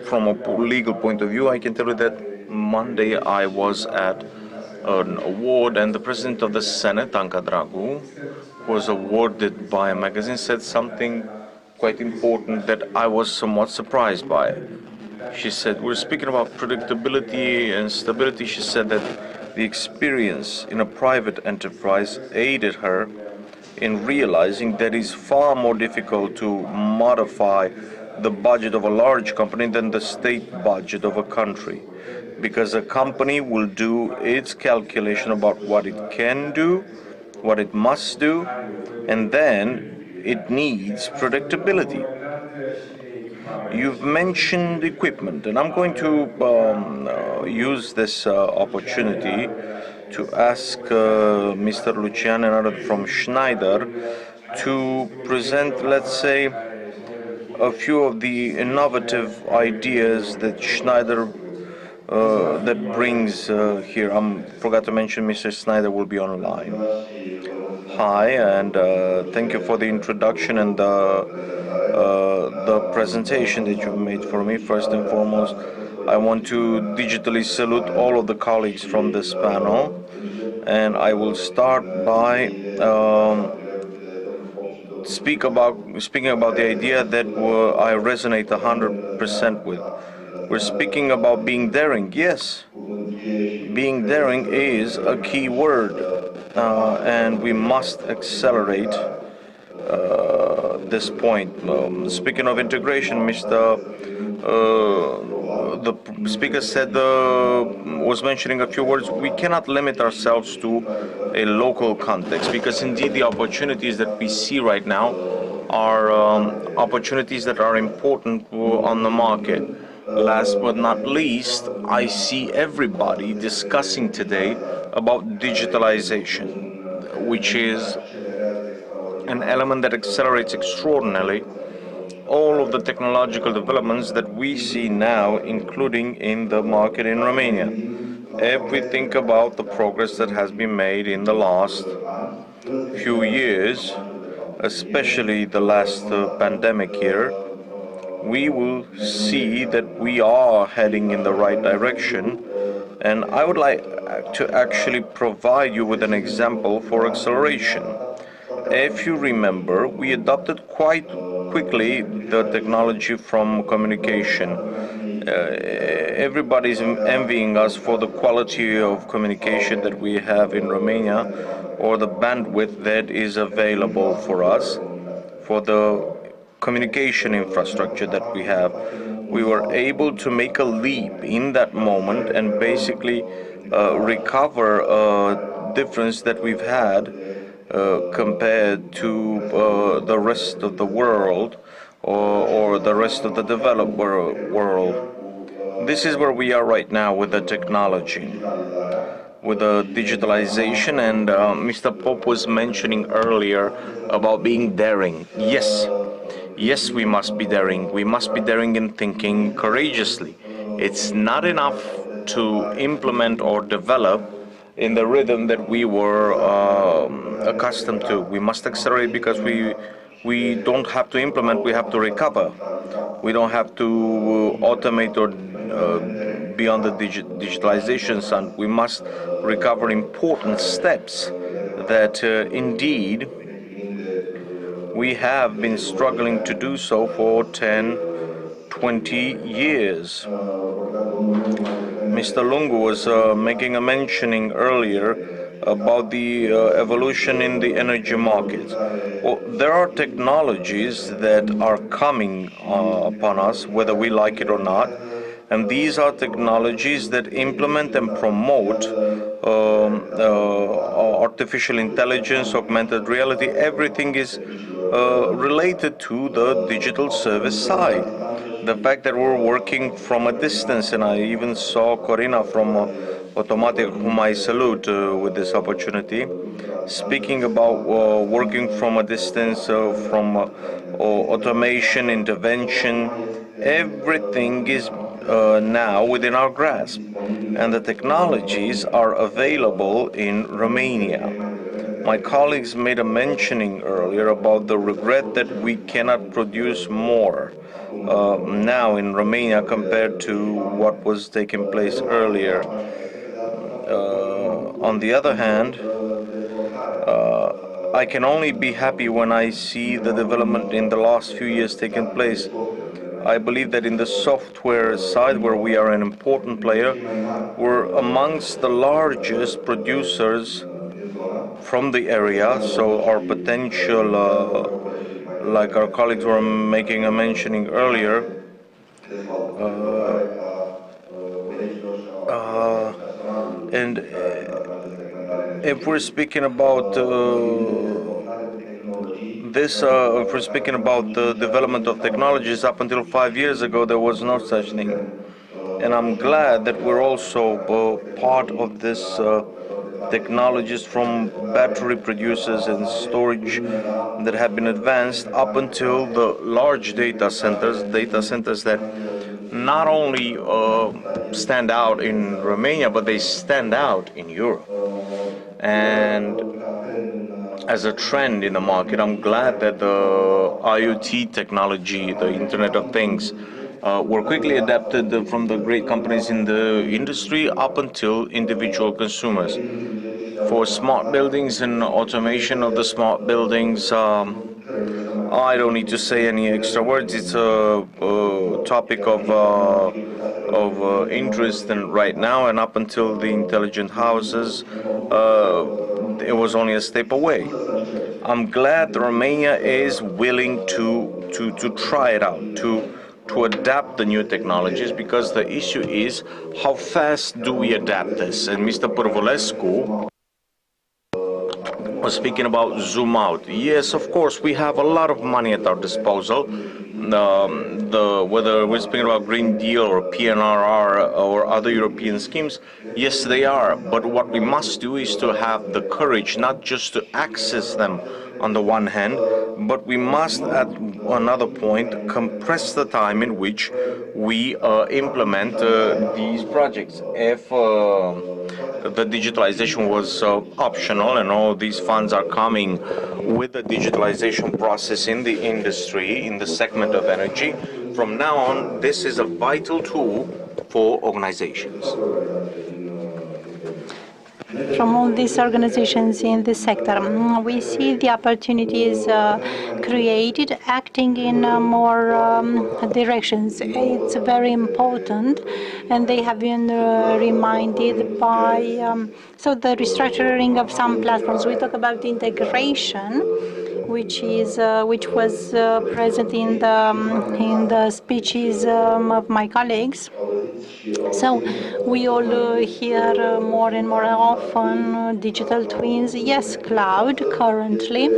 from a legal point of view, I can tell you that Monday I was at an award, and the president of the Senate, Anca Dragu, who was awarded by a magazine, said something quite important that I was somewhat surprised by. She said, we're speaking about predictability and stability. She said that the experience in a private enterprise aided her in realizing that it's far more difficult to modify the budget of a large company than the state budget of a country, because a company will do its calculation about what it can do, what it must do, and then it needs predictability. You've mentioned equipment, and I'm going to use this opportunity to ask Mr. Lucian and others from Schneider to present, let's say, a few of the innovative ideas that Schneider that brings here. I forgot to mention Mr. Schneider will be online. Hi, and thank you for the introduction and the presentation that you've made for me. First and foremost, I want to digitally salute all of the colleagues from this panel, and I will start by speaking about the idea that I resonate 100% with. We're speaking about being daring. Yes, being daring is a key word, and we must accelerate this point. Speaking of integration, the speaker said was mentioning a few words. We cannot limit ourselves to a local context, because indeed the opportunities that we see right now are opportunities that are important on the market. Last but not least, I see everybody discussing today about digitalization, which is an element that accelerates extraordinarily all of the technological developments that we see now, including in the market in Romania. If we think about the progress that has been made in the last few years, especially the last pandemic year, we will see that we are heading in the right direction. And I would like to actually provide you with an example for acceleration. If you remember, we adopted quite quickly the technology from communication. Everybody's envying us for the quality of communication that we have in Romania, or the bandwidth that is available for us, for the communication infrastructure that we have. We were able to make a leap in that moment and basically recover a difference that we've had compared to the rest of the world, or the rest of the developed world. This is where we are right now with the technology, with the digitalization, and Mr. Pope was mentioning earlier about being daring. Yes, we must be daring. We must be daring in thinking courageously. It's not enough to implement or develop in the rhythm that we were accustomed to. We must accelerate, because we don't have to implement, we have to recover. We don't have to automate or be on the digitalization side. We must recover important steps that indeed we have been struggling to do so for 10, 20 years. Mr. Lungu was making a mentioning earlier about the evolution in the energy markets. Well, there are technologies that are coming upon us, whether we like it or not, and these are technologies that implement and promote artificial intelligence, augmented reality. Everything is related to the digital service side. The fact that we're working from a distance, and I even saw Corina from Automatic, whom I salute with this opportunity, speaking about working from a distance, from automation, intervention. Everything is now within our grasp, and the technologies are available in Romania. My colleagues made a mentioning earlier about the regret that we cannot produce more now in Romania compared to what was taking place earlier. On the other hand, I can only be happy when I see the development in the last few years taking place. I believe that in the software side, where we are an important player, we're amongst the largest producers from the area, so our potential, like our colleagues were making a mentioning earlier, and if we're speaking about if we're speaking about the development of technologies, up until 5 years ago, there was no such thing. And I'm glad that we're also part of this technologies from battery producers and storage that have been advanced up until the large data centers that not only stand out in Romania, but they stand out in Europe. And as a trend in the market, I'm glad that the IoT technology, the Internet of Things, were quickly adapted from the great companies in the industry up until individual consumers. For smart buildings and automation of the smart buildings, I don't need to say any extra words. It's a topic of interest and right now, and up until the intelligent houses, it was only a step away. I'm glad Romania is willing to try it out, to adapt the new technologies, because the issue is how fast do we adapt this. And Mr. Pârvulescu was speaking about zoom out. Yes, of course, we have a lot of money at our disposal. Whether we're speaking about Green Deal or PNRR or other European schemes, yes, they are. But what we must do is to have the courage not just to access them on the one hand, but we must, at another point, compress the time in which we implement these projects. If the digitalization was optional and all these funds are coming with the digitalization process in the industry, in the segment of energy, from now on, this is a vital tool for organizations. From all these organizations in this sector, we see the opportunities created acting in more directions. It's very important, and they have been reminded by the restructuring of some platforms. We talk about integration, which was present in the speeches of my colleagues. So we all hear more and more often digital twins. Yes, cloud currently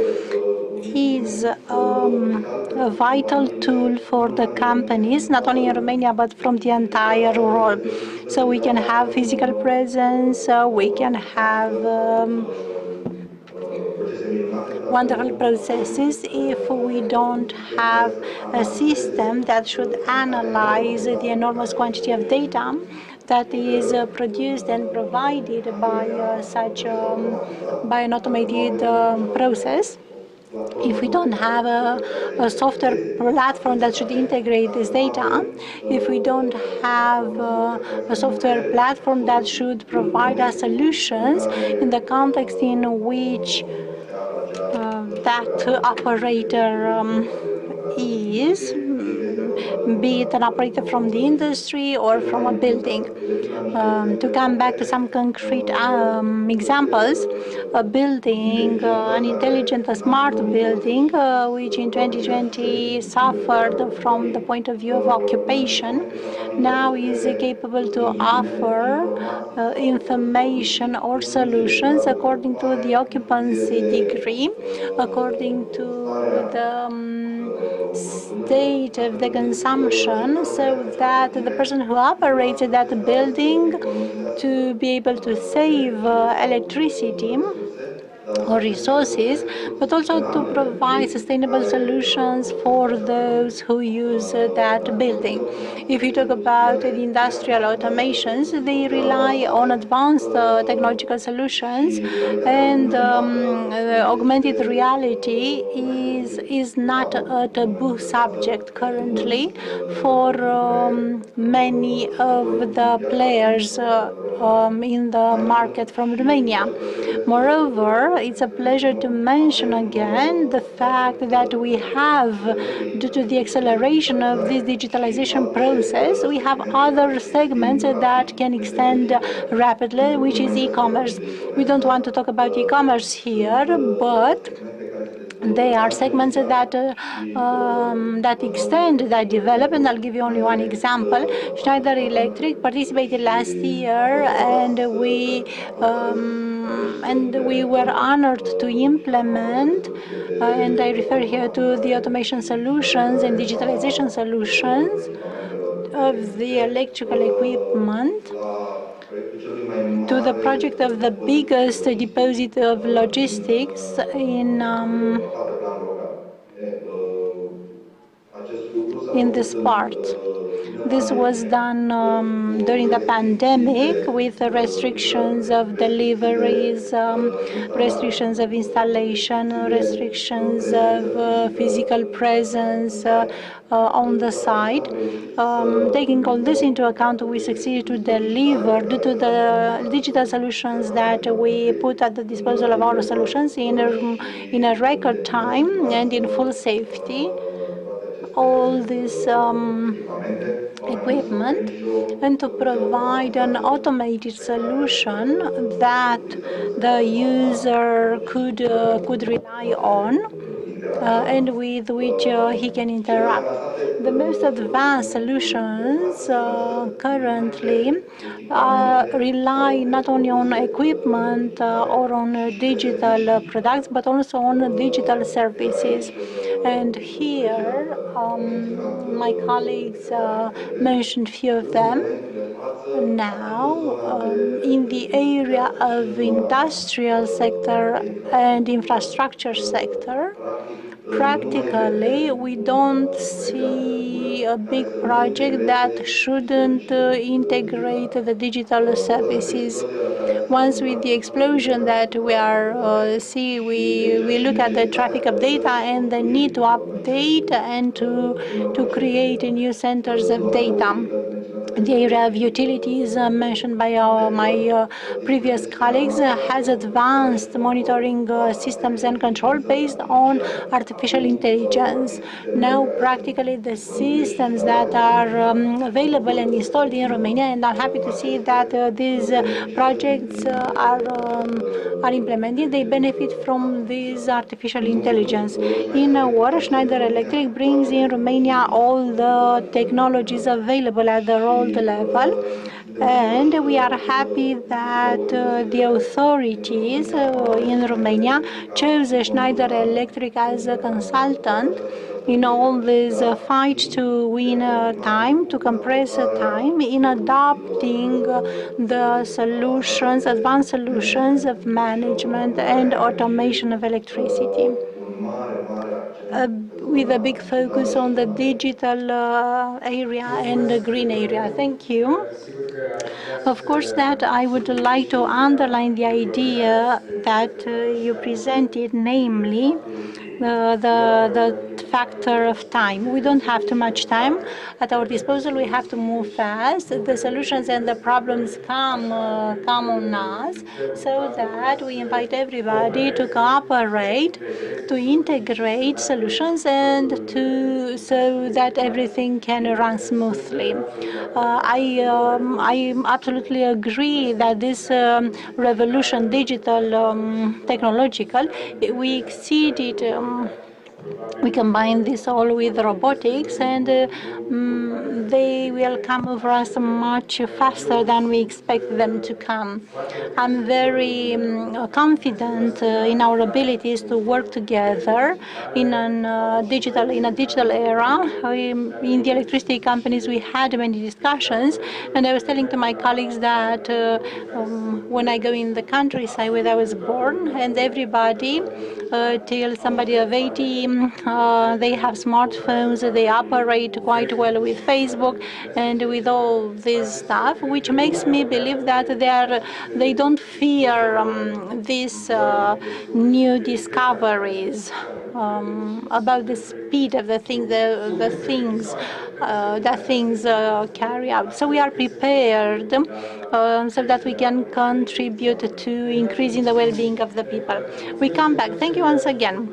is a vital tool for the companies, not only in Romania, but from the entire world. So we can have physical presence, we can have wonderful processes if we don't have a system that should analyze the enormous quantity of data that is produced and provided by by an automated process. If we don't have a software platform that should integrate this data, if we don't have a software platform that should provide us solutions in the context in which that operator is, be it an operator from the industry or from a building. To come back to some concrete examples, a building, an intelligent, a smart building, which in 2020 suffered from the point of view of occupation, now is capable to offer information or solutions according to the occupancy degree, according to the state of the consumption, so that the person who operated that building to be able to save electricity or resources, but also to provide sustainable solutions for those who use that building. If you talk about the industrial automations, they rely on advanced technological solutions, and augmented reality is not a taboo subject currently for many of the players in the market from Romania. Moreover, it's a pleasure to mention again the fact that we have, due to the acceleration of this digitalization process, we have other segments that can extend rapidly, which is e-commerce. We don't want to talk about e-commerce here, but they are segments that that extend, that develop, and I'll give you only one example. Schneider Electric participated last year, and we were honored to implement, and I refer here to the automation solutions and digitalization solutions of the electrical equipment, to the project of the biggest deposit of logistics in this part. This was done during the pandemic with restrictions of deliveries, restrictions of installation, restrictions of physical presence on the site. Taking all this into account, we succeeded to deliver, due to the digital solutions that we put at the disposal of our solutions in a record time and in full safety, all this equipment, and to provide an automated solution that the user could rely on and with which he can interact. The most advanced solutions currently rely not only on equipment or on digital products, but also on digital services. And here, my colleagues mentioned a few of them. Now, in the area of industrial sector and infrastructure sector, practically, we don't see a big project that shouldn't integrate the digital services. Once with the explosion that we are we look at the traffic of data and the need to update and to create new centers of data. The area of utilities mentioned by my previous colleagues has advanced monitoring systems and control based on artificial intelligence. Now, practically, the systems that are available and installed in Romania, and I'm happy to see that these projects are implemented, they benefit from this artificial intelligence. In a word, Schneider Electric brings in Romania all the technologies available at the world level, and we are happy that the authorities in Romania chose Schneider Electric as a consultant in all this fight to win time, to compress time in adopting the solutions, advanced solutions of management and automation of electricity, with a big focus on the digital area and the green area. Thank you. Of course, that I would like to underline the idea that you presented, namely the factor of time. We don't have too much time at our disposal. We have to move fast. The solutions and the problems come on us, so that we invite everybody to cooperate, to integrate solutions, and so that everything can run smoothly. I absolutely agree that this revolution, digital, technological, we exceeded We combine this all with robotics, and they will come for us much faster than we expect them to come. I'm very confident in our abilities to work together in a digital era. In the electricity companies, we had many discussions, and I was telling to my colleagues that when I go in the countryside where I was born, and everybody till somebody of 80, they have smartphones, they operate quite well with Facebook and with all this stuff, which makes me believe that they don't fear these new discoveries about the speed of the things carry out. So we are prepared so that we can contribute to increasing the well-being of the people. We come back. Thank you once again.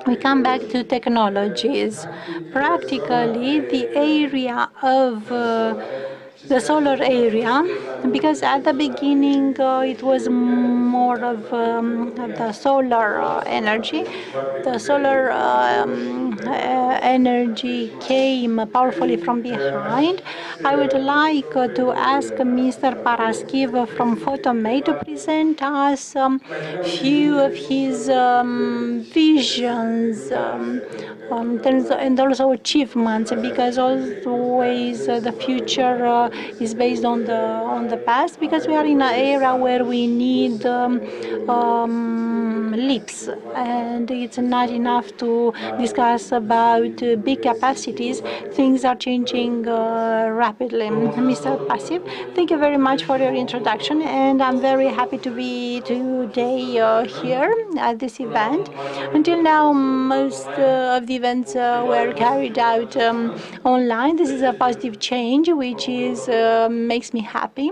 We come back to technologies. Practically, the area of the solar area, because at the beginning it was more of the solar energy. The solar energy came powerfully from behind. I would like to ask Mr. Paraschiv from Photomate to present us few of his visions and also achievements, because always the future is based on the past, because we are in an era where we need leaps, and it's not enough to discuss about big capacities. Things are changing rapidly. Mr. Passiv, thank you very much for your introduction, and I'm very happy to be today here at this event. Until now, most of the events were carried out online. This is a positive change, which makes me happy.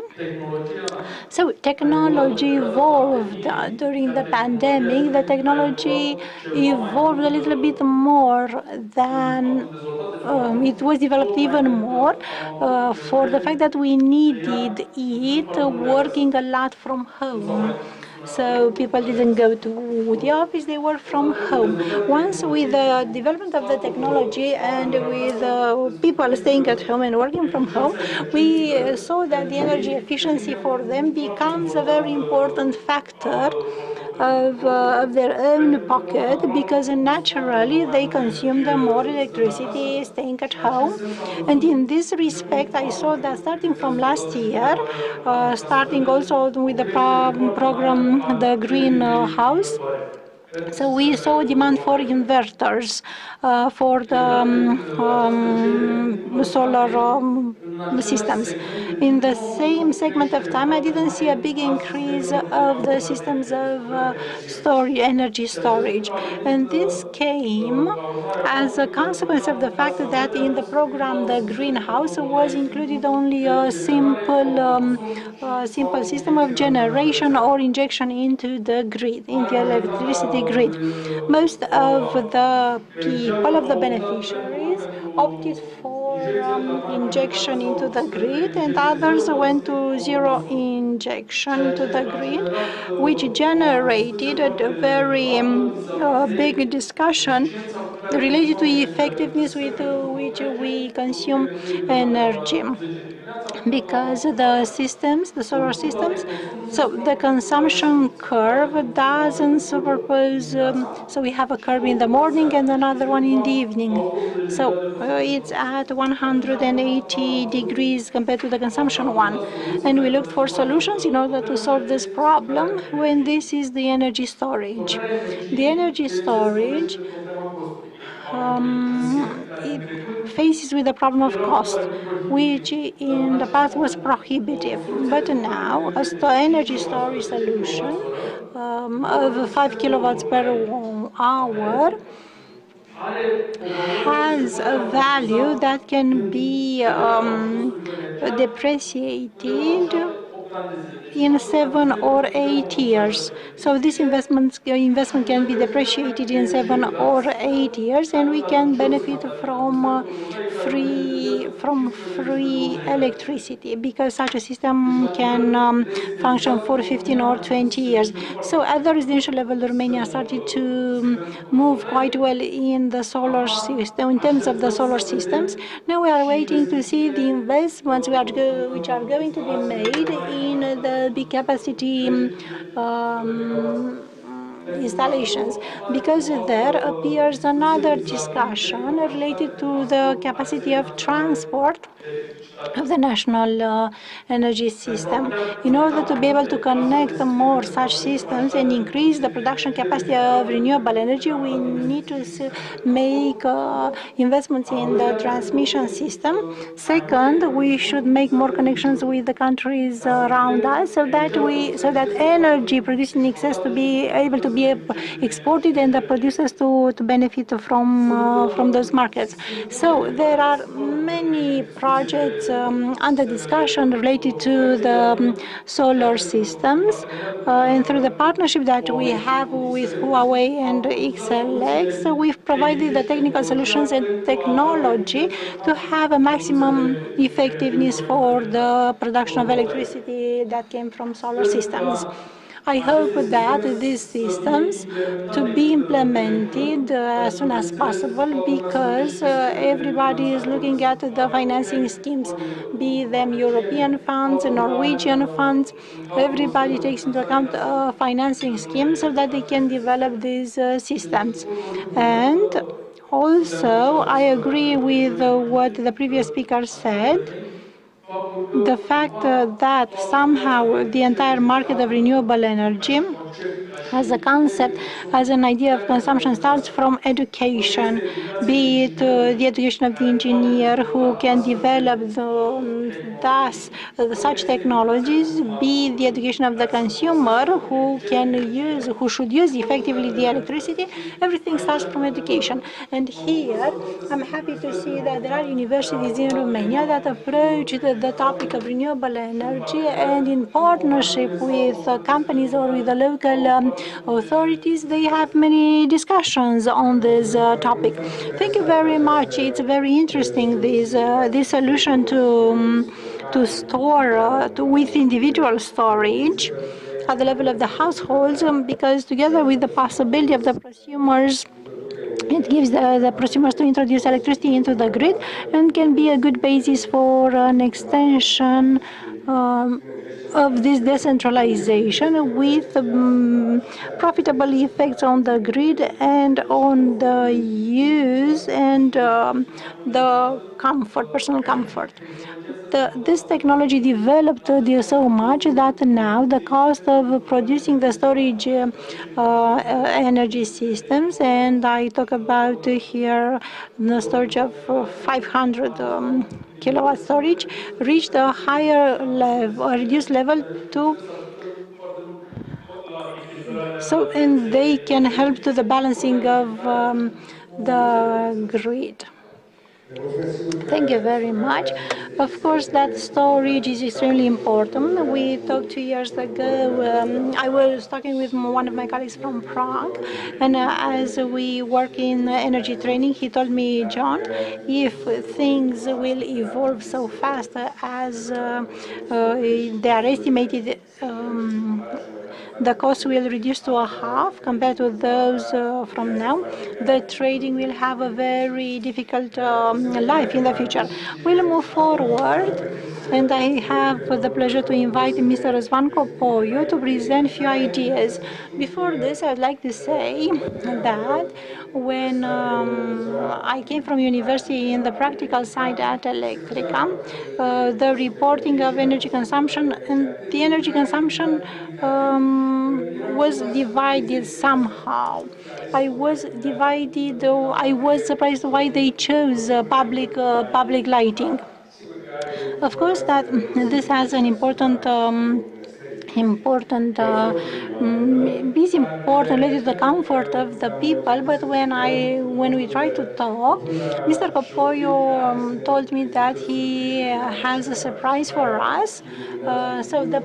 So technology evolved during the pandemic. The technology evolved a little bit more than it was developed even more for the fact that we needed it working a lot from home. So people didn't go to the office, they work from home. Once with the development of the technology and with people staying at home and working from home, we saw that the energy efficiency for them becomes a very important factor of their own pocket, because naturally they consume more electricity staying at home. And in this respect, I saw that starting from last year, starting also with the program, the Green House, so we saw demand for inverters for the solar systems. In the same segment of time, I didn't see a big increase of the systems of energy storage. And this came as a consequence of the fact that in the program, the greenhouse was included only a simple system of generation or injection into the grid, in the electricity grid. Most of the people, of the beneficiaries, opted for injection into the grid, and others went to zero injection to the grid, which generated a very big discussion related to effectiveness with which we consume energy. Because the solar systems, so the consumption curve doesn't superpose. So we have a curve in the morning and another one in the evening. So it's at 180 degrees compared to the consumption one. And we looked for solutions in order to solve this problem when this is the energy storage. The energy storage it faces with the problem of cost, which in the past was prohibitive. But now, a energy storage solution of 5 kilowatts per hour has a value that can be depreciated in 7 or 8 years. So this investment can be depreciated in 7 or 8 years, and we can benefit from free from free electricity, because such a system can function for 15 or 20 years. So at the residential level, Romania started to move quite well in the solar system, in terms of the solar systems. Now we are waiting to see the investments which are going to be made in the big capacity installations, because there appears another discussion related to the capacity of transport of the national energy system. In order to be able to connect more such systems and increase the production capacity of renewable energy, we need to make investments in the transmission system. Second, we should make more connections with the countries around us, so that energy produced in excess to be able to be exported and the producers to benefit from those markets. So there are many projects under discussion related to the solar systems, and through the partnership that we have with Huawei and XLX, we've provided the technical solutions and technology to have a maximum effectiveness for the production of electricity that came from solar systems. I hope that these systems to be implemented as soon as possible, because everybody is looking at the financing schemes, be them European funds, Norwegian funds. Everybody takes into account financing schemes so that they can develop these systems. And also, I agree with what the previous speaker said. The fact that somehow the entire market of renewable energy as a concept, as an idea of consumption, starts from education, be it the education of the engineer who can develop such technologies, be the education of the consumer who should use effectively the electricity. Everything starts from education. And here, I'm happy to see that there are universities in Romania that approach the topic of renewable energy, and in partnership with companies or with the local authorities, they have many discussions on this topic. Thank you very much. It's very interesting, this solution to store with individual storage at the level of the households, because together with the possibility of the prosumers, it gives the prosumers to introduce electricity into the grid, and can be a good basis for an extension of this decentralization with profitable effects on the grid and on the use and the comfort, personal comfort. This technology developed so much that now the cost of producing the storage energy systems, and I talk about here the storage of 500 kilowatt storage, reached a higher level, a reduced level to and they can help to the balancing of the grid. Thank you very much. Of course, that storage is extremely important. We talked 2 years ago. I was talking with one of my colleagues from Prague, and as we work in energy training, he told me, John, if things will evolve so fast as they are estimated, the cost will reduce to a half compared to those from now. The trading will have a very difficult life in the future. We'll move forward, and I have the pleasure to invite Mr. Răzvan Copoiu to present a few ideas. Before this, I'd like to say that when I came from university in the practical side at Electrica, the reporting of energy consumption and the energy consumption was divided somehow. I was divided. I was surprised why they chose public lighting. Of course, that this has an important important, is important related to the comfort of the people. But when we try to talk, Mr. Copoyo told me that he has a surprise for us. So the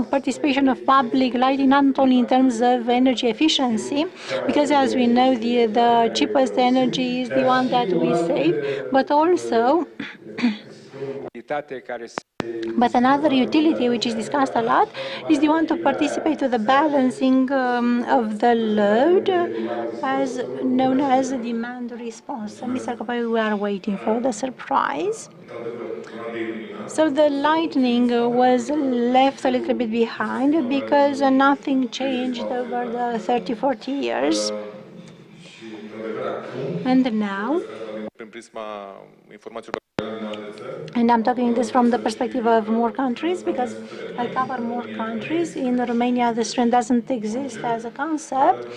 participation of public lighting, not only in terms of energy efficiency, because as we know, the cheapest energy is the one that we save, but also but another utility which is discussed a lot is the one to participate to the balancing of the load, as known as demand response. Mr. Copoyo, we are waiting for the surprise. So the lightning was left a little bit behind because nothing changed over the 30-40 years. And now, and I'm talking this from the perspective of more countries because I cover more countries. In Romania, this trend doesn't exist as a concept,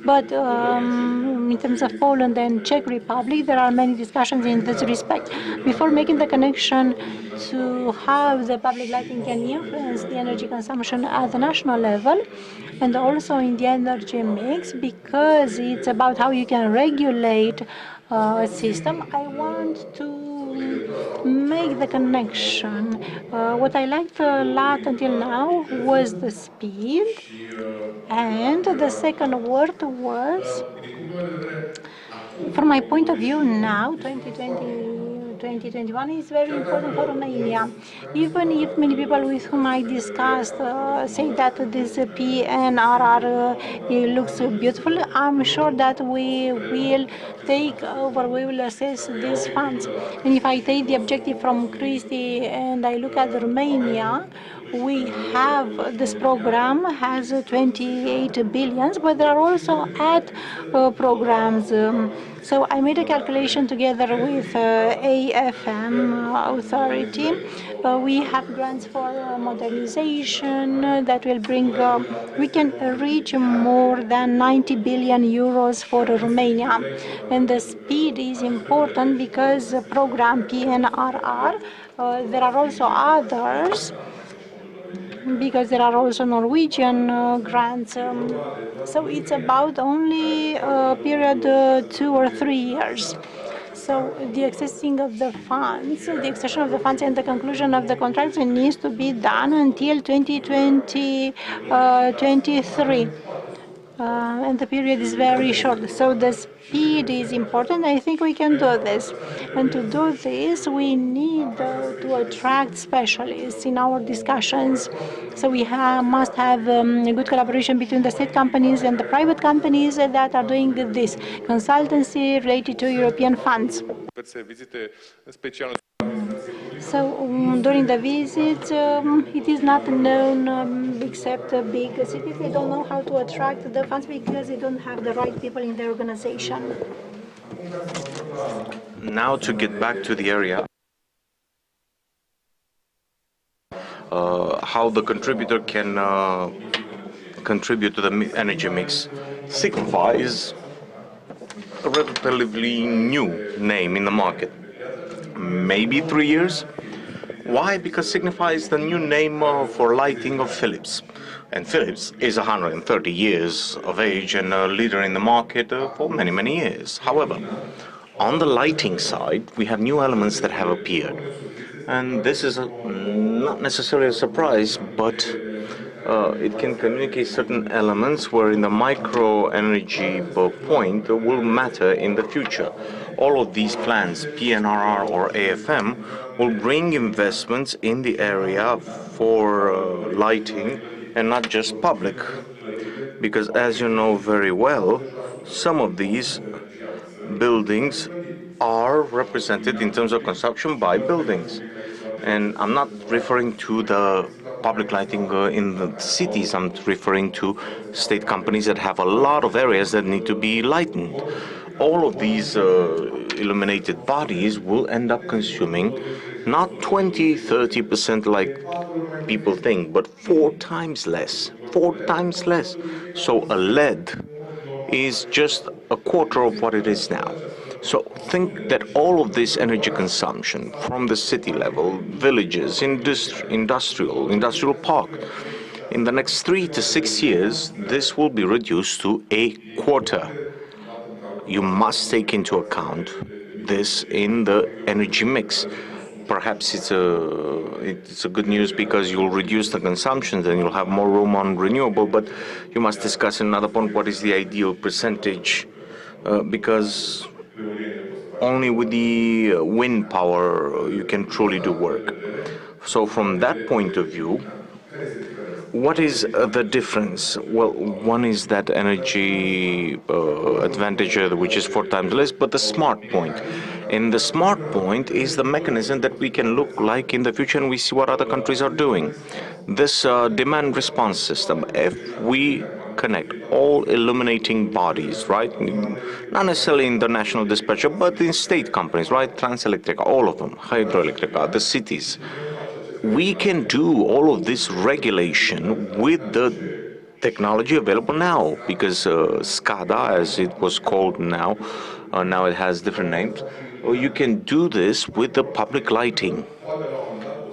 but in terms of Poland and Czech Republic, there are many discussions in this respect. Before making the connection to how the public lighting can influence the energy consumption at the national level, and also in the energy mix, because it's about how you can regulate a system, I want to make the connection. What I liked a lot until now was the speed, and the second word was, from my point of view now, 2021 is very important for Romania. Even if many people with whom I discussed say that this PNRR looks beautiful, I'm sure that we will take over, we will assess these funds. And if I take the objective from Christie and I look at Romania, we have this program has 28 billions, but there are also ad programs. So I made a calculation together with AFM authority. We have grants for modernization that will bring, we can reach more than 90 billion euros for Romania. And the speed is important because program PNRR, there are also others, because there are also Norwegian grants. So it's about only a period 2 or 3 years. So the accessing of the funds, the extension of the funds and the conclusion of the contracts needs to be done until 2023. And the period is very short. So the speed is important. I think we can do this. And to do this, we need to attract specialists in our discussions. So we must have a good collaboration between the state companies and the private companies that are doing this consultancy related to European funds. So during the visits, it is not known except big cities. They don't know how to attract the funds because they don't have the right people in their organization. Now to get back to the area, how the contributor can contribute to the energy mix. Signify is a relatively new name in the market. Maybe 3 years. Why? Because Signify is the new name for lighting of Philips. And Philips is 130 years of age and a leader in the market for many, many years. However, on the lighting side, we have new elements that have appeared. And this is not necessarily a surprise, but it can communicate certain elements where in the micro energy point will matter in the future. All of these plans, PNRR or AFM, will bring investments in the area for lighting and not just public. Because as you know very well, some of these buildings are represented in terms of consumption by buildings. And I'm not referring to the public lighting in the cities. I'm referring to state companies that have a lot of areas that need to be lightened. All of these illuminated bodies will end up consuming not 20-30% like people think, but 4 times less. 4 times less. So a LED is just a quarter of what it is now. So think that all of this energy consumption from the city level, villages, industrial park, in the next 3 to 6 years, this will be reduced to a quarter. You must take into account this in the energy mix. Perhaps it's a good news because you'll reduce the consumption and you'll have more room on renewable, but you must discuss in another point what is the ideal percentage, because only with the wind power you can truly do work. So from that point of view, what is the difference? Well, one is that energy advantage, which is 4 times less, but the smart point. And the smart point is the mechanism that we can look like in the future and we see what other countries are doing. This demand response system, if we connect all illuminating bodies, right? Not necessarily in the national dispatcher, but in state companies, right? Transelectrica, all of them, Hydroelectrica, the cities. We can do all of this regulation with the technology available now, because SCADA, as it was called now, now it has different names, you can do this with the public lighting.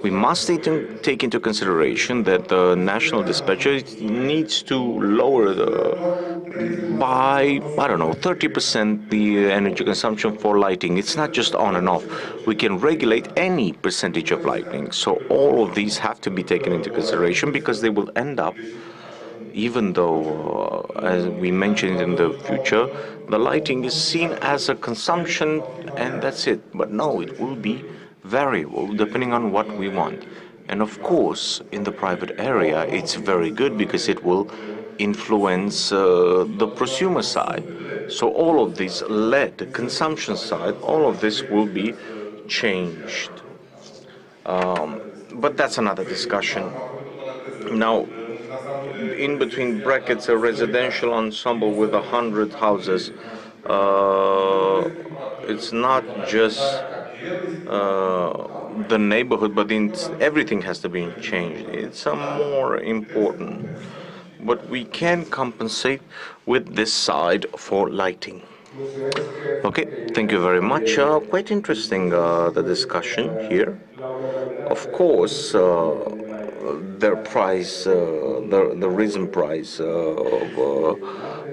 We must take into consideration that the national dispatcher needs to lower by, I don't know, 30% the energy consumption for lighting. It's not just on and off. We can regulate any percentage of lighting. So all of these have to be taken into consideration because they will end up, even though, as we mentioned in the future, the lighting is seen as a consumption and that's it. But no, it will be variable depending on what we want. And of course, in the private area, it's very good because it will influence the prosumer side. So all of this LED, the consumption side, all of this will be changed. But that's another discussion. Now, in between brackets, a residential ensemble with 100 houses. It's not just the neighborhood, but everything has to be changed. It's a more important. But we can compensate with this side for lighting. Okay, thank you very much. Quite interesting, the discussion here. Of course, their price, the reason price of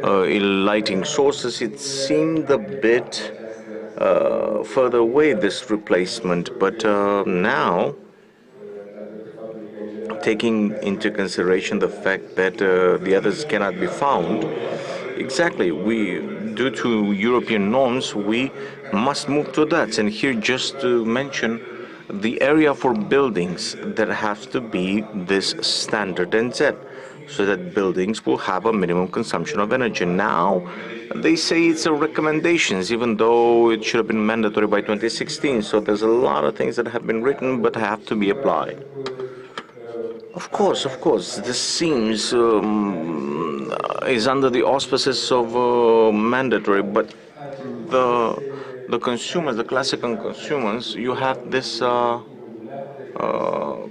lighting sources, it seemed a bit further away, this replacement, but now, taking into consideration the fact that the others cannot be found, exactly, due to European norms, we must move to that. And here, just to mention, the area for buildings that have to be this standard NZ, so that buildings will have a minimum consumption of energy. Now, they say it's a recommendations, even though it should have been mandatory by 2016. So there's a lot of things that have been written but have to be applied. Of course, this seems is under the auspices of mandatory, but the consumers, the classical consumers, you have this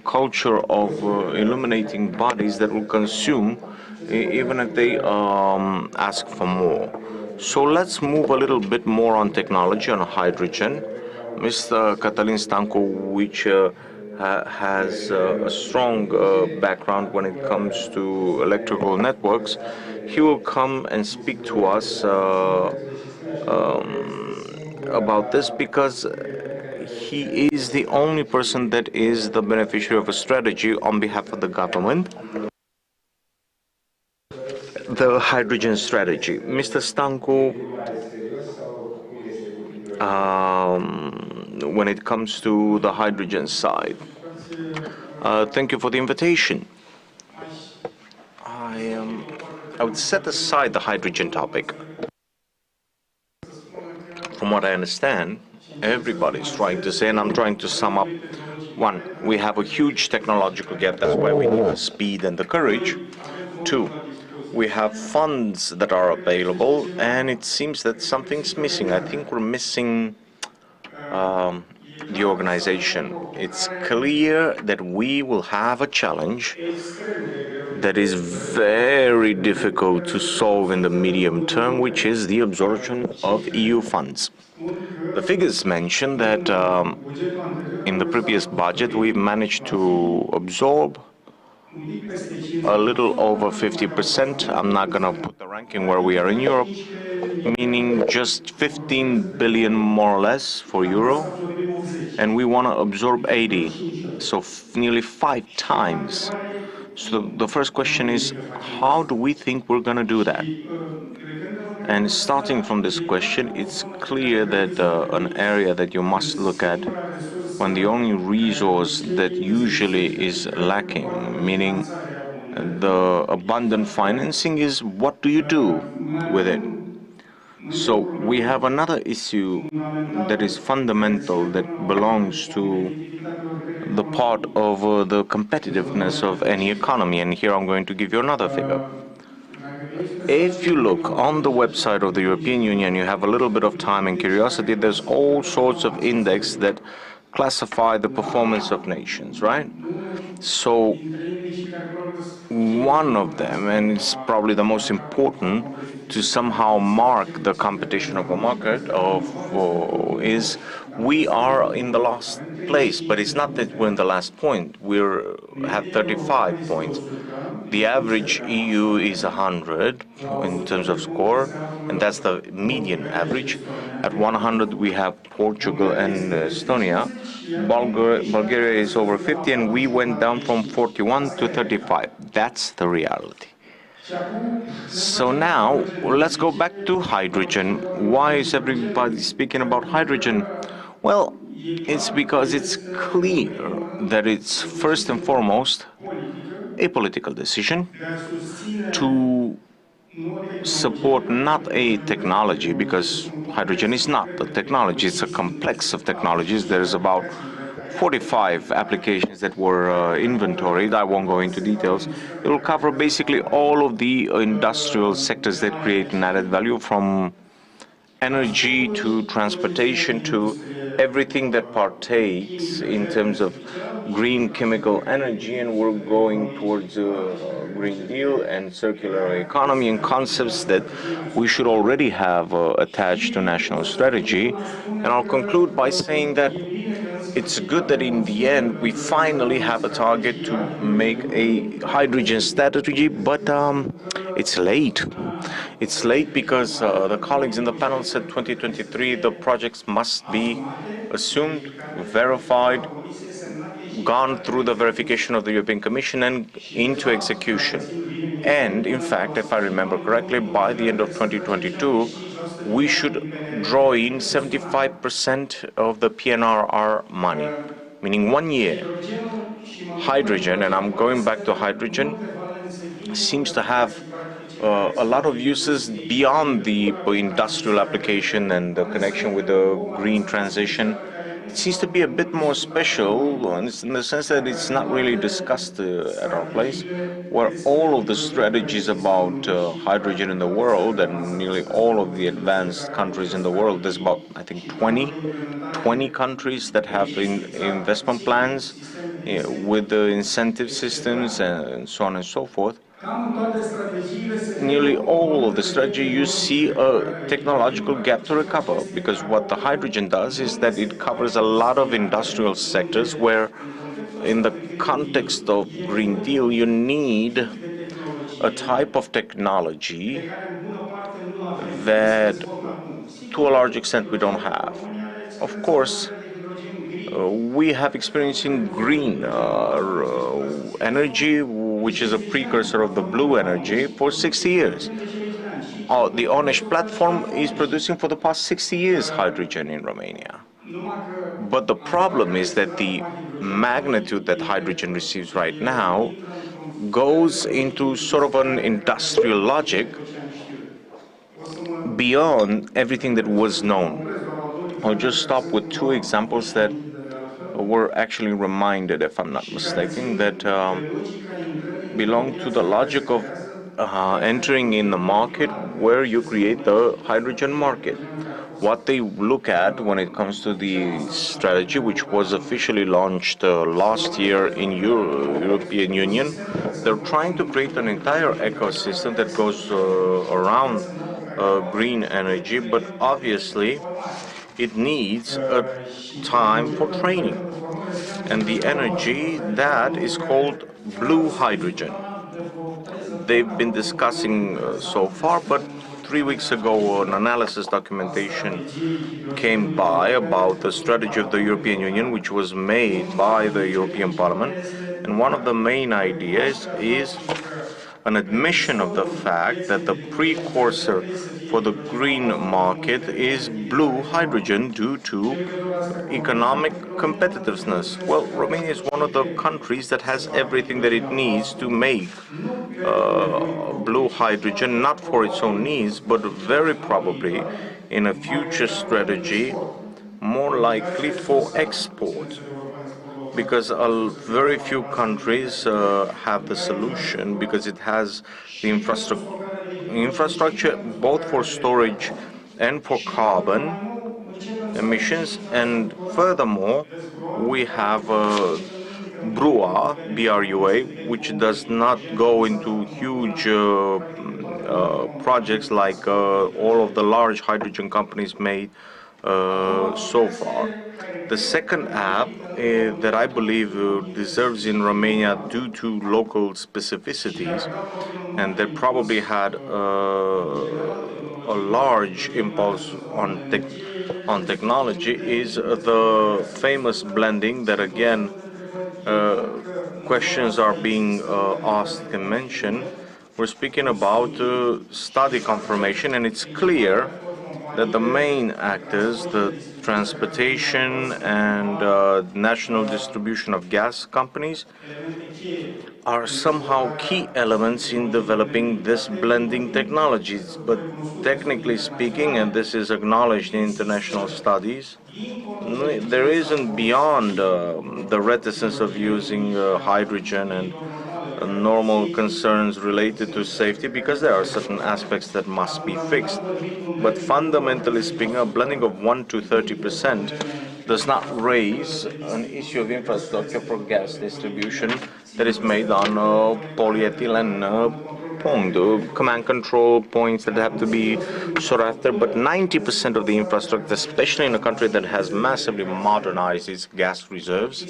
culture of illuminating bodies that will consume even if they ask for more. So let's move a little bit more on technology, on hydrogen. Mr. Cătălin Stancu, which has a strong background when it comes to electrical networks, he will come and speak to us about this, because he is the only person that is the beneficiary of a strategy on behalf of the government, the hydrogen strategy. Mr. Stancu, when it comes to the hydrogen side, thank you for the invitation. I would set aside the hydrogen topic. From what I understand, everybody's trying to say, and I'm trying to sum up. One, we have a huge technological gap, that's why we need the speed and the courage. Two, we have funds that are available, and it seems that something's missing. I think we're missing the organization. It's clear that we will have a challenge that is very difficult to solve in the medium term, which is the absorption of EU funds. The figures mention that in the previous budget we've managed to absorb a little over 50%. I'm not going to put the ranking where we are in Europe, meaning just 15 billion more or less for euro, and we want to absorb 80, so nearly 5 times. So the first question is, how do we think we're going to do that? And starting from this question, it's clear that an area that you must look at when the only resource that usually is lacking, meaning the abundant financing, is what do you do with it? So we have another issue that is fundamental, that belongs to the part of the competitiveness of any economy. And here I'm going to give you another figure. If you look on the website of the European Union, you have a little bit of time and curiosity, there's all sorts of index that classify the performance of nations, right? So one of them, and it's probably the most important to somehow mark the competition of a market is we are in the last place, but it's not that we're in the last point. We have 35 points. The average EU is 100 in terms of score, and that's the median average. At 100 we have Portugal and Estonia. Bulgaria is over 50, and we went down from 41 to 35. That's the reality. So now let's go back to hydrogen. Why is everybody speaking about hydrogen? Well, it's because it's clear that it's first and foremost a political decision to support not a technology, because hydrogen is not a technology, it's a complex of technologies. There's about 45 applications that were inventoried. I won't go into details. It will cover basically all of the industrial sectors that create an added value, from energy to transportation to everything that partakes in terms of green chemical energy. And we're going towards a Green Deal and circular economy, and concepts that we should already have attached to national strategy. And I'll conclude by saying that it's good that in the end we finally have a target to make a hydrogen strategy, but it's late. It's late because the colleagues in the panel said 2023 the projects must be assumed, verified, gone through the verification of the European Commission and into execution. And in fact, if I remember correctly, by the end of 2022 we should draw in 75% of the PNRR money, meaning 1 year. Hydrogen, and I'm going back to hydrogen, seems to have a lot of uses beyond the industrial application and the connection with the green transition. It seems to be a bit more special in the sense that it's not really discussed at our place, where all of the strategies about hydrogen in the world, and nearly all of the advanced countries in the world, there's about, I think, 20 countries that have investment plans with the incentive systems and so on and so forth. Nearly all of the strategy, you see a technological gap to recover, because what the hydrogen does is that it covers a lot of industrial sectors where, in the context of Green Deal, you need a type of technology that, to a large extent, we don't have. Of course, we have experience in green energy, which is a precursor of the blue energy, for 60 years. The Onești platform is producing for the past 60 years hydrogen in Romania. But the problem is that the magnitude that hydrogen receives right now goes into sort of an industrial logic beyond everything that was known. I'll just stop with two examples that were actually reminded, if I'm not mistaken, that belong to the logic of entering in the market where you create the hydrogen market. what they look at when it comes to the strategy, which was officially launched last year in European Union. They're trying to create an entire ecosystem that goes around green energy, but obviously it needs a time for training. And the energy that is called blue hydrogen. They've been discussing so far, but 3 weeks ago an analysis documentation came by about the strategy of the European Union, which was made by the European Parliament. And one of the main ideas is an admission of the fact that the precursor for the green market is blue hydrogen due to economic competitiveness. Well, Romania is one of the countries that has everything that it needs to make blue hydrogen, not for its own needs, but very probably in a future strategy, more likely for export. Because very few countries have the solution, because it has the infrastructure both for storage and for carbon emissions, and furthermore we have BRUA, BRUA, which does not go into huge projects like all of the large hydrogen companies made so far. The second app that I believe deserves in Romania due to local specificities, and that probably had a large impulse on technology, is the famous blending that again questions are being asked and mentioned. We're speaking about study confirmation, and it's clear that the main actors, the transportation and national distribution of gas companies, are somehow key elements in developing this blending technologies. But technically speaking, and this is acknowledged in international studies, there isn't beyond the reticence of using hydrogen and normal concerns related to safety, because there are certain aspects that must be fixed. But fundamentally speaking, a blending of 1 to 30% does not raise an issue of infrastructure for gas distribution that is made on polyethylene command control points that have to be sought after. But 90% of the infrastructure, especially in a country that has massively modernized its gas reserves,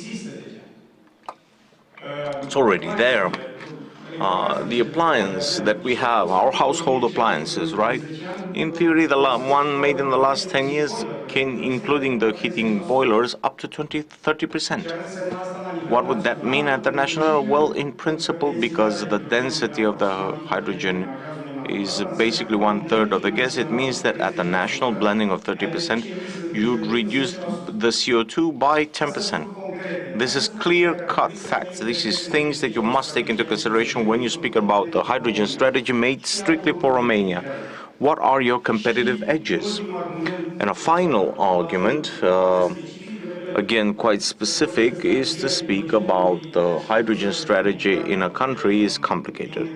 it's already there. The appliance that we have, our household appliances, right? In theory, the one made in the last 10 years, including the heating boilers, up to 30%. What would that mean at the national? Well, in principle, because the density of the hydrogen is basically 1/3 of the gas, it means that at the national blending of 30%, you'd reduce the CO2 by 10%. This is clear-cut facts. This is things that you must take into consideration when you speak about the hydrogen strategy made strictly for Romania. What are your competitive edges? And a final argument, again quite specific, is to speak about the hydrogen strategy in a country is complicated,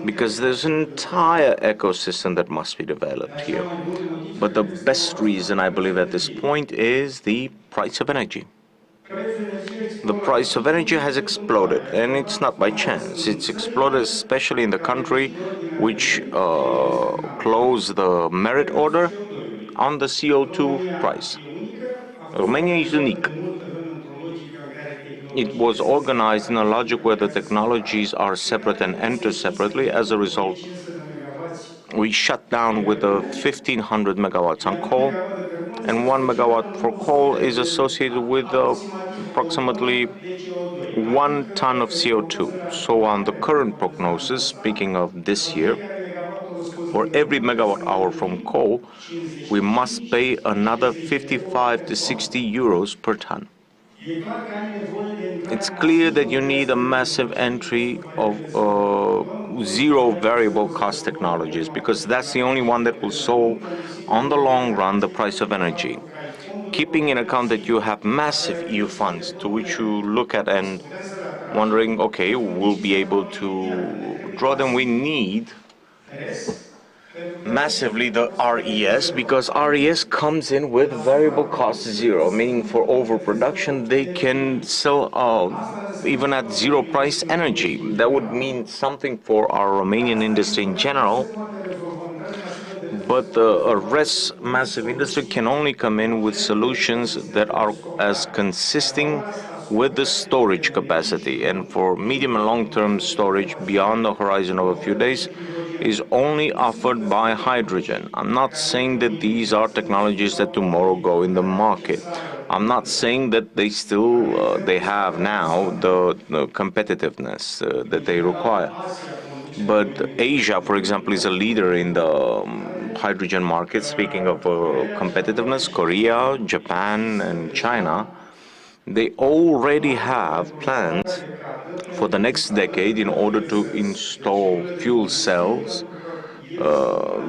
because there's an entire ecosystem that must be developed here. But the best reason, I believe, at this point is the price of energy. The price of energy has exploded, and it's not by chance. It's exploded especially in the country which closed the merit order on the CO2 price. Romania is unique. It was organized in a logic where the technologies are separate and enter separately. As a result, we shut down with the 1,500 megawatts on coal, and 1 megawatt for coal is associated with approximately 1 ton of CO2. So on the current prognosis, speaking of this year, for every megawatt hour from coal, we must pay another 55 to 60 euros per ton. It's clear that you need a massive entry of zero variable cost technologies, because that's the only one that will solve, on the long run, the price of energy. Keeping in account that you have massive EU funds to which you look at and wondering, okay, we'll be able to draw them. We need massively the RES, because RES comes in with variable cost zero, meaning for overproduction they can sell even at zero price energy. That would mean something for our Romanian industry in general, but the rest massive industry can only come in with solutions that are as consisting with the storage capacity, and for medium and long-term storage beyond the horizon of a few days is only offered by hydrogen. I'm not saying that these are technologies that tomorrow go in the market. I'm not saying that they still they have now the competitiveness that they require. But Asia, for example, is a leader in the hydrogen market. Speaking of competitiveness, Korea, Japan, and China, they already have plans for the next decade in order to install fuel cells,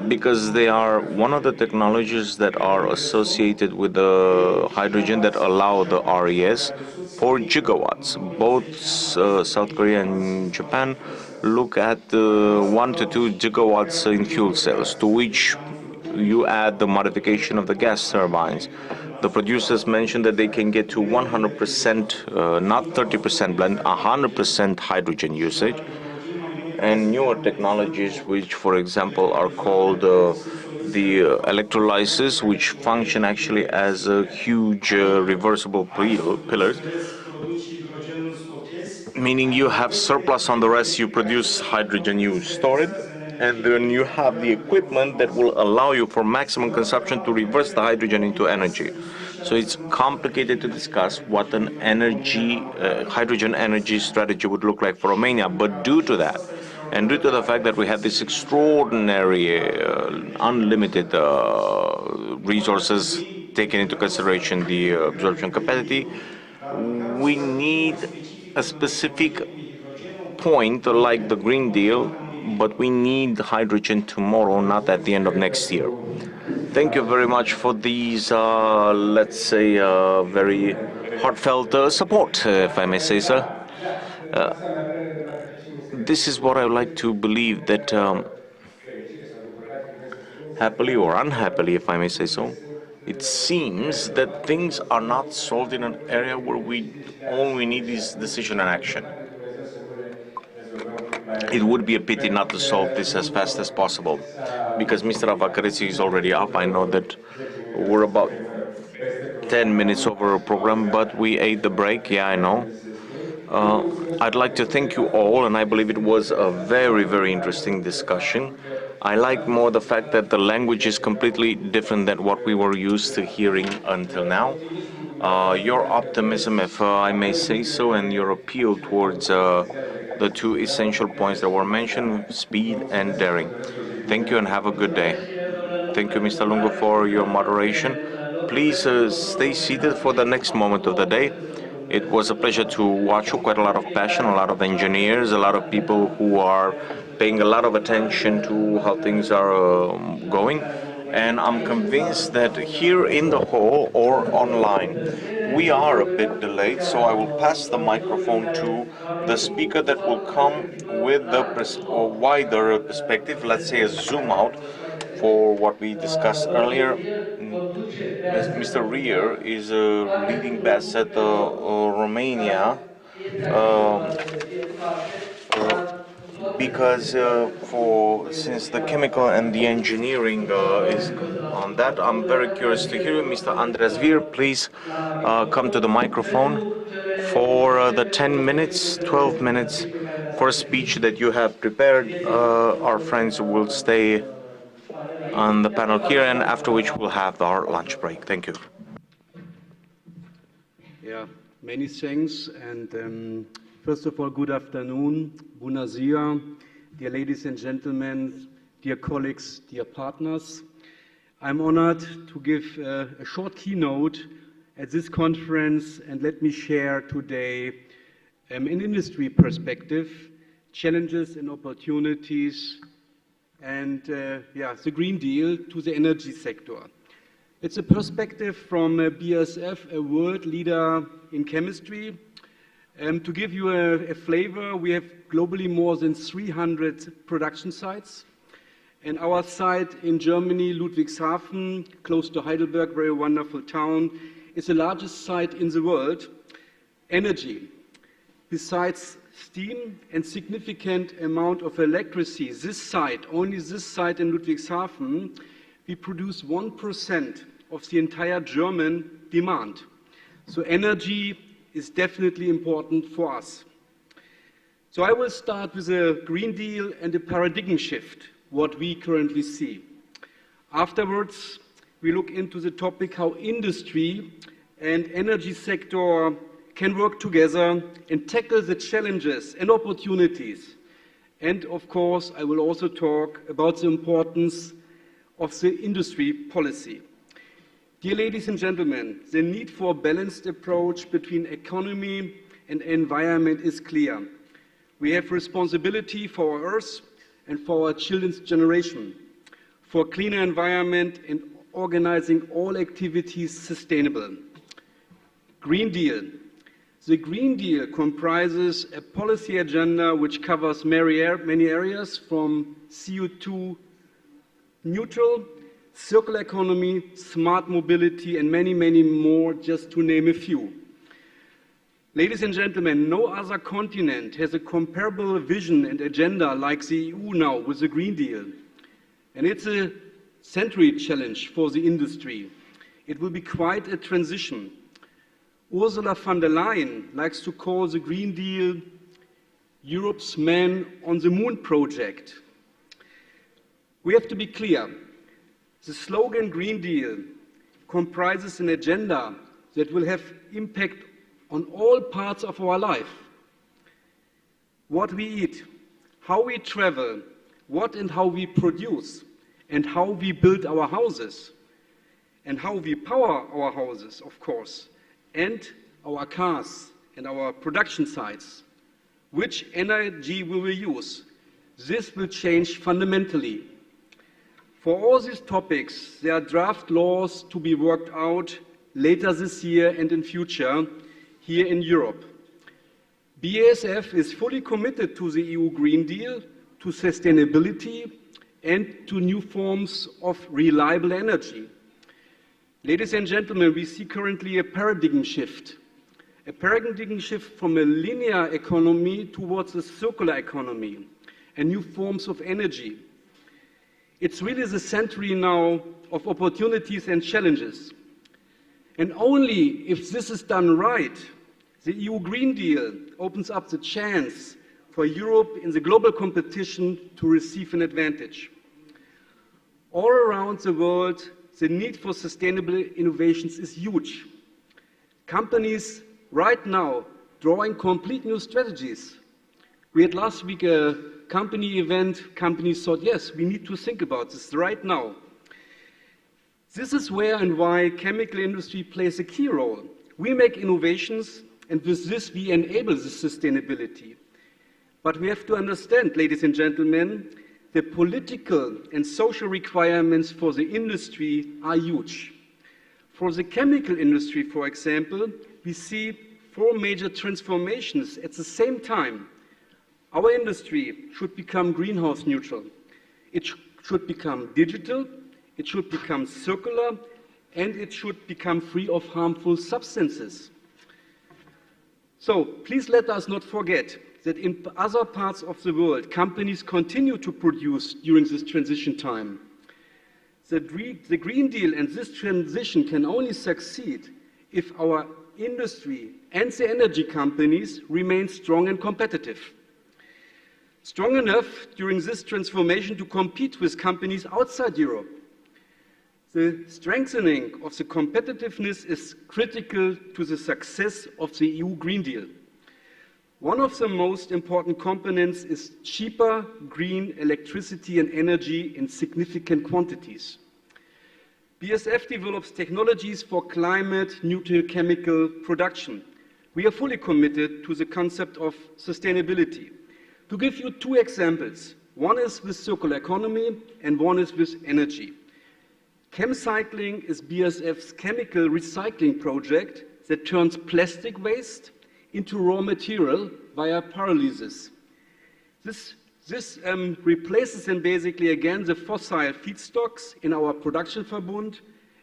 because they are one of the technologies that are associated with the hydrogen that allow the RES for gigawatts. Both South Korea and Japan look at 1 to 2 gigawatts in fuel cells, to which you add the modification of the gas turbines. The producers mentioned that they can get to 100%, not 30% blend, 100% hydrogen usage, and newer technologies, which, for example, are called the electrolysis, which function actually as huge reversible pillars, meaning you have surplus on the rest, you produce hydrogen, you store it, and then you have the equipment that will allow you for maximum consumption to reverse the hydrogen into energy. So it's complicated to discuss what an hydrogen energy strategy would look like for Romania, but due to that, and due to the fact that we have this extraordinary, unlimited resources, taking into consideration the absorption capacity, we need a specific point like the Green Deal, but we need hydrogen tomorrow, not at the end of next year. Thank you very much for these, let's say, very heartfelt support, if I may say so. This is what I would like to believe, that happily or unhappily, if I may say so, it seems that things are not solved in an area where all we need is decision and action. It would be a pity not to solve this as fast as possible, because Mr. Avacareți is already up. I know that we're about 10 minutes over a program, but we ate the break. Yeah, I know. I'd like to thank you all, and I believe it was a very, very interesting discussion. I like more the fact that the language is completely different than what we were used to hearing until now. Your optimism, if I may say so, and your appeal towards the two essential points that were mentioned, speed and daring. Thank you and have a good day. Thank you, Mr. Lungu, for your moderation. Please stay seated for the next moment of the day. It was a pleasure to watch you. Quite a lot of passion, a lot of engineers, a lot of people who are paying a lot of attention to how things are going. And I'm convinced that here in the hall or online, we are a bit delayed, so I will pass the microphone to the speaker that will come with the wider perspective, let's say a zoom out for what we discussed earlier. Mr. Rier is leading best at Romania, because since the chemical and the engineering is on that, I'm very curious to hear you. Mr. Andreas Vir, please come to the microphone for the 10 minutes, 12 minutes for a speech that you have prepared. Our friends will stay on the panel here, and after which we'll have our lunch break. Thank you. Yeah, many thanks, and first of all, good afternoon, bună ziua, dear ladies and gentlemen, dear colleagues, dear partners. I'm honored to give a short keynote at this conference, and let me share today an industry perspective, challenges and opportunities, and the Green Deal to the energy sector. It's a perspective from BASF, a world leader in chemistry. To give you a flavor, we have globally more than 300 production sites, And our site in Germany, Ludwigshafen, close to Heidelberg, very wonderful town, is the largest site in the world. Energy. Besides steam and significant amount of electricity, only this site in Ludwigshafen, we produce 1% of the entire German demand. So energy is definitely important for us. So I will start with a Green Deal and a paradigm shift, what we currently see. Afterwards, we look into the topic how industry and energy sector can work together and tackle the challenges and opportunities. And of course, I will also talk about the importance of the industry policy. Dear ladies and gentlemen, the need for a balanced approach between economy and environment is clear. We have responsibility for our Earth and for our children's generation, for a cleaner environment and organizing all activities sustainable. Green Deal. The Green Deal comprises a policy agenda which covers many areas from CO2 neutral, circular economy, smart mobility, and many, many more, just to name a few. Ladies and gentlemen, no other continent has a comparable vision and agenda like the EU now with the Green Deal. And it's a century challenge for the industry. It will be quite a transition. Ursula von der Leyen likes to call the Green Deal Europe's man on the moon project. We have to be clear. The slogan Green Deal comprises an agenda that will have impact on all parts of our life. What we eat, how we travel, what and how we produce, and how we build our houses, and how we power our houses, of course, and our cars and our production sites. Which energy will we use? This will change fundamentally. For all these topics, there are draft laws to be worked out later this year and in future here in Europe. BASF is fully committed to the EU Green Deal, to sustainability, and to new forms of reliable energy. Ladies and gentlemen, we see currently a paradigm shift from a linear economy towards a circular economy and new forms of energy. It's really the century now of opportunities and challenges. And only if this is done right, the EU Green Deal opens up the chance for Europe in the global competition to receive an advantage. All around the world, the need for sustainable innovations is huge. Companies right now drawing complete new strategies. We had last week a company event. Companies thought, yes, we need to think about this right now. This is where and why chemical industry plays a key role. We make innovations, and with this we enable the sustainability. But we have to understand, ladies and gentlemen, the political and social requirements for the industry are huge. For the chemical industry, for example, we see 4 major transformations at the same time. Our industry should become greenhouse neutral. It should become digital, it should become circular, and it should become free of harmful substances. So please let us not forget that in other parts of the world, companies continue to produce during this transition time. The Green Deal and this transition can only succeed if our industry and the energy companies remain strong and competitive. Strong enough during this transformation to compete with companies outside Europe. The strengthening of the competitiveness is critical to the success of the EU Green Deal. One of the most important components is cheaper green electricity and energy in significant quantities. BASF develops technologies for climate-neutral chemical production. We are fully committed to the concept of sustainability. To give you 2 examples, one is with circular economy and one is with energy. ChemCycling is BASF's chemical recycling project that turns plastic waste into raw material via pyrolysis. This This replaces then basically again the fossil feedstocks in our production Verbund,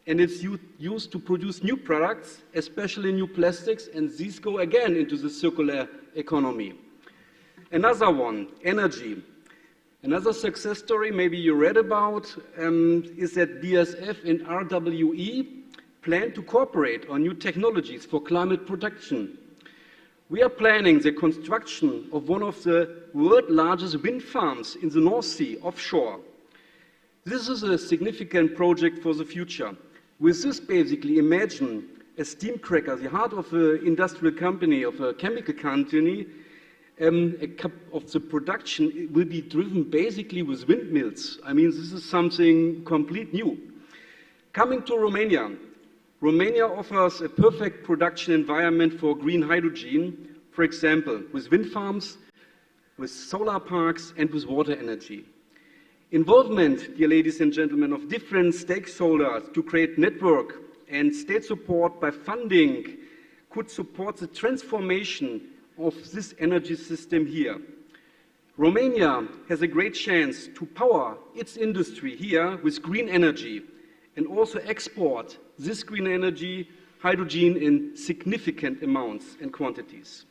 and it's used to produce new products, especially new plastics, and these go again into the circular economy. Another one, energy. Another success story maybe you read about is that BASF and RWE plan to cooperate on new technologies for climate protection. We are planning the construction of one of the world's largest wind farms in the North Sea offshore. This is a significant project for the future. With this, basically, imagine a steam cracker, the heart of an industrial company, of a chemical company, of the production will be driven basically with windmills. I mean, this is something completely new. Coming to Romania. Romania offers a perfect production environment for green hydrogen, for example, with wind farms, with solar parks, and with water energy. Involvement, dear ladies and gentlemen, of different stakeholders to create network and state support by funding could support the transformation of this energy system here. Romania has a great chance to power its industry here with green energy and also export this green energy, hydrogen, in significant amounts and quantities.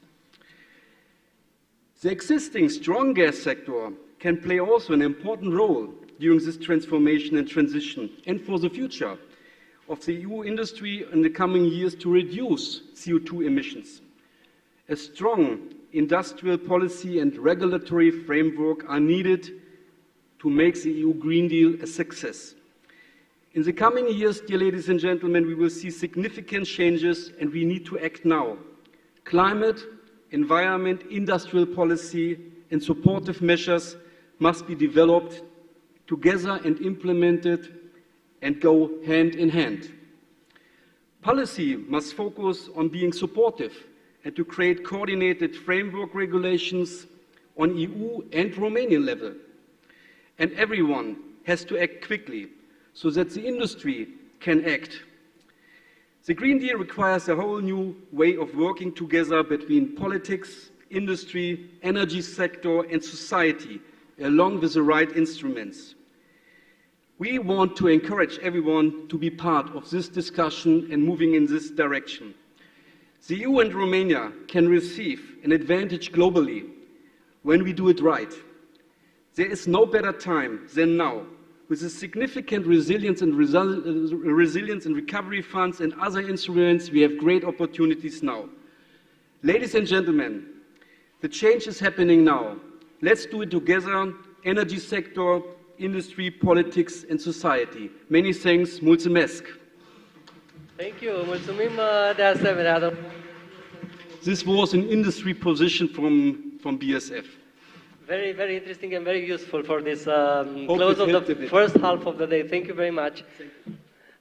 The existing strong gas sector can play also an important role during this transformation and transition and for the future of the EU industry in the coming years to reduce CO2 emissions. A strong industrial policy and regulatory framework are needed to make the EU Green Deal a success. In the coming years, dear ladies and gentlemen, we will see significant changes and we need to act now. Climate, environment, industrial policy and supportive measures must be developed together and implemented and go hand in hand. Policy must focus on being supportive and to create coordinated framework regulations on EU and Romanian level. And everyone has to act quickly so that the industry can act. The Green Deal requires a whole new way of working together between politics, industry, energy sector and society, along with the right instruments. We want to encourage everyone to be part of this discussion and moving in this direction. The EU and Romania can receive an advantage globally when we do it right. There is no better time than now. With the significant resilience and recovery funds and other instruments, we have great opportunities now. Ladies and gentlemen, the change is happening now. Let's do it together, energy sector, industry, politics and society. Many thanks, mulțumesc. Thank you. Mulțumim de asemenea. This was an industry position from BASF. Very, very interesting and very useful for this close of the first half of the day. Thank you very much.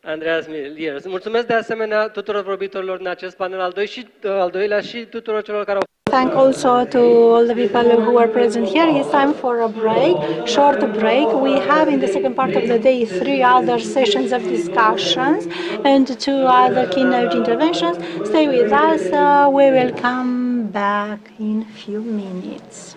Andreas Miliers. Mulțumesc de asemenea tuturor vorbitorilor în acest panel al doilea și tuturor celor care au Thank also to all the people who are present here. It's time for a break, short break. We have in the second part of the day 3 other sessions of discussions and 2 other keynote interventions. Stay with us. We will come back in a few minutes.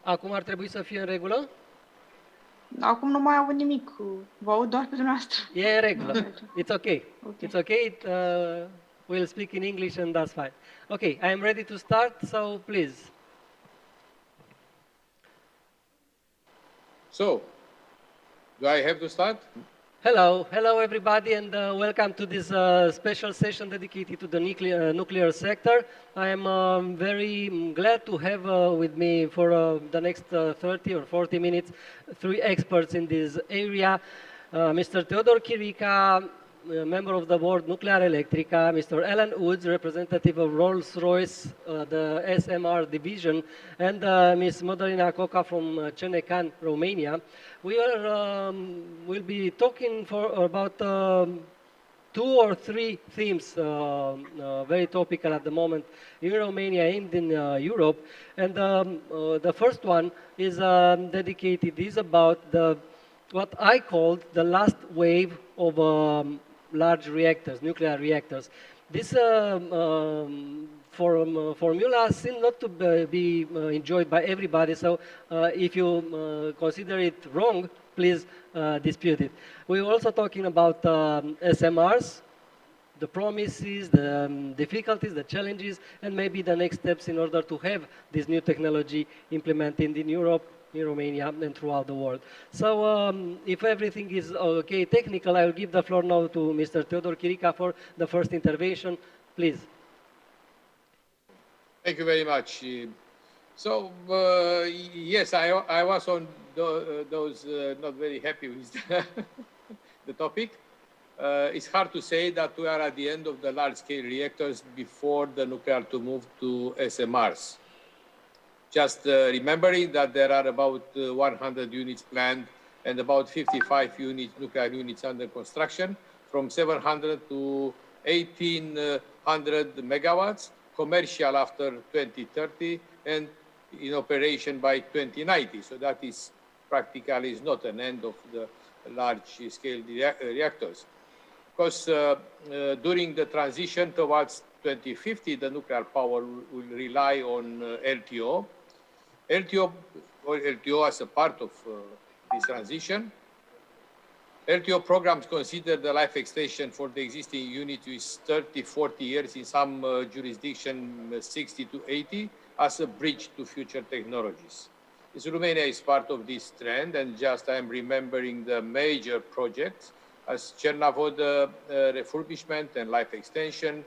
Acum ar trebui să fie în regulă? Acum nu mai aud nimic. Vă aud doar pe dumneavoastră. E în regulă. It's okay. It's okay. We'll speak in English and that's fine. Okay, I am ready to start, so please. So, do I have to start? Hello everybody, and welcome to this special session dedicated to the nuclear sector. I am very glad to have with me for the next 30 or 40 minutes 3 experts in this area. Mr. Theodor Chirica, member of the board Nuclear Electrica, Mr. Alan Woods, representative of Rolls-Royce, the SMR division, and Ms. Madalina Coca from Cenecan, Romania. We'll be talking about 2 or 3 themes, very topical at the moment in Romania and in Europe. And the first one is is about what I called the last wave of large reactors, nuclear reactors. This formula seems not to be enjoyed by everybody, so if you consider it wrong, please dispute it. We're also talking about SMRs, the promises, the difficulties, the challenges, and maybe the next steps in order to have this new technology implemented in Europe, in Romania, and throughout the world. So if everything is okay technical, I will give the floor now to Mr. Theodor Chirica for the first intervention. Please. Thank you very much. So, yes, I was on those not very happy with the topic. It's hard to say that we are at the end of the large-scale reactors before the nuclear to move to SMRs. Just remembering that there are about 100 units planned and about 55 nuclear units under construction, from 700 to 1,800 megawatts, commercial after 2030, and in operation by 2090. So that is practically not an end of the large-scale reactors. Because during the transition towards 2050, the nuclear power will rely on LTO. LTO as a part of this transition. LTO programs consider the life extension for the existing unit with 30, 40 years, in some jurisdiction 60 to 80, as a bridge to future technologies. Romania is part of this trend, and just I am remembering the major projects as Cernavodă refurbishment and life extension,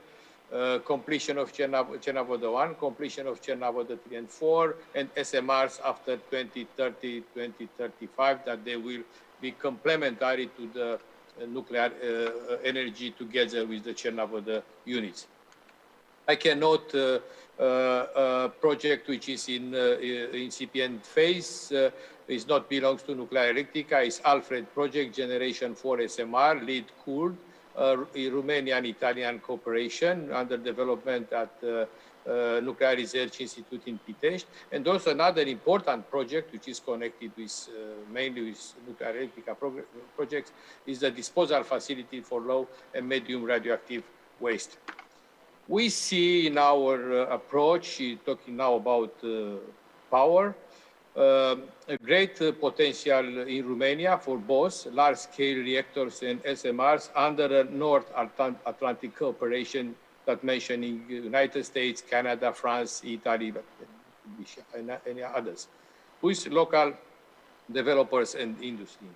completion of Cernavodă 1, completion of Cernavodă 3 and 4, and SMRs after 2030, 2035, that they will be complementary to the nuclear energy together with the Cernavodă units. I can note a project which is in incipient phase, is not belongs to Nuclear Electrica, is Alfred project, generation 4 SMR, lead cooled, Romanian-Italian cooperation under development at Nuclear Research Institute in Pitești, and also another important project which is connected with mainly with Nuclear Electrica projects is the disposal facility for low and medium radioactive waste. We see in our approach, talking now about power, a great potential in Romania for both large-scale reactors and SMRs under a North Atlantic cooperation that mentioning United States, Canada, France, Italy, and any others, with local developers and industry.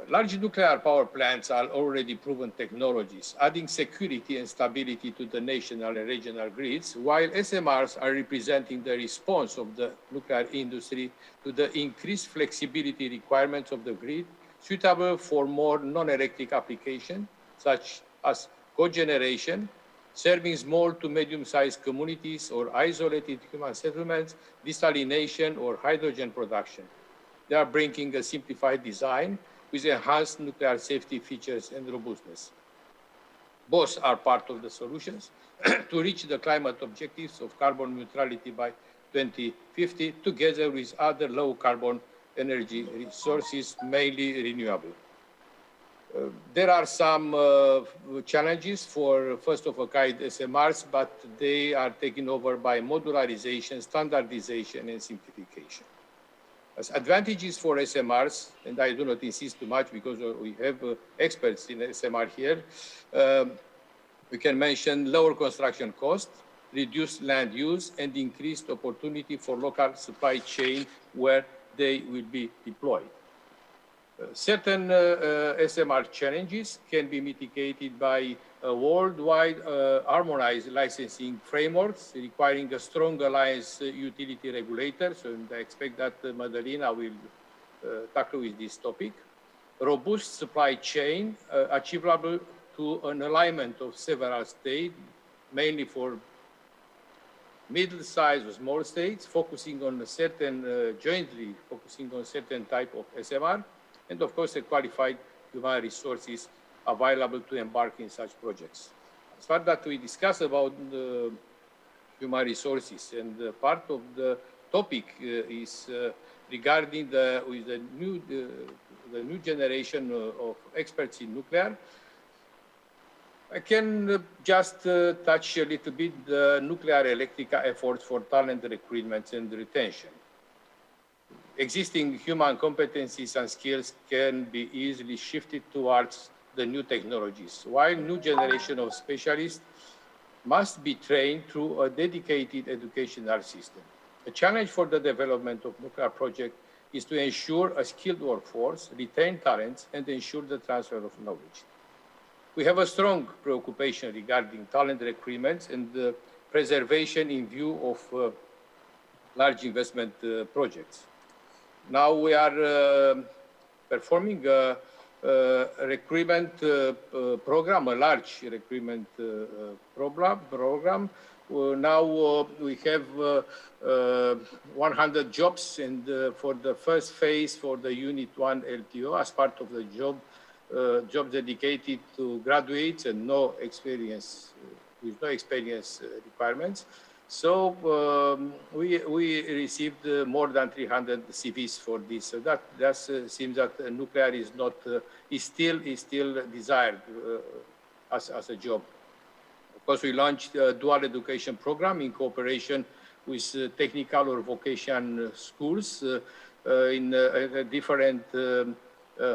Large nuclear power plants are already proven technologies, adding security and stability to the national and regional grids, while SMRs are representing the response of the nuclear industry to the increased flexibility requirements of the grid, suitable for more non-electric applications, such as cogeneration, serving small to medium-sized communities or isolated human settlements, desalination, or hydrogen production. They are bringing a simplified design with enhanced nuclear safety features and robustness. Both are part of the solutions to reach the climate objectives of carbon neutrality by 2050, together with other low-carbon energy resources, mainly renewable. There are some challenges for first-of-a-kind SMRs, but they are taken over by modularization, standardization, and simplification. As advantages for SMRs, and I do not insist too much because we have experts in SMR here, we can mention lower construction cost, reduced land use, and increased opportunity for local supply chain where they will be deployed. Certain SMR challenges can be mitigated by worldwide harmonized licensing frameworks requiring a strong alliance utility regulator. So I expect that Madalina will tackle with this topic. Robust supply chain achievable to an alignment of several states, mainly for middle-sized or small states, focusing on a certain, jointly focusing on certain type of SMR, and of course, a qualified human resources available to embark in such projects. As far that we discuss about the human resources, and part of the topic is regarding the new generation of experts in nuclear. I can just touch a little bit the nuclear electrica efforts for talent recruitment and retention. Existing human competencies and skills can be easily shifted towards the new technologies, while new generation of specialists must be trained through a dedicated educational system. The challenge for the development of nuclear project is to ensure a skilled workforce, retain talents, and ensure the transfer of knowledge. We have a strong preoccupation regarding talent recruitment and preservation in view of large investment projects. Now we are performing a recruitment program, a large recruitment program. Now we have 100 jobs, and for the first phase for the Unit 1 LTO as part of the job dedicated to graduates and with no experience requirements. So we received more than 300 CVs for this. So that seems that nuclear is not is still desired as a job. Of course, we launched a dual education program in cooperation with technical or vocation schools in different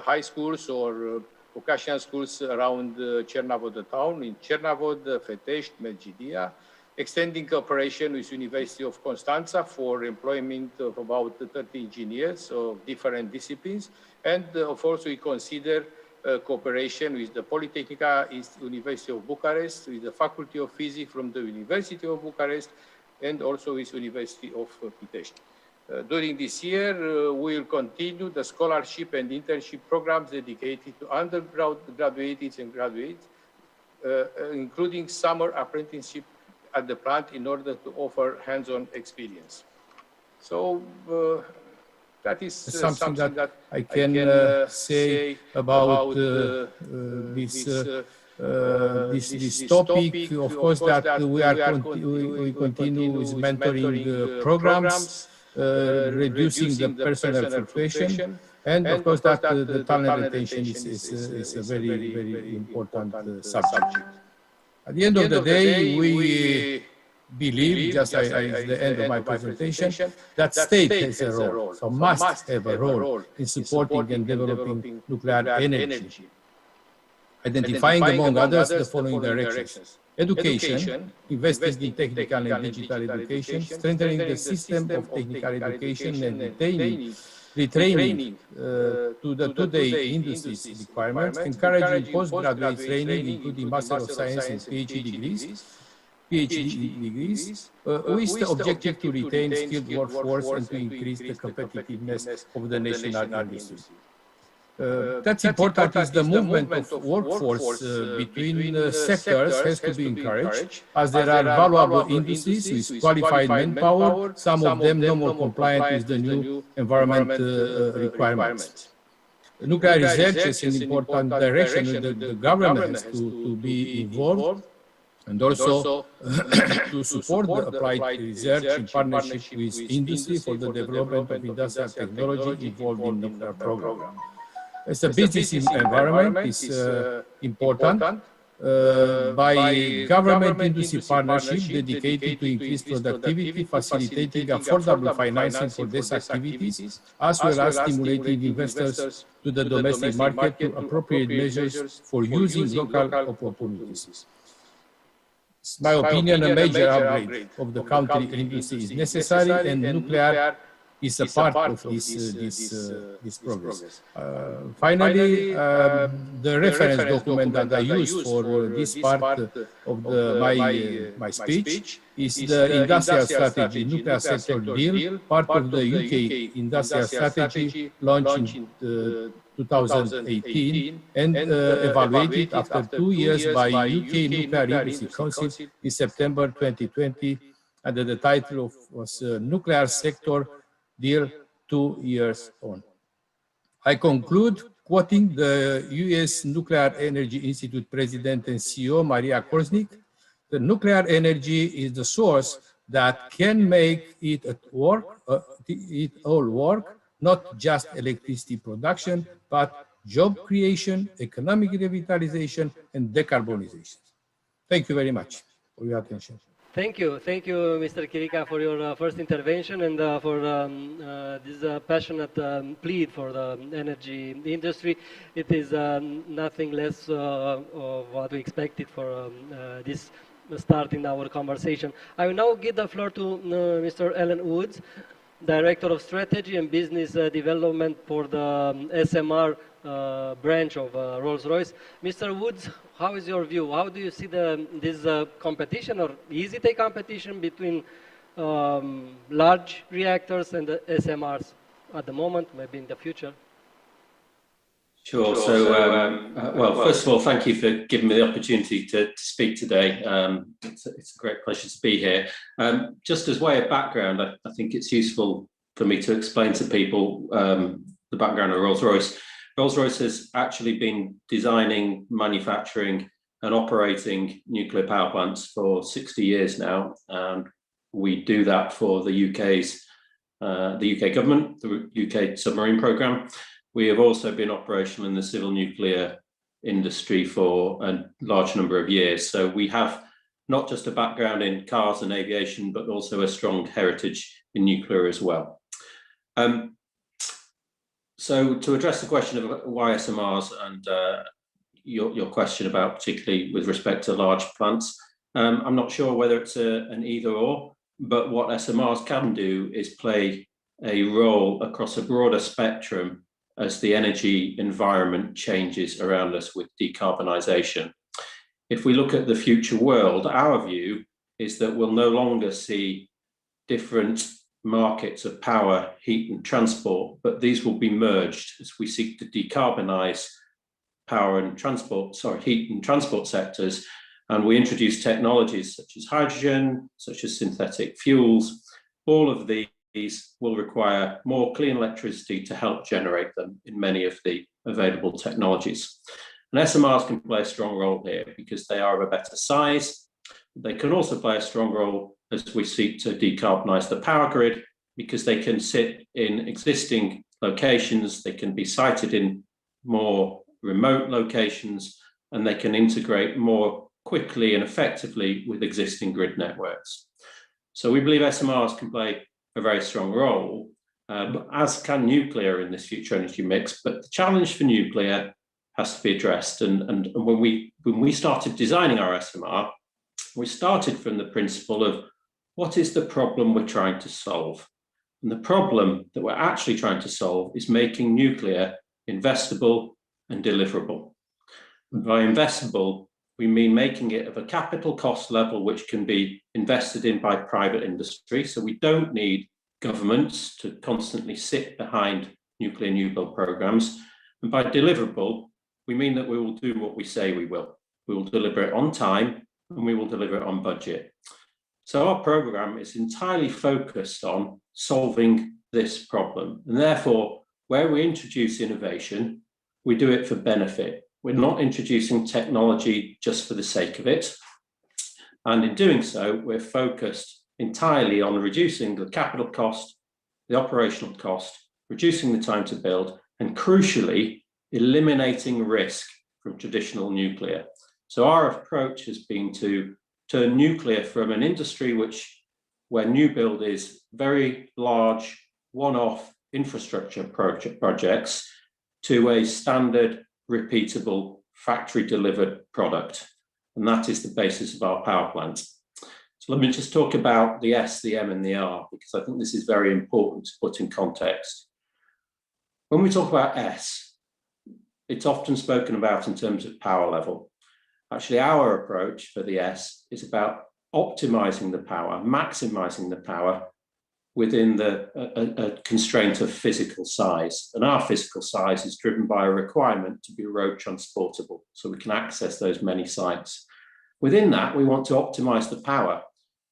high schools or vocational schools around Cernavod town, in Cernavod, Fetești, Medgidia, extending cooperation with University of Constanța for employment of about 30 engineers of different disciplines. And of course, we consider cooperation with the Polytechnica University of Bucharest, with the Faculty of Physics from the University of Bucharest, and also with University of Pitești. During this year, we will continue the scholarship and internship programs dedicated to undergraduates and graduates, including summer apprenticeship at the plant in order to offer hands-on experience. So that is something that I can say about this topic. Of course, that we continue with mentoring programs, reducing the personnel fluctuation, and of course that the talent retention is a very, very important subject. At the end of the day, we believe, just at the end of my presentation, that state has a role, so must have a role in supporting and developing nuclear energy, identifying among others the following directions: education, investing in technical and digital education, strengthening the system of technical education and retraining to the today industry's requirements, encouraging postgraduate training, including Master of Science and PhD degrees, with the objective to retain skilled workforce and to increase the competitiveness of the national industry. That's important is the movement of workforce between sectors has to be encouraged, as there are valuable industries with qualified manpower, some of them no more compliant with the new environment requirements. Nuclear research is an important direction that the government has to be involved, and also to support the applied research in partnership with industry for the development of industrial technology involved in nuclear program. as a business environment is important. By government industry partnership dedicated to increase productivity, facilitating affordable financing for these activities, as well as stimulating investors to the domestic market to appropriate measures for using local opportunities. In my opinion, a major upgrade of the country industry is necessary, and nuclear is a part of this progress. Finally, the reference document that I used for this part of my speech is the Industrial Strategy Nuclear Sector Deal, part of the UK Industrial Strategy launched in 2018 and evaluated after 2 years by UK Nuclear Industry Council in September 2020, and the title was Nuclear Sector Deal 2 years on. I conclude quoting the US Nuclear Energy Institute President and CEO Maria Korsnick: "The nuclear energy is the source that can make it all work, not just electricity production, but job creation, economic revitalization, and decarbonization." Thank you very much for your attention. Thank you, Mr. Chirica, for your first intervention and for this passionate plea for the energy industry. It is nothing less of what we expected for this start in our conversation. I will now give the floor to Mr. Alan Woods, Director of Strategy and Business Development for the SMR branch of Rolls-Royce. Mr. Woods, how is your view? How do you see this competition, or is it a competition between large reactors and the SMRs at the moment, maybe in the future? Sure. So, well, first of all, thank you for giving me the opportunity to speak today. It's a great pleasure to be here. Just as way of background, I think it's useful for me to explain to people the background of Rolls-Royce. Rolls-Royce has actually been designing, manufacturing and operating nuclear power plants for 60 years now, and we do that for the UK government, the UK submarine programme. We have also been operational in the civil nuclear industry for a large number of years, so we have not just a background in cars and aviation, but also a strong heritage in nuclear as well. So to address the question of why SMRs and your question about particularly with respect to large plants, I'm not sure whether it's an either or, but what SMRs can do is play a role across a broader spectrum as the energy environment changes around us with decarbonisation. If we look at the future world, our view is that we'll no longer see different markets of power, heat and transport, but these will be merged as we seek to decarbonise heat and transport sectors, and we introduce technologies such as hydrogen, such as synthetic fuels. All of these will require more clean electricity to help generate them in many of the available technologies. And SMRs can play a strong role here because they are of a better size. They can also play a strong role as we seek to decarbonise the power grid, because they can sit in existing locations, they can be sited in more remote locations, and they can integrate more quickly and effectively with existing grid networks. So we believe SMRs can play a very strong role, as can nuclear in this future energy mix, but the challenge for nuclear has to be addressed. And when we started designing our SMR, we started from the principle of what is the problem we're trying to solve? And the problem that we're actually trying to solve is making nuclear investable and deliverable. And by investable, we mean making it of a capital cost level which can be invested in by private industry. So we don't need governments to constantly sit behind nuclear new build programs. And by deliverable, we mean that we will do what we say we will. We will deliver it on time and we will deliver it on budget. So our program is entirely focused on solving this problem. And therefore, where we introduce innovation, we do it for benefit. We're not introducing technology just for the sake of it. And in doing so, we're focused entirely on reducing the capital cost, the operational cost, reducing the time to build, and crucially, eliminating risk from traditional nuclear. So our approach has been to turn nuclear from an industry where new build is very large, one-off infrastructure projects to a standard, repeatable, factory-delivered product. And that is the basis of our power plant. So let me just talk about the S, the M, and the R, because I think this is very important to put in context. When we talk about S, it's often spoken about in terms of power level. Actually, our approach for the S is about optimizing the power, maximizing the power within a constraint of physical size. And our physical size is driven by a requirement to be road transportable, so we can access those many sites. Within that, we want to optimize the power.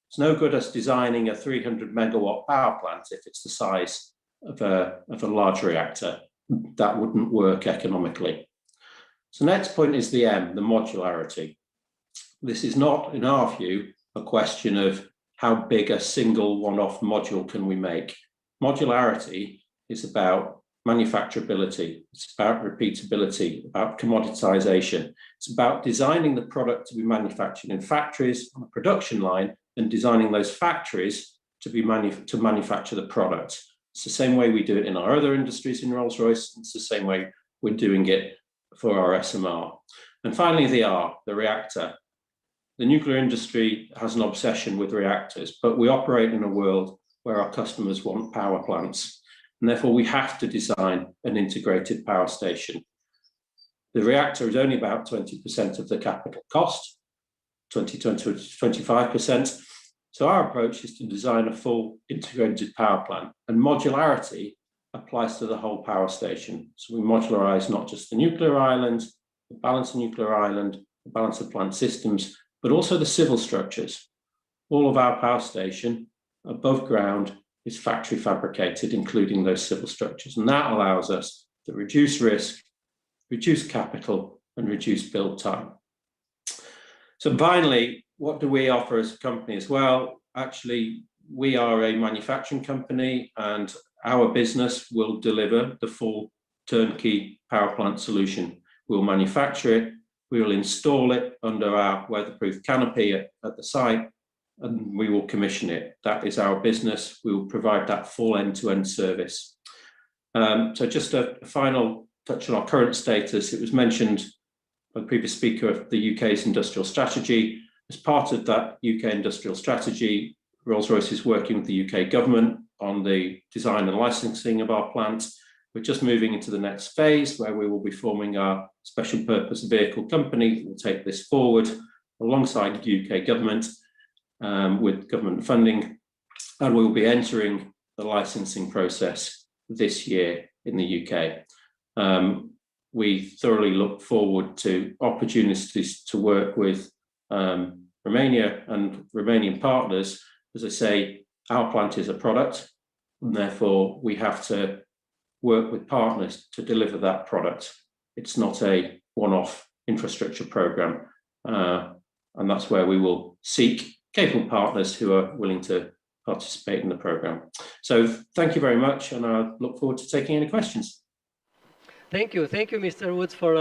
It's no good us designing a 300 megawatt power plant if it's the size of a large reactor. That wouldn't work economically. So next point is the M, the modularity. This is not, in our view, a question of how big a single one-off module can we make. Modularity is about manufacturability, it's about repeatability, about commoditization. It's about designing the product to be manufactured in factories on a production line and designing those factories to manufacture the product. It's the same way we do it in our other industries in Rolls-Royce. It's the same way we're doing it for our SMR. And finally, the R, the reactor. The nuclear industry has an obsession with reactors, but we operate in a world where our customers want power plants, and therefore we have to design an integrated power station. The reactor is only about 20% of the capital cost, 20 to 25%. So our approach is to design a full integrated power plant, and modularity applies to the whole power station. So we modularize not just the nuclear island, the balance of nuclear island, the balance of plant systems, but also the civil structures. All of our power station above ground is factory fabricated, including those civil structures. And that allows us to reduce risk, reduce capital, and reduce build time. So finally, what do we offer as a company as well? Actually, we are a manufacturing company, and our business will deliver the full turnkey power plant solution. We'll manufacture it, we will install it under our weatherproof canopy at the site, and we will commission it. That is our business. We will provide that full end-to-end service. So just a final touch on our current status. It was mentioned by the previous speaker of the UK's industrial strategy. As part of that UK industrial strategy, Rolls-Royce is working with the UK government on the design and licensing of our plant. We're just moving into the next phase where we will be forming our special purpose vehicle company that will take this forward alongside the UK government with government funding, and we will be entering the licensing process this year in the UK. We thoroughly look forward to opportunities to work with Romania and Romanian partners. As I say, our plant is a product, and therefore we have to work with partners to deliver that product. It's not a one-off infrastructure program, and that's where we will seek capable partners who are willing to participate in the program. So thank you very much, and I look forward to taking any questions. Thank you, Mr. Woods, for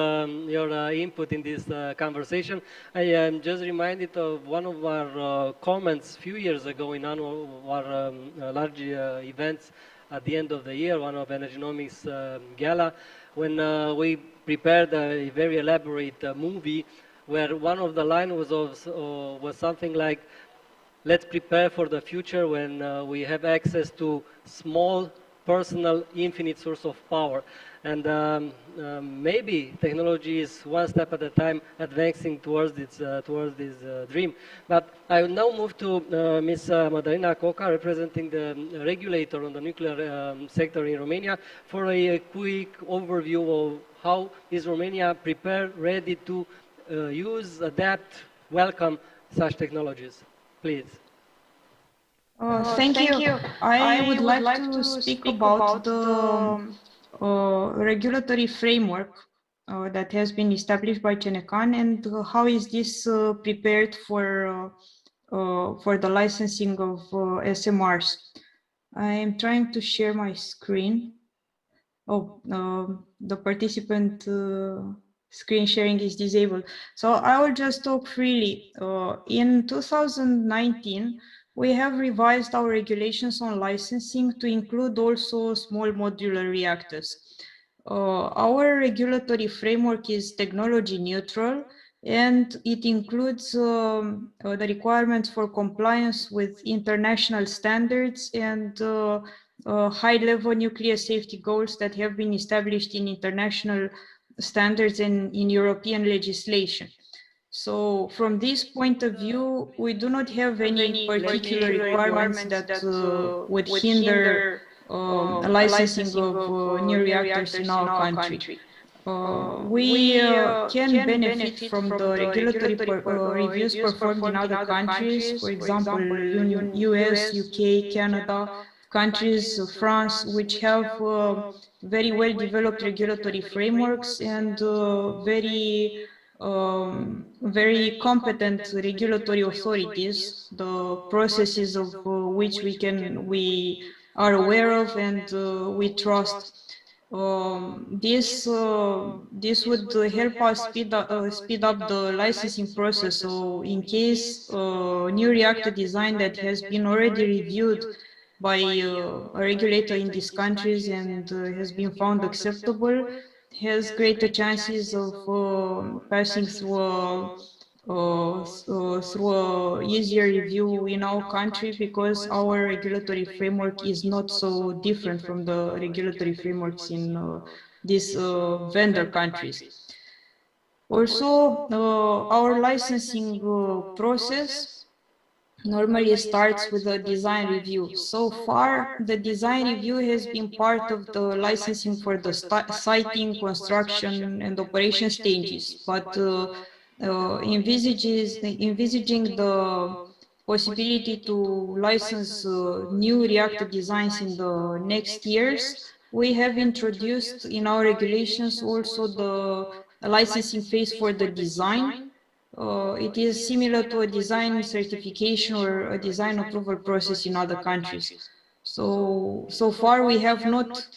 your input in this conversation. I am just reminded of one of our comments a few years ago in one of our large events at the end of the year, one of Energynomics gala, when we prepared a very elaborate movie where one of the lines was something like, let's prepare for the future when we have access to small, personal, infinite source of power. And maybe technology is one step at a time advancing towards this dream. But I will now move to Ms. Madalina Coca, representing the regulator on the nuclear sector in Romania, for a quick overview of how is Romania prepared, ready to use, adapt, welcome such technologies. Please. Thank you. I would like to speak about the regulatory framework that has been established by CNCAN, and how is this prepared for the licensing of SMRs. I am trying to share my screen. Oh, the participant screen sharing is disabled. So I will just talk freely. In 2019, we have revised our regulations on licensing to include also small modular reactors. Our regulatory framework is technology neutral, and it includes the requirements for compliance with international standards and high-level nuclear safety goals that have been established in international standards and in European legislation. So from this point of view, we do not have any particular requirements that would hinder licensing of new reactors in our country. We can benefit from the regulatory reviews performed in other countries, for example, US, UK, Canada, countries, France, which have very well developed regulatory frameworks and very competent regulatory authorities, the processes of which we are aware of and we trust. This would help us speed up the licensing process. So in case new reactor design that has been already reviewed by a regulator in these countries and has been found acceptable, has greater chances of passing through a easier review in our country, because our regulatory framework is not so different from the regulatory frameworks in these vendor countries. Also, our licensing process normally starts with a design review. So far, the design review has been part of the licensing for the siting, construction, and operation stages, but envisaging the possibility to license new reactor designs in the next years, we have introduced in our regulations also the licensing phase for the design. It is similar to a design certification or a design approval process in other countries. So far we have not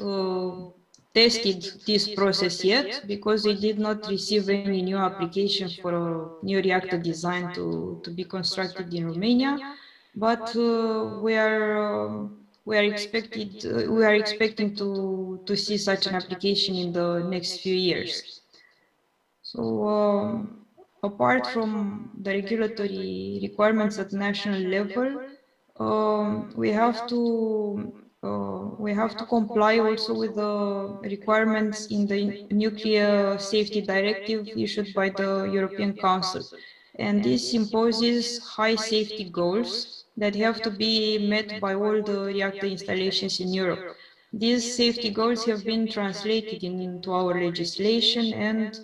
tested this process yet, because we did not receive any new application for a new reactor design to be constructed in Romania, but we are expecting to see such an application in the next few years. So apart from the regulatory requirements at national level, we have to comply also with the requirements in the Nuclear Safety Directive issued by the European Council. And this imposes high safety goals that have to be met by all the reactor installations in Europe. These safety goals have been translated into our legislation, and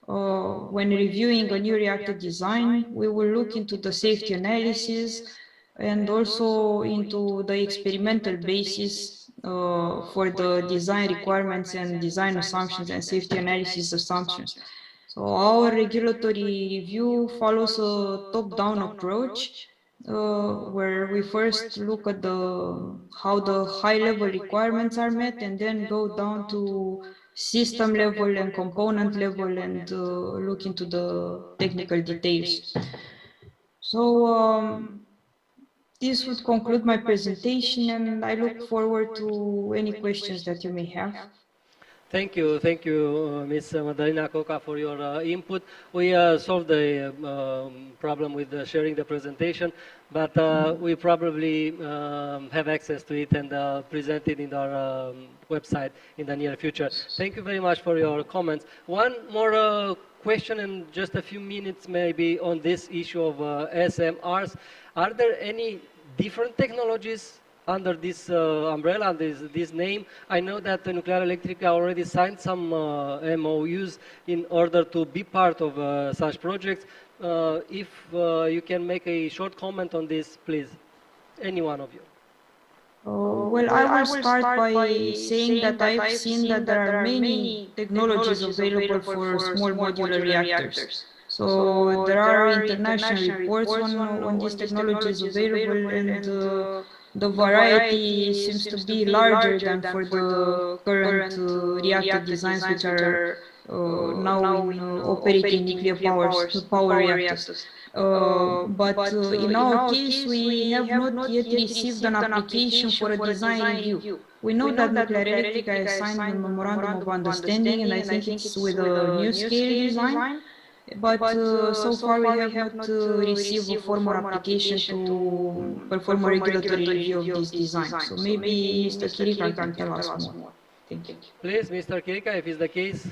when reviewing a new reactor design, we will look into the safety analysis and also into the experimental basis for the design requirements and design assumptions and safety analysis assumptions. So our regulatory review follows a top-down approach, where we first look at how the high-level requirements are met, and then go down to system level and component level and look into the technical details. So this would conclude my presentation, and I look forward to any questions that you may have. Thank you, Ms. Madalina Coca, for your input. We solved the problem with sharing the presentation, but we probably have access to it and present it in our website in the near future. Thank you very much for your comments. One more question in just a few minutes maybe on this issue of SMRs. Are there any different technologies under this umbrella, this name? I know that Nuclear Electrica already signed some MOUs in order to be part of such projects. If you can make a short comment on this, please, any one of you. Well, I will start by saying that I've seen that there are many technologies available for small modular reactors. So there are international reports on these technologies available, and the variety seems to be larger than for the current reactor designs, which are now operating nuclear power reactors. But in our case, we have not yet received an application for a design review. We know that Nuclear Electrica has signed a memorandum of understanding, and I think it's with a new scale design. But so far we have not received a formal application to perform a regulatory review of this design. So maybe Mr. Chirica can tell us more. Thank you. Please, Mr. Chirica, if it's the case.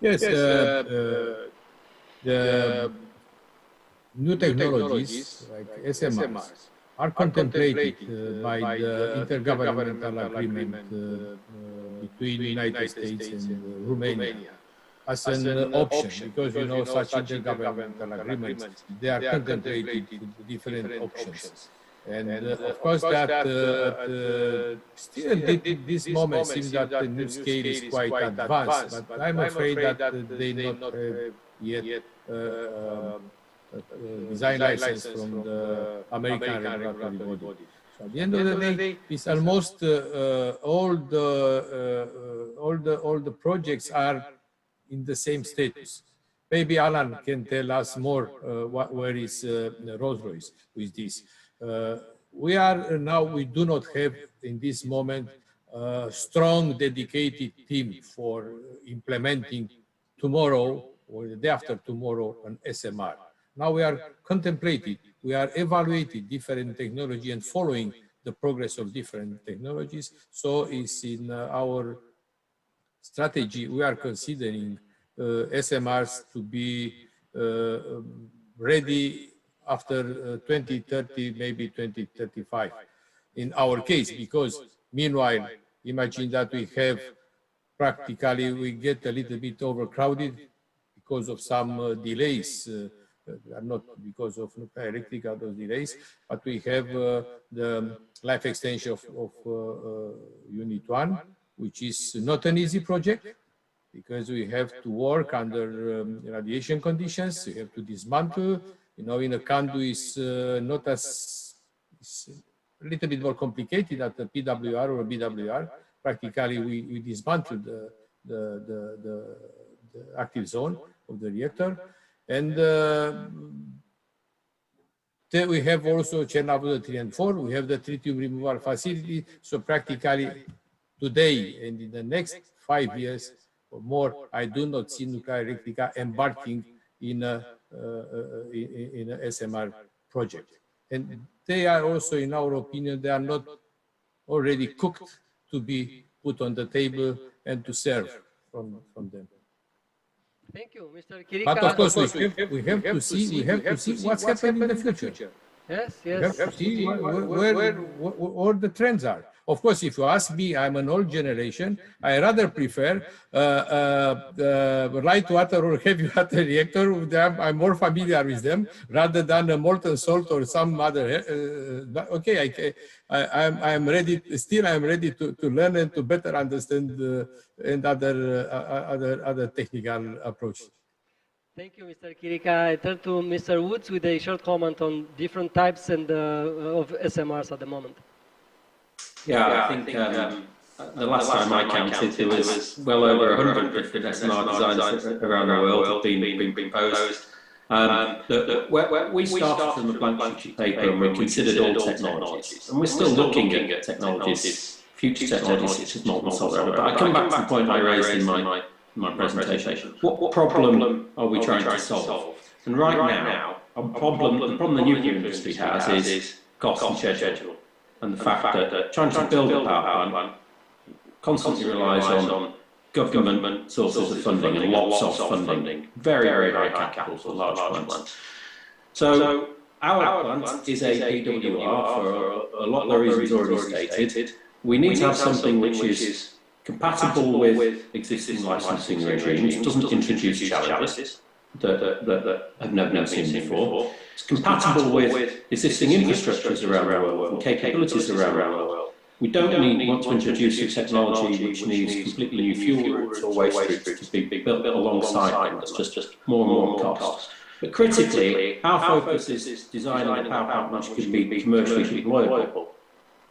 Yes, the new technologies like SMRs are contemplated by the intergovernmental agreement between the United States and Romania as an option, because you know such intergovernmental agreements, they are contemplated different options. And of course that still at this moment seems that the new scale is quite advanced, but I'm afraid that they not have yet design license from the American regulatory body. So at the end of the day, it's almost all the projects are in the same status. Maybe Alan can tell us more where is Rolls-Royce with this. We do not have in this moment a strong dedicated team for implementing tomorrow or the day after tomorrow an SMR. Now we are contemplating, we are evaluating different technology and following the progress of different technologies. So it's in our strategy, we are considering SMRs to be ready after 2030, maybe 2035 in our case, because meanwhile, imagine that we have practically, we get a little bit overcrowded because of some delays, not because of Nuclear Electrica, those delays, but we have the life extension of Unit 1, which is not an easy project, because we have to work under radiation conditions, we have to dismantle. You know, in a CANDU is not as, it's a little bit more complicated at the PWR or BWR. Practically, we dismantle the active zone of the reactor. And then we have also Chernobyl 3 and 4, we have the tritium removal facility. So practically today and in the next 5 years or more, I do not see Nuclear Electrica embarking in a SMR project. And they are also, in our opinion, they are not already cooked to be put on the table and to serve from them. Thank you, Mr. Chirica. But of course, we have to see what's happening in the future. Yes, yes. We have to see where the trends are. Of course, if you ask me, I'm an old generation. I rather prefer light water or heavy water reactor. I'm more familiar with them rather than a molten salt or some other. Okay, I'm ready. Still, I'm ready to learn and to better understand and other technical approach. Thank you, Mr. Chirica. I turn to Mr. Woods with a short comment on different types and of SMRs at the moment. Yeah, I think the last time I counted, there was well over 100 different SMR designs around the world have been proposed. We started from a blank sheet of paper and we considered all technologies. And we're still looking at technologies, future technologies such as molten salt. But I come back to the point I raised in my presentation. What problem are we trying to solve? And right now, the problem the nuclear industry has is cost and schedule. And the fact that trying to build a power plant constantly relies on government sources of funding and lots of funding, very, very high capital for large plants. So our plant is a PWR for a lot of the reasons already stated. We need to have something which is compatible with existing licensing regimes, doesn't introduce challenges that have never been seen before. It's compatible with existing infrastructures around the world and capabilities around the world. We don't want to introduce a technology which needs completely new fuel routes or waste routes to be built alongside them. That's just more and more cost. But critically, our focus is designing a power plant which can be commercially deployable.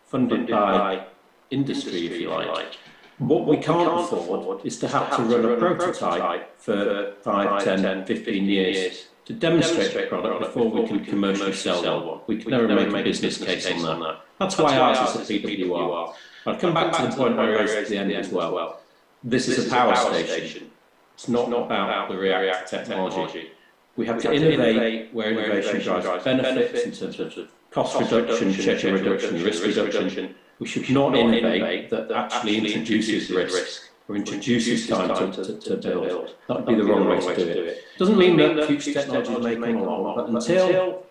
funded by industry, if you like. What we can't afford is to have to run a prototype for 5, 10, 15 years to demonstrate the product before we can commercially sell one. We can never make a business case on that. That's why ours is a PWR. I'll come back to the point I raised at the end as well. This is a power station. It's not about the reactor technology. We have to innovate where innovation drives benefits in terms of cost reduction, schedule reduction, risk reduction. We should not innovate that actually introduces risk or introduces time to build. That would be the wrong way to do it. Doesn't mean that future technologies may come along, but until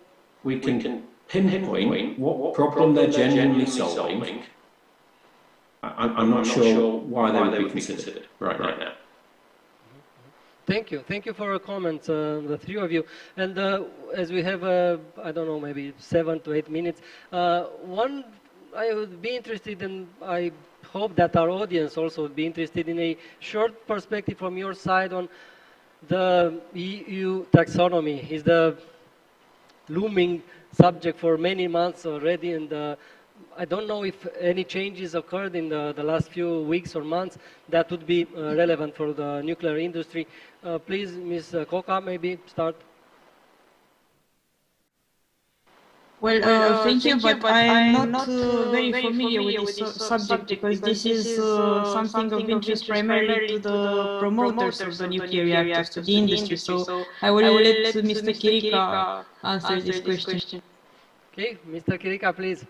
we can pinpoint what problem they're genuinely solving, I'm not sure why they would be considered right now. Thank you for your comments, the three of you. And as we have, I don't know, maybe 7 to 8 minutes, one I would be interested in, I hope that our audience also would be interested in a short perspective from your side on the EU taxonomy. Is the looming subject for many months already, and I don't know if any changes occurred in the last few weeks or months that would be relevant for the nuclear industry. Please, Ms. Coca, maybe start. Well, thank you, but I'm not very familiar with this subject because this is something of interest primarily to the promoters of the nuclear reactors, to the industry. So I will let Mr. Chirica answer this question. Okay, Mr. Chirica, please.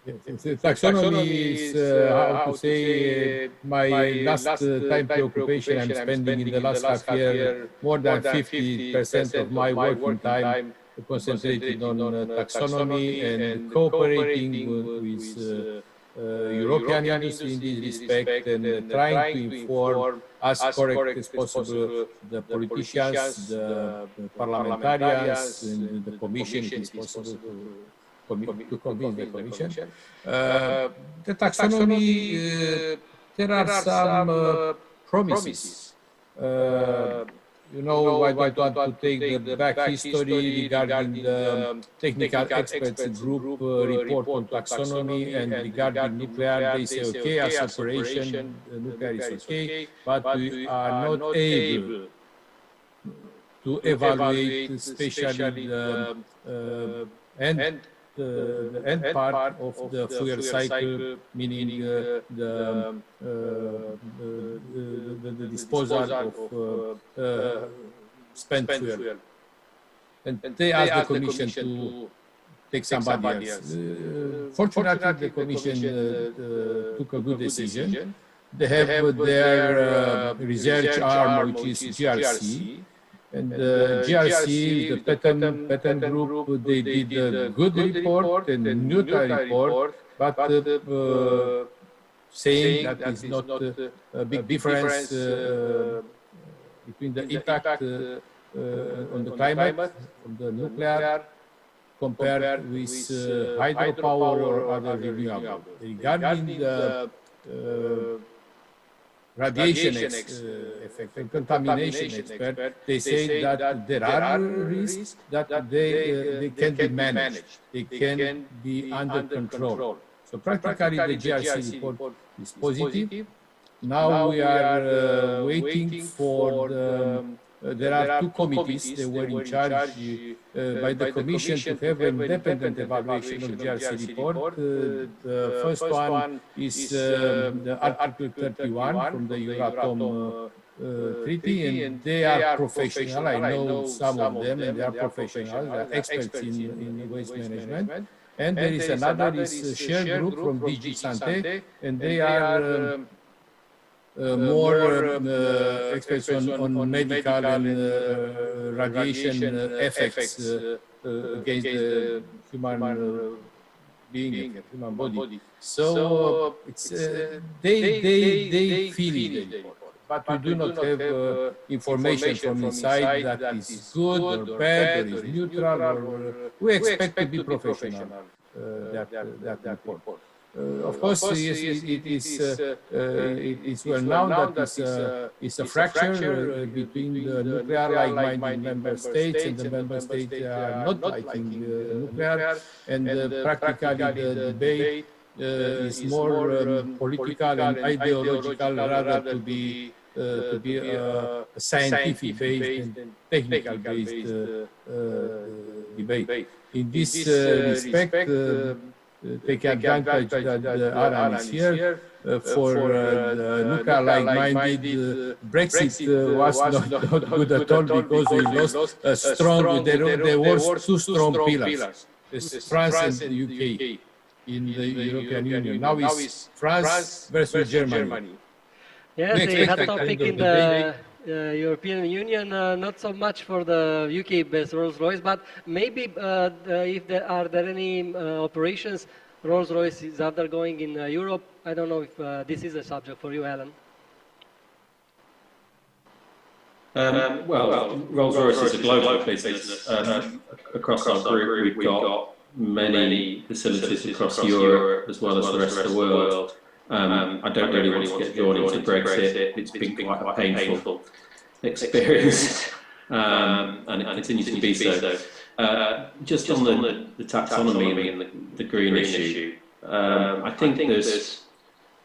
Yes, taxonomy is, how to say, my last time preoccupation I'm spending in the last half year. More than 50% of my working time concentrated on taxonomy and cooperating with European industry in this respect and trying to inform as correct as possible the politicians, the parliamentarians, and the Commission, if it's possible, to convince the Commission. The taxonomy, there are some promises. You know, I don't want to take the back history regarding the technical experts group report on taxonomy, and regarding nuclear, they say, okay, as operation, nuclear is okay, but we are not able to evaluate especially the end part of the fuel cycle, meaning the disposal of spent fuel. And they asked the Commission to take somebody else. Fortunately, the Commission took a good decision. They have their research arm, which is GRC. And GRC, the patent group, they did a good report and a neutral report, but saying that is not a big difference between the impact on the climate from the nuclear compared with hydropower or other renewable. Regarding the radiation effect and contamination expert, they say that there are risks that they can be managed, they can be under control. So practically the GRC report is positive. Now we are waiting for there are two committees that were in charge by the Commission to have an independent evaluation of GRC report. The first one is the Article 31 from the Euratom Treaty, and they are professional. I know some of them, and they are professionals, they are experts in waste management. And there is another is shared group from DG Sante, and they are more experts on medical and radiation effects against the human being, human body. So it's, they feel it, but we do not have information from inside that is good or bad or is neutral, or we expect to be professional, that report. Of course, yes, it's well known that it's a fracture between the nuclear like-minded member states and the member states that are not liking nuclear, and practically the debate is more political and ideological rather to be scientific-based and technical-based debate. In this respect, take advantage that Aran is here. For the nuclear-like-minded, Brexit was not good at all because we lost a strong, there were two strong pillars, France and the UK in the European Union. Now it's France versus Germany. Yes, a hot topic in the European Union, not so much for the UK-based Rolls-Royce, but maybe if are there any operations Rolls-Royce is undergoing in Europe. I don't know if this is a subject for you, Alan. Well, Rolls-Royce is a global business. Across our group, we've got many facilities across Europe as well as the rest of the world. I don't really want to get drawn into Brexit. It's been quite a painful experience, and it continues to be so. Just on the taxonomy and the green issue, I think there's,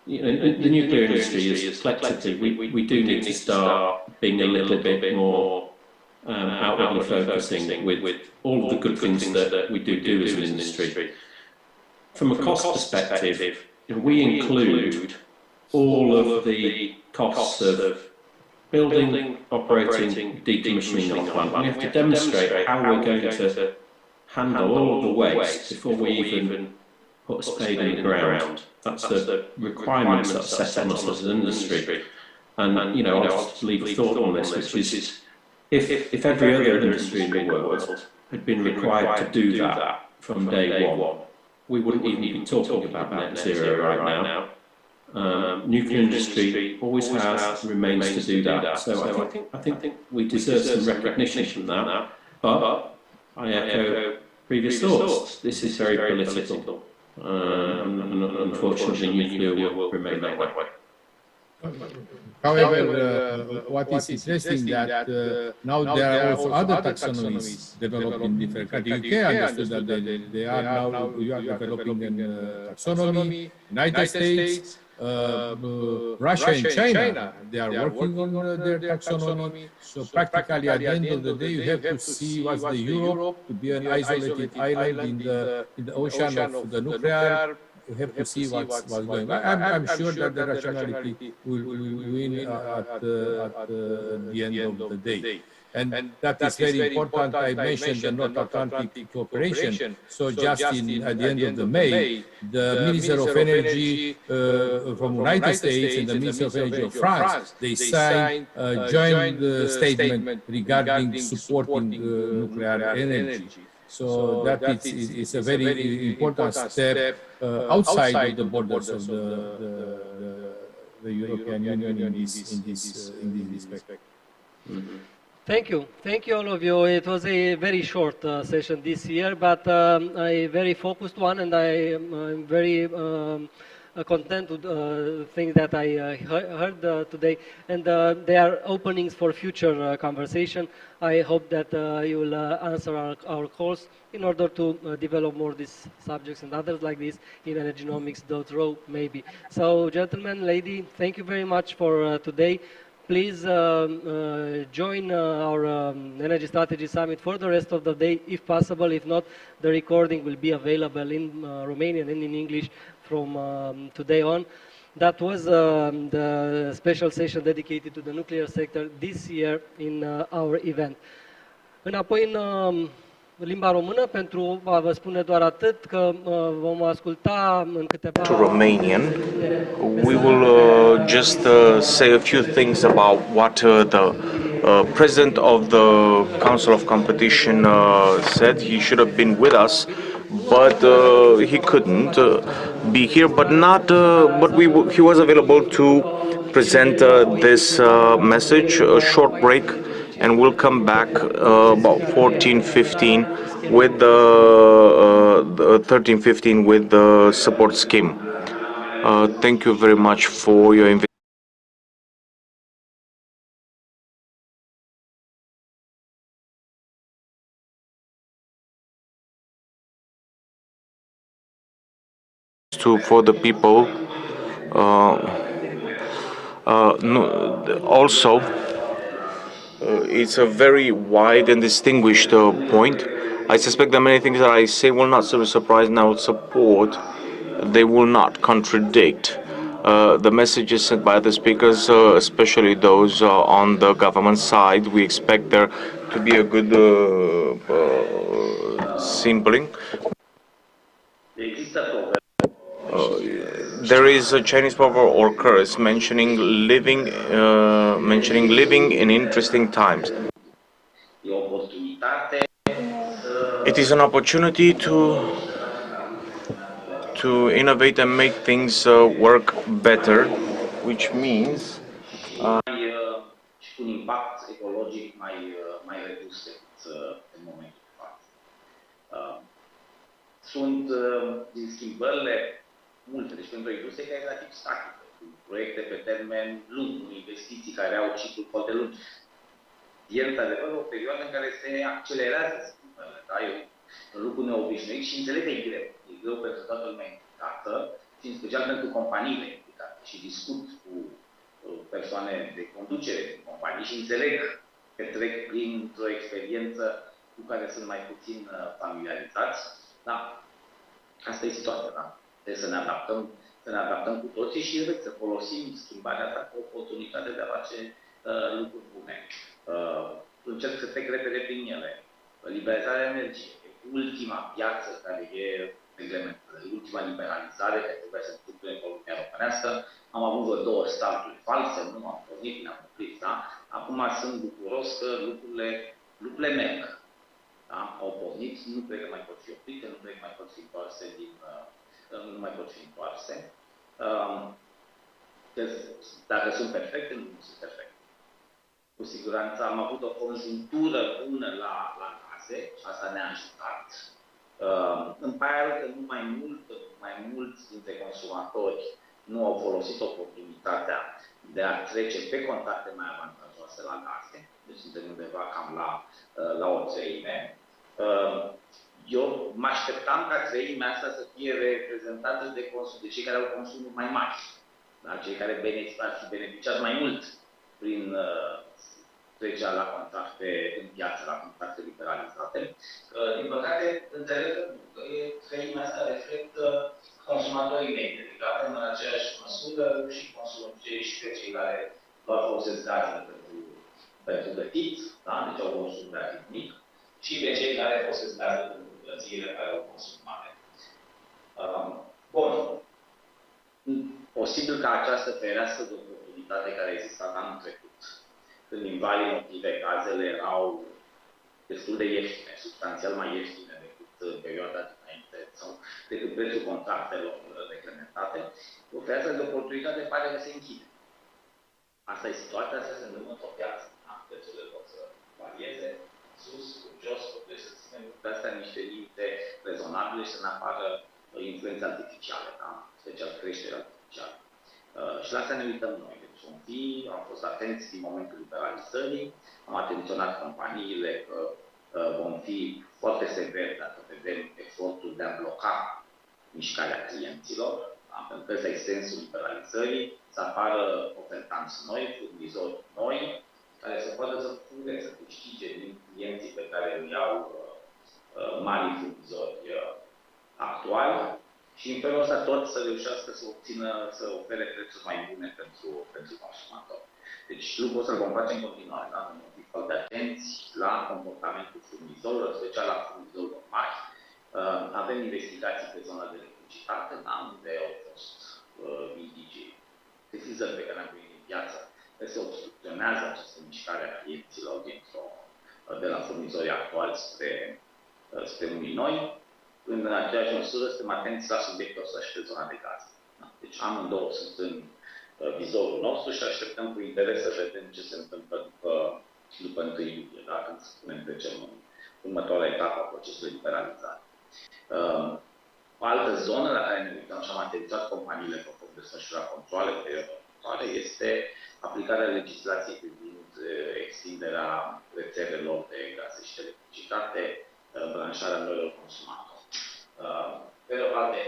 the nuclear industry is collectively, we do need to start being a little bit more outwardly focusing with all of the good things that we do as an industry. From a cost perspective, we include all of the costs of building, operating, decommissioning our plant. We have to demonstrate how we're going to handle all of the waste before we even put a spade in the ground. That's the requirements that are set on us as an industry. And I'll just leave a thought on this, which is if every other industry in the world had been required to do that from day one, we wouldn't even be talking about net zero right now. Nuclear industry always has, remains to do that. So I think we deserve some recognition from that. But I echo previous thoughts. This is very political, and unfortunately, nuclear will remain that way. However, what is interesting that now there are also other taxonomies developed in different countries. UK understood that they are now developing a taxonomy. United States, Russia and China, they are working on their taxonomy. So practically at the end of the day, you have to see what's the Europe to be an isolated island in the ocean of the nuclear. You have to see what's going on. I'm sure that the rationality will win at the end of the day. And that is very important. I mentioned the North Atlantic cooperation. So just at the end of the May, the Minister of Energy from the United States and the Minister of Energy of France, they signed a joint statement regarding supporting nuclear energy. So that is a very important step outside of the borders of the European Union in this respect. Thank you all of you. It was a very short session this year, but a very focused one, and I'm very content with things that I heard today, and they are openings for future conversation. I hope that you will answer our calls in order to develop more these subjects and others like this in Energynomics.ro maybe. So gentlemen, lady, thank you very much for today. Please join our Energy Strategy Summit for the rest of the day, if possible. If not, the recording will be available in Romanian and in English from today on. That was the special session dedicated to the nuclear sector this year in our event. Înapoi în limba română, pentru a vă spune doar atât că vom asculta în câteva... To Romanian, we will just say a few things about what the president of the Council of Competition said. He should have been with us, but he couldn't be here. But he was available to present this message. A short break, and we'll come back about 14:15 with the 13:15 with the support scheme. Thank you very much for your invitation. for the people. Also, it's a very wide and distinguished point. I suspect that many things that I say will not surprise and I will support. They will not contradict the messages sent by the speakers, especially those on the government side. We expect there to be a good sampling. There is a Chinese proverb or curse mentioning living in interesting times. It is an opportunity to innovate and make things work better, which means și cu un impact ecologic mai redus decât în momentul de față. Sunt din schimbările multe, deci pentru o industrie care e relativ statică, cu proiecte pe termen lung, cu investiții care au cicluri foarte lungi. E într-adevăr o perioadă în care se accelerează schimbările, da? E un lucru neobișnuit și înțeleg că e greu. E greu pentru toată lumea implicată și în special pentru companiile implicate. Și discut cu persoane de conducere din companii și înțeleg că trec printr-o experiență cu care sunt mai puțin familiarizați. Da, asta e situația, da? Trebuie să ne adaptăm cu toții și să folosim schimbarea asta ca oportunitate de a face lucruri bune. Încerc să trec repede prin ele. Liberalizarea energiei, ultima piață care e reglementată, ultima liberalizare care trebuie să se întâmple în Uniunea Europeană. Am avut vreo 2 starturi false, nu am pornit, ne-am oprit, da? Acum sunt bucuros că lucrurile merg. Da? Au pornit, nu cred că mai pot fi oprite, nu cred că mai pot fi întoarse nu mai pot fi întoarse. Dacă sunt perfecte, nu sunt perfecte. Cu siguranță am avut o conjunctură bună la gaze și asta ne-a ajutat. Îmi pare rău că mai mulți dintre consumatori nu au folosit oportunitatea de a trece pe contacte mai avantajoase la gaze. Deci suntem undeva cam la o treime. Eu mă așteptam ca treimea asta să fie reprezentată de cei care au consumuri mai mari. Da? Cei care ar fi beneficiat mai mult prin trecerea la contracte în piață, la contracte liberalizate. Din păcate, înțeleg că treimea asta reflectă consumatorii mei, adică avem în aceeași măsură și consumatorii și pe cei care doar folosesc gazele pentru gătit, da? Deci au consum relativ mic, și pe cei care folosesc gazele pentru curățire, care au consum mare. Bun. Posibil ca această fereastră de oportunitate care a existat anul trecut, când din vari motive gazele erau destul de ieftine, substanțial mai ieftine decât perioada dinainte sau decât prețul contractelor reglementate, o fereastră de oportunitate pare că se închide. Asta e situația, asta se întâmplă într-o piață. Prețurile pot să varieze, sus, jos, trebuie să ținem pe astea niște limite rezonabile și să ne apară influențe artificiale, da? Special creștere artificială. Și la asta ne uităm noi. Deci am fost atenți din momentul liberalizării, am atenționat companiile că vom fi foarte severi dacă vedem efortul de a bloca mișcarea clienților, da? Pentru că ăsta e sensul liberalizării, să apară ofertanți noi, furnizori noi, care să poată să fure, să câștige din clienții pe care îi iau mari furnizori actuali și în felul ăsta tot să reușească să ofere prețuri mai bune pentru consumator. Deci lucrul ăsta îl vom face în continuare, da? Vom fi foarte atenți la comportamentul furnizorilor, special la furnizorilor mari. Avem investigații pe zona de electricitate, da? Unde au fost sesizări pe care am primit din piață, că se obstrucționează această mișcare a clienților de la furnizorii actuali spre unii noi. În aceeași măsură suntem atenți la subiectul ăsta și pe zona de gaze. Da? Deci amândouă sunt în vizorul nostru și așteptăm cu interes să vedem ce se întâmplă după 1 iulie, da? Când spunem trecem în următoarea etapă a procesului de liberalizare. O altă zonă la care ne uităm și am atenționat companiile care vor desfășura controale pe următoare este aplicarea legislației privind extinderea rețelelor de gaze și electricitate, branșarea noilor consumatori. Pe de o parte,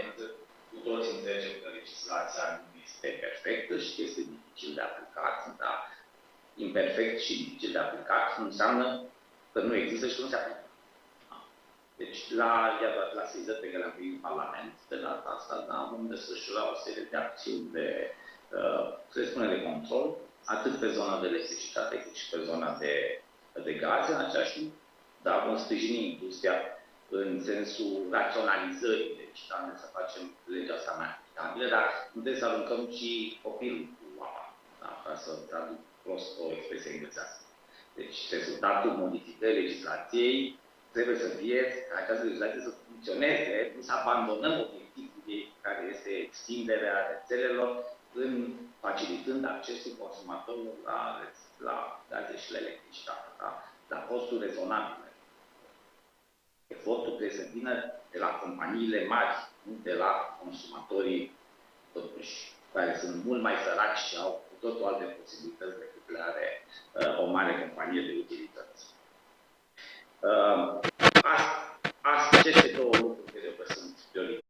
cu toți înțelegem că legislația nu este perfectă și este dificil de aplicat, dar imperfect și dificil de aplicat nu înseamnă că nu există și că nu se aplică. Deci, la sesizări pe care le-am primit în Parlament, de data asta, da, vom desfășura o serie de acțiuni de, să spune, de control, atât pe zona de electricitate, cât și pe zona de gaze, în același timp, dar vom sprijini industria în sensul raționalizării, deci să facem legea asta mai aplicabilă, dar nu trebuie să aruncăm și copilul cu apa, da, ca să traduc prost o expresie englezească. Deci, rezultatul modificării legislației trebuie să fie ca această legislație să funcționeze, nu să abandonăm obiectivul ei, care este extinderea rețelelor, în facilitând accesul consumatorului la gaze și la electricitate, da? La costuri rezonabile. Efortul trebuie să vină de la companiile mari, nu de la consumatorii, totuși, care sunt mult mai săraci și au cu totul alte posibilități decât le are o mare companie de utilități. Aceste două lucruri cred că sunt prioritare.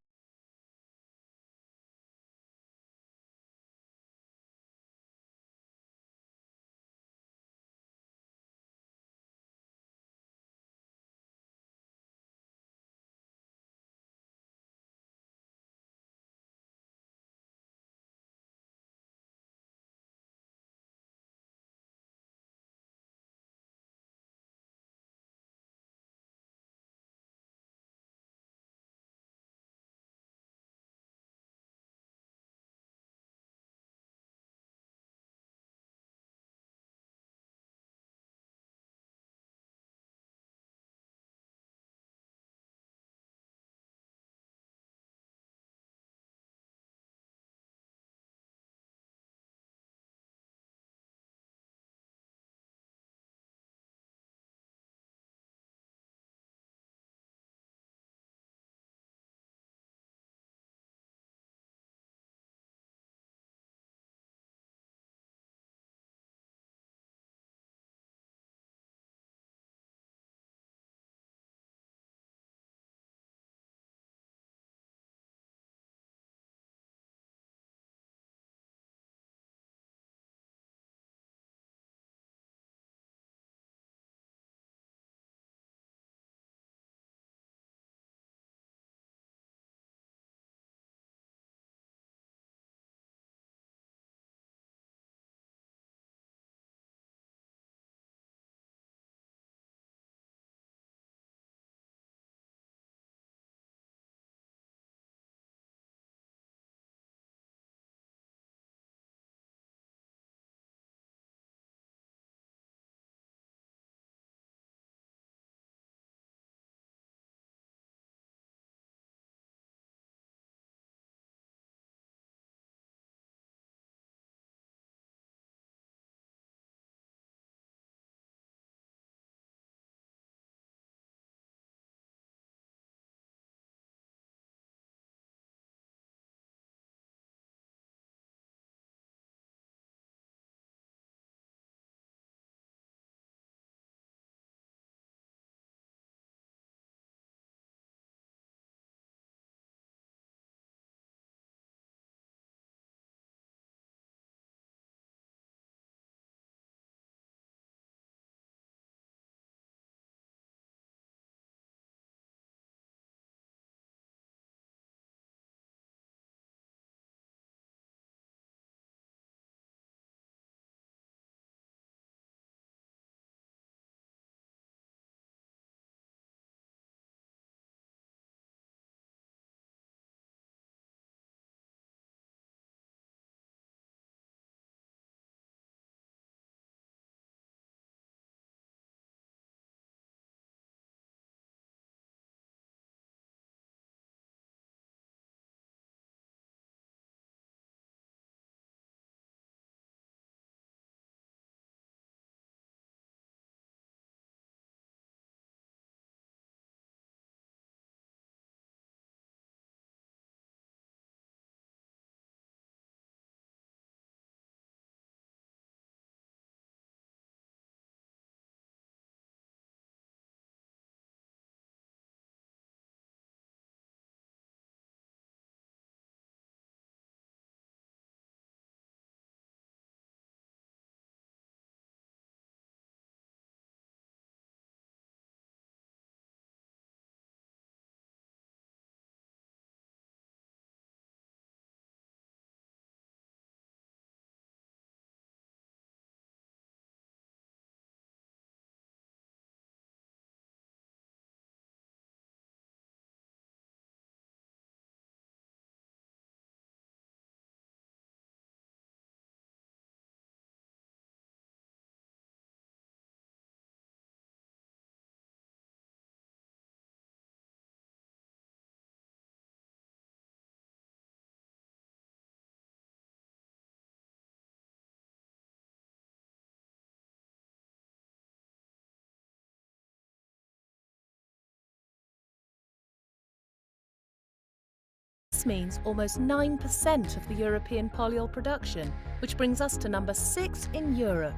This means almost 9% of the European polyol production, which brings us to number 6 in Europe.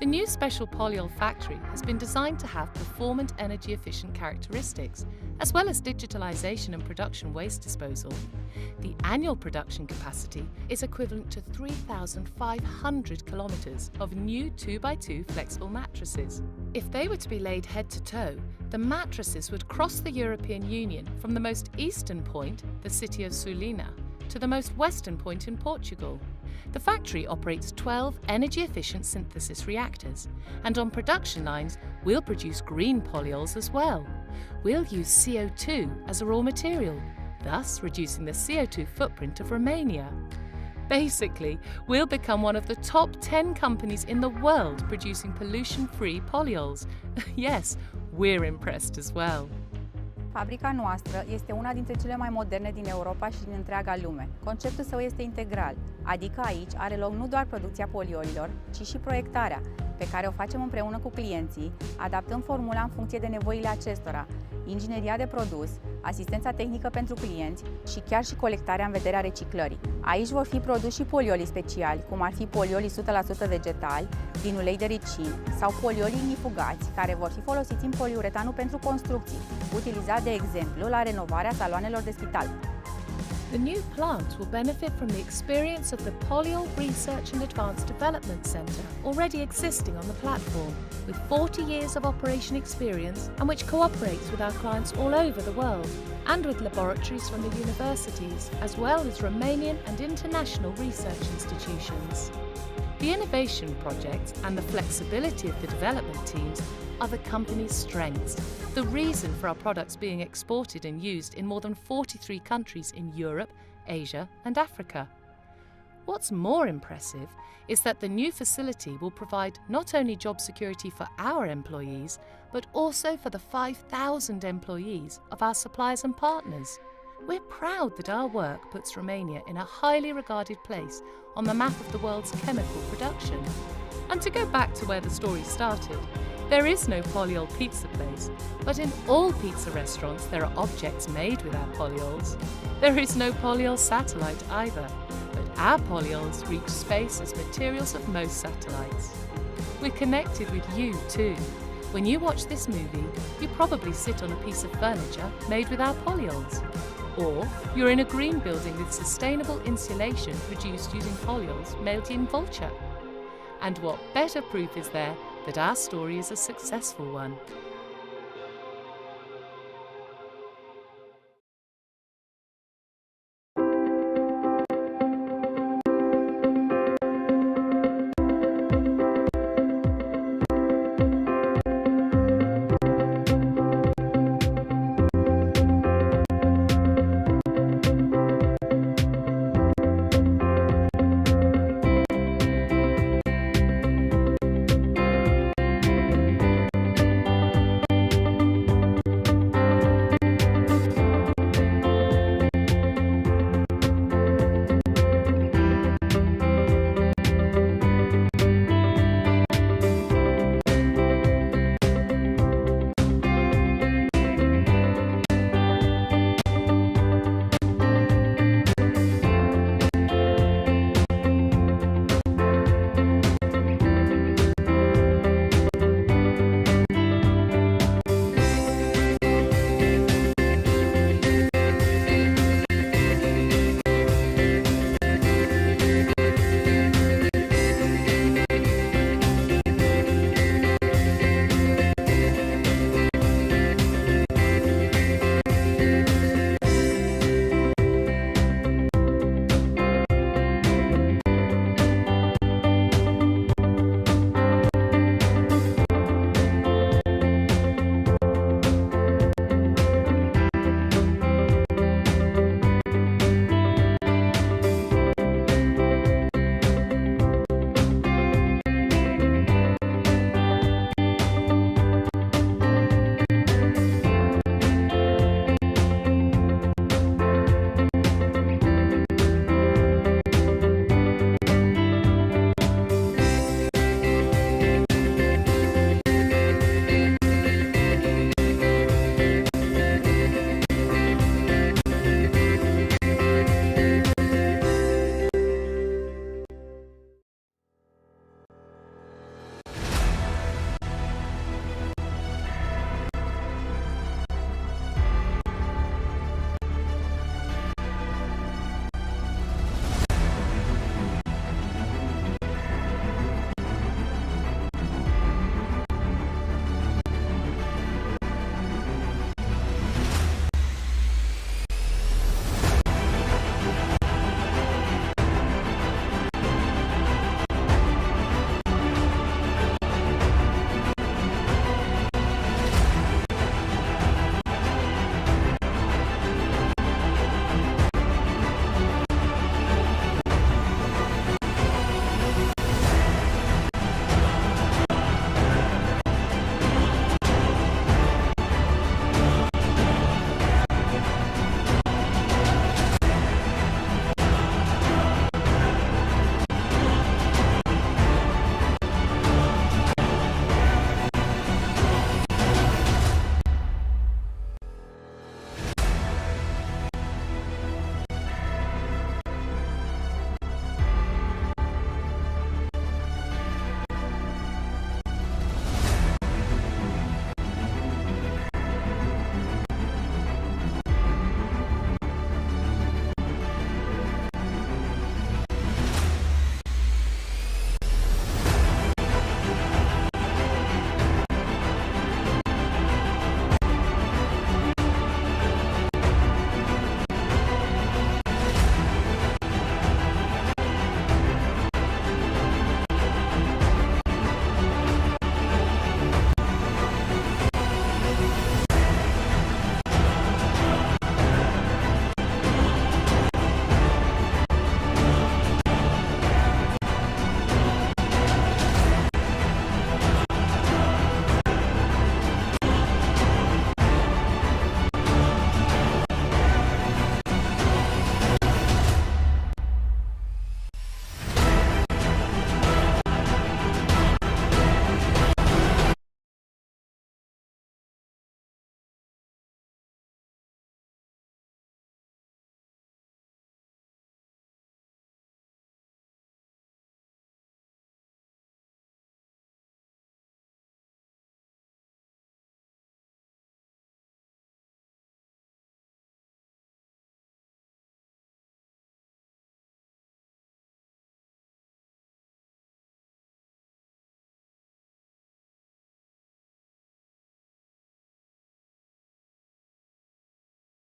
The new special polyol factory has been designed to have performant energy-efficient characteristics, as well as digitalization and production waste disposal. The annual production capacity is equivalent to 3,500 kilometers of new 2x2 flexible mattresses. If they were to be laid head to toe, the mattresses would cross the European Union from the most eastern point, the city of Sulina, to the most western point in Portugal. The factory operates 12 energy-efficient synthesis reactors, and on production lines, we'll produce green polyols as well. We'll use CO2 as a raw material, thus reducing the CO2 footprint of Romania. Basically, we'll become one of the top 10 companies in the world producing pollution-free polyols. Yes, we're impressed as well. Fabrica noastră este una dintre cele mai moderne din Europa și din întreaga lume. Conceptul său este integral, adică aici are loc nu doar producția poliolilor, ci și proiectarea, pe care o facem împreună cu clienții, adaptând formula în funcție de nevoile acestora, ingineria de produs, asistența tehnică pentru clienți și chiar și colectarea în vederea reciclării. Aici vor fi produși și poliolii speciali, cum ar fi poliolii 100% vegetali, din ulei de ricin sau poliolii ignifugați, care vor fi folosiți în poliuretanul pentru construcții, utilizat de exemplu la renovarea saloanelor de spital. The new plant will benefit from the experience of the Polyol Research and Advanced Development Centre, already existing on the platform, with 40 years of operation experience and which cooperates with our clients all over the world, and with laboratories from the universities, as well as Romanian and international research institutions. The innovation project and the flexibility of the development teams are the company's strengths, the reason for our products being exported and used in more than 43 countries in Europe, Asia and Africa. What's more impressive is that the new facility will provide not only job security for our employees, but also for the 5,000 employees of our suppliers and partners. We're proud that our work puts Romania in a highly regarded place on the map of the world's chemical production. And to go back to where the story started, there is no polyol pizza place, but in all pizza restaurants there are objects made with our polyols. There is no polyol satellite either, but our polyols reach space as materials of most satellites. We're connected with you too. When you watch this movie, you probably sit on a piece of furniture made with our polyols. Or you're in a green building with sustainable insulation produced using polyols made in Vulture. And what better proof is there that our story is a successful one?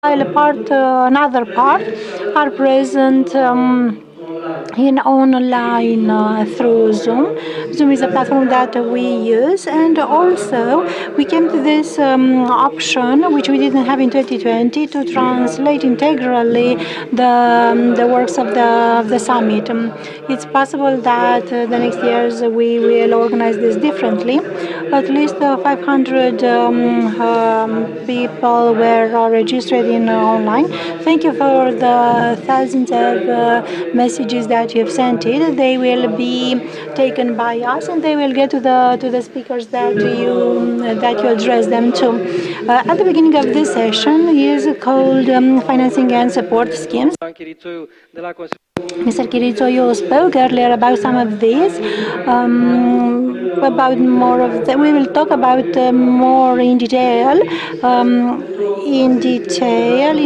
Another part are present in online through Zoom. Zoom is a platform that we use, and also we came to this option, which we didn't have in 2020, to translate integrally the works of the summit. It's possible that the next years we will organize this differently. At least 500 people were registered in online. Thank you for the thousands of messages that you have sent it. They will be taken by us, and they will get to the speakers that you address them to. At the beginning of this session is called financing and support schemes. Mr. Chirițoiu spoke earlier about some of these. About more of that, we will talk about more in detail. In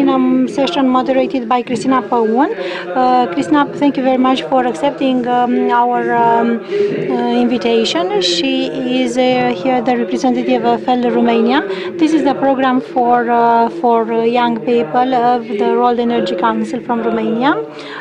a session moderated by Cristina Păun. Cristina, thank you very much for accepting our invitation. She is here the representative of FEL Romania. This is the program for young people of the World Energy Council from Romania.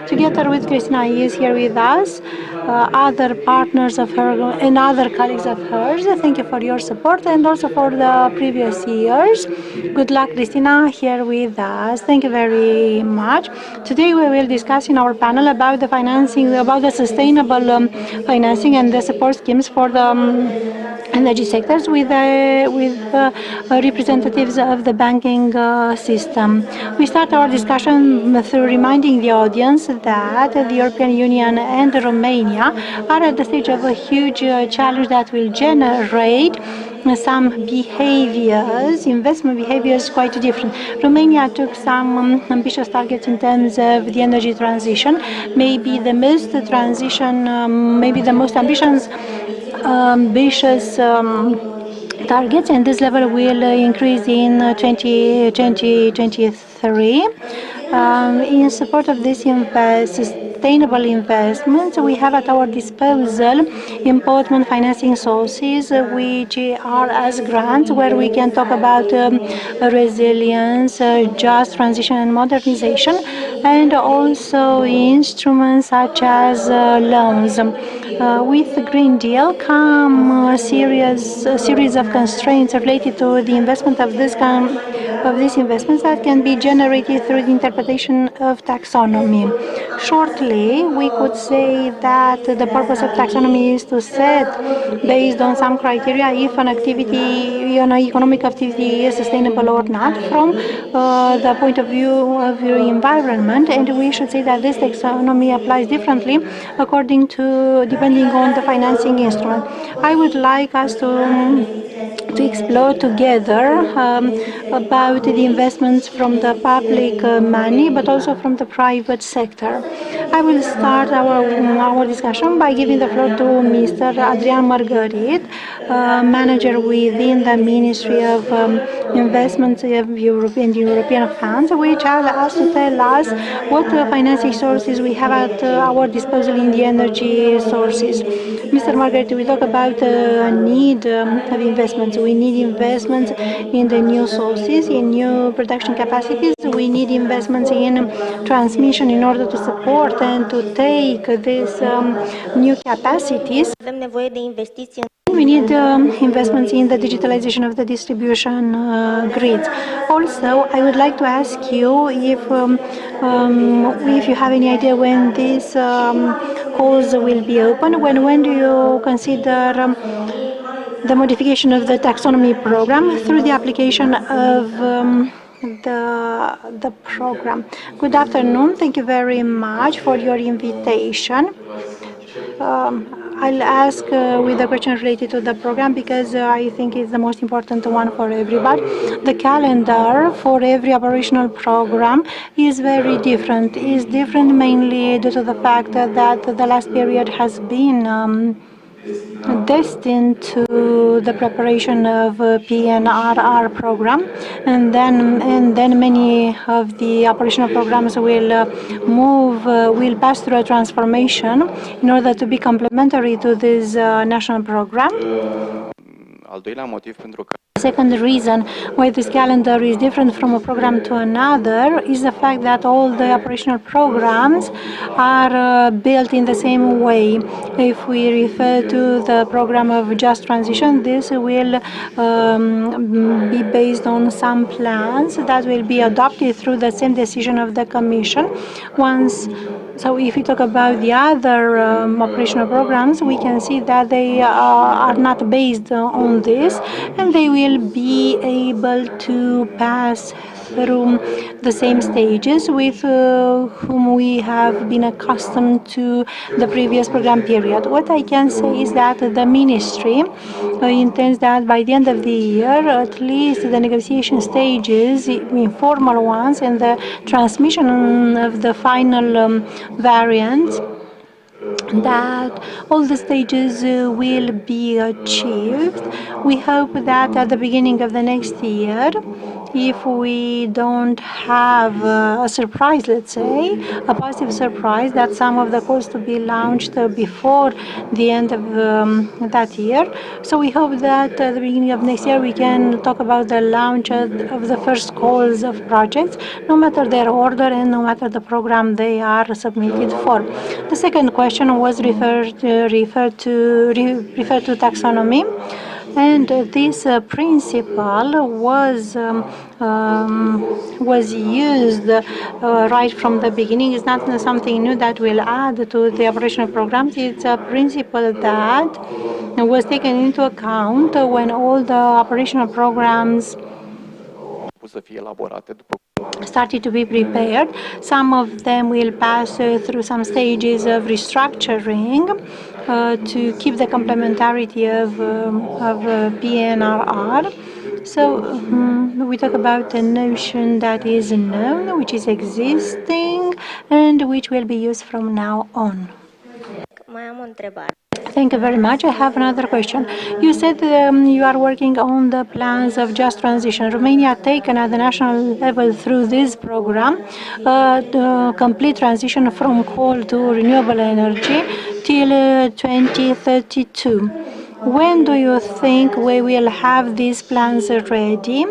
Together with Cristina is here with us, other partners of her and other colleagues of hers. Thank you for your support and also for the previous years. Good luck, Cristina, here with us. Thank you very much. Today we will discuss in our panel about the financing, about the sustainable financing and the support schemes for the energy sectors with representatives of the banking system. We start our discussion through reminding the audience that the European Union and Romania are at the stage of a huge challenge that will generate some behaviors, investment behaviors quite different. Romania took some ambitious targets in terms of the energy transition, maybe the most ambitious targets, and this level will increase in 2023. In support of this sustainable investments, we have at our disposal important financing sources, which are as grants, where we can talk about resilience, just transition and modernization, and also instruments such as loans. With the Green Deal come a series of constraints related to the investment of these investments that can be generated through the interpretation of taxonomy. Shortly, we could say that the purpose of taxonomy is to set, based on some criteria, if an economic activity is sustainable or not from the point of view of your environment, and we should say that this taxonomy applies differently depending on the financing instrument. I would like us to explore together about the investments from the public money, but also from the private sector. I will start our discussion by giving the floor to Mr. Adrian Margarit, manager within the Ministry of Investments of European funds, which are asked to tell us what financing sources we have at our disposal in the energy sources. Mr. Margaret, we talk about the need of investments. We need investments in the new sources, in new production capacities. We need investments in transmission in order to support and to take these new capacities. We need investments in the digitalization of the distribution grids. Also, I would like to ask you if you have any idea when these calls will be open. When do you consider the modification of the taxonomy program through the application of the program? Good afternoon. Thank you very much for your invitation. I'll ask with a question related to the program because I think it's the most important one for everybody. The calendar for every operational program is very different. It's different mainly due to the fact that the last period has been destined to the preparation of PNRR program, and then many of the operational programs will pass through a transformation in order to be complementary to this national program. Second reason why this calendar is different from a program to another is the fact that all the operational programs are built in the same way. If we refer to the program of Just Transition, this will be based on some plans that will be adopted through the same decision of the Commission. So if we talk about the other operational programs, we can see that they are not based on this, and they will be able to pass through the same stages with whom we have been accustomed to the previous program period. What I can say is that the Ministry intends that by the end of the year, at least the negotiation stages, informal ones, and the transmission of the final variants, that all the stages will be achieved. We hope that at the beginning of the next year, if we don't have a surprise, let's say, a positive surprise, that some of the calls to be launched before the end of that year. So we hope that at the beginning of next year we can talk about the launch of the first calls of projects, no matter their order and no matter the program they are submitted for. The second question was referred to taxonomy. And this principle was used right from the beginning. It's not something new that will add to the operational programs. It's a principle that was taken into account when all the operational programs started to be prepared. Some of them will pass through some stages of restructuring to keep the complementarity of PNRR. So we talk about a notion that is known, which is existing, and which will be used from now on. Thank you very much. I have another question. You said you are working on the plans of Just Transition. Romania taken at the national level through this program, the complete transition from coal to renewable energy till 2032. When do you think we will have these plans ready?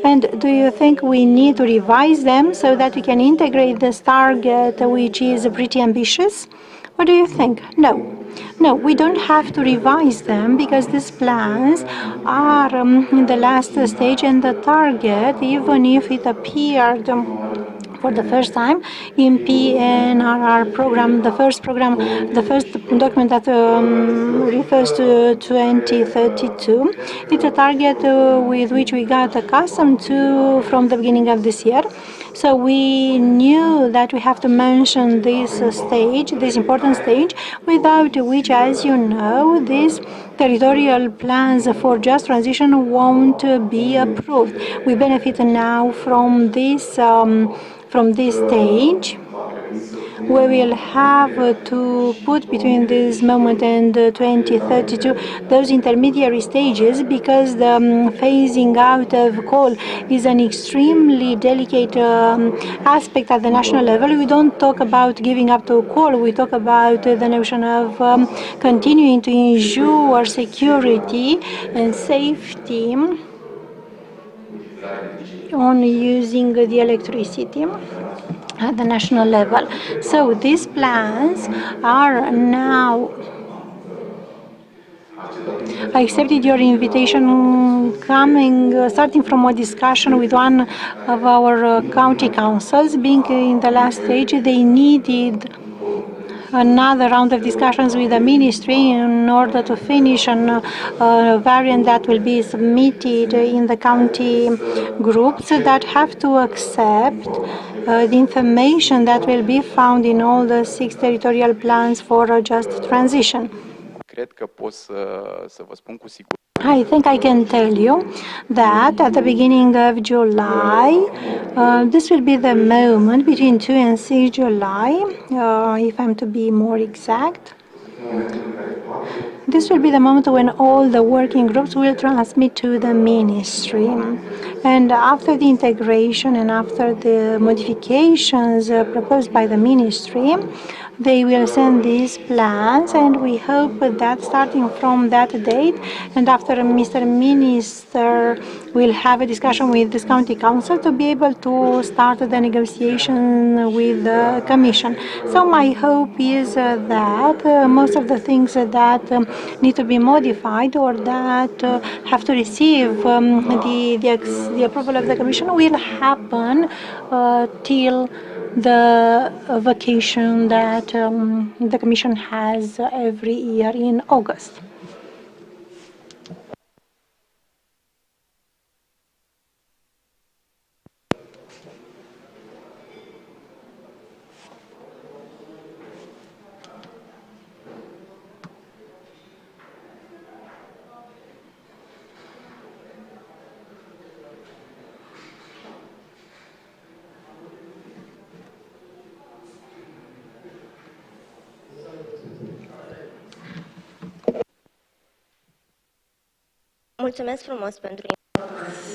And do you think we need to revise them so that we can integrate this target, which is pretty ambitious? What do you think? No. No, we don't have to revise them because these plans are in the last stage, and the target, even if it appeared for the first time in PNRR program, the first document that refers to 2032, it's a target with which we got accustomed to from the beginning of this year. So we knew that we have to mention this stage, this important stage, without which, as you know, these territorial plans for Just Transition won't be approved. We benefit now from this stage. We will have to put between this moment and 2032 those intermediary stages, because the phasing out of coal is an extremely delicate aspect at the national level. We don't talk about giving up to coal, we talk about the notion of continuing to ensure security and safety on using the electricity at the national level. So these plans are now. I accepted your invitation starting from a discussion with one of our county councils. Being in the last stage, they needed another round of discussions with the ministry in order to finish a variant that will be submitted in the county groups that have to accept the information that will be found in all the 6 territorial plans for a just transition. I think I can tell you that at the beginning of July, this will be the moment between 2 and 6 July, if I'm to be more exact. This will be the moment when all the working groups will transmit to the ministry. And after the integration and after the modifications proposed by the ministry, they will send these plans, and we hope that starting from that date and after Mr. Minister will have a discussion with this county council to be able to start the negotiation with the Commission. So my hope is that most of the things that need to be modified or that have to receive the approval of the Commission will happen till the vacation that the Commission has every year in August.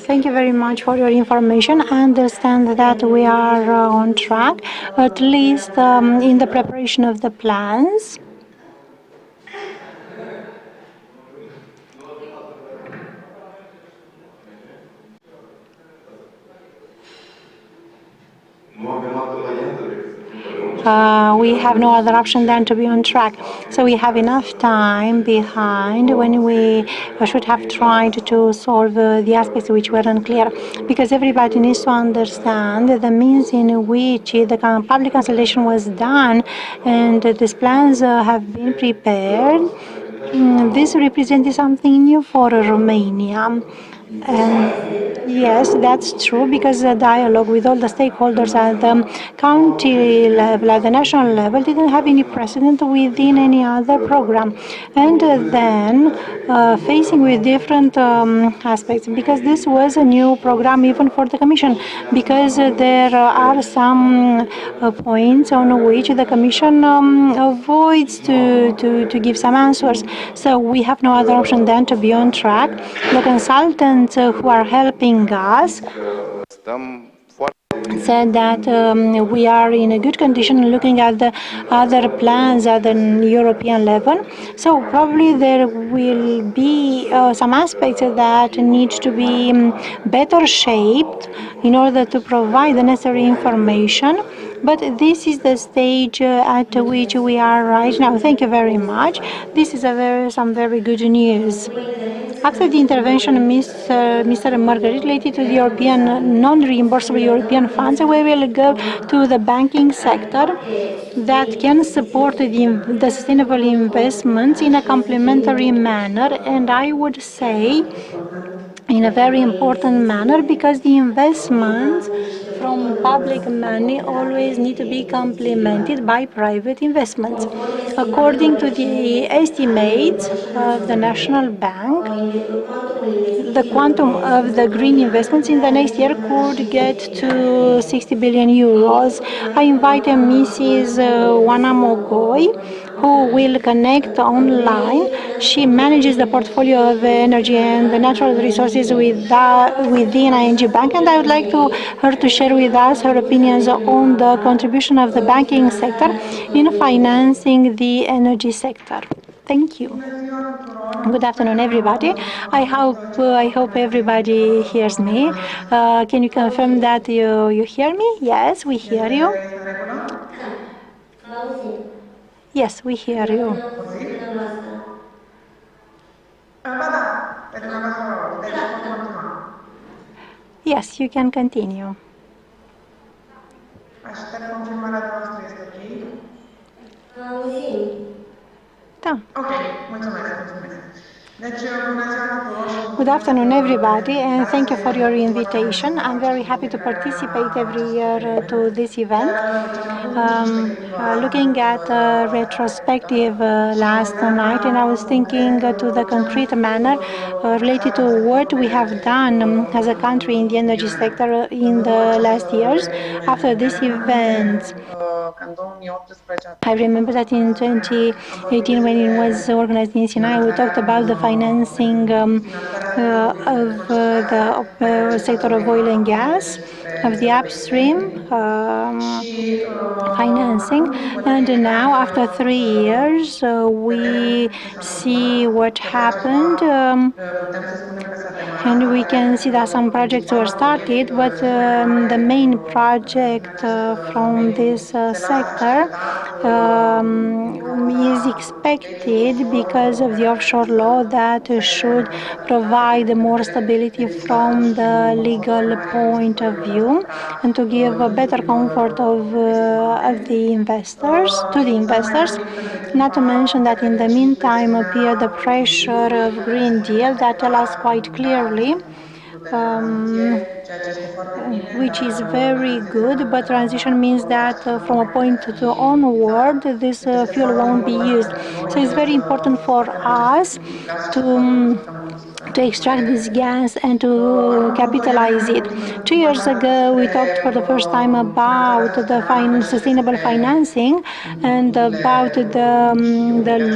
Thank you very much for your information. I understand that we are on track, at least in the preparation of the plans. We have no other option than to be on track. So we have enough time behind when we should have tried to solve the aspects which were unclear, because everybody needs to understand the means in which the public consultation was done and these plans have been prepared. This represented something new for Romania. Yes, that's true, because the dialogue with all the stakeholders at the county level, at the national level, didn't have any precedent within any other program. And then facing with different aspects, because this was a new program even for the Commission, because there are some points on which the Commission avoids to give some answers. So we have no other option than to be on track. The consultants who are helping us said that we are in a good condition looking at the other plans at the European level. So probably there will be some aspects that need to be better shaped in order to provide the necessary information. But this is the stage at which we are right now. Thank you very much. This is some very good news. After the intervention, Mr. Margarit, related to the European non-reimbursable European funds, we will go to the banking sector that can support the sustainable investments in a complementary manner, and I would say in a very important manner, because the investments from public money always need to be complemented by private investments. According to the estimates of the National Bank, the quantum of the green investments in the next year could get to 60 billion euros. I invite Mrs. Wana Mogoi, who will connect online. She manages the portfolio of energy and the natural resources within ING Bank, and I would like her to share with us her opinions on the contribution of the banking sector in financing the energy sector. Thank you. Good afternoon, everybody. I hope everybody hears me. Can you confirm that you hear me? Yes, we hear you. Yes, we hear you. Yes, you can continue. Aștept confirmarea noastră, este ok? Da. Ok, mulțumesc. Deci, bună ziua tuturor. Good afternoon, everybody, and thank you for your invitation. I'm very happy to participate every year to this event. Looking at the retrospective last night, and I was thinking to the concrete manner related to what we have done as a country in the energy sector in the last years. After this event, I remember that in 2018, when it was organized in Sinai, we talked about the financing of the sector of oil and gas, of the upstream financing. And now, after 3 years, we see what happened. And we can see that some projects were started, but the main project from this sector is expected because of the offshore law that should provide more stability from the legal point of view and to give a better comfort of the investors, to the investors. Not to mention that in the meantime appear the pressure of Green Deal that tell us quite clearly which is very good, but transition means that from a point to onward, this fuel won't be used. So it's very important for us to extract this gas and to capitalize it. 2 years ago, we talked for the first time about the sustainable financing and about the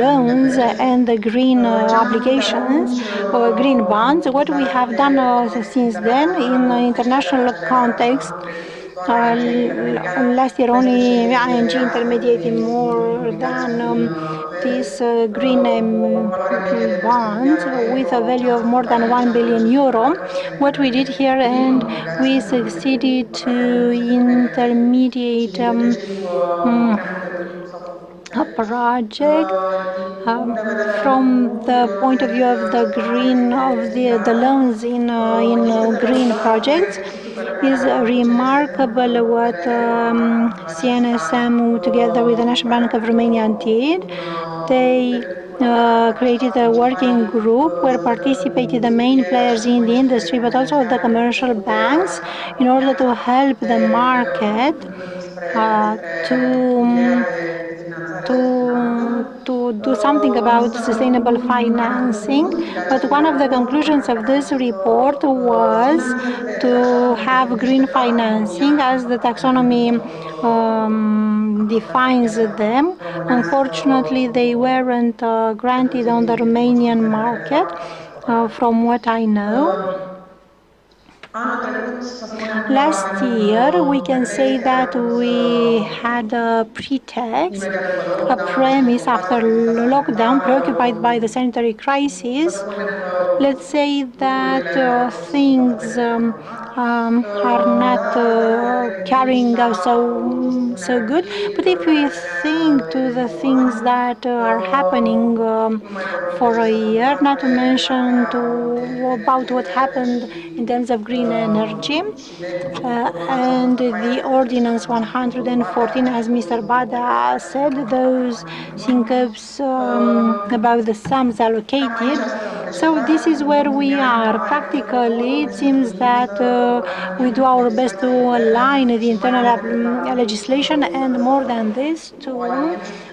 loans and the green obligations or green bonds. What we have done since then in international context, last year only ING intermediated more than these green bonds with a value of more than 1 billion euro. What we did here, and we succeeded to intermediate a project from the point of view of the green of the loans in green projects. Is remarkable what CNSM together with the National Bank of Romania did. They created a working group where participated the main players in the industry, but also the commercial banks, in order to help the market to do something about sustainable financing. But one of the conclusions of this report was to have green financing as the taxonomy defines them. Unfortunately, they weren't granted on the Romanian market, from what I know. Last year, we can say that we had a pretext, a premise after lockdown, preoccupied by the sanitary crisis. Let's say that things are not carrying out so good. But if we think to the things that are happening for a year, not to mention about what happened in terms of green energy, and the Ordinance 114, as Mr. Bada said, those syncops about the sums allocated. So this is where we are. Practically, it seems that we do our best to align the internal legislation, and more than this, to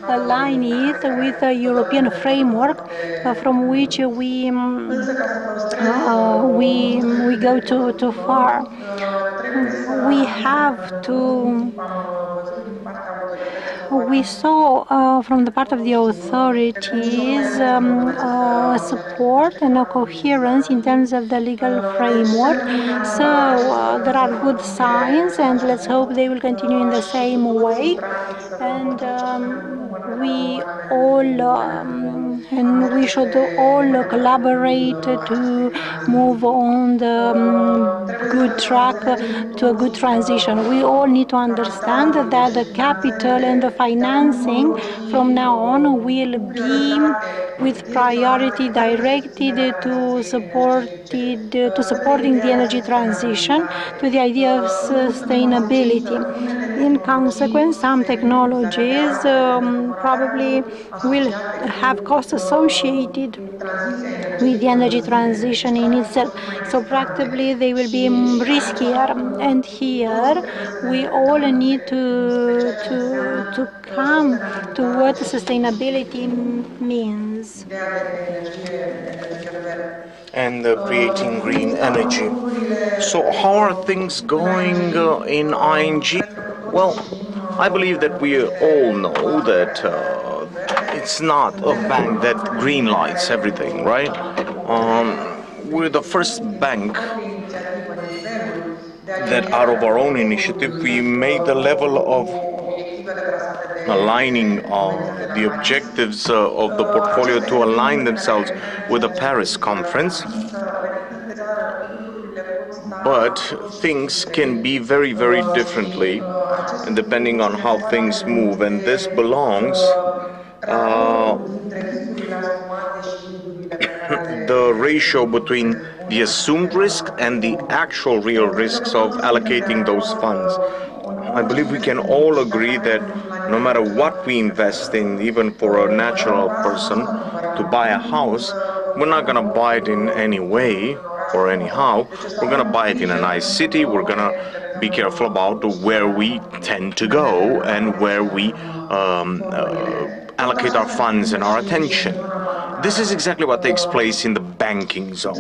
align it with the European framework from which we go too far. We have to. We saw from the part of the authorities support and a coherence in terms of the legal framework. So there are good signs, and let's hope they will continue in the same way. And we should all collaborate to move on the good track to a good transition. We all need to understand that the capital and the financing from now on will be with priority directed to supporting the energy transition, to the idea of sustainability. In consequence, some technologies probably will have costs associated with the energy transition in itself. So practically they will be riskier. And here we all need to come to what sustainability means. And creating green energy. So how are things going in ING? Well, I believe that we all know that it's not a bank that green lights everything, right? We're the first bank that out of our own initiative, we made the level of aligning the objectives of the portfolio to align themselves with the Paris conference. But things can be very, very differently, and depending on how things move, and this belongs the ratio between the assumed risk and the actual real risks of allocating those funds. I believe we can all agree that no matter what we invest in, even for a natural person to buy a house, we're not going to buy it in any way or anyhow. We're going to buy it in a nice city. We're going to be careful about where we tend to go and where we allocate our funds and our attention. This is exactly what takes place in the banking zone.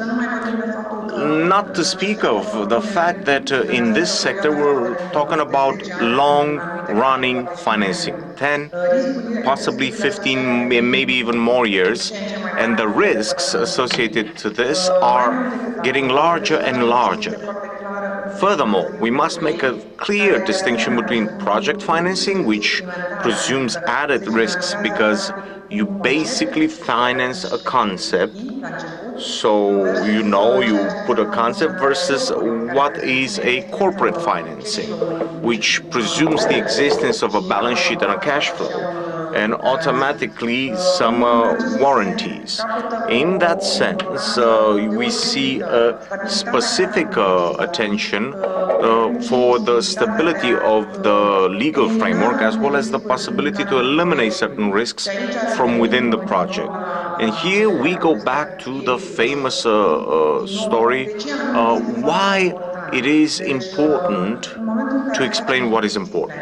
Not to speak of the fact that in this sector we're talking about long-running financing, 10, possibly 15, maybe even more years, and the risks associated to this are getting larger and larger. Furthermore, we must make a clear distinction between project financing, which presumes added risks because you basically finance a concept. So, you put a concept versus what is a corporate financing, which presumes the existence of a balance sheet and a cash flow, and automatically some warranties. In that sense, we see a specific attention for the stability of the legal framework, as well as the possibility to eliminate certain risks from within the project. And here we go back to the famous story, why it is important to explain what is important.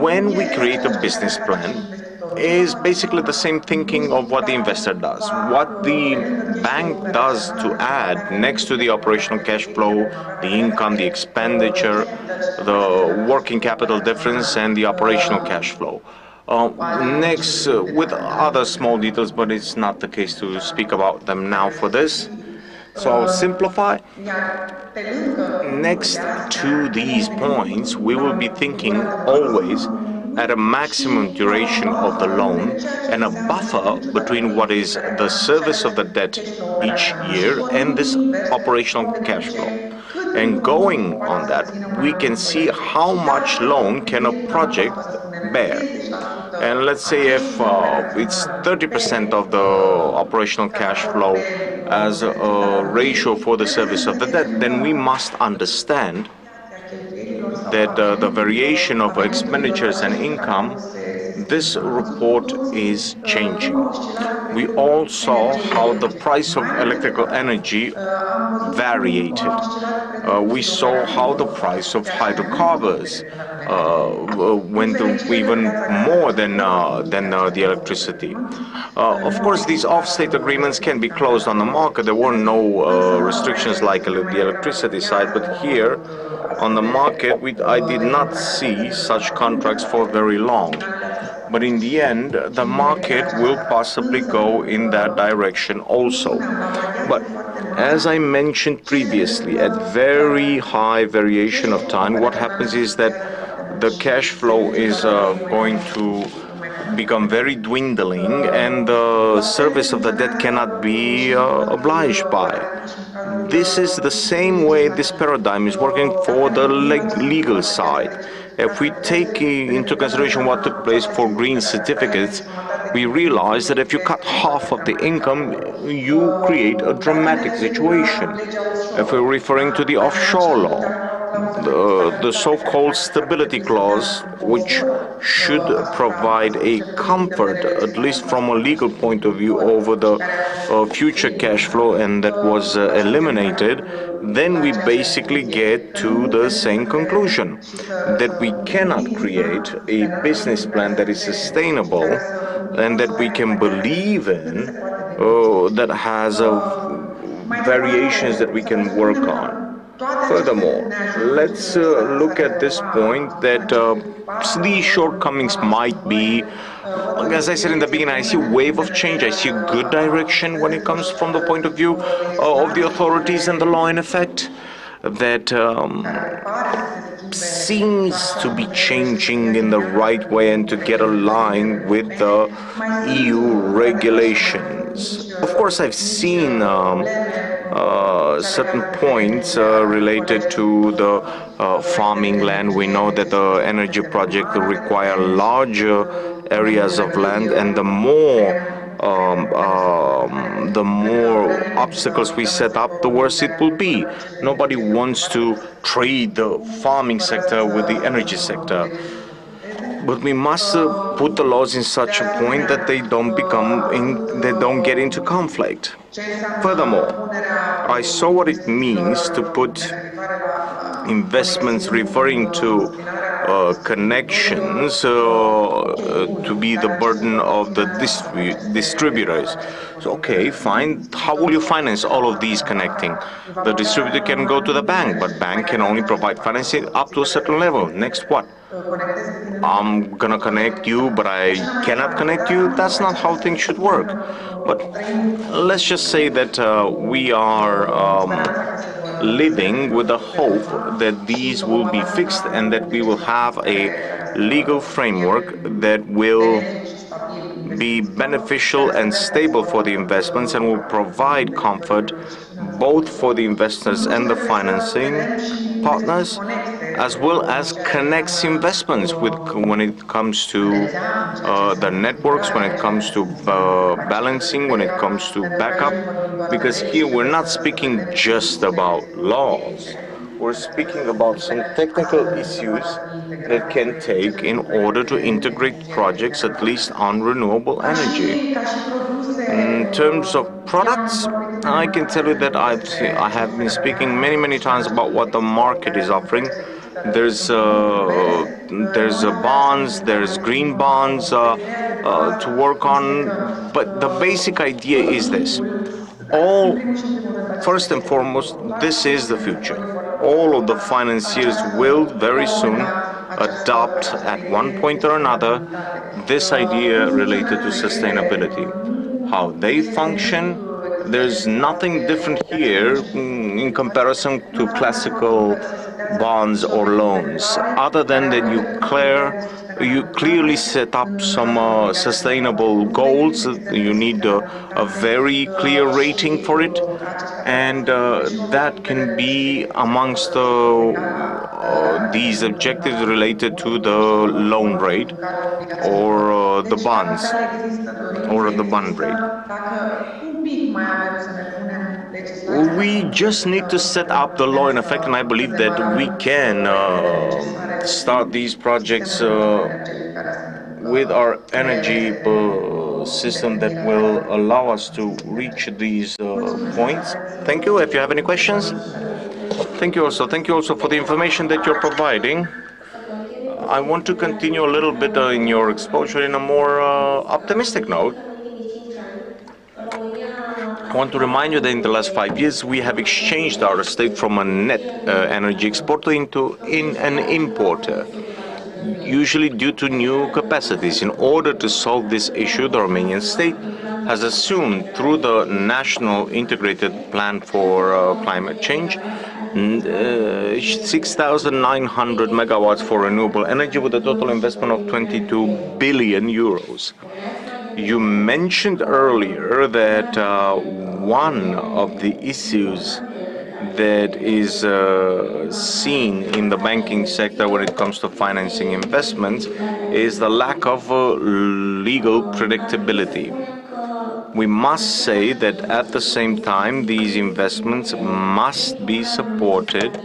When we create a business plan, is basically the same thinking of what the investor does. What the bank does to add next to the operational cash flow, the income, the expenditure, the working capital difference, and the operational cash flow. Next, with other small details, but it's not the case to speak about them now for this. So I'll simplify. Next to these points, we will be thinking always at a maximum duration of the loan and a buffer between what is the service of the debt each year and this operational cash flow. And going on that, we can see how much loan can a project bear. And let's say if it's 30% of the operational cash flow as a ratio for the service of the debt, then we must understand that the variation of expenditures and income, this report is changing. We all saw how the price of electrical energy variated. We saw how the price of hydrocarbons went even more than the electricity. Of course, these off-state agreements can be closed on the market. There were no restrictions like the electricity side, but here on the market, I did not see such contracts for very long. But in the end, the market will possibly go in that direction also. But as I mentioned previously, at very high variation of time, what happens is that the cash flow is going to become very dwindling, and the service of the debt cannot be obliged by. This is the same way this paradigm is working for the legal side. If we take into consideration what took place for green certificates, we realize that if you cut half of the income, you create a dramatic situation. If we're referring to the offshore law, the so-called stability clause, which should provide a comfort, at least from a legal point of view, over the future cash flow, and that was eliminated, then we basically get to the same conclusion, that we cannot create a business plan that is sustainable and that we can believe in, that has variations that we can work on. Furthermore, let's look at this point that these shortcomings might be, as I said in the beginning, I see a wave of change. I see a good direction when it comes from the point of view of the authorities and the law in effect that seems to be changing in the right way and to get aligned with the EU regulations. Of course, I've seen certain points related to the farming land. We know that the energy project require larger areas of land, and the more obstacles we set up, the worse it will be. Nobody wants to trade the farming sector with the energy sector. But we must put the laws in such a point that they don't get into conflict. Furthermore, I saw what it means to put investments referring to connections to be the burden of the distributors. So, okay, fine. How will you finance all of these connecting? The distributor can go to the bank, but bank can only provide financing up to a certain level. Next, what? I'm gonna connect you, but I cannot connect you. That's not how things should work. But let's just say that we are living with the hope that these will be fixed and that we will have a legal framework that will be beneficial and stable for the investments and will provide comfort both for the investors and the financing partners, as well as connects investments when it comes to the networks, when it comes to balancing, when it comes to backup, because here we're not speaking just about laws. We're speaking about some technical issues that can take in order to integrate projects, at least on renewable energy. In terms of products, I can tell you that I have been speaking many times about what the market is offering. There's bonds, there's green bonds to work on, but the basic idea is this. First and foremost, this is the future. All of the financiers will very soon adopt at one point or another this idea related to sustainability. How they function, there's nothing different here in comparison to classical bonds or loans, other than that you clearly set up some sustainable goals. You need a very clear rating for it, and that can be amongst these objectives related to the loan rate or the bonds or the bond rate. We just need to set up the law in effect, and I believe that we can start these projects with our energy system that will allow us to reach these points. Thank you. If you have any questions, thank you also. Thank you also for the information that you're providing. I want to continue a little bit in your exposure in a more optimistic note. I want to remind you that in the last 5 years, we have exchanged our state from a net energy exporter into an importer, usually due to new capacities. In order to solve this issue, the Romanian state has assumed through the National Integrated Plan for Climate Change 6,900 megawatts for renewable energy with a total investment of 22 billion euros. You mentioned earlier that one of the issues that is seen in the banking sector when it comes to financing investments is the lack of legal predictability. We must say that at the same time, these investments must be supported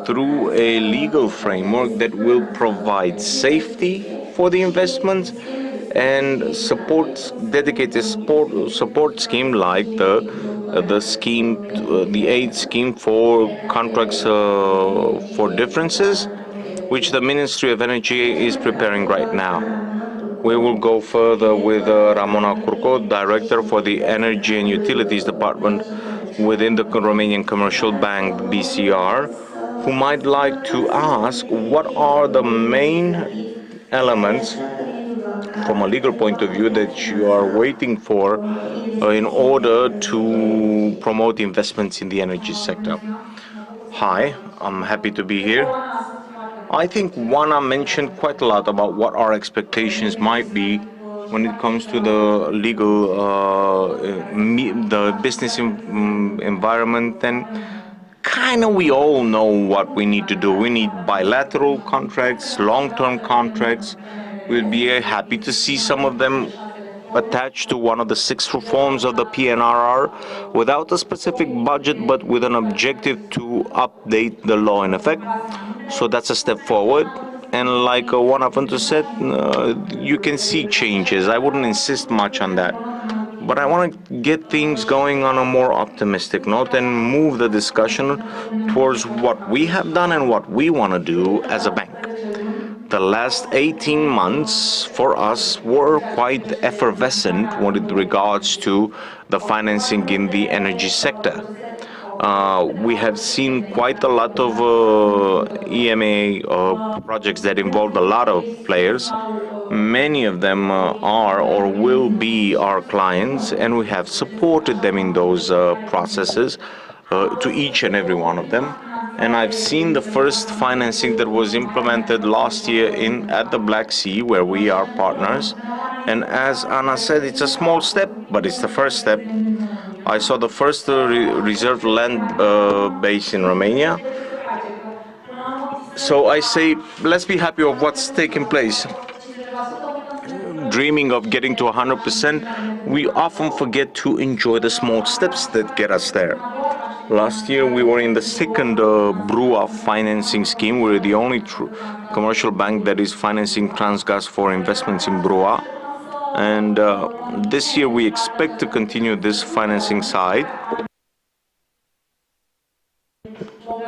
through a legal framework that will provide safety for the investments and dedicated support scheme like the aid scheme for contracts for differences, which the Ministry of Energy is preparing right now. We will go further with Ramona Curco, Director for the Energy and Utilities Department within the Romanian Commercial Bank, BCR, who might like to ask what are the main elements from a legal point of view that you are waiting for in order to promote investments in the energy sector. Hi, I'm happy to be here. I think Juana mentioned quite a lot about what our expectations might be when it comes to the legal, the business environment, and kind of we all know what we need to do. We need bilateral contracts, long-term contracts. We'd be happy to see some of them attached to one of the 6 reforms of the PNRR without a specific budget but with an objective to update the law in effect. So that's a step forward. And like one of them said, you can see changes. I wouldn't insist much on that. But I want to get things going on a more optimistic note and move the discussion towards what we have done and what we want to do as a bank. The last 18 months for us were quite effervescent when it regards to the financing in the energy sector. We have seen quite a lot of EMA projects that involved a lot of players. Many of them are or will be our clients, and we have supported them in those processes to each and every one of them. And I've seen the first financing that was implemented last year at the Black Sea, where we are partners. And as Anna said, it's a small step, but it's the first step. I saw the first reserved land base in Romania. So I say, let's be happy of what's taking place. Dreaming of getting to 100%, we often forget to enjoy the small steps that get us there. Last year we were in the second BRUA financing scheme. We're the only commercial bank that is financing Transgas for investments in BRUA. And this year we expect to continue this financing side.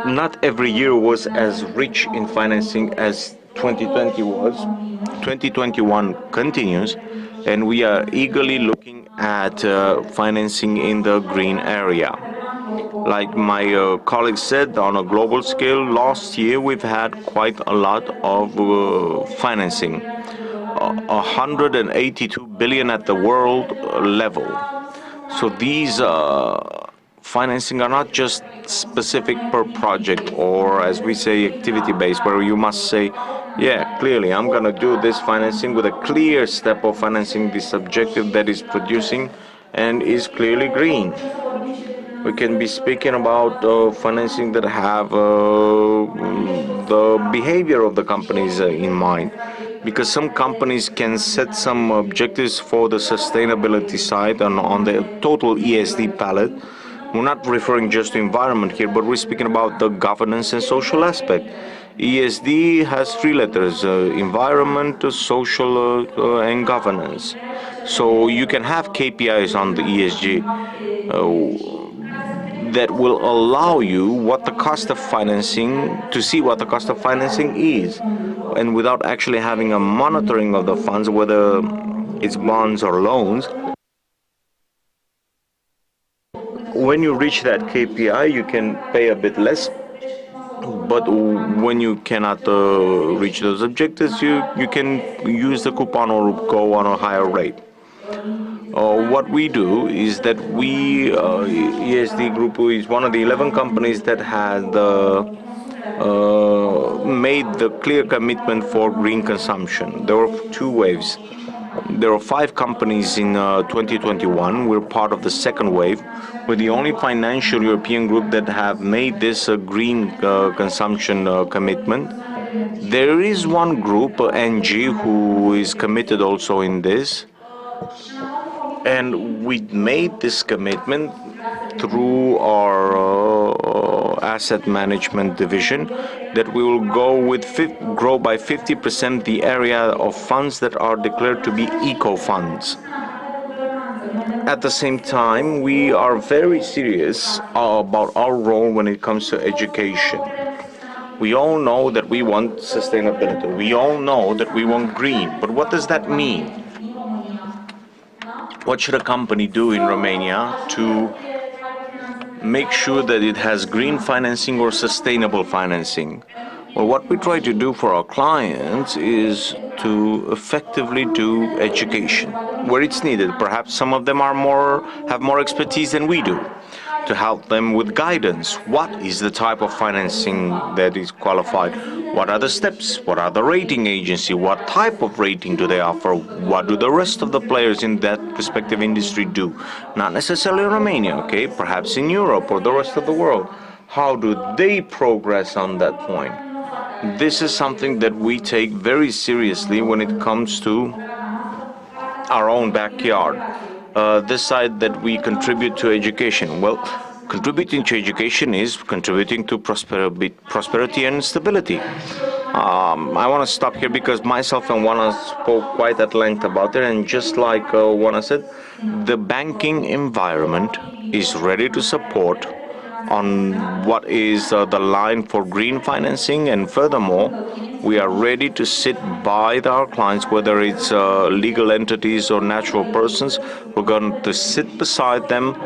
Not every year was as rich in financing as 2020 was. 2021 continues, and we are eagerly looking at financing in the green area. Like my colleague said, on a global scale, last year we've had quite a lot of financing. 182 billion at the world level. So these financing are not just specific per project, or as we say, activity-based, where you must say, yeah, clearly I'm going to do this financing with a clear step of financing this objective that is producing and is clearly green. We can be speaking about financing that have the behavior of the companies in mind, because some companies can set some objectives for the sustainability side and on the total ESG palette. We're not referring just to environment here, but we're speaking about the governance and social aspect. ESG has 3 letters, environment, social, and governance. So you can have KPIs on the ESG that will allow you what the cost of financing, to see what the cost of financing is. And without actually having a monitoring of the funds, whether it's bonds or loans, when you reach that KPI, you can pay a bit less. But when you cannot reach those objectives, you can use the coupon or go on a higher rate. What we do is that we, ESD Group is one of the 11 companies that had made the clear commitment for green consumption. There were 2 waves. There were 5 companies in 2021. We're part of the second wave. We're the only financial European group that have made this green consumption commitment. There is one group, NG, who is committed also in this. And we made this commitment through our asset management division that we will grow by 50% the area of funds that are declared to be eco funds. At the same time, we are very serious about our role when it comes to education. We all know that we want sustainability. We all know that we want green. But what does that mean? What should a company do in Romania to make sure that it has green financing or sustainable financing? Well, what we try to do for our clients is to effectively do education where it's needed. Perhaps some of them have more expertise than we do, to help them with guidance. What is the type of financing that is qualified? What are the steps? What are the rating agency? What type of rating do they offer? What do the rest of the players in that respective industry do? Not necessarily in Romania, okay? Perhaps in Europe or the rest of the world. How do they progress on that point? This is something that we take very seriously when it comes to our own backyard. This side that we contribute to education. Well, contributing to education is contributing to prosperity and stability. I want to stop here because myself and Juana spoke quite at length about it, and just like Juana said, the banking environment is ready to support on what is the line for green financing, and furthermore, we are ready to sit by our clients, whether it's legal entities or natural persons. We're going to sit beside them,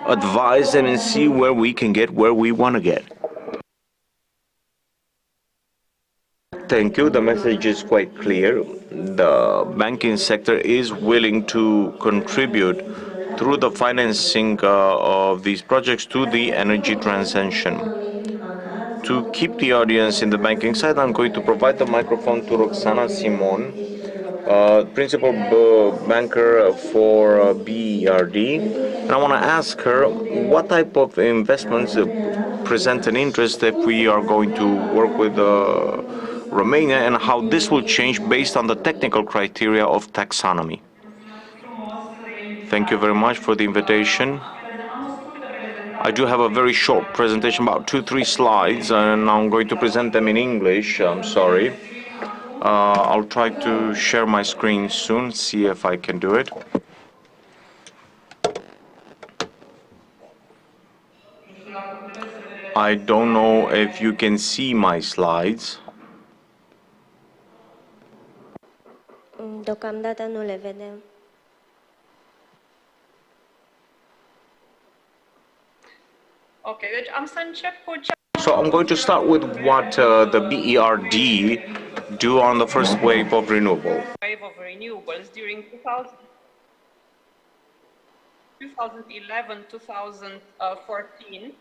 advise them, and see where we can get where we want to get. Thank you. The message is quite clear. The banking sector is willing to contribute through the financing of these projects to the energy transition. To keep the audience in the banking side, I'm going to provide the microphone to Roxana Simon, principal banker for BERD. And I want to ask her what type of investments present an interest if we are going to work with Romania, and how this will change based on the technical criteria of taxonomy. Thank you very much for the invitation. I do have a very short presentation, about 2-3 slides, and I'm going to present them in English. I'm sorry. I'll try to share my screen soon, see if I can do it. I don't know if you can see my slides. Deocamdată nu le vedem. Okay, deci am să încep cu So I'm going to start with what the BERD do on the first wave of renewables. Wave of renewables during 2011-2014,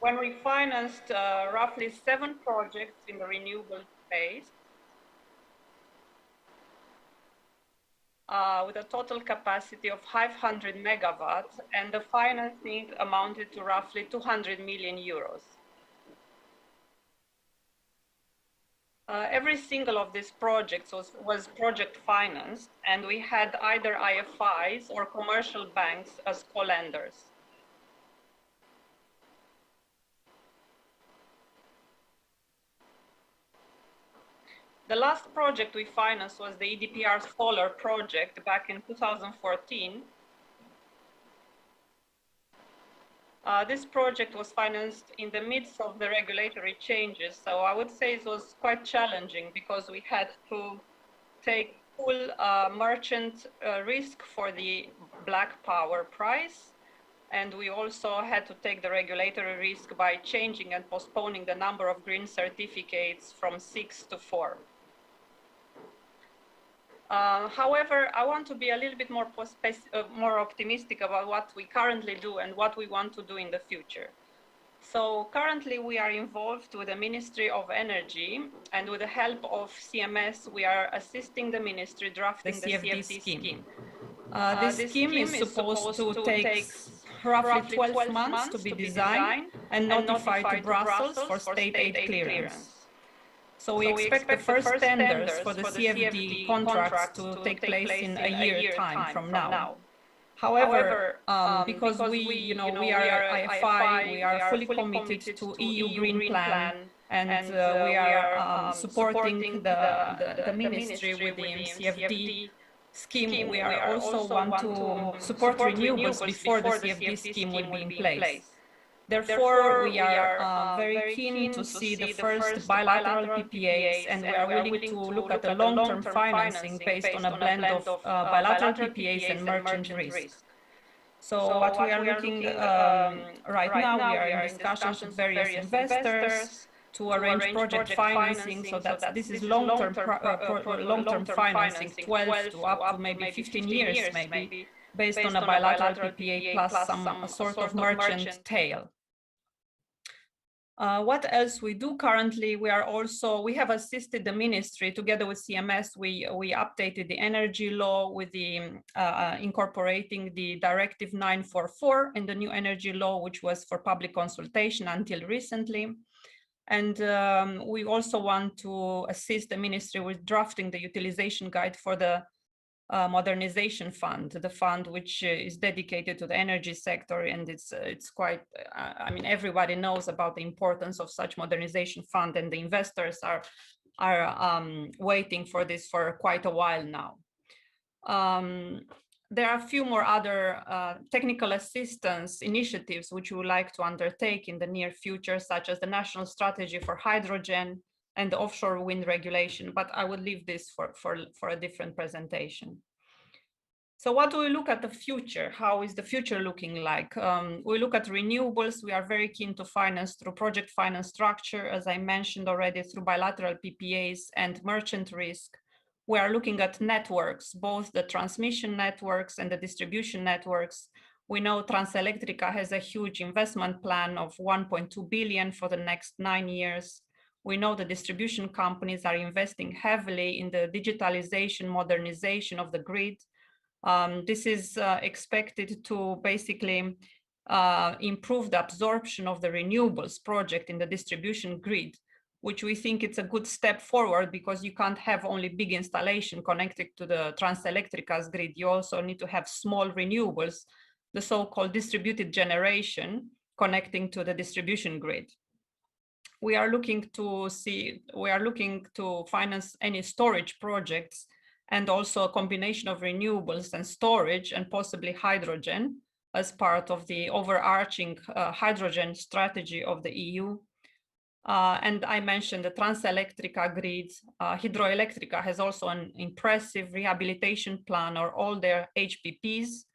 when we financed roughly 7 projects in the renewable space, with a total capacity of 500 megawatts, and the financing amounted to roughly 200 million euros. Every single of these projects was project financed, and we had either IFIs or commercial banks as co-lenders. The last project we financed was the EDPR solar project back in 2014. This project was financed in the midst of the regulatory changes, so I would say it was quite challenging because we had to take full merchant risk for the black power price, and we also had to take the regulatory risk by changing and postponing the number of green certificates from 6 to 4. However, I want to be a little bit more optimistic about what we currently do and what we want to do in the future. So currently we are involved with the Ministry of Energy, and with the help of CMS, we are assisting the ministry drafting the CFD scheme. This scheme is supposed to take roughly 12 months to be designed and notified to Brussels for state aid clearance. So we expect the first tenders for the CFD contracts to take place in a year time from now. However, because we are IFI, we are fully committed to EU Green Plan, and we are supporting the ministry with the CFD scheme. We are also want to support renewables before the CFD scheme will be in place. Therefore, we are very keen to see the first bilateral PPAs, and we are willing to look at the long-term financing based on a blend of bilateral PPAs and merchant risk. So what we are looking right now, we are in discussions with various investors to arrange project financing, so that this is long-term financing, 12 to up to maybe 15 years, maybe, based on a bilateral PPA plus some sort of merchant tail. What else we do currently? We have assisted the ministry together with CMS. We updated the energy law with the incorporating the Directive 944 in the new energy law, which was for public consultation until recently. And we also want to assist the ministry with drafting the utilization guide for the modernization fund, the fund which is dedicated to the energy sector, and it's quite, I mean, everybody knows about the importance of such modernization fund, and the investors are waiting for this for quite a while now. There are a few more other technical assistance initiatives which we would like to undertake in the near future, such as the National Strategy for Hydrogen and the offshore wind regulation, but I would leave this for a different presentation. So what do we look at the future? How is the future looking like? We look at renewables. We are very keen to finance through project finance structure, as I mentioned already, through bilateral PPAs and merchant risk. We are looking at networks, both the transmission networks and the distribution networks. We know Transelectrica has a huge investment plan of 1.2 billion for the next 9 years. We know the distribution companies are investing heavily in the digitalization, modernization of the grid. This is expected to basically improve the absorption of the renewables project in the distribution grid, which we think it's a good step forward, because you can't have only big installation connected to the Transelectrica's grid. You also need to have small renewables, the so-called distributed generation, connecting to the distribution grid. We are looking to finance any storage projects, and also a combination of renewables and storage, and possibly hydrogen as part of the overarching hydrogen strategy of the EU. And I mentioned the Transelectrica grid. Hidroelectrica has also an impressive rehabilitation plan of all their HPPs.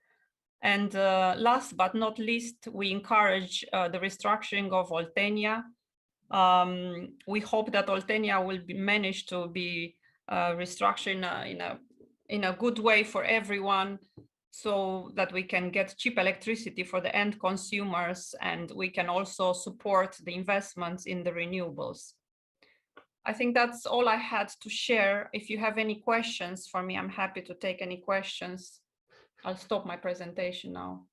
And last but not least, we encourage the restructuring of Oltenia. We hope that Oltenia will manage to be restructured in a good way for everyone, so that we can get cheap electricity for the end consumers, and we can also support the investments in the renewables. I think that's all I had to share. If you have any questions for me, I'm happy to take any questions. I'll stop my presentation now.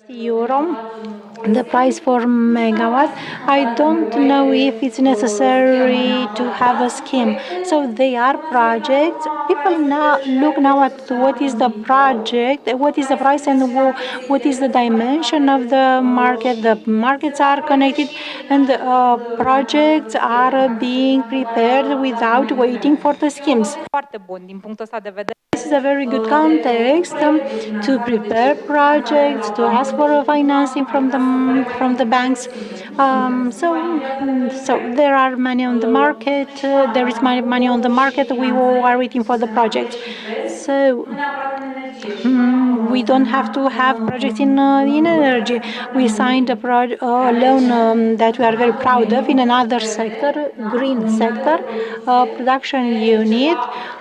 euro, the price for megawatt. I don't know if it's necessary to have a scheme. So they are projects. People now look now at what is the project, what is the price, and what is the dimension of the market. The markets are connected, and projects are being prepared without waiting for the schemes. This is a very good context to prepare projects, to ask for financing from the banks. So there are money on the market. There is money on the market. We are waiting for the project. So we don't have to have projects in energy. We signed a loan that we are very proud of in another sector, green sector, production unit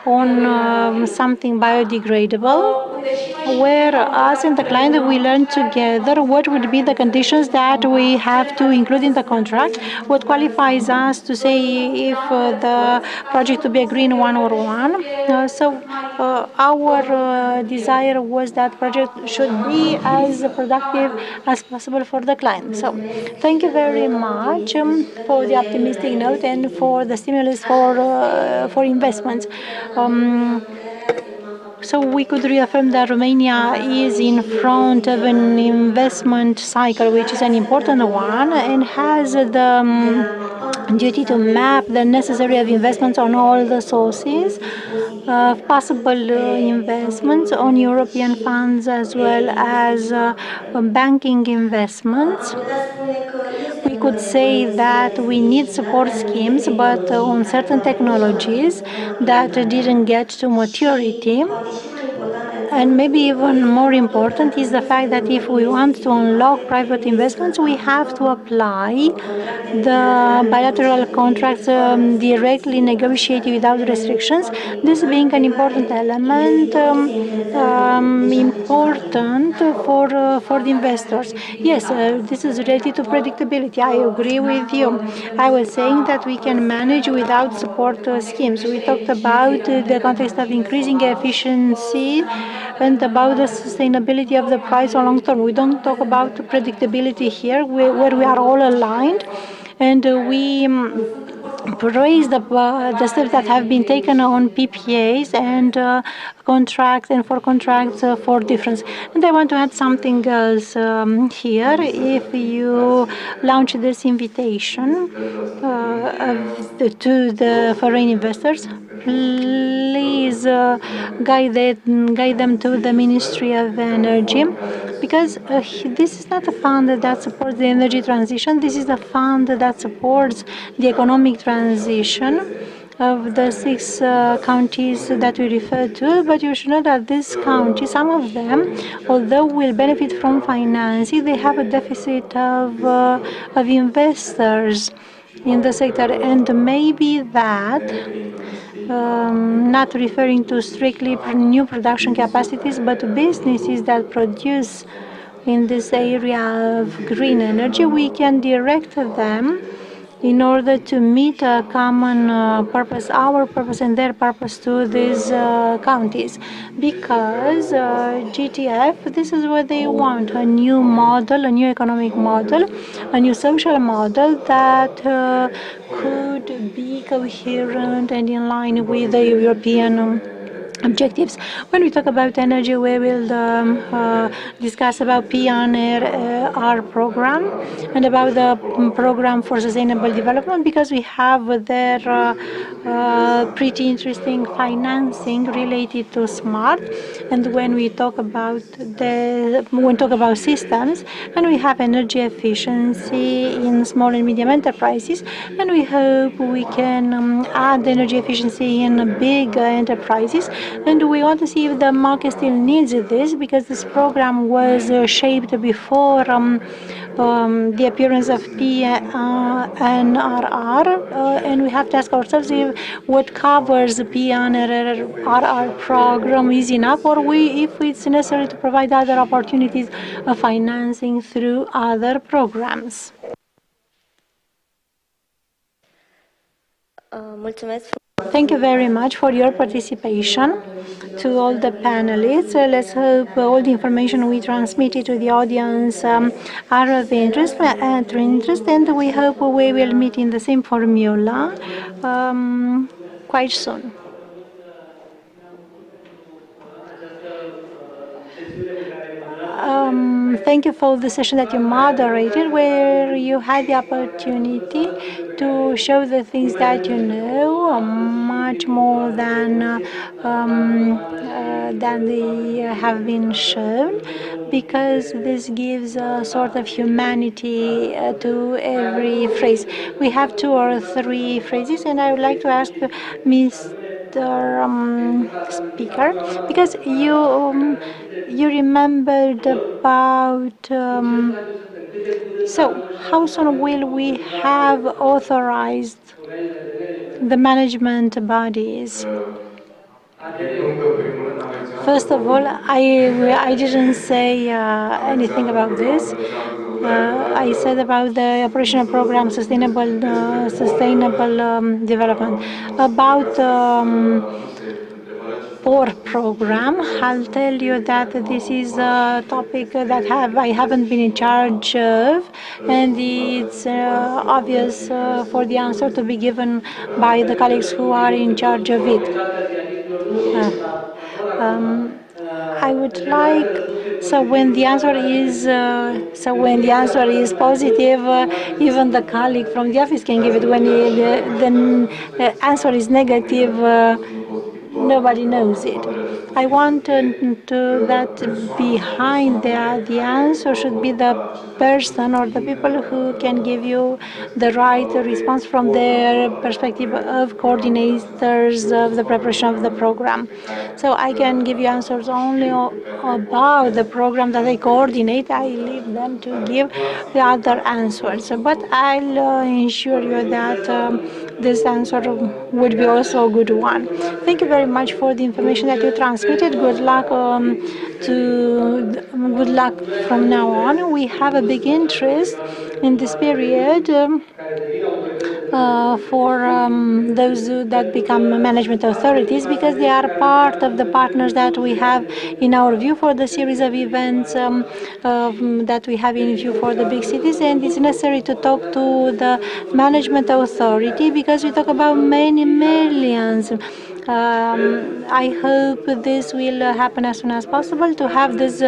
on something biodegradable, where us and the client we learn together what would be the conditions that we have to include in the contract, what qualifies us to say if the project to be a green one or one. Our desire was that project should be as productive as possible for the client. So thank you very much for the optimistic note and for the stimulus for investments. So we could reaffirm that Romania is in front of an investment cycle, which is an important one, and has the duty to map the necessary of investments on all the sources, possible investments on European funds as well as banking investments. We could say that we need support schemes, but on certain technologies that didn't get to maturity. And maybe even more important is the fact that if we want to unlock private investments, we have to apply the bilateral contracts directly negotiated without restrictions. This being an important element, important for the investors. Yes, this is related to predictability. I agree with you. I was saying that we can manage without support schemes. We talked about the context of increasing efficiency and about the sustainability of the price on long term. We don't talk about predictability here, where we are all aligned, and we praise the steps that have been taken on PPAs and contracts and for contracts for difference. And I want to add something else here. If you launch this invitation to the foreign investors, please guide them to the Ministry of Energy, because this is not a fund that supports the energy transition. This is a fund that supports the economic transition of the 6 counties that we refer to. But you should know that these counties, some of them, although will benefit from financing, they have a deficit of investors in the sector, and maybe that, not referring to strictly new production capacities, but businesses that produce in this area of green energy, we can direct them in order to meet a common purpose, our purpose and their purpose to these counties. Because GTF, this is what they want, a new model, a new economic model, a new social model that could be coherent and in line with the European objectives. When we talk about energy, we will discuss about PNR program and about the program for sustainable development, because we have there pretty interesting financing related to smart. And when we talk about systems, and we have energy efficiency in small and medium enterprises, and we hope we can add energy efficiency in big enterprises. And we want to see if the market still needs this, because this program was shaped before the appearance of PNRR, and we have to ask ourselves if what covers the PNRR program is enough, or if it's necessary to provide other opportunities of financing through other programs. Mulțumesc Thank you very much for your participation. To all the panelists, let's hope all the information we transmitted to the audience are of interest, and we hope we will meet in the same formula quite soon. Thank you for the session that you moderated, where you had the opportunity to show the things that you know much more than they have been shown, because this gives a sort of humanity to every phrase. We have 2 or 3 phrases, and I would like to ask Mr. Speaker, because you remembered about so how soon will we have authorized the management bodies? First of all, I didn't say anything about this. I said about the operational program, sustainable development, about POR program. I'll tell you that this is a topic that I haven't been in charge of, and it's obvious for the answer to be given by the colleagues who are in charge of it. I would like, so when the answer is positive, even the colleague from the office can give it. When the answer is negative, nobody knows it. I want that behind the answer should be the person or the people who can give you the right response from their perspective of coordinators of the preparation of the program. So I can give you answers only about the program that I coordinate. I leave them to give the other answers. But I'll ensure you that this answer would be also a good one. Thank you very much for the information that you transmitted. Good luck from now on. We have a big interest in this period for those that become management authorities, because they are part of the partners that we have in our view for the series of events that we have in view for the big cities. And it's necessary to talk to the management authority, because we talk about many millions. I hope this will happen as soon as possible, to have these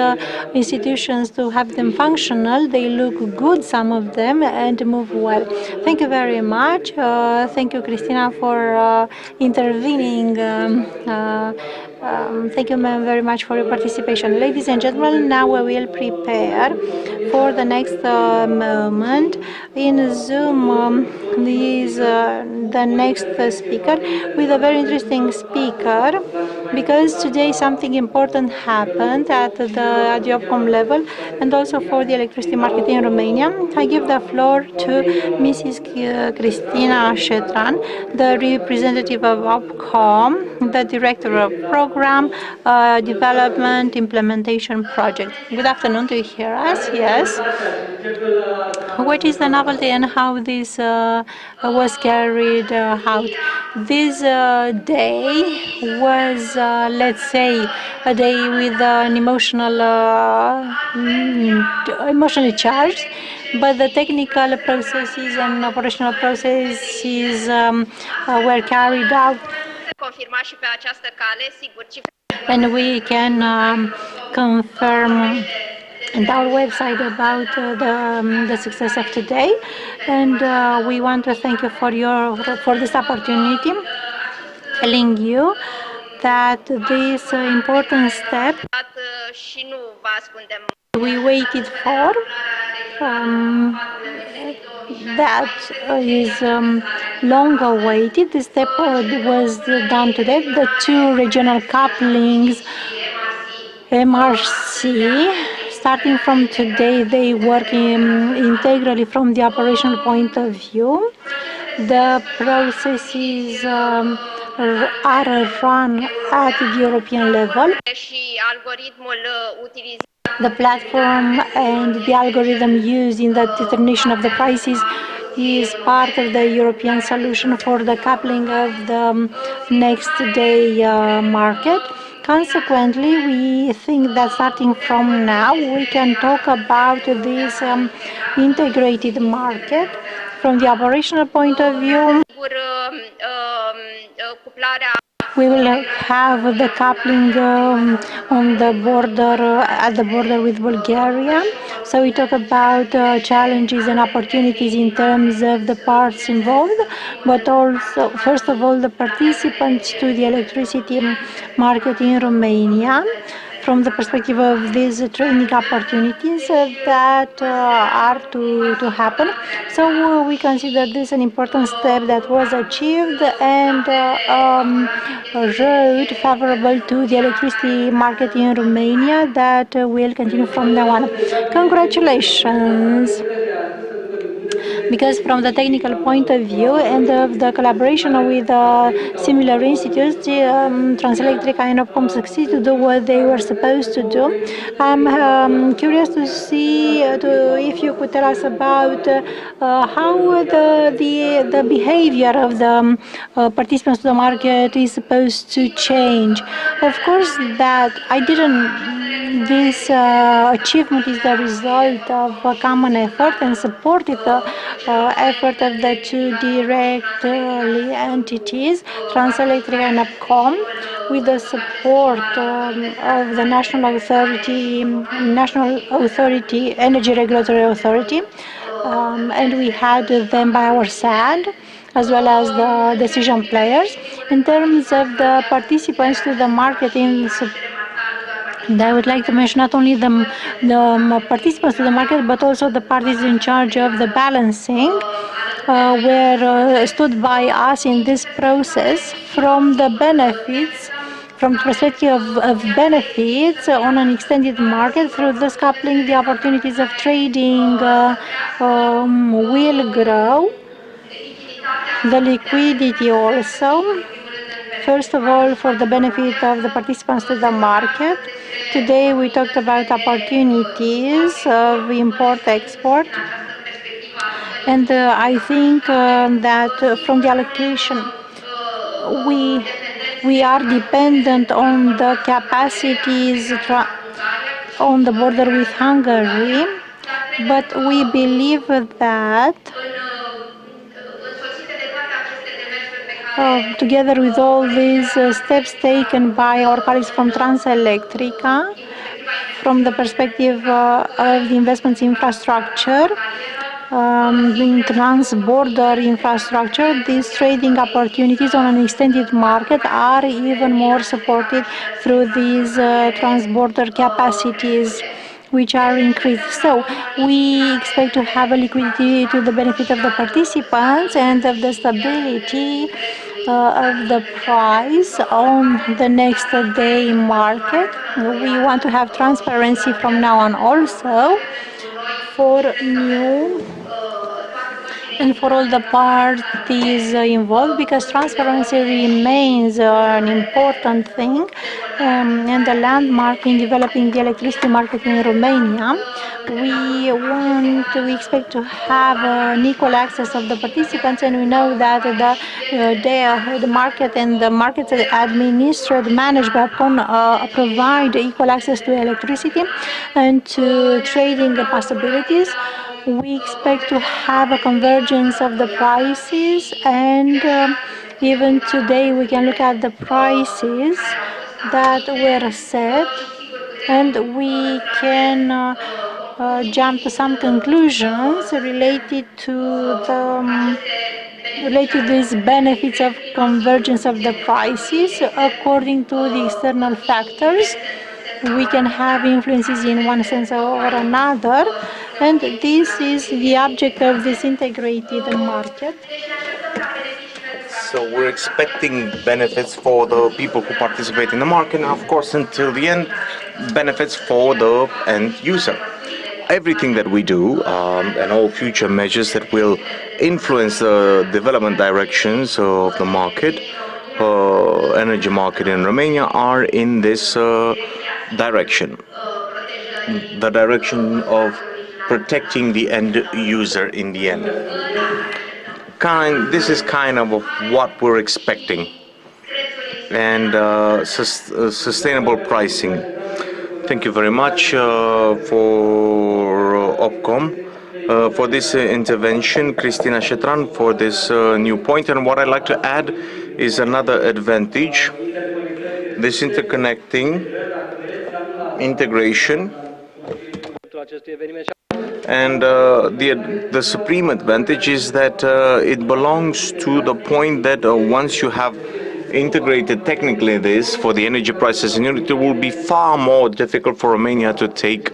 institutions, to have them functional. They look good, some of them, and move well. Thank you very much. Thank you, Christina, for intervening. Thank you very much for your participation. Ladies and gentlemen, now we will prepare for the next moment. In Zoom, is the next speaker, with a very interesting speaker, because today something important happened at the Opcom level and also for the electricity market in Romania. I give the floor to Mrs. Cristina Șetran, the representative of Opcom, the director of program development implementation project. Good afternoon. Do you hear us? Yes. What is the novelty and how this was carried out? This day was, let's say, a day with an emotionally charged, but the technical processes and operational processes were carried out. And we can confirm and our website about the success of today, and we want to thank you for this opportunity, telling you that this important step we waited for, that is long awaited. This step was done today. The 2 regional couplings, MRC, starting from today, they work integrally from the operational point of view. The processes are run at the European level. The platform and the algorithm used in the determination of the prices is part of the European solution for the coupling of the next day market. Consequently, we think that starting from now, we can talk about this integrated market from the operational point of view. We will have the coupling on the border, at the border with Bulgaria. So we talk about challenges and opportunities in terms of the parts involved, but also, first of all, the participants to the electricity market in Romania, from the perspective of these training opportunities that are to happen. So we consider this an important step that was achieved and road favorable to the electricity market in Romania that will continue from now on. Congratulations! Because from the technical point of view and of the collaboration with similar institutes, Transelectrica and Opcom succeed to do what they were supposed to do. I'm curious to see if you could tell us about how the behavior of the participants to the market is supposed to change. Of course, that I didn't. This achievement is the result of a common effort and supported effort of the two directly entities, Transelectrica and Opcom, with the support of the National Authority, Energy Regulatory Authority, and we had them by our side, as well as the decision players. In terms of the participants to the market and I would like to mention not only the participants to the market, but also the parties in charge of the balancing, were stood by us in this process from the benefits, from the perspective of benefits on an extended market. Through this coupling, the opportunities of trading will grow, the liquidity also. First of all, for the benefit of the participants to the market. Today we talked about opportunities of import-export, and I think that from the allocation, we are dependent on the capacities on the border with Hungary, but we believe that together with all these steps taken by our colleagues from Transelectrica, from the perspective of the investments infrastructure, in trans-border infrastructure, these trading opportunities on an extended market are even more supported through these trans-border capacities, which are increased. So we expect to have a liquidity to the benefit of the participants and of the stability of the price on the next day market. We want to have transparency from now on also for new and for all the parties involved, because transparency remains an important thing and a landmark in developing the electricity market in Romania. We expect to have an equal access of the participants, and we know that the market and the markets administered, managed by Opcom provide equal access to electricity and to trading possibilities. We expect to have a convergence of the prices, and even today we can look at the prices that were set, and we can jump to some conclusions related to these benefits of convergence of the prices according to the external factors. We can have influences in one sense or another, and this is the object of this integrated market. So we're expecting benefits for the people who participate in the market, and of course, until the end, benefits for the end user. Everything that we do and all future measures that will influence the development directions of the market, energy market in Romania, are in this direction. The direction of protecting the end user in the end. This is kind of what we're expecting. And sustainable pricing. Thank you very much for Opcom for this intervention, Cristina Cetran, for this new point. And what I'd like to add is another advantage, this interconnecting, integration, and the supreme advantage is that it belongs to the point that once you have integrated technically this for the energy prices in Europe, it will be far more difficult for Romania to take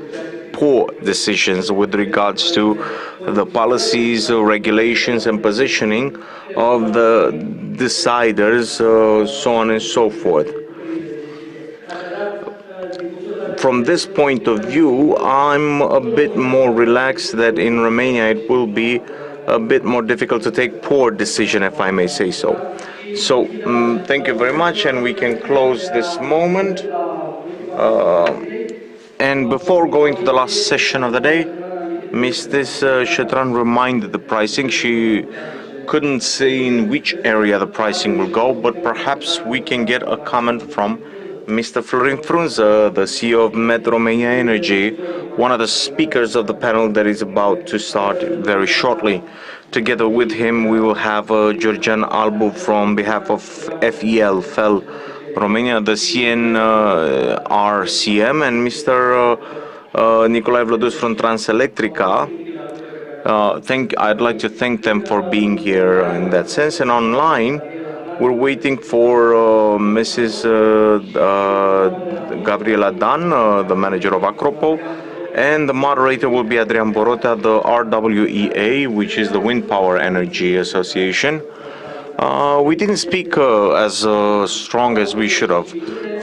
poor decisions with regards to the policies, regulations and positioning of the deciders, so on and so forth. From this point of view, I'm a bit more relaxed that in Romania it will be a bit more difficult to take poor decision, if I may say so. So, thank you very much, and we can close this moment. And before going to the last session of the day, Mrs. Cetran reminded the pricing. She couldn't say in which area the pricing will go, but perhaps we can get a comment from Mr. Florin Frunză, the CEO of Med Romania Energy, one of the speakers of the panel that is about to start very shortly. Together with him, we will have Georgian Albu from behalf of FEL Romania, the CNRCM, and Mr. Nicolae Vlăduț from Transelectrica. I'd like to thank them for being here in that sense. And online, we're waiting for Mrs. Gabriela Dan, the manager of Acropo, and the moderator will be Adrian Borota, the RWEA, which is the Wind Power Energy Association. We didn't speak as strong as we should have.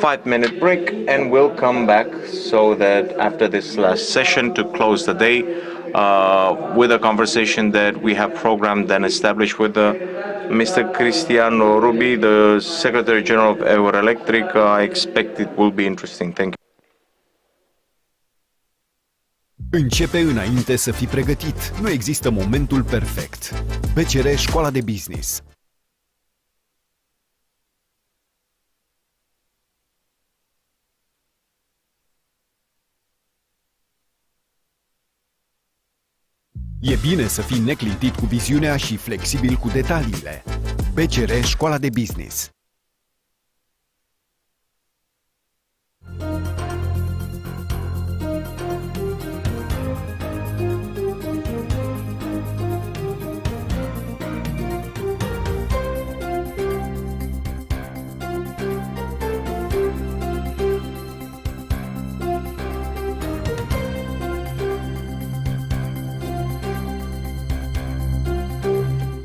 5-minute break, and we'll come back so that after this last session to close the day with a conversation that we have programmed and established with Mr. Cristiano Rubi, the Secretary General of Euroelectric. I expect it will be interesting. Thank you. Începe înainte să fii pregătit. Nu există momentul perfect. BCR Școala de Business. E bine să fii neclintit cu viziunea și flexibil cu detaliile. BCR Școala de Business.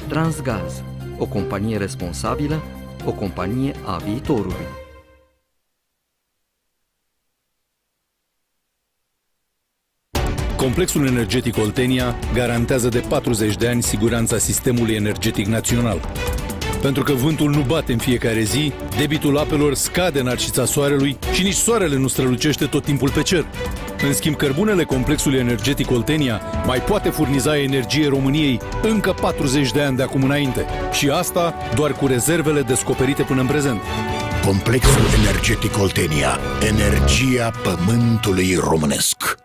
Transgaz, o companie responsabilă, o companie a viitorului. Complexul energetic Oltenia garantează de 40 de ani siguranța sistemului energetic național. Pentru că vântul nu bate în fiecare zi, debitul apelor scade în arșița soarelui și nici soarele nu strălucește tot timpul pe cer. În schimb, cărbunele complexului energetic Oltenia mai poate furniza energie României încă 40 de ani de acum înainte. Și asta doar cu rezervele descoperite până în prezent. Complexul energetic Oltenia. Energia pământului românesc.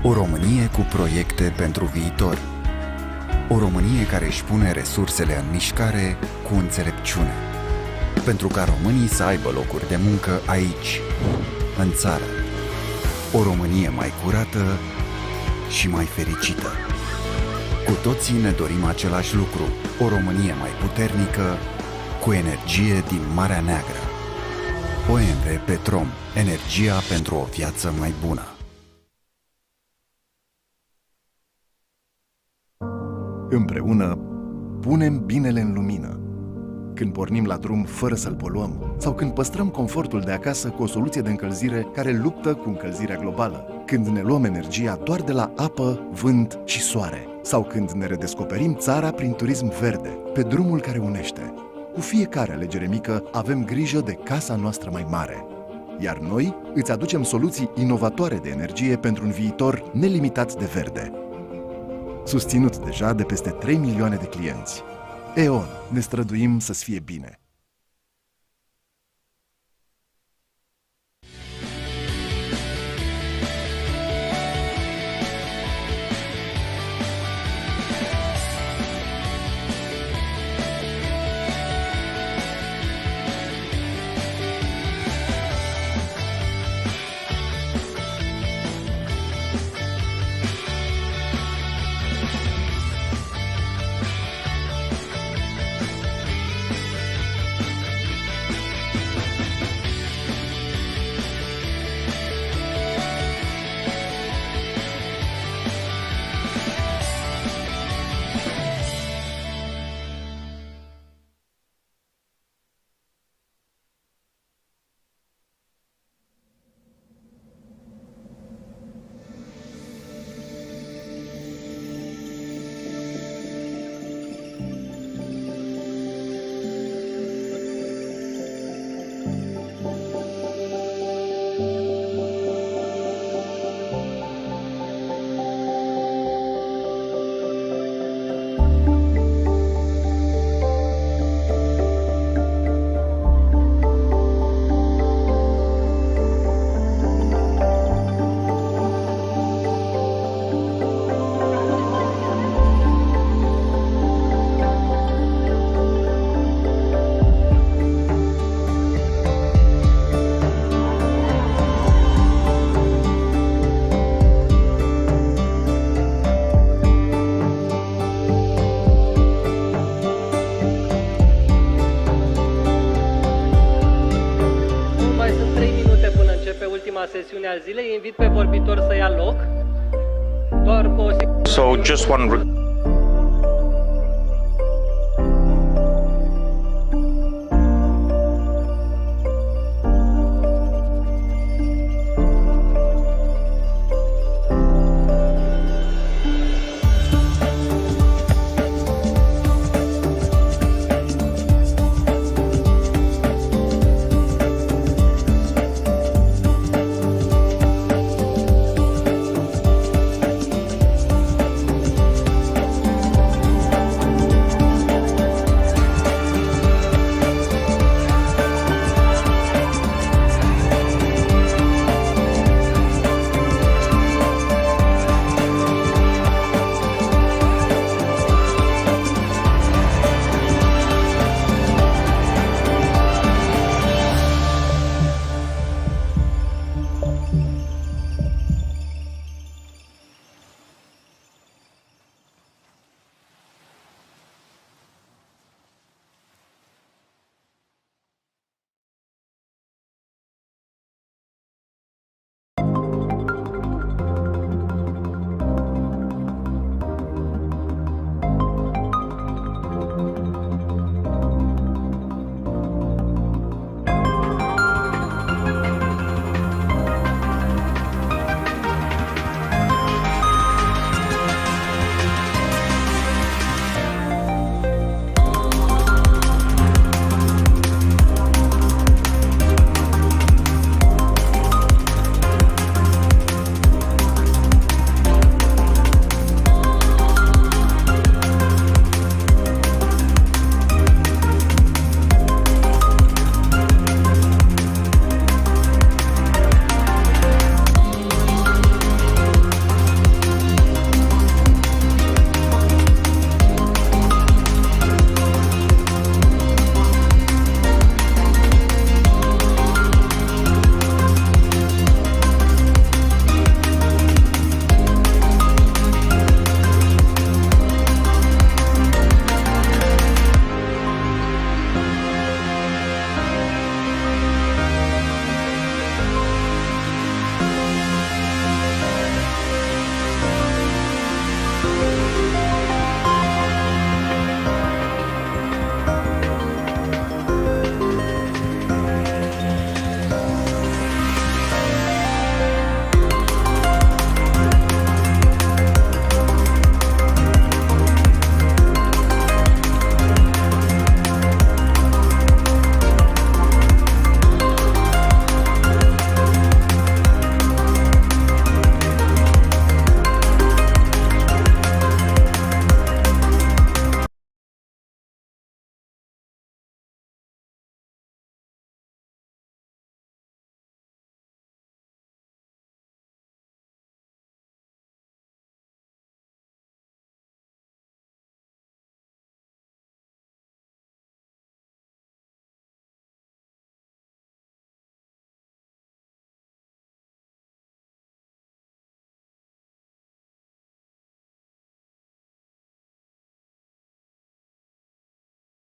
O Românie cu proiecte pentru viitor. O Românie care își pune resursele în mișcare cu înțelepciune. Pentru ca românii să aibă locuri de muncă aici, în țară. O Românie mai curată și mai fericită. Cu toții ne dorim același lucru. O Românie mai puternică cu energie din Marea Neagră. OMV Petrom. Energia pentru o viață mai bună. Împreună punem binele în lumină. Când pornim la drum fără să-l poluăm, sau când păstrăm confortul de acasă cu o soluție de încălzire care luptă cu încălzirea globală, când ne luăm energia doar de la apă, vânt și soare, sau când ne redescoperim țara prin turism verde, pe drumul care unește. Cu fiecare alegere mică avem grijă de casa noastră mai mare. Iar noi îți aducem soluții inovatoare de energie pentru un viitor nelimitat de verde. Susținut deja de peste 3 milioane de clienți. E.ON. Ne străduim să-ți fie bine. Sesiunea zilei, invit pe vorbitor să ia loc. Doar cu o So just one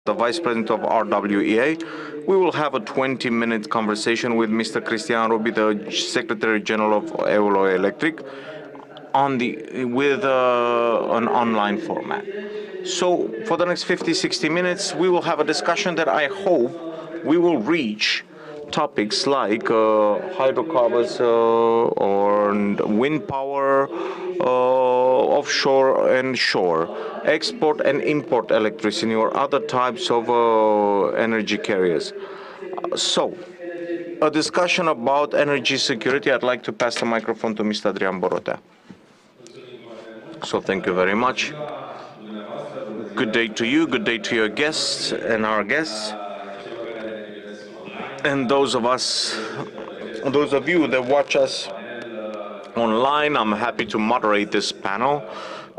the Vice President of RWEA. We will have a 20-minute conversation with Mr. Cristian Robi, the Secretary General of Eolo Electric, with an online format. So for the next 50-60 minutes, we will have a discussion that I hope we will reach topics like hydrocarbons or wind power, offshore and shore, export and import electricity or other types of energy carriers. So, a discussion about energy security. I'd like to pass the microphone to Mr. Adrian Borotea. So thank you very much. Good day to you, good day to your guests and our guests. And those of you that watch us online, I'm happy to moderate this panel.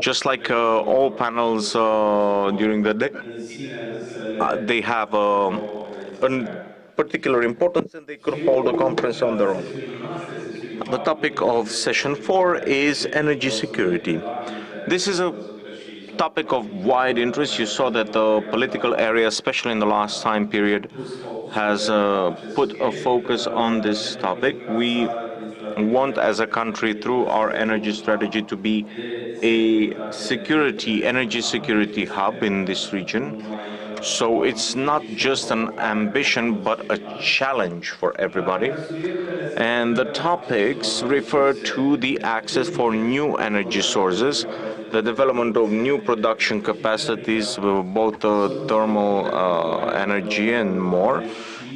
Just like all panels during the day, they have a particular importance and they could hold a conference on their own. The topic of session 4 is energy security. This is a topic of wide interest. You saw that the political area, especially in the last time period, has put a focus on this topic. We want as a country through our energy strategy to be a energy security hub in this region. So it's not just an ambition but a challenge for everybody. And the topics refer to the access for new energy sources, the development of new production capacities, both thermal energy and more,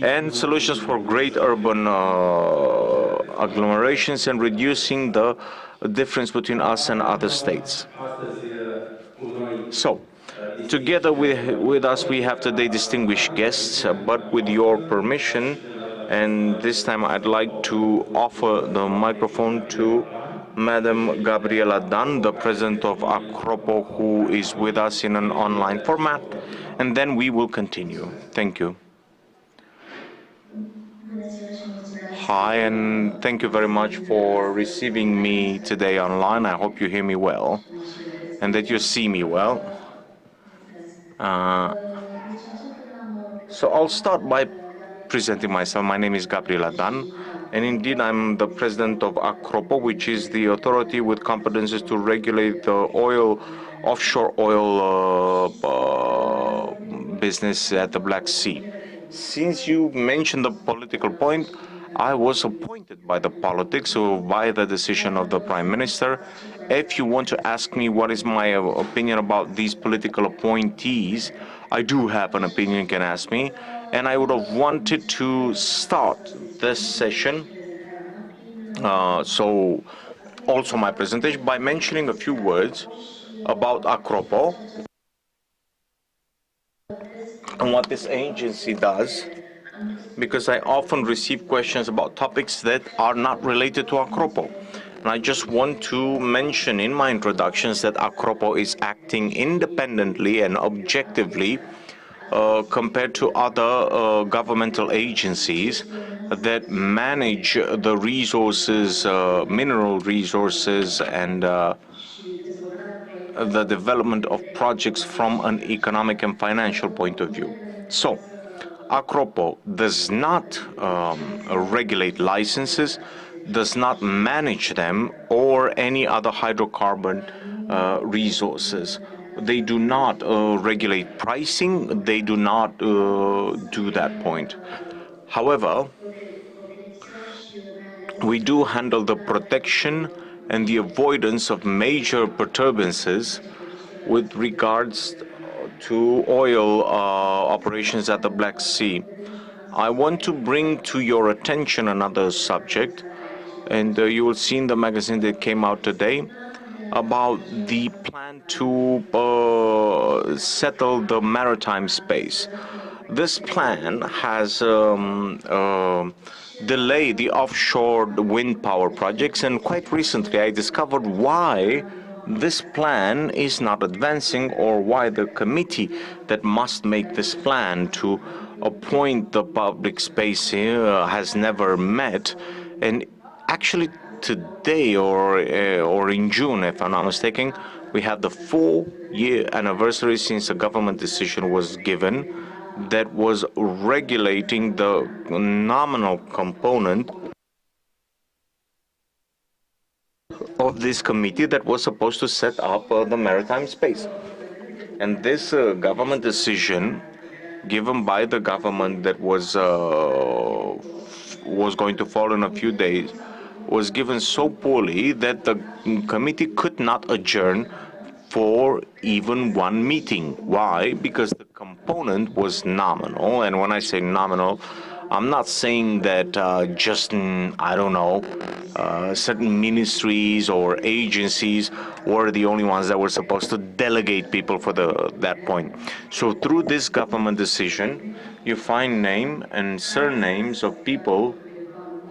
and solutions for great urban agglomerations and reducing the difference between us and other states. So, together with us we have today distinguished guests, but with your permission, and this time I'd like to offer the microphone to Madam Gabriela Dan, the President of Acropo, who is with us in an online format, and then we will continue. Thank you. Hi, and thank you very much for receiving me today online. I hope you hear me well and that you see me well. So I'll start by presenting myself. My name is Gabriela Dan, and indeed I'm the president of Acropo, which is the authority with competences to regulate the offshore oil business at the Black Sea. Since you mentioned the political point, I was appointed by the politics, so by the decision of the Prime Minister. If you want to ask me what is my opinion about these political appointees, I do have an opinion, you can ask me. And I would have wanted to start this session, so also my presentation, by mentioning a few words about Acropo and what this agency does, because I often receive questions about topics that are not related to Acropo. And I just want to mention in my introductions that Acropo is acting independently and objectively compared to other governmental agencies that manage the resources, mineral resources, and the development of projects from an economic and financial point of view. So, Acropo does not regulate licenses, does not manage them, or any other hydrocarbon resources. They do not regulate pricing, they do not do that point. However, we do handle the protection and the avoidance of major perturbances with regards to oil operations at the Black Sea. I want to bring to your attention another subject, and you will see in the magazine that came out today about the plan to settle the maritime space. This plan has delayed the offshore wind power projects, and quite recently I discovered why this plan is not advancing, or why the committee that must make this plan to appoint the public space here has never met. And actually today, or in June, if I'm not mistaken, We have the 4-year anniversary since a government decision was given that was regulating the nominal component of this committee that was supposed to set up the maritime space. And this government decision given by the government that was going to fall in a few days was given so poorly that the committee could not adjourn for even one meeting. Why? Because the component was nominal, and when I say nominal, I'm not saying that I don't know, certain ministries or agencies were the only ones that were supposed to delegate people for that point. So through this government decision, you find name and surnames of people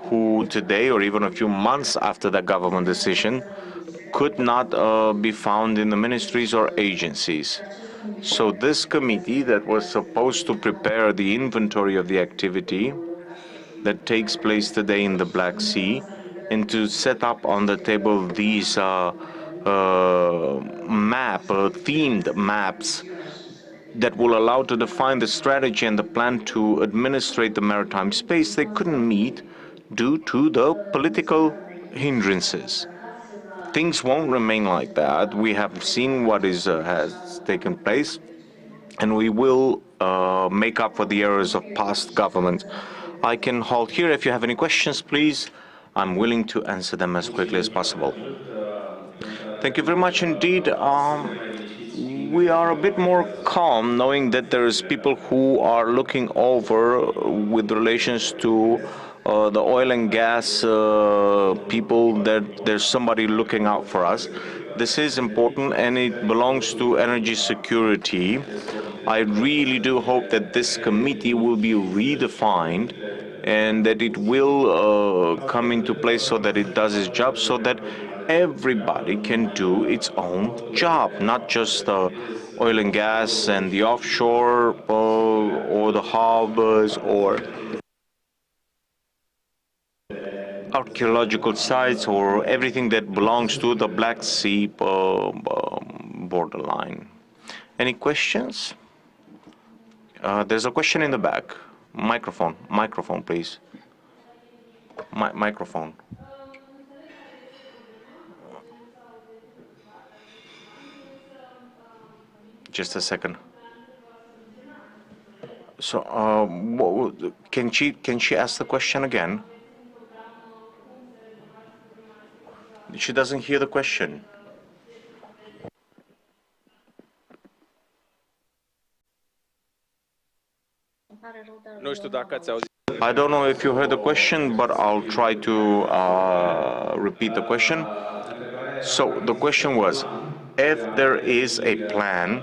who today, or even a few months after that government decision, could not be found in the ministries or agencies. So this committee that was supposed to prepare the inventory of the activity that takes place today in the Black Sea and to set up on the table these themed maps that will allow to define the strategy and the plan to administrate the maritime space, they couldn't meet due to the political hindrances. Things won't remain like that. We have seen what has taken place, and we will make up for the errors of past governments. I can halt here. If you have any questions, please, I'm willing to answer them as quickly as possible. Thank you very much indeed. We are a bit more calm knowing that there's people who are looking over with relations to the oil and gas people, that there's somebody looking out for us. This is important and it belongs to energy security. I really do hope that this committee will be redefined and that it will come into place so that it does its job, so that everybody can do its own job, not just oil and gas and the offshore or the harbors or archaeological sites or everything that belongs to the Black Sea borderline. Any questions? There's a question in the back. Microphone, please. Microphone. Just a second. So, can she ask the question again? She doesn't hear the question. I don't know if you heard the question, but I'll try to repeat the question. So the question was, if there is a plan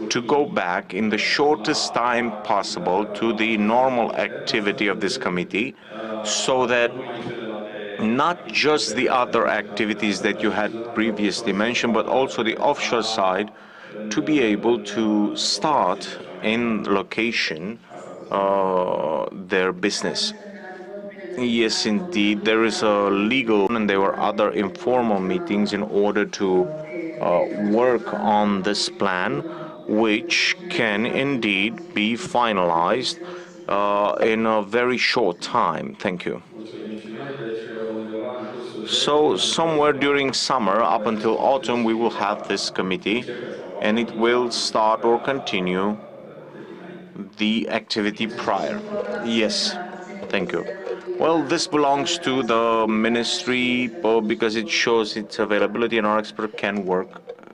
to go back in the shortest time possible to the normal activity of this committee, so that not just the other activities that you had previously mentioned, but also the offshore side, to be able to start in location their business. Yes, indeed, there is a legal, and there were other informal meetings in order to work on this plan, which can indeed be finalized in a very short time. Thank you. So somewhere during summer up until autumn we will have this committee, and it will start or continue the activity prior. Yes, thank you. Well, this belongs to the ministry because it shows its availability and our expert can work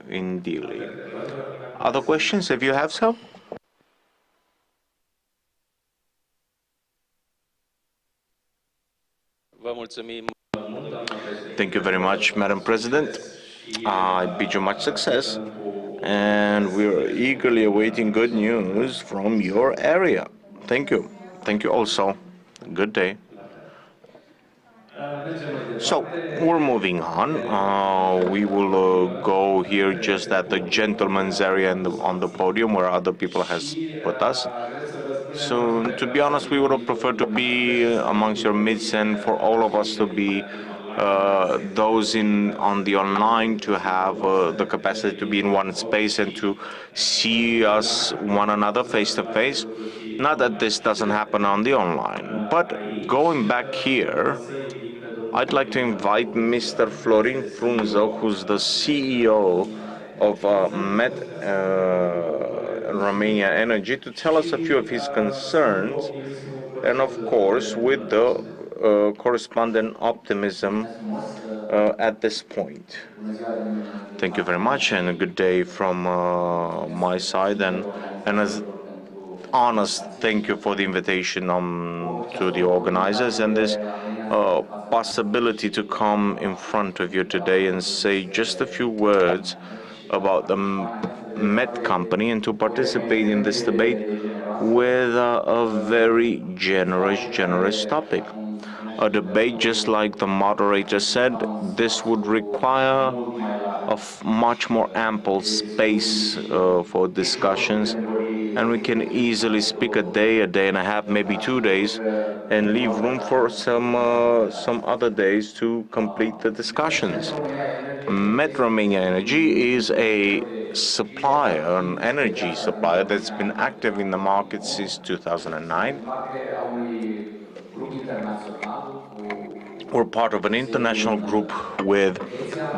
in daily. Other questions, if you have some? Thank you very much, Madam President. I bid you much success, and we're eagerly awaiting good news from your area. Thank you. Thank you also. Good day. So, we're moving on. We will go here just at the gentleman's area on the podium where other people has put us. So, to be honest, we would have preferred to be amongst your midst and for all of us to be those on the online to have the capacity to be in one space and to see us one another face to face. Not that this doesn't happen on the online, but going back here, I'd like to invite Mr. Florin Frunză, who's the CEO of Met Romania Energy, to tell us a few of his concerns, and of course with the corresponding optimism at this point. Thank you very much, and a good day from my side, and as honest thank you for the invitation to the organizers and this possibility to come in front of you today and say just a few words about the Met company and to participate in this debate with a very generous topic. A debate, just like the moderator said, this would require a much more ample space for discussions, and we can easily speak a day and a half, maybe 2 days, and leave room for some other days to complete the discussions. Met Romania Energy is a supplier, an energy supplier that's been active in the market since 2009. We're part of an international group with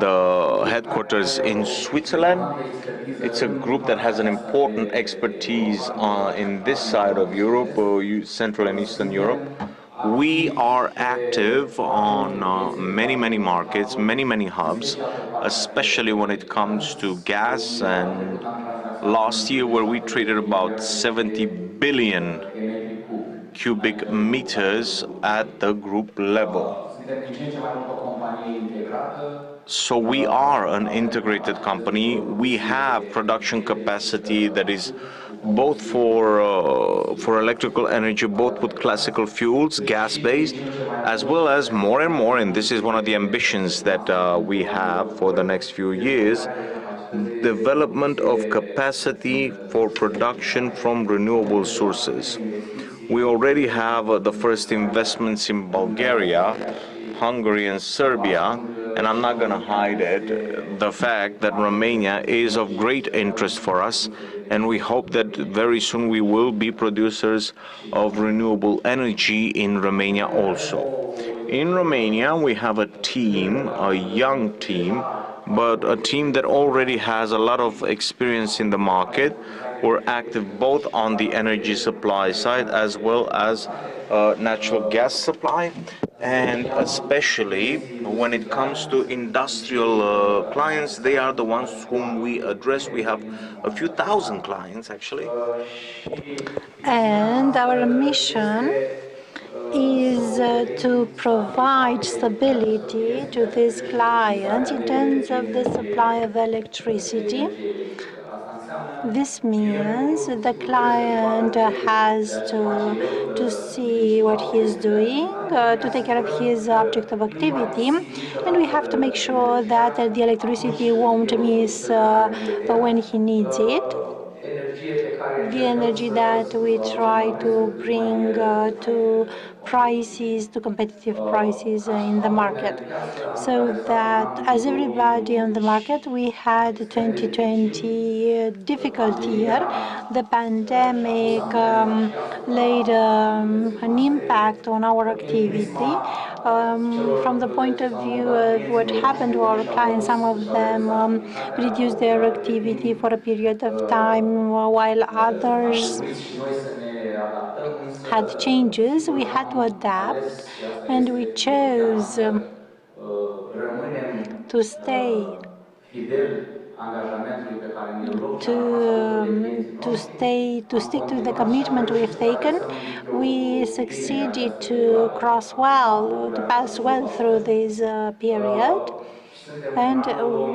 the headquarters in Switzerland. It's a group that has an important expertise in this side of Europe, Central and Eastern Europe. We are active on many markets, many hubs, especially when it comes to gas. And last year, where we traded about 70 billion cubic meters at the group level. So we are an integrated company. We have production capacity that is both for electrical energy, both with classical fuels, gas-based, as well as more and more, and this is one of the ambitions that we have for the next few years, development of capacity for production from renewable sources. We already have the first investments in Bulgaria, Hungary and Serbia, and I'm not going to hide it, the fact that Romania is of great interest for us, and we hope that very soon we will be producers of renewable energy in Romania also. In Romania, we have a team, a young team, but a team that already has a lot of experience in the market. We're active both on the energy supply side as well as natural gas supply, and especially when it comes to industrial clients, they are the ones whom we address. We have a few thousand clients actually. And our mission is to provide stability to these clients in terms of the supply of electricity. This means the client has to see what he's doing, to take care of his object of activity, and we have to make sure that the electricity won't miss when he needs it. The energy that we try to bring to prices, to competitive prices in the market. So that as everybody on the market, we had 2020 difficult year. The pandemic laid an impact on our activity. From the point of view of what happened to our clients, some of them reduced their activity for a period of time, while others had changes. We had to adapt, and we chose to stay to stick to the commitment we've taken. We succeeded to pass well through this period. And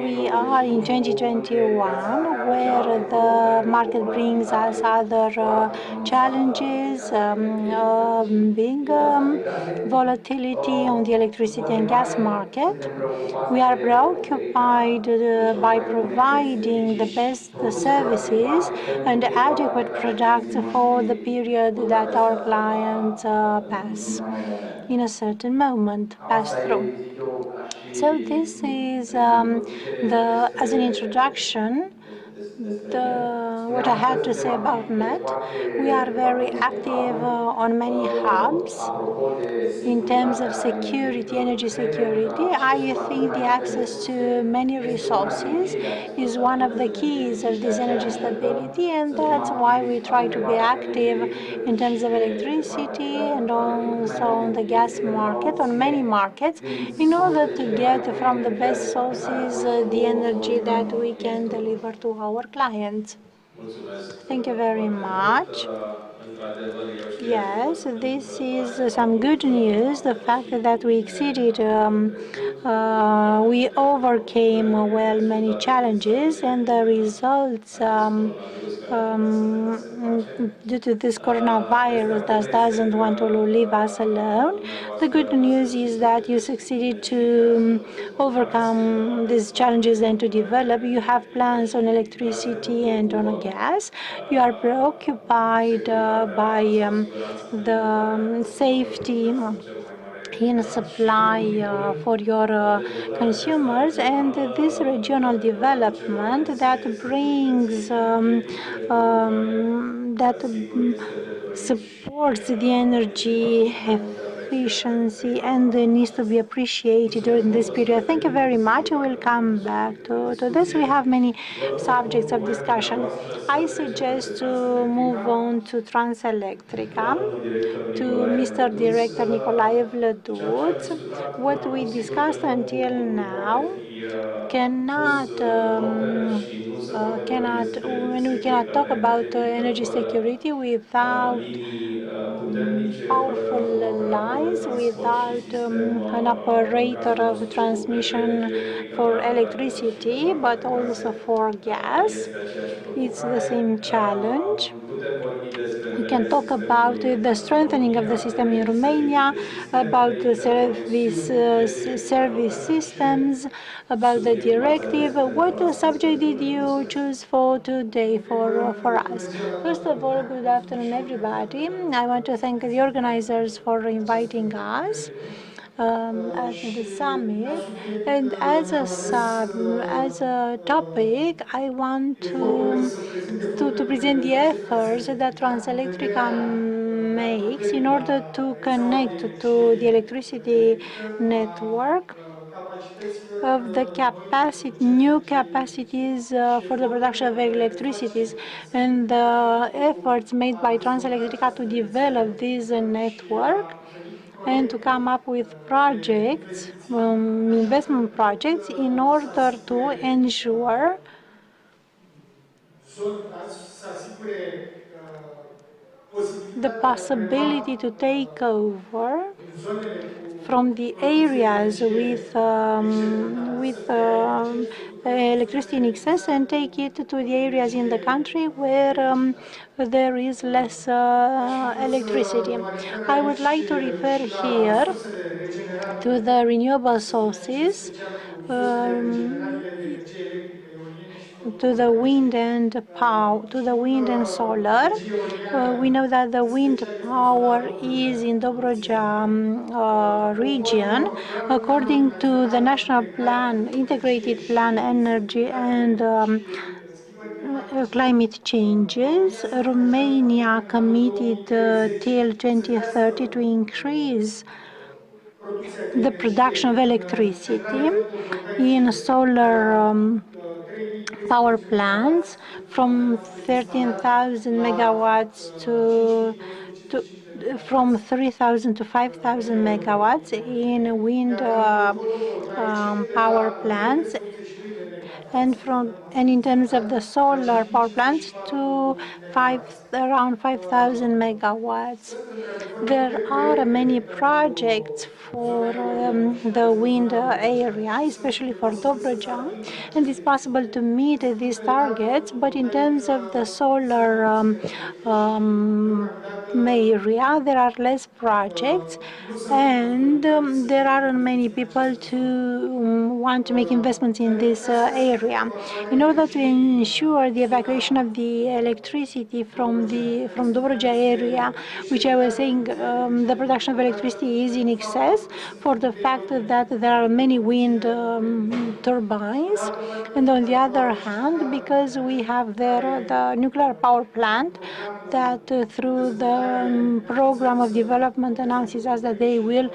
we are in 2021, where the market brings us other challenges, big volatility on the electricity and gas market. We are preoccupied by providing the best services and adequate products for the period that our clients pass in a certain moment, pass through. So this is as an introduction, what I had to say about MET. We are very active on many hubs. In terms of security, energy security, I think the access to many resources is one of the keys of this energy stability, and that's why we try to be active in terms of electricity and also on the gas market, on many markets, in order to get from the best sources the energy that we can deliver to our clients. Thank you very much. Yes, this is some good news. The fact that we exceeded, we overcame well many challenges, and the results due to this coronavirus that doesn't want to leave us alone. The good news is that you succeeded to overcome these challenges and to develop. You have plans on electricity and on gas. You are preoccupied by the safety in supply for your consumers, and this regional development that brings supports the energy efficiency and needs to be appreciated during this period. Thank you very much. We will come back to this. We have many subjects of discussion. I suggest to move on to Transelectrica, to Mr. Director Nicolae Vlăduț. What we discussed until now cannot when we cannot talk about energy security without powerful lines, without an operator of transmission for electricity, but also for gas. It's the same challenge. We can talk about the strengthening of the system in Romania, about the service systems, about the directive. What subject did you choose for today for us? First of all, good afternoon, everybody. I want to thank the organizers for inviting us at the summit, and as a topic, I want to present the efforts that Transelectrica makes in order to connect to the electricity network of the new capacities for the production of electricities, and the efforts made by Transelectrica to develop this network and to come up with projects, investment projects, in order to ensure the possibility to take over from the areas with electricity in excess and take it to the areas in the country where there is less electricity. I would like to refer here to the renewable sources, to the wind and solar. We know that the wind power is in Dobrogea region. According to the national plan, integrated plan, energy and climate changes, Romania committed till 2030 to increase the production of electricity in solar power plants from 13,000 megawatts from 3,000 to 5,000 megawatts in wind power plants, and in terms of the solar power plants to around 5,000 megawatts. There are many projects for the wind area, especially for Dobroja, and it's possible to meet these targets. But in terms of the solar area, there are less projects, and there aren't many people to want to make investments in this area. In order to ensure the evacuation of the electricity from Dobroja area, which I was saying, the production of electricity is in excess for the fact that there are many wind turbines, and on the other hand, because we have there the nuclear power plant that through the program of development announces us that they will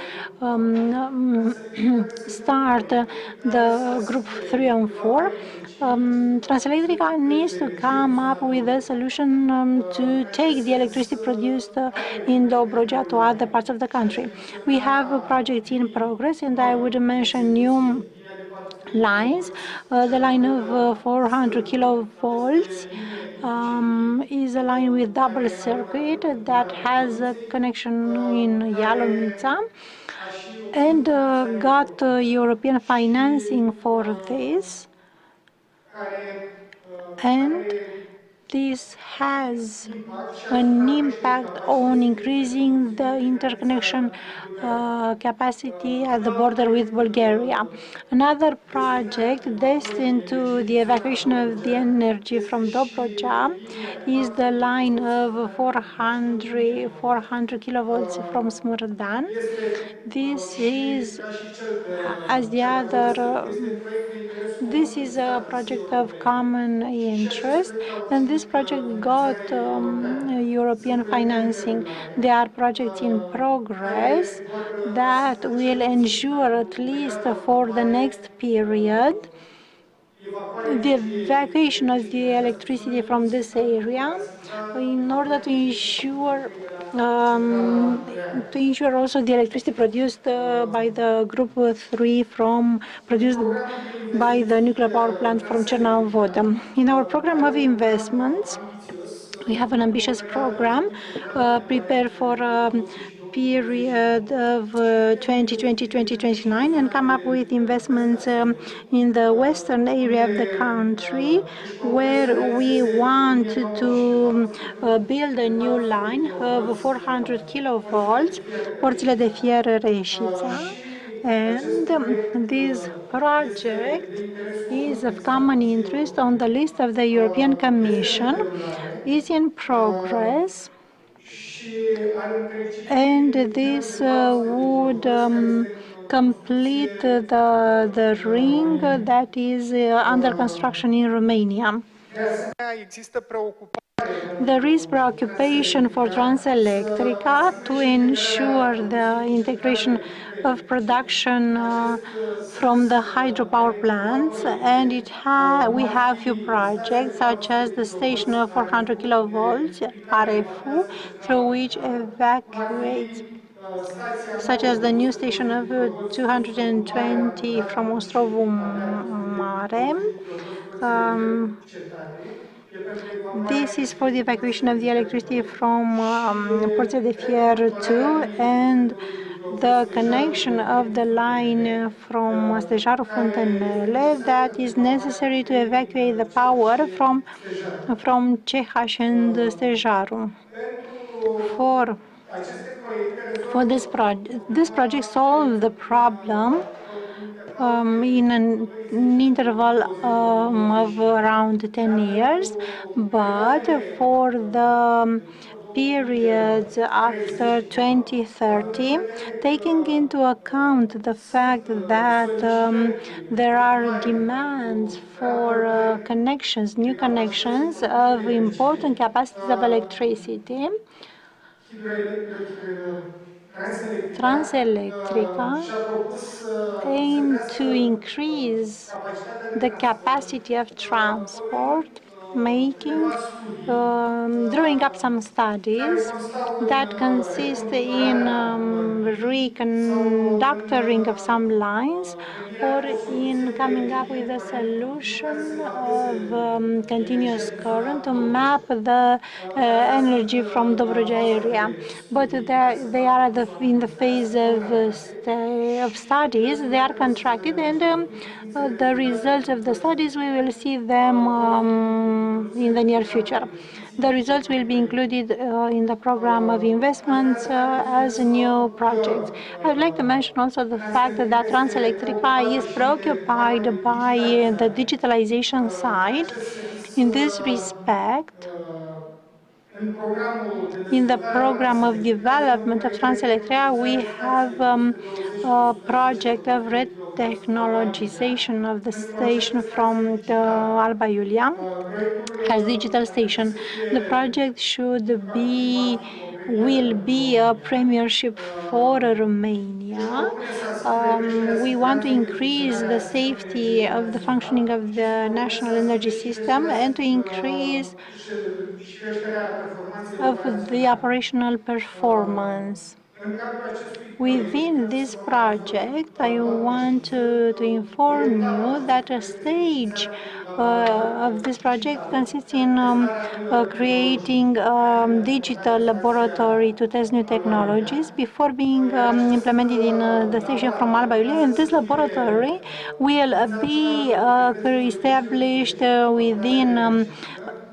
start the group 3 and 4. Transelectrica needs to come up with a solution to take the electricity produced in Dobroja to other parts of the country. We have projects in progress, and I would mention new lines. The line of 400 kilovolts is a line with double circuit that has a connection in Ialomița, and got European financing for this. And this has an impact on increasing the interconnection capacity at the border with Bulgaria. Another project destined to the evacuation of the energy from Dobroja is the line of 400 kilovolts from Smurdan. This is, as the other, this is a project of common interest, and this project got European financing. There are projects in progress that will ensure, at least for the next period, the evacuation of the electricity from this area in order to ensure also the electricity produced by the group 3 produced by the nuclear power plant from Cernavoda. In our program of investments, we have an ambitious program prepared for period of 2020-2029 and come up with investments in the western area of the country, where we want to build a new line of 400 kilovolts, Porțile de Fier Reșița, and this project is of common interest on the list of the European Commission, is in progress, and this would complete the ring that is under construction in Romania. There is preoccupation for Transelectrica to ensure the integration of production from the hydropower plants, and we have few projects such as the station of 400 kilovolts RFU, through which evacuates, such as the new station of 220 from Ostrovu Mare. This is for the evacuation of the electricity from Porțile de Fier 2 and the connection of the line from Stejarul Fântânele that is necessary to evacuate the power from CH and Stejarul. For this project solves the problem in an interval of around 10 years, but for the periods after 2030, taking into account the fact that there are demands for connections, new connections of important capacities of electricity, Transelectrica aim to increase the capacity of transport drawing up some studies that consist in reconductoring of some lines or in coming up with a solution of continuous current to map the energy from Dobrogea area. But they are in the phase of studies. They are contracted, and the results of the studies, we will see them in the near future. The results will be included in the program of investments as new projects. I would like to mention also the fact that Transelectrica is preoccupied by the digitalization side. In this respect, in the program of development of Transelectrica, we have a project of retechnologization of the station from the Alba Iulia as digital station. The project will be a premiership for Romania. We want to increase the safety of the functioning of the national energy system and to increase of the operational performance. Within this project, I want to inform you that a stage of this project consists in creating digital laboratory to test new technologies before being implemented in the station from Alba Iulia. And this laboratory will be established within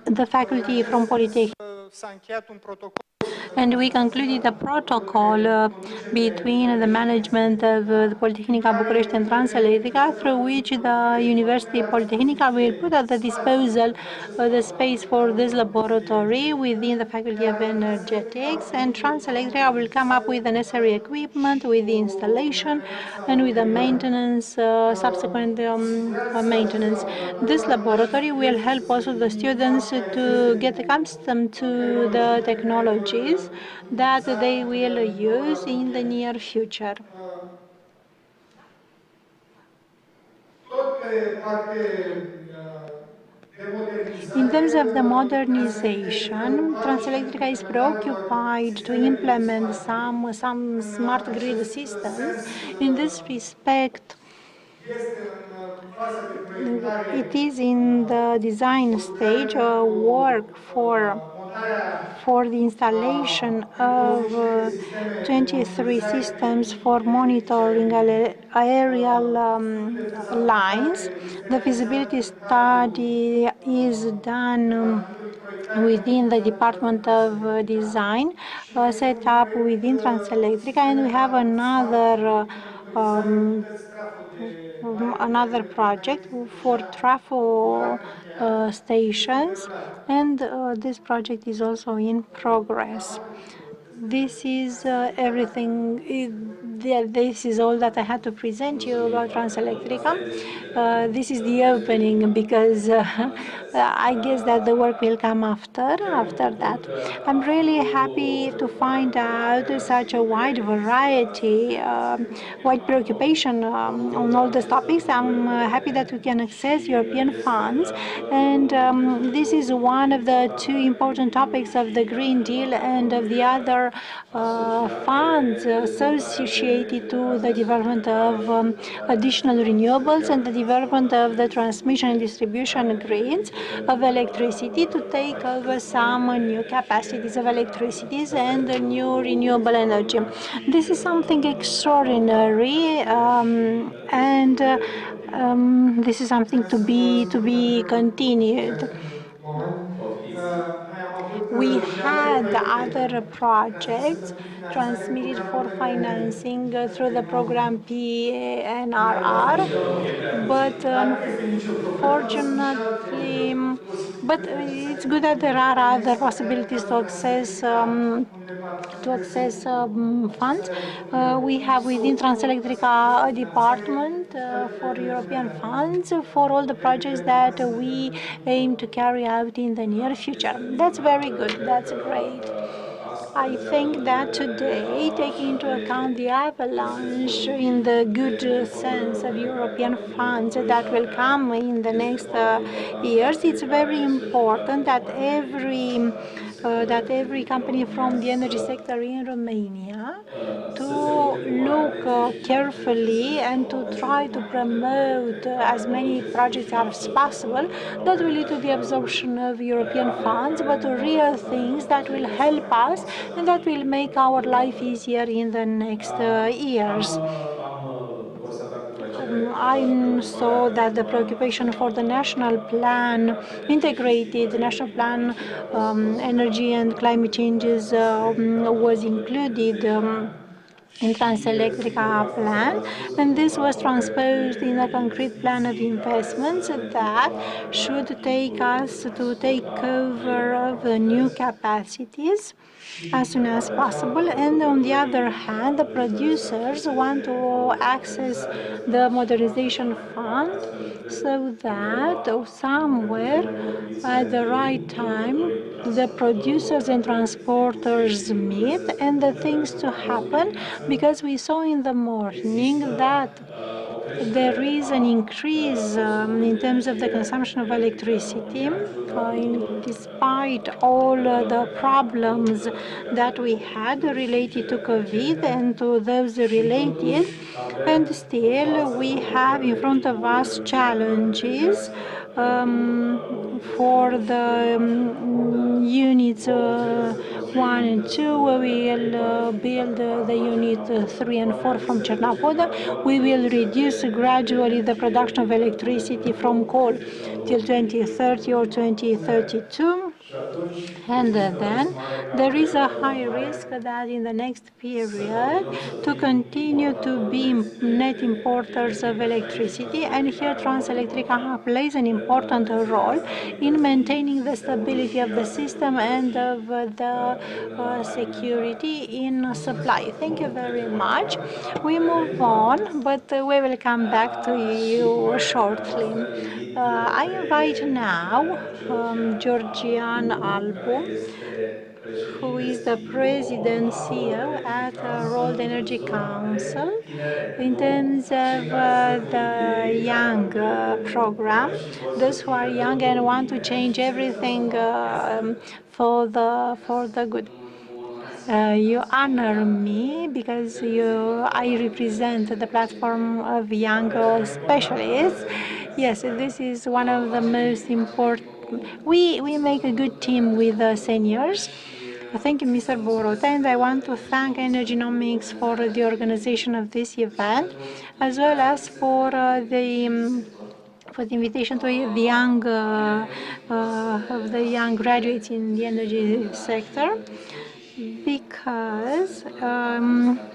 the faculty from Polytechnic. And we concluded a protocol between the management of the Polytechnica Bucharest and Transelectrica, through which the University Polytechnica will put at the disposal the space for this laboratory within the Faculty of Energetics, and Transelectrica will come up with the necessary equipment, with the installation, and with the maintenance, subsequent maintenance. This laboratory will help also the students to get accustomed to the technologies that they will use in the near future. In terms of the modernization, Transelectrica is preoccupied to implement some smart grid systems. In this respect, it is in the design stage, work for the installation of 23 systems for monitoring aerial lines. The feasibility study is done within the Department of Design, set up within Transelectrica, and we have another project for trafo stations, and this project is also in progress. This is everything. This is all that I had to present you about Transelectrica. This is the opening, because I guess that the work will come after that. I'm really happy to find out such a wide variety, wide preoccupation on all these topics. I'm happy that we can access European funds, and this is one of the two important topics of the Green Deal and of the other funds associated to the development of additional renewables and the development of the transmission and distribution grids of electricity to take over some new capacities of electricity and new renewable energy. This is something extraordinary, and this is something to be continued. We had other projects transmitted for financing through the program PNRR, but unfortunately, it's good that there are other possibilities to access funds. We have within Transelectrica a department for European funds for all the projects that we aim to carry out in the near future. That's very good. That's great. I think that today, taking into account the avalanche in the good sense of European funds that will come in the next years, it's very important that every company from the energy sector in Romania to look carefully and to try to promote as many projects as possible that will lead to the absorption of European funds, but real things that will help us and that will make our life easier in the next years. I saw that the preoccupation for the national plan, integrated national plan, energy and climate changes was included in Transelectrica plan, and this was transposed in a concrete plan of investments that should take us to take over of new capacities as soon as possible. And on the other hand, the producers want to access the modernization fund so that somewhere at the right time the producers and transporters meet and the things to happen, because we saw in the morning that there is an increase in terms of the consumption of electricity, despite all the problems that we had related to COVID and to those related. And still, we have in front of us challenges for the units 1 and 2. We will build the unit 3 and 4 from Cernavodă. We will reduce gradually the production of electricity from coal till 2030 or 2032. And then there is a high risk that in the next period to continue to be net importers of electricity, and here Transelectrica plays an important role in maintaining the stability of the system and of the security in supply. Thank you very much. We move on, but we will come back to you shortly. I invite now Georgian Albu, who is the President CEO at World Energy Council in terms of the young program, those who are young and want to change everything for the good. You honor me because I represent the platform of young specialists. Yes, this is one of the most important. We make a good team with the seniors. Thank you, Mr. Borota, and I want to thank Energynomics for the organization of this event, as well as for the invitation to the young graduates in the energy sector, because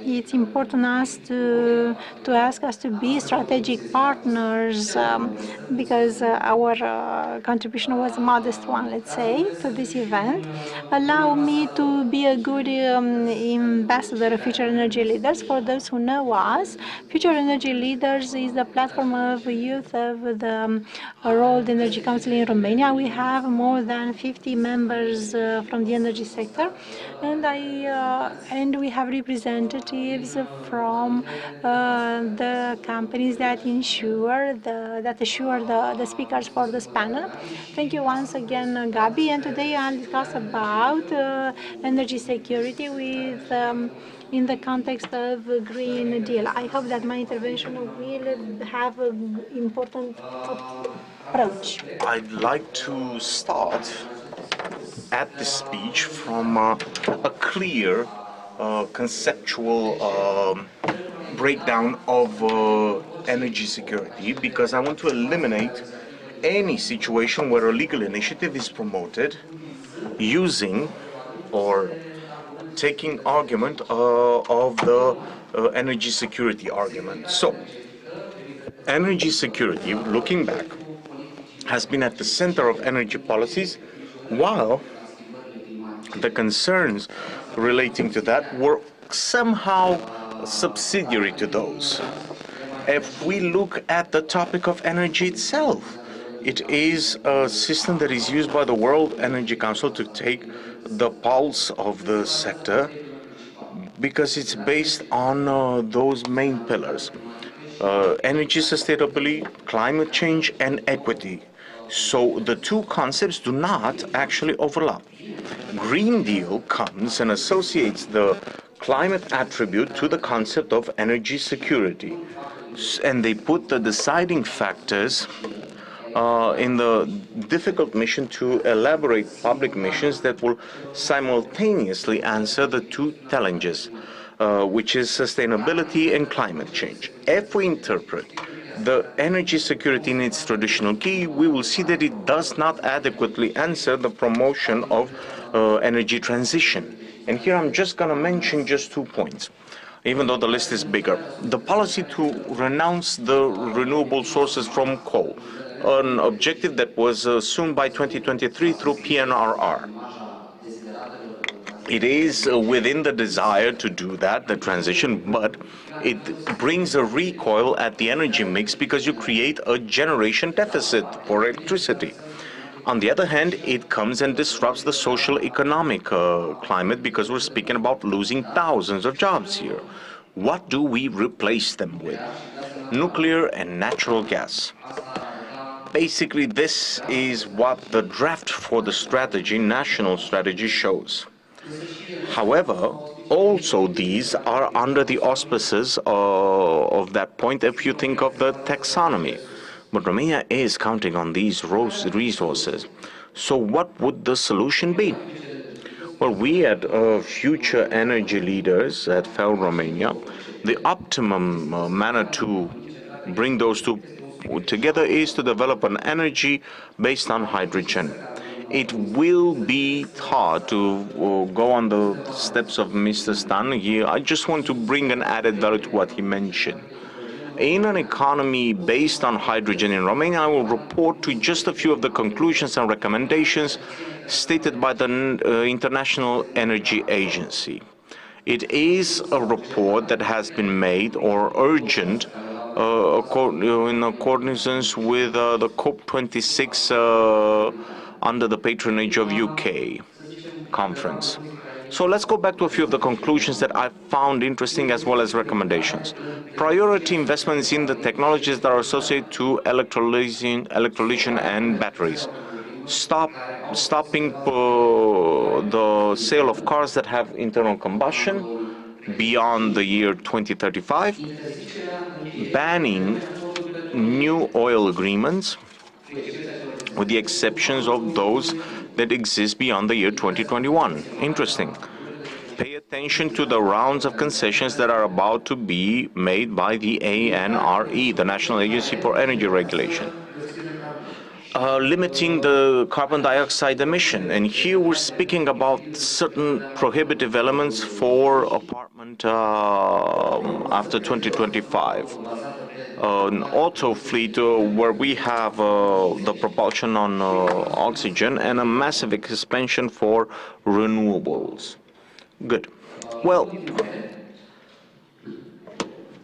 it's important to ask us to be strategic partners, because our contribution was a modest one, let's say, to this event. Allow me to be a good ambassador of Future Energy Leaders. For those who know us, Future Energy Leaders is the platform of youth of the World Energy Council in Romania. We have more than 50 members from the energy sector, and we have representatives from the companies that assure the speakers for this panel. Thank you once again, Gabi. And today I'll discuss about energy security with in the context of Green Deal. I hope that my intervention will have an important approach. I'd like to start at the speech from a clear conceptual breakdown of energy security, because I want to eliminate any situation where a legal initiative is promoted using or taking argument of the energy security argument. So, energy security, looking back, has been at the center of energy policies, while the concerns relating to that were somehow subsidiary to those. If we look at the topic of energy itself, It is a system that is used by the World Energy Council to take the pulse of the sector because it's based on those main pillars. Energy sustainability, climate change, and equity. So the two concepts do not actually overlap. Green Deal comes and associates the climate attribute to the concept of energy security. And they put the deciding factors in the difficult mission to elaborate public missions that will simultaneously answer the two challenges, which is sustainability and climate change. If we interpret the energy security in its traditional key, we will see that it does not adequately answer the promotion of energy transition. And here I'm just going to mention just 2 points, even though the list is bigger. The policy to renounce the renewable sources from coal, an objective that was assumed by 2023 through PNRR. It is within the desire to do that, the transition, but it brings a recoil at the energy mix because you create a generation deficit for electricity. On the other hand, it comes and disrupts the social economic climate because we're speaking about losing thousands of jobs here. What do we replace them with? Nuclear and natural gas. Basically, this is what the draft for the strategy, national strategy, shows. However, also these are under the auspices of that point if you think of the taxonomy. But Romania is counting on these resources. So what would the solution be? Well, we at Future Energy Leaders at FEL Romania, the optimum manner to bring those two together is to develop an energy based on hydrogen. It will be hard to go on the steps of Mr. Stan here. I just want to bring an added value to what he mentioned. In an economy based on hydrogen in Romania, I will report to just a few of the conclusions and recommendations stated by the International Energy Agency. It is a report that has been made or urgent in accordance with the COP26 under the patronage of UK conference. So let's go back to a few of the conclusions that I found interesting as well as recommendations. Priority investments in the technologies that are associated to electrolysis and batteries. Stopping the sale of cars that have internal combustion beyond the year 2035. Banning new oil agreements with the exceptions of those that exist beyond the year 2021. Interesting. Pay attention to the rounds of concessions that are about to be made by the ANRE, the National Agency for Energy Regulation. Limiting the carbon dioxide emission. And here we're speaking about certain prohibitive elements for apartment after 2025. An auto fleet where we have the propulsion on oxygen and a massive expansion for renewables. Good. Well,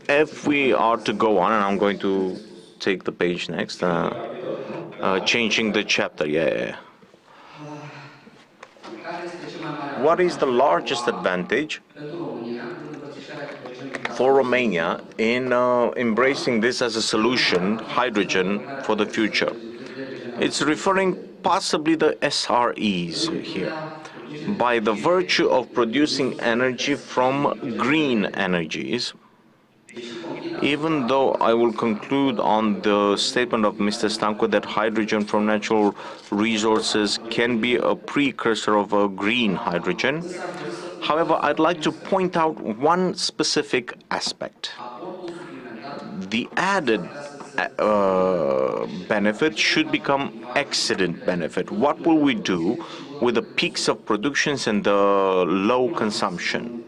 if we are to go on, and I'm going to take the page next, changing the chapter, yeah. What is the largest advantage for Romania in embracing this as a solution, hydrogen, for the future? It's referring possibly the SREs here. By the virtue of producing energy from green energies, even though I will conclude on the statement of Mr. Stanco that hydrogen from natural resources can be a precursor of a green hydrogen, however, I'd like to point out one specific aspect. The added benefit should become accident benefit. What will we do with the peaks of productions and the low consumption?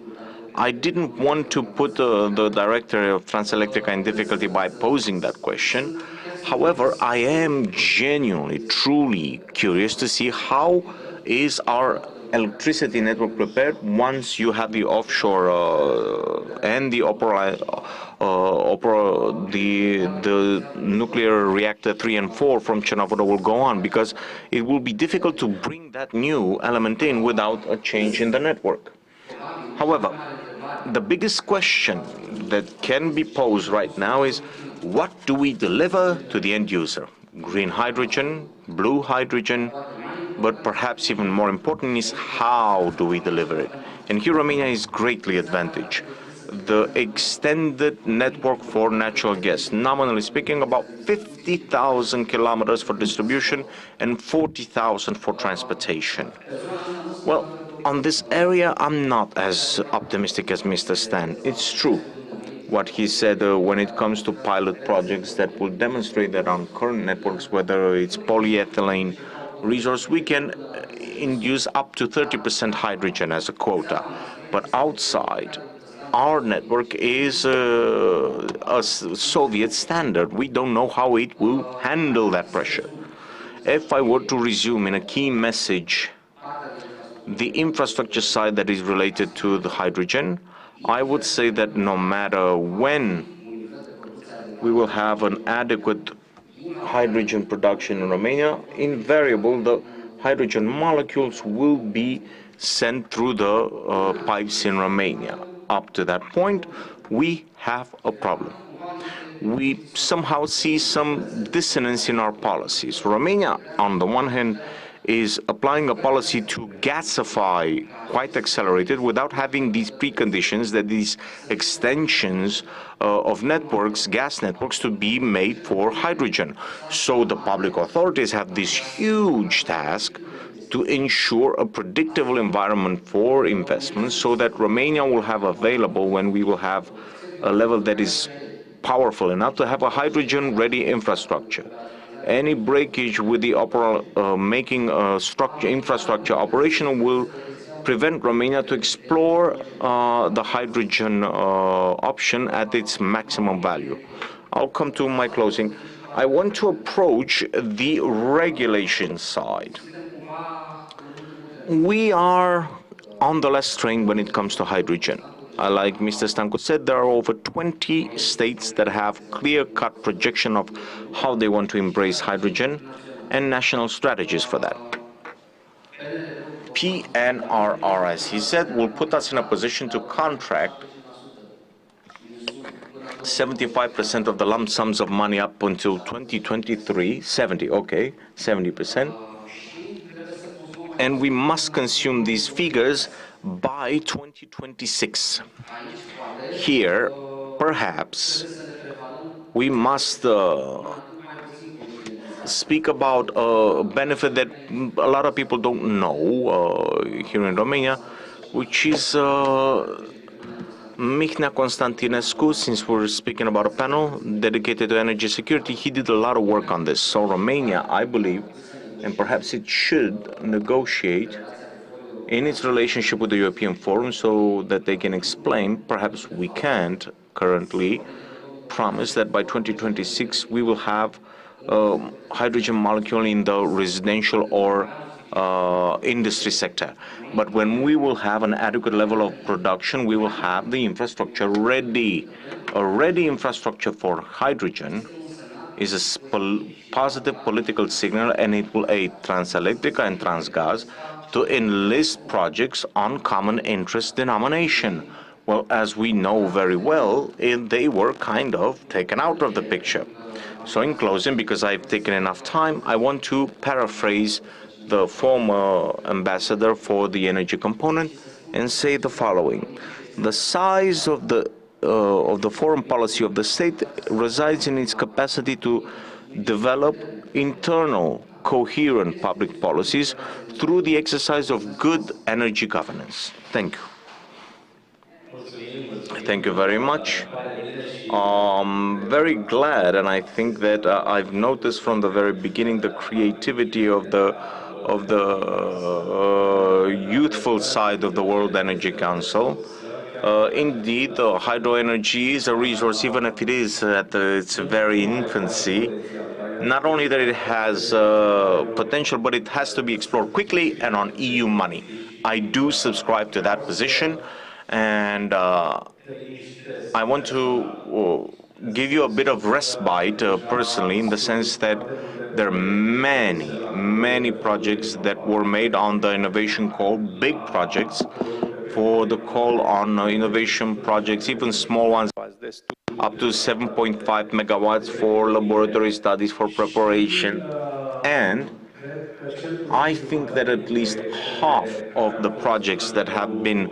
I didn't want to put the director of Transelectrica in difficulty by posing that question. However, I am genuinely, truly curious to see how is our electricity network prepared once you have the offshore and the the nuclear reactor 3 and 4 from Chernobyl will go on, because it will be difficult to bring that new element in without a change in the network. However, the biggest question that can be posed right now is, what do we deliver to the end user? Green hydrogen, blue hydrogen, but perhaps even more important is, how do we deliver it? And here Romania is greatly advantaged. The extended network for natural gas, nominally speaking, about 50,000 kilometers for distribution and 40,000 for transportation. Well, on this area, I'm not as optimistic as Mr. Stan. It's true what he said when it comes to pilot projects that will demonstrate that on current networks, whether it's polyethylene resource, we can induce up to 30% hydrogen as a quota. But outside, our network is a Soviet standard. We don't know how it will handle that pressure. If I were to resume in a key message the infrastructure side that is related to the hydrogen, I would say that no matter when we will have an adequate hydrogen production in Romania, invariable the hydrogen molecules will be sent through the pipes in Romania. Up to that point, we have a problem. We somehow see some dissonance in our policies. Romania, on the one hand, is applying a policy to gasify quite accelerated without having these preconditions, that these extensions of networks, gas networks, to be made for hydrogen. So the public authorities have this huge task to ensure a predictable environment for investments, so that Romania will have available, when we will have a level that is powerful enough to have a hydrogen-ready infrastructure. Any breakage with the making infrastructure operational will prevent Romania to explore the hydrogen option at its maximum value. I'll come to my closing. I want to approach the regulation side. We are on the last train when it comes to hydrogen. Like Mr. Stancu said, there are over 20 states that have clear-cut projection of how they want to embrace hydrogen and national strategies for that. PNRR, as he said, will put us in a position to contract 75% of the lump sums of money up until 2023, 70%. And we must consume these figures by 2026. Here, perhaps, we must speak about a benefit that a lot of people don't know here in Romania, which is Mihnea Constantinescu. Since we're speaking about a panel dedicated to energy security, he did a lot of work on this. So Romania, I believe, and perhaps it should negotiate in its relationship with the European Forum, so that they can explain. Perhaps we can't currently promise that by 2026 we will have hydrogen molecule in the residential or industry sector. But when we will have an adequate level of production, we will have the infrastructure ready. A ready infrastructure for hydrogen is a positive political signal, and it will aid Transelectrica and Transgaz to enlist projects on common interest denomination. Well, as we know very well, they were kind of taken out of the picture. So in closing, because I've taken enough time, I want to paraphrase the former ambassador for the energy component and say the following. The size of the foreign policy of the state resides in its capacity to develop internal, coherent public policies through the exercise of good energy governance. Thank you. Thank you very much. I'm very glad, and I think that I've noticed from the very beginning the creativity of the youthful side of the World Energy Council. Indeed, hydro energy is a resource, even if it is at its very infancy. Not only that it has potential, but it has to be explored quickly and on EU money. I do subscribe to that position, and I want to give you a bit of respite personally, in the sense that there are many projects that were made on the innovation call, big projects. For the call on innovation projects, even small ones, up to 7.5 megawatts for laboratory studies for preparation. And I think that at least half of the projects that have been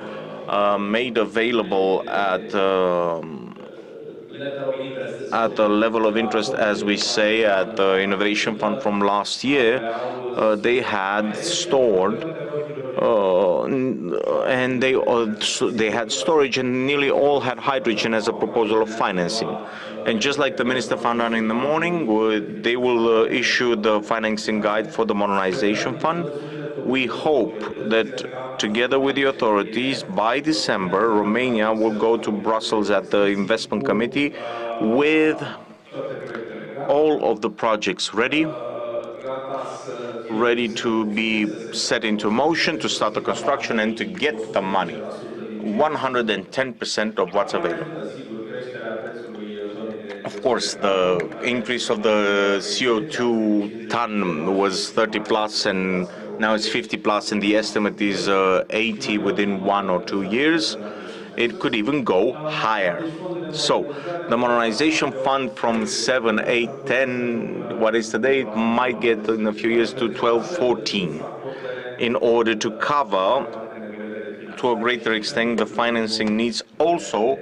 made available at the level of interest, as we say, at the Innovation Fund from last year, they had stored and they had storage, and nearly all had hydrogen as a proposal of financing. And just like the minister found out in the morning, they will issue the financing guide for the modernization fund. We hope that together with the authorities, by December, Romania will go to Brussels at the investment committee with all of the projects ready to be set into motion, to start the construction and to get the money. 110% of what's available. Of course, the increase of the CO2 ton was 30 plus, and now it's 50 plus, and the estimate is 80 within 1 or 2 years. It could even go higher. So the modernization fund from 7, 8, 10, what is today, it might get in a few years to 12, 14, in order to cover to a greater extent the financing needs also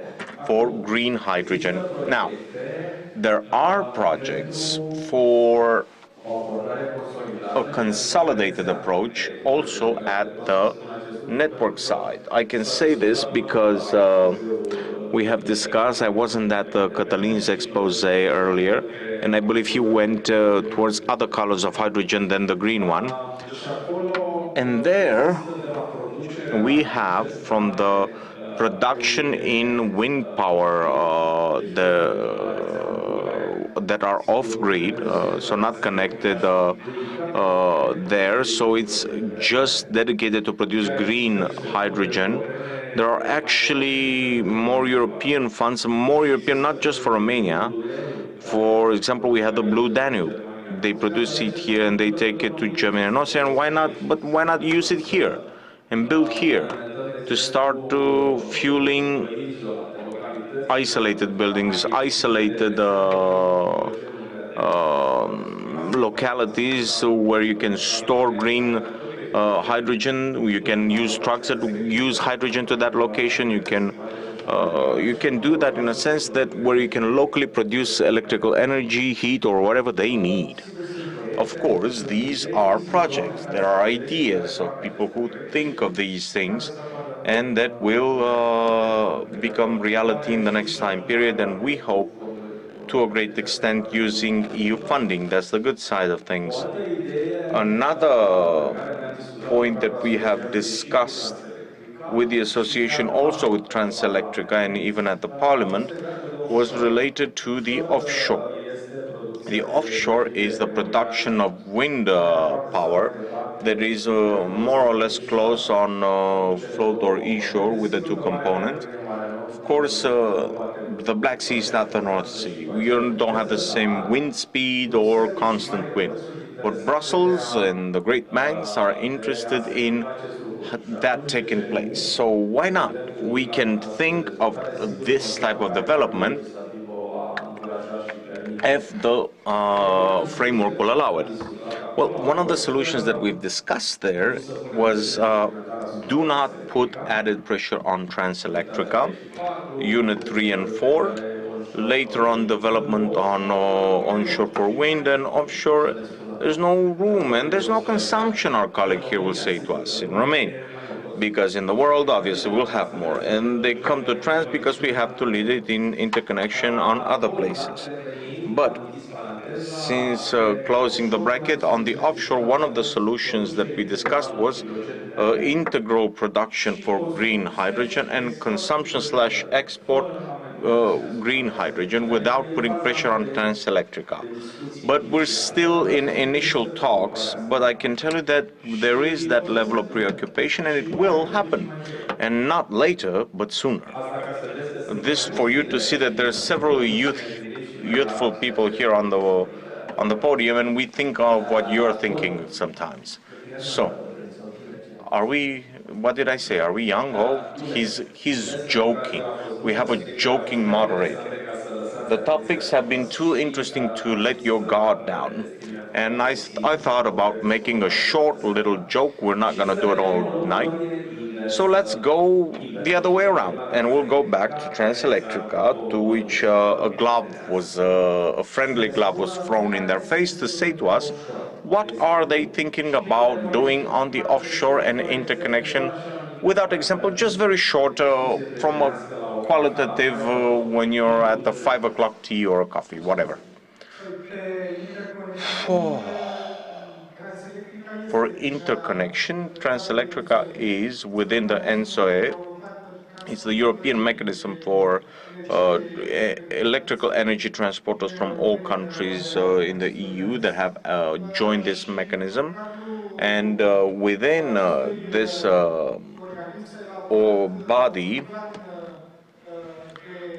for green hydrogen. Now, there are projects for a consolidated approach also at the network side. I can say this because we have discussed, I wasn't at the Cătălin's expose earlier, and I believe he went towards other colors of hydrogen than the green one. And there we have, from the production in wind power that are off-grid, so not connected there, so it's just dedicated to produce green hydrogen. There are actually more European funds, not just for Romania. For example, we have the Blue Danube. They produce it here and they take it to Germany and Austria, and why not use it here and build here to start fueling isolated buildings, isolated localities where you can store green hydrogen. You can use trucks that use hydrogen to that location. You can do that in a sense that where you can locally produce electrical energy, heat, or whatever they need. Of course, these are projects. There are ideas of people who think of these things, and that will become reality in the next time period, and we hope to a great extent using EU funding. That's the good side of things. Another point that we have discussed with the association, also with Transelectrica and even at the Parliament, was related to the offshore. The offshore is the production of wind power that is more or less close on float or e-shore with the two components. Of course, the Black Sea is not the North Sea. We don't have the same wind speed or constant wind. But Brussels and the great banks are interested in that taking place. So why not? We can think of this type of development if the framework will allow it. Well, one of the solutions that we've discussed there was do not put added pressure on Transelectrica, Unit 3 and 4. Later on, development on onshore for wind and offshore. There's no room and there's no consumption, our colleague here will say to us in Romania. Because in the world, obviously, we'll have more. And they come to trans because we have to lead it in interconnection on other places. But since closing the bracket on the offshore, one of the solutions that we discussed was integral production for green hydrogen and consumption/export green hydrogen without putting pressure on Transelectrica. But we're still in initial talks, but I can tell you that there is that level of preoccupation and it will happen, and not later, but sooner. this for you to see that there are several youthful people here on the podium, and we think of what you're thinking sometimes. So, are we? What did I say? Are we young, old? He's joking. We have a joking moderator. The topics have been too interesting to let your guard down, and I thought about making a short little joke. We're not gonna do it all night. So let's go the other way around, and we'll go back to Transelectrica, to which a friendly glove was thrown in their face to say to us, what are they thinking about doing on the offshore and interconnection? Without example, just very short, from a qualitative, when you're at the 5 o'clock tea or a coffee, whatever. For interconnection, Transelectrica is within the ENSOE. It's the European mechanism for electrical energy transporters from all countries in the EU that have joined this mechanism. And within this body,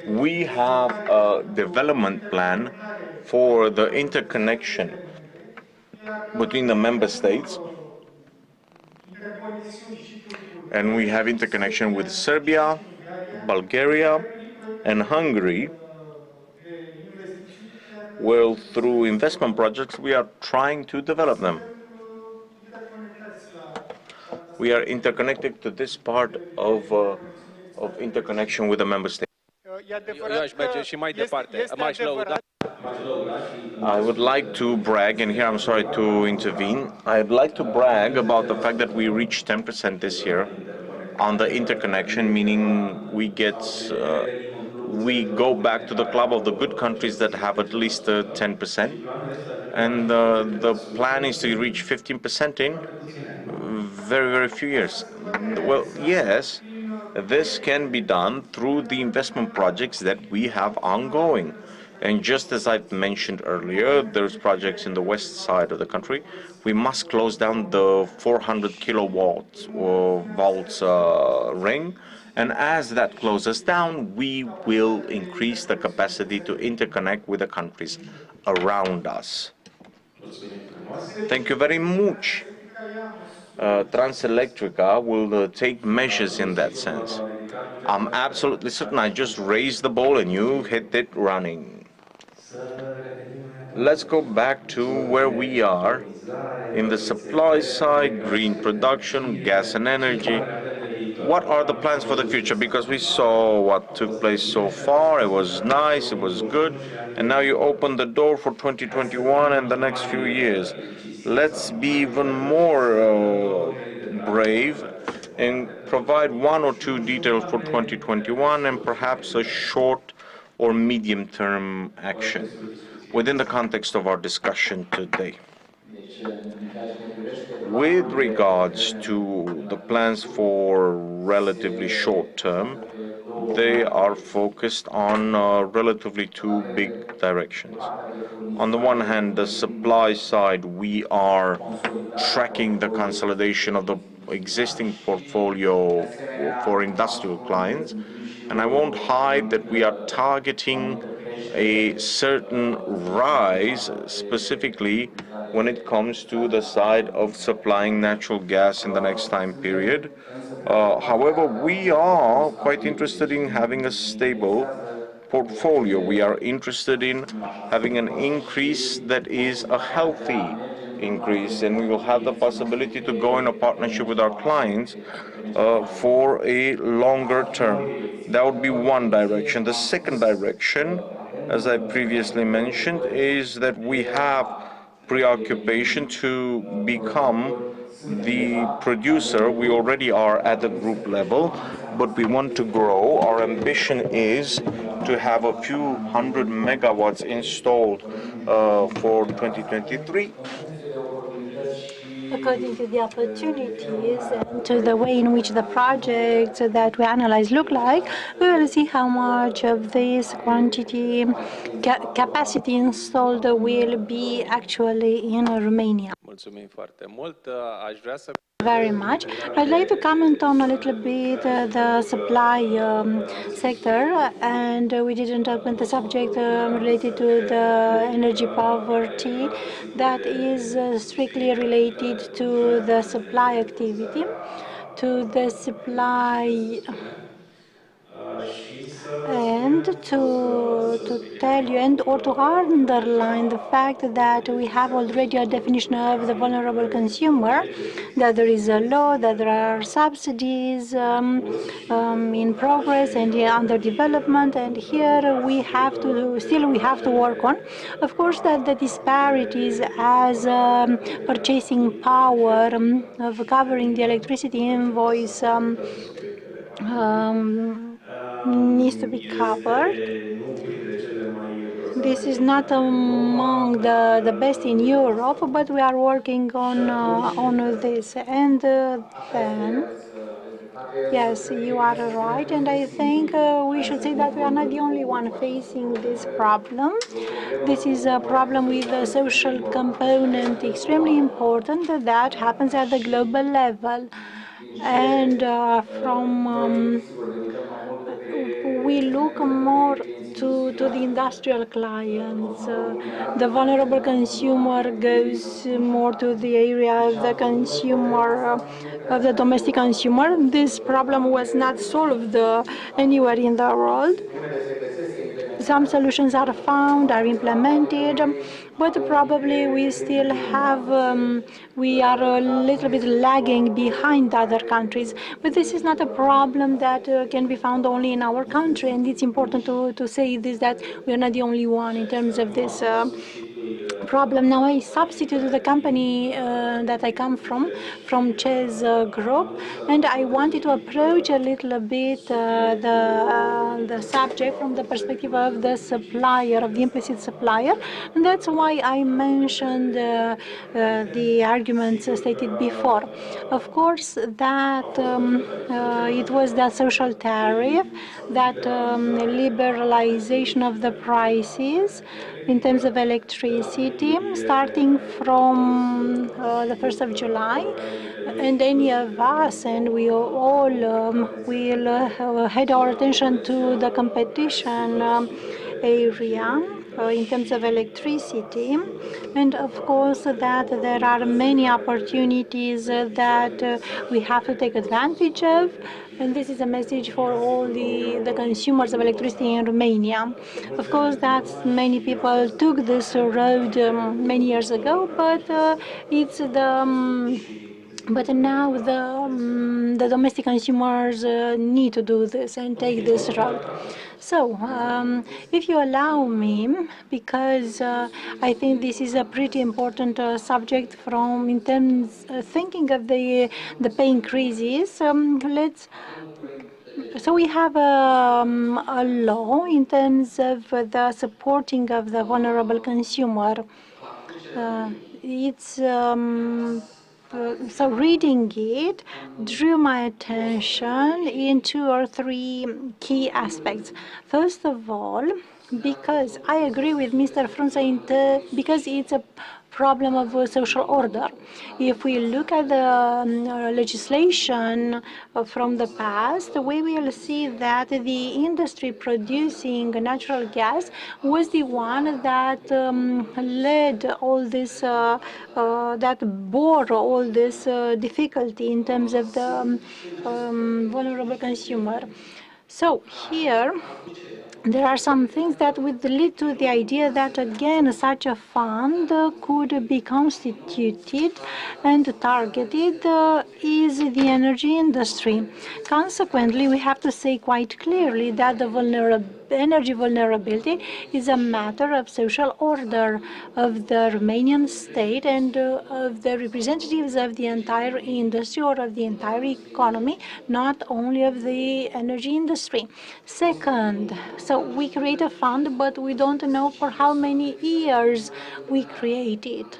we have a development plan for the interconnection between the member states, and we have interconnection with Serbia, Bulgaria, and Hungary. Well, through investment projects, we are trying to develop them. We are interconnected to this part of interconnection with the member states. I would like to brag, and here I'm sorry to intervene, I'd like to brag about the fact that we reached 10% this year on the interconnection, meaning we go back to the club of the good countries that have at least 10%, and the plan is to reach 15% in very, very few years. Well, yes, this can be done through the investment projects that we have ongoing. And just as I've mentioned earlier, there's projects in the west side of the country. We must close down the 400 kilowatts volts ring. And as that closes down, we will increase the capacity to interconnect with the countries around us. Thank you very much. Transelectrica will take measures in that sense. I'm absolutely certain. I just raised the ball and you hit it running. Let's go back to where we are in the supply side, green production, gas and energy. What are the plans for the future? Because we saw what took place so far. It was nice, it was good, and now you open the door for 2021 and the next few years. Let's be even more brave and provide one or two details for 2021 and perhaps a short or medium-term action within the context of our discussion today. With regards to the plans for relatively short term, they are focused on relatively two big directions. On the one hand, the supply side, we are tracking the consolidation of the existing portfolio for industrial clients, and I won't hide that we are targeting a certain rise specifically when it comes to the side of supplying natural gas in the next time period. However, we are quite interested in having a stable portfolio. We are interested in having an increase that is a healthy increase, and we will have the possibility to go in a partnership with our clients for a longer term. That would be one direction. The second direction, as I previously mentioned, is that we have preoccupation to become the producer. We already are at the group level, but we want to grow. Our ambition is to have a few hundred megawatts installed for 2023. According to the opportunities and to the way in which the projects that we analyze look like, we will see how much of this quantity capacity installed will be actually in Romania. very much. I'd like to comment on a little bit the supply sector, and we didn't open the subject related to the energy poverty that is strictly related to the supply activity, to the supply and to tell you and or to underline the fact that we have already a definition of the vulnerable consumer, that there is a law, that there are subsidies in progress and under development, and here we have to work on. Of course, that the disparities as purchasing power of covering the electricity invoice needs to be covered. This is not among the best in Europe, but we are working on this. And then, yes, you are right, and I think we should say that we are not the only one facing this problem. This is a problem with a social component extremely important that happens at the global level. And we look more to the industrial clients. The vulnerable consumer goes more to the area of the consumer, of the domestic consumer. This problem was not solved anywhere in the world. Some solutions are found, are implemented, but probably we still have, we are a little bit lagging behind other countries. But this is not a problem that can be found only in our country, and it's important to say this, that we are not the only one in terms of this problem. Now I substitute the company that I come from Chess Group, and I wanted to approach a little bit the subject from the perspective of the supplier, of the implicit supplier, and that's why I mentioned the arguments stated before. Of course, that it was the social tariff, that liberalization of the prices in terms of electricity, starting from the 1st of July, and any of us, and we all will had our attention to the competition area in terms of electricity, and of course that there are many opportunities that we have to take advantage of. And this is a message for all the consumers of electricity in Romania. Of course, that many people took this road many years ago, but it's the but now the domestic consumers need to do this and take this road. So, if you allow me, because I think this is a pretty important subject from in terms thinking of the pay increases. So we have a law in terms of the supporting of the vulnerable consumer. It's so reading it drew my attention in 2 or 3 key aspects. First of all, because I agree with Mr. Frunze, because it's a problem of social order. If we look at the legislation from the past, we will see that the industry producing natural gas was the one that led all this, that bore all this difficulty in terms of the vulnerable consumer. So here, there are some things that would lead to the idea that, again, such a fund could be constituted and targeted is the energy industry. Consequently, we have to say quite clearly that the energy vulnerability is a matter of social order of the Romanian state and of the representatives of the entire industry or of the entire economy, not only of the energy industry. Second, so we create a fund, but we don't know for how many years we create it.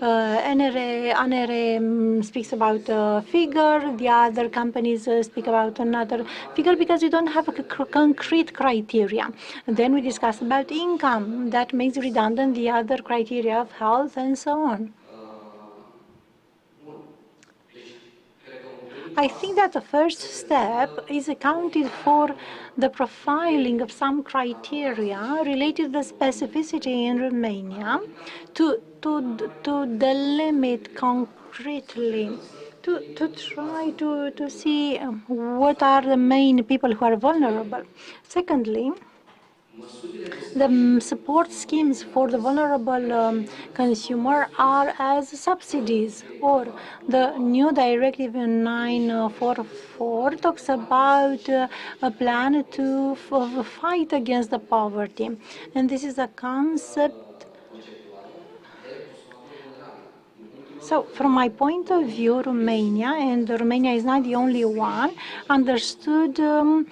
ANRE speaks about a figure, the other companies speak about another figure, because we don't have a concrete criteria. And then we discuss about income. That makes redundant the other criteria of health and so on. I think that the first step is accounted for the profiling of some criteria related to the specificity in Romania to delimit concretely, to try to see what are the main people who are vulnerable. Secondly, the support schemes for the vulnerable consumer are as subsidies, or the new Directive 944 talks about a plan to fight against the poverty. And this is a concept. So, from my point of view, Romania, and Romania is not the only one, didn't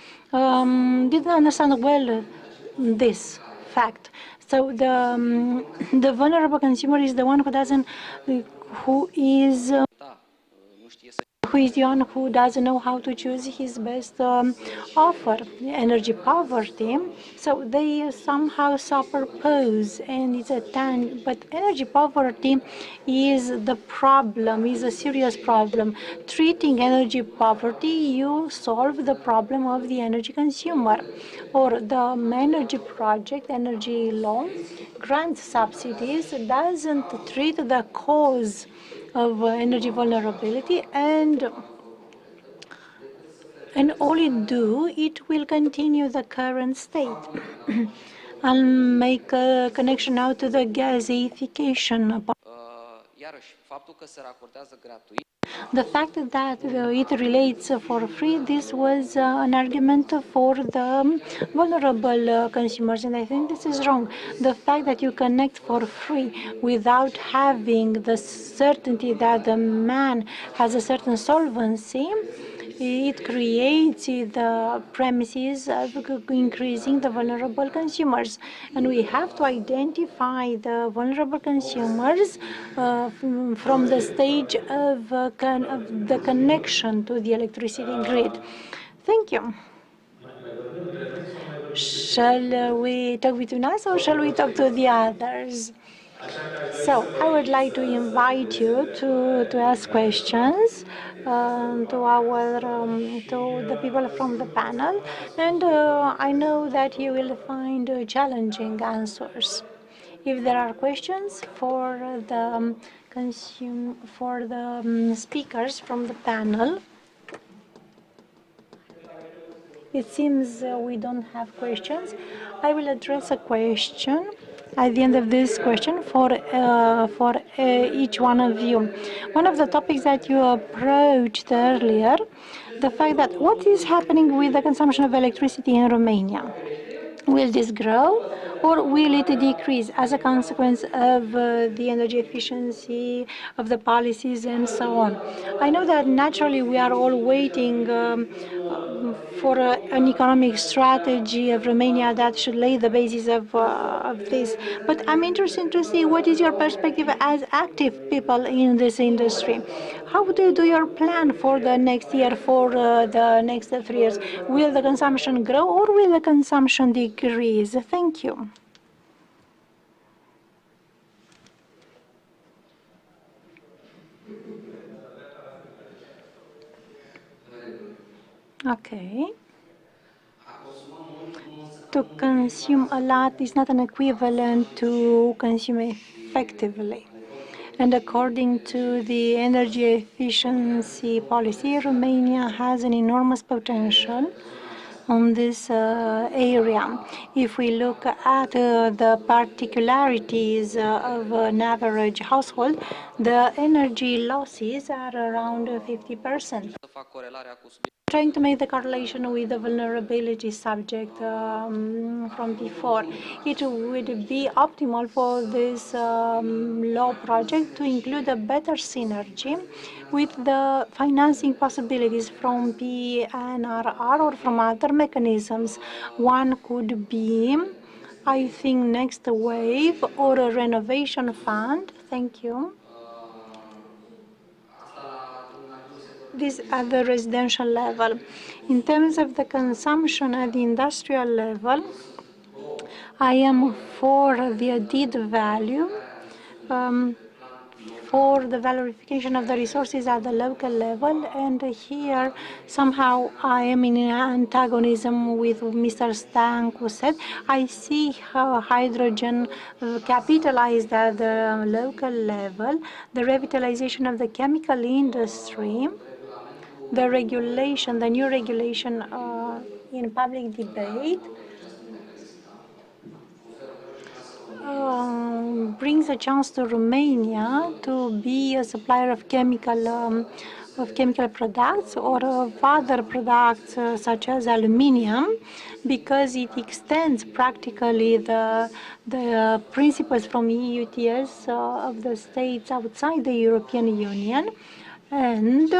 understand well this fact. So the vulnerable consumer is the one who doesn't, who is the one who doesn't know how to choose his best offer, energy poverty. So they somehow superpose, and it's a but energy poverty is the problem, is a serious problem. Treating energy poverty, you solve the problem of the energy consumer. Or the energy project, energy law, grants subsidies, doesn't treat the cause of energy vulnerability, and all it will continue the current state. I'll make a connection now to the gasification. The fact that it relates for free, this was an argument for the vulnerable consumers, and I think this is wrong. The fact that you connect for free without having the certainty that the man has a certain solvency, it creates the premises of increasing the vulnerable consumers. And we have to identify the vulnerable consumers from the stage of the connection to the electricity grid. Thank you. Shall we talk between us, or shall we talk to the others? So I would like to invite you to ask questions to the people from the panel, and I know that you will find challenging answers. If there are questions for the speakers from the panel, it seems we don't have questions. I will address a question at the end of this question for each one of you. One of the topics that you approached earlier, the fact that what is happening with the consumption of electricity in Romania? Will this grow, or will it decrease as a consequence of the energy efficiency of the policies and so on? I know that naturally we are all waiting for an economic strategy of Romania that should lay the basis of this. But I'm interested to see what is your perspective as active people in this industry. How do you do your plan for the next year, for the next 3 years? Will the consumption grow, or will the consumption decrease? Thank you. Okay. To consume a lot is not an equivalent to consume effectively. And according to the energy efficiency policy, Romania has an enormous potential on this area. If we look at the particularities of an average household, the energy losses are around 50%. Trying to make the correlation with the vulnerability subject from before, it would be optimal for this law project to include a better synergy with the financing possibilities from PNRR or from other mechanisms. One could be, I think, Next Wave or a renovation fund. Thank you. This at the residential level. In terms of the consumption at the industrial level, I am for the added value for the valorification of the resources at the local level. And here, somehow, I am in antagonism with Mr. Stanku said. I see how hydrogen capitalized at the local level, the revitalization of the chemical industry, the regulation, the new regulation in public debate brings a chance to Romania to be a supplier of chemical products or of other products such as aluminium, because it extends practically the principles from EU ETS of the states outside the European Union. And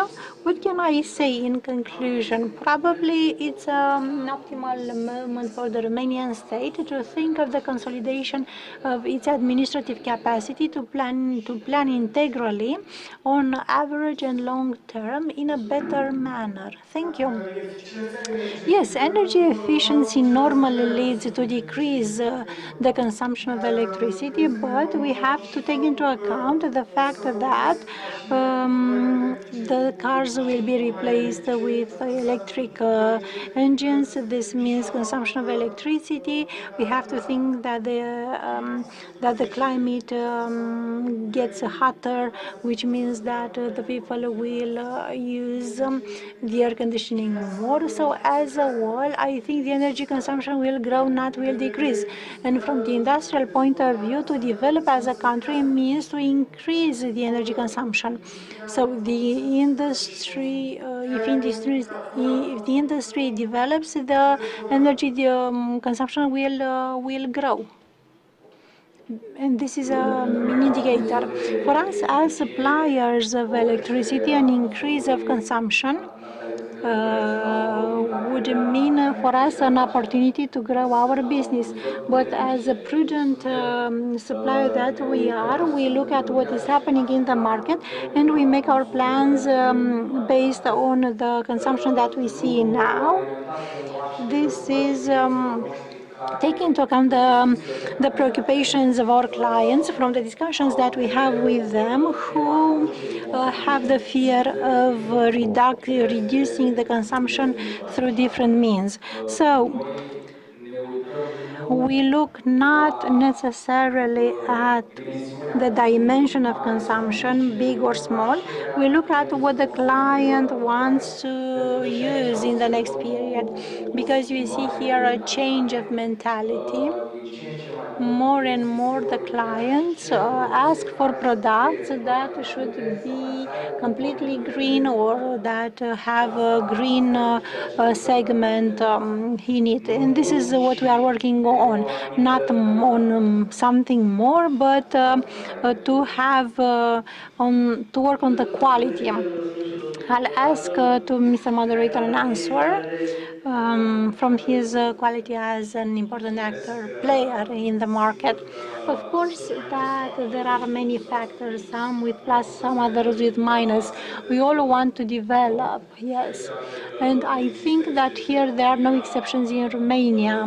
what can I say in conclusion? Probably it's an optimal moment for the Romanian state to think of the consolidation of its administrative capacity to plan integrally on average and long term in a better manner. Thank you. Yes, energy efficiency normally leads to decrease the consumption of electricity, but we have to take into account the fact that the cars will be replaced with electric engines. This means consumption of electricity. We have to think that the climate gets hotter, which means that the people will use the air conditioning more. So as a whole, I think the energy consumption will grow, not will decrease. And from the industrial point of view, to develop as a country means to increase the energy consumption. So the industry, if the industry develops, the energy consumption will grow. And this is an indicator. For us as suppliers of electricity, an increase of consumption would mean for us an opportunity to grow our business. But as a prudent supplier that we are, we look at what is happening in the market and we make our plans based on the consumption that we see now. This is taking into account the preoccupations of our clients from the discussions that we have with them, who have the fear of reducing the consumption through different means. So we look not necessarily at the dimension of consumption, big or small. We look at what the client wants to use in the next period, because you see here a change of mentality. More and more the clients ask for products that should be completely green or that have a green segment in it. And this is what we are working on, not on something more, but to have to work on the quality. I'll ask to Mr. Moderator an answer from his quality as an important player in the market. Of course, that there are many factors, some with plus, some others with minus. We all want to develop, yes. And I think that here there are no exceptions in Romania.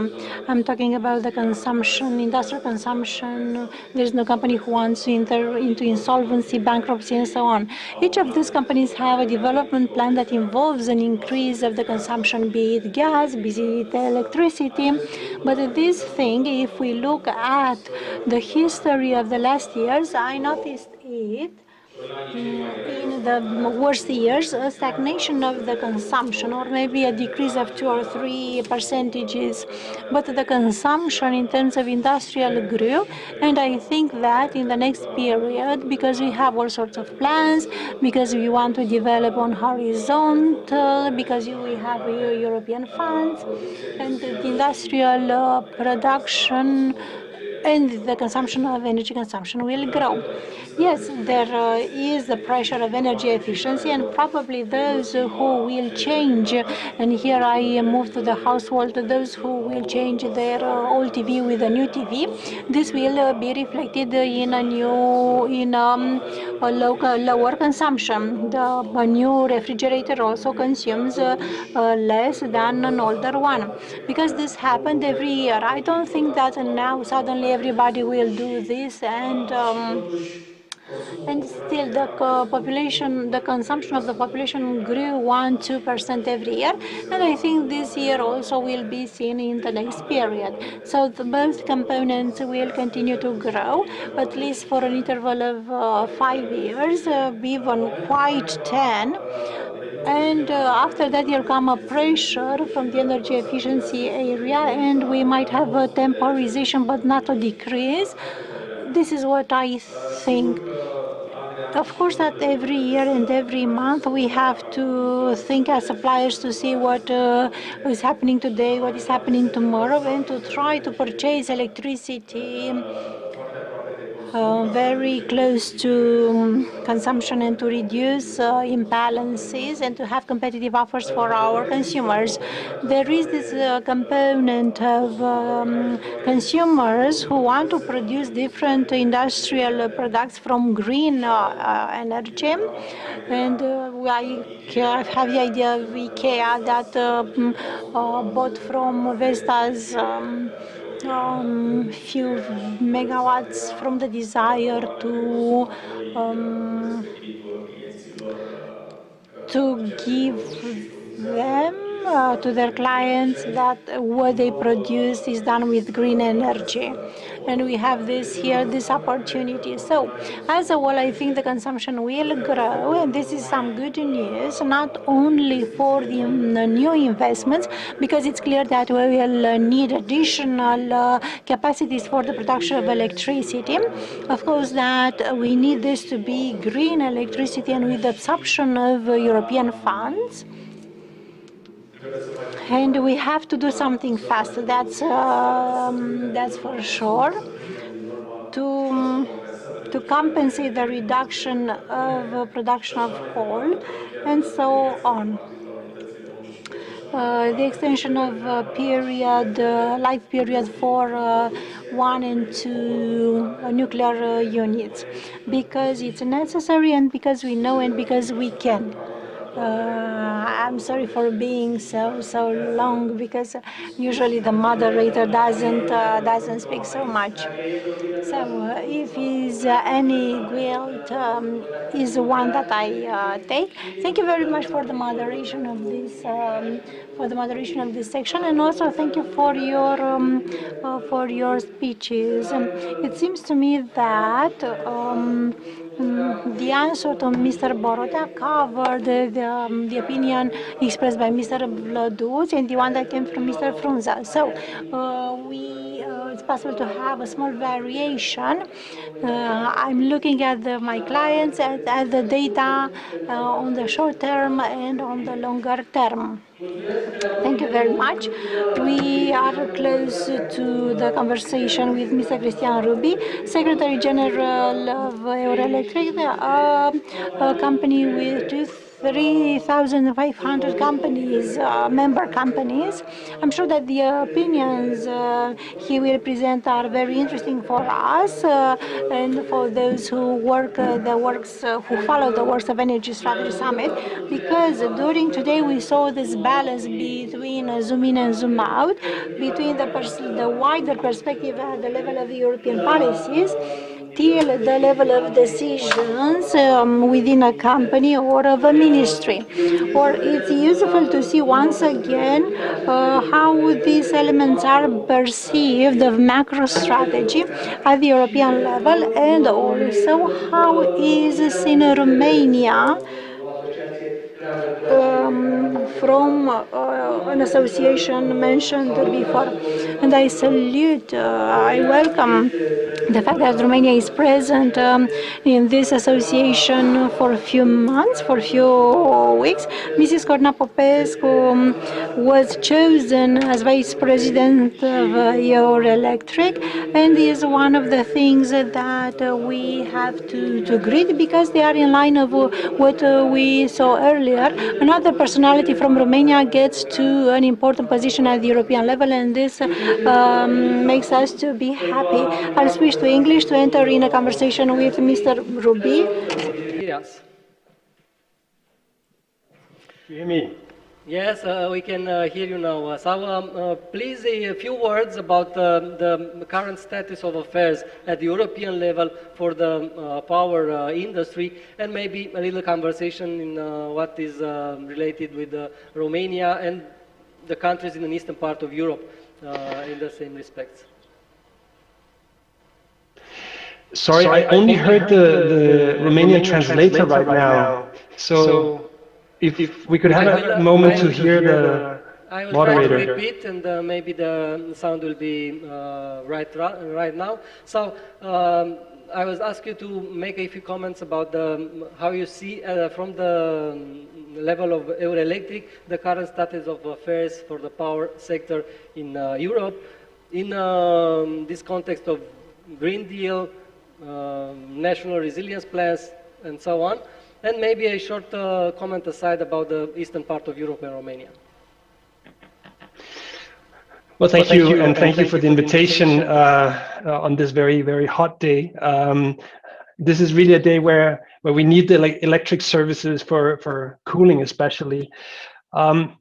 I'm talking about the consumption, industrial consumption. There's no company who wants to enter into insolvency, bankruptcy, and so on. Each of these companies have a development plan that involves an increase of the consumption, be it gas, be it electricity. But this thing, if we look at the history of the last years, I noticed it. In the worst years, a stagnation of the consumption, or maybe a decrease of 2 or 3 percentages. But the consumption in terms of industrial grew, and I think that in the next period, because we have all sorts of plans, because we want to develop on horizontal, because we have European funds, and the industrial production and the consumption of energy consumption will grow. Yes, there is the pressure of energy efficiency, and probably those who will change, and here I move to the household, those who will change their old TV with a new TV, this will be reflected in a lower consumption. A new refrigerator also consumes less than an older one, because this happened every year. I don't think that now suddenly everybody will do this and And still the consumption of the population grew 1-2% every year, and I think this year also will be seen in the next period. So both components will continue to grow, at least for an interval of 5 years, even quite 10. And after that, there will come a pressure from the energy efficiency area, and we might have a temporization, but not a decrease. This is what I think. Of course, that every year and every month we have to think as suppliers to see what is happening today, what is happening tomorrow, and to try to purchase electricity very close to consumption and to reduce imbalances and to have competitive offers for our consumers. There is this component of consumers who want to produce different industrial products from green energy. And I have the idea of IKEA that bought from Vestas few megawatts from the desire to give them to their clients that what they produce is done with green energy. And we have this here, this opportunity. So as a whole, I think the consumption will grow, and this is some good news, not only for the new investments, because it's clear that we will need additional capacities for the production of electricity. Of course, that we need this to be green electricity and with the absorption of European funds. And we have to do something fast. That's for sure. To compensate the reduction of production of coal and so on. The extension of life period for 1 and 2 nuclear units, because it's necessary and because we know and because we can. I'm sorry for being so long, because usually the moderator doesn't speak so much. So if is any guilt is one that I take. Thank you very much for the moderation of this section, and also thank you for your speeches. It seems to me that the answer to Mr. Borodea covered the opinion expressed by Mr. Vlăduț and the one that came from Mr. Frunza. So it's possible to have a small variation. I'm looking at my clients at the data on the short term and on the longer term. Thank you very much. We are close to the conversation with Mr. Cristian Rubi, Secretary General of Euroelectric, a company with 3,500 companies, member companies. I'm sure that the opinions he will present are very interesting for us and for those who who follow the works of Energy Strategy Summit, because during today we saw this balance between zoom in and zoom out, between the wider perspective at the level of the European policies till the level of decisions within a company or of a ministry. Or it's useful to see once again how these elements are perceived of macro strategy at the European level, and also how is seen Romania from an association mentioned before. And I salute, I welcome the fact that Romania is present in this association for a few months, for a few weeks. Mrs. Corna Popescu was chosen as Vice President of Euroelectric, and is one of the things that we have to greet, because they are in line of what we saw earlier. Another personality from Romania gets to an important position at the European level, and this makes us to be happy. I'll switch to English to enter in a conversation with Mr. Rubi. Yes. You hear me? Yes, we can hear you now. So please a few words about the current status of affairs at the European level for the power industry, and maybe a little conversation in what is related with Romania and the countries in the eastern part of Europe in the same respects. Sorry, I only heard the Romanian translator right now. So if we could have a moment to hear the moderator. I will try to repeat, and maybe the sound will be right now. So I was asked you to make a few comments about how you see from the level of Euroelectric the current status of affairs for the power sector in Europe in this context of Green Deal, national resilience plans, and so on. And maybe a short comment aside about the eastern part of Europe and Romania. Well, thank you, and thank you for the invitation on this very, very hot day. This is really a day where we need the electric services for cooling, especially. From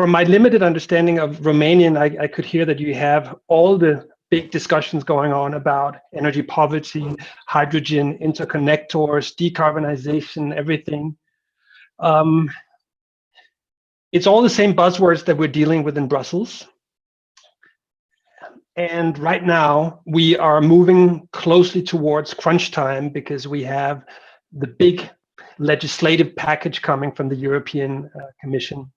my limited understanding of Romanian, I could hear that you have all the big discussions going on about energy poverty, hydrogen, interconnectors, decarbonization, everything. It's all the same buzzwords that we're dealing with in Brussels. And right now, we are moving closely towards crunch time because we have the big legislative package coming from the European Commission.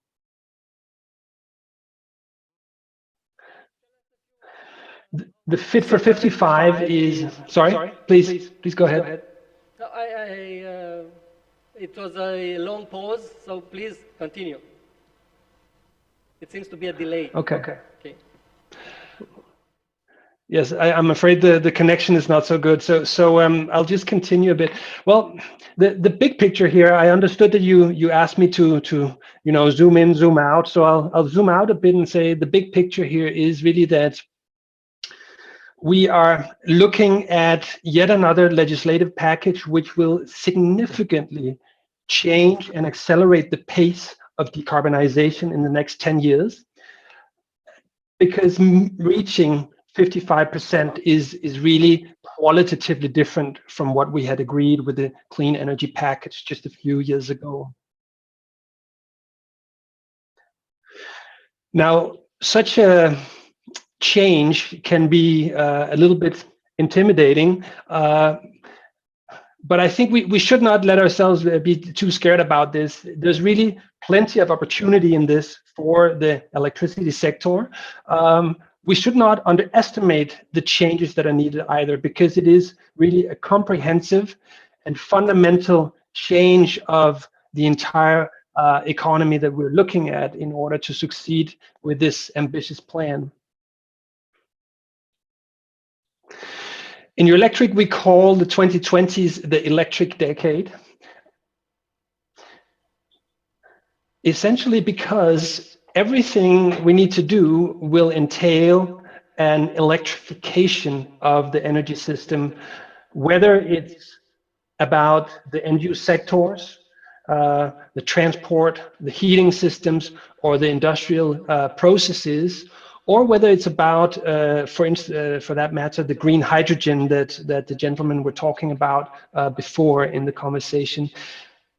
The Fit for 55 is, sorry, please go ahead. No, it was a long pause, so please continue. It seems to be a delay. Okay. Yes, I'm afraid the connection is not so good. So I'll just continue a bit. Well, the big picture here, I understood that you asked me to zoom in, zoom out. So I'll zoom out a bit and say the big picture here is really that we are looking at yet another legislative package which will significantly change and accelerate the pace of decarbonization in the next 10 years. Because reaching 55% is really qualitatively different from what we had agreed with the clean energy package just a few years ago. Now, such a change can be a little bit intimidating, but I think we should not let ourselves be too scared about this. There's really plenty of opportunity in this for the electricity sector. We should not underestimate the changes that are needed either, because it is really a comprehensive and fundamental change of the entire economy that we're looking at in order to succeed with this ambitious plan. In Eurelectric, we call the 2020s the electric decade. Essentially because everything we need to do will entail an electrification of the energy system, whether it's about the end-use sectors, the transport, the heating systems, or the industrial processes, or whether it's about, for that matter, the green hydrogen that the gentlemen were talking about before in the conversation.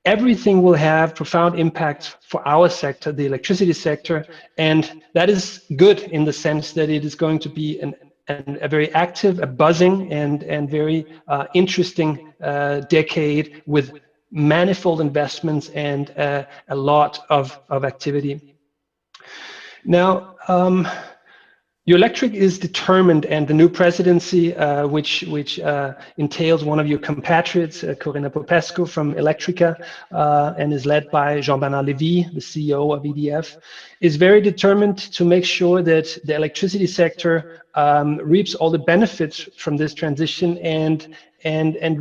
Everything will have profound impact for our sector, the electricity sector, and that is good in the sense that it is going to be a very active, a buzzing, and very interesting decade with manifold investments and a lot of activity. Now, Eurelectric is determined, and the new presidency, which entails one of your compatriots, Corina Popescu from Electrica, and is led by Jean-Bernard Lévy, the CEO of EDF, is very determined to make sure that the electricity sector reaps all the benefits from this transition and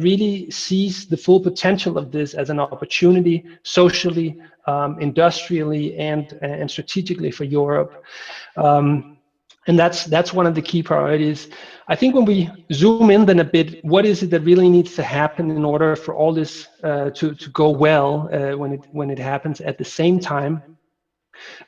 really sees the full potential of this as an opportunity socially, industrially, and strategically for Europe. And that's one of the key priorities. I think when we zoom in then a bit, what is it that really needs to happen in order for all this to go well when it happens at the same time?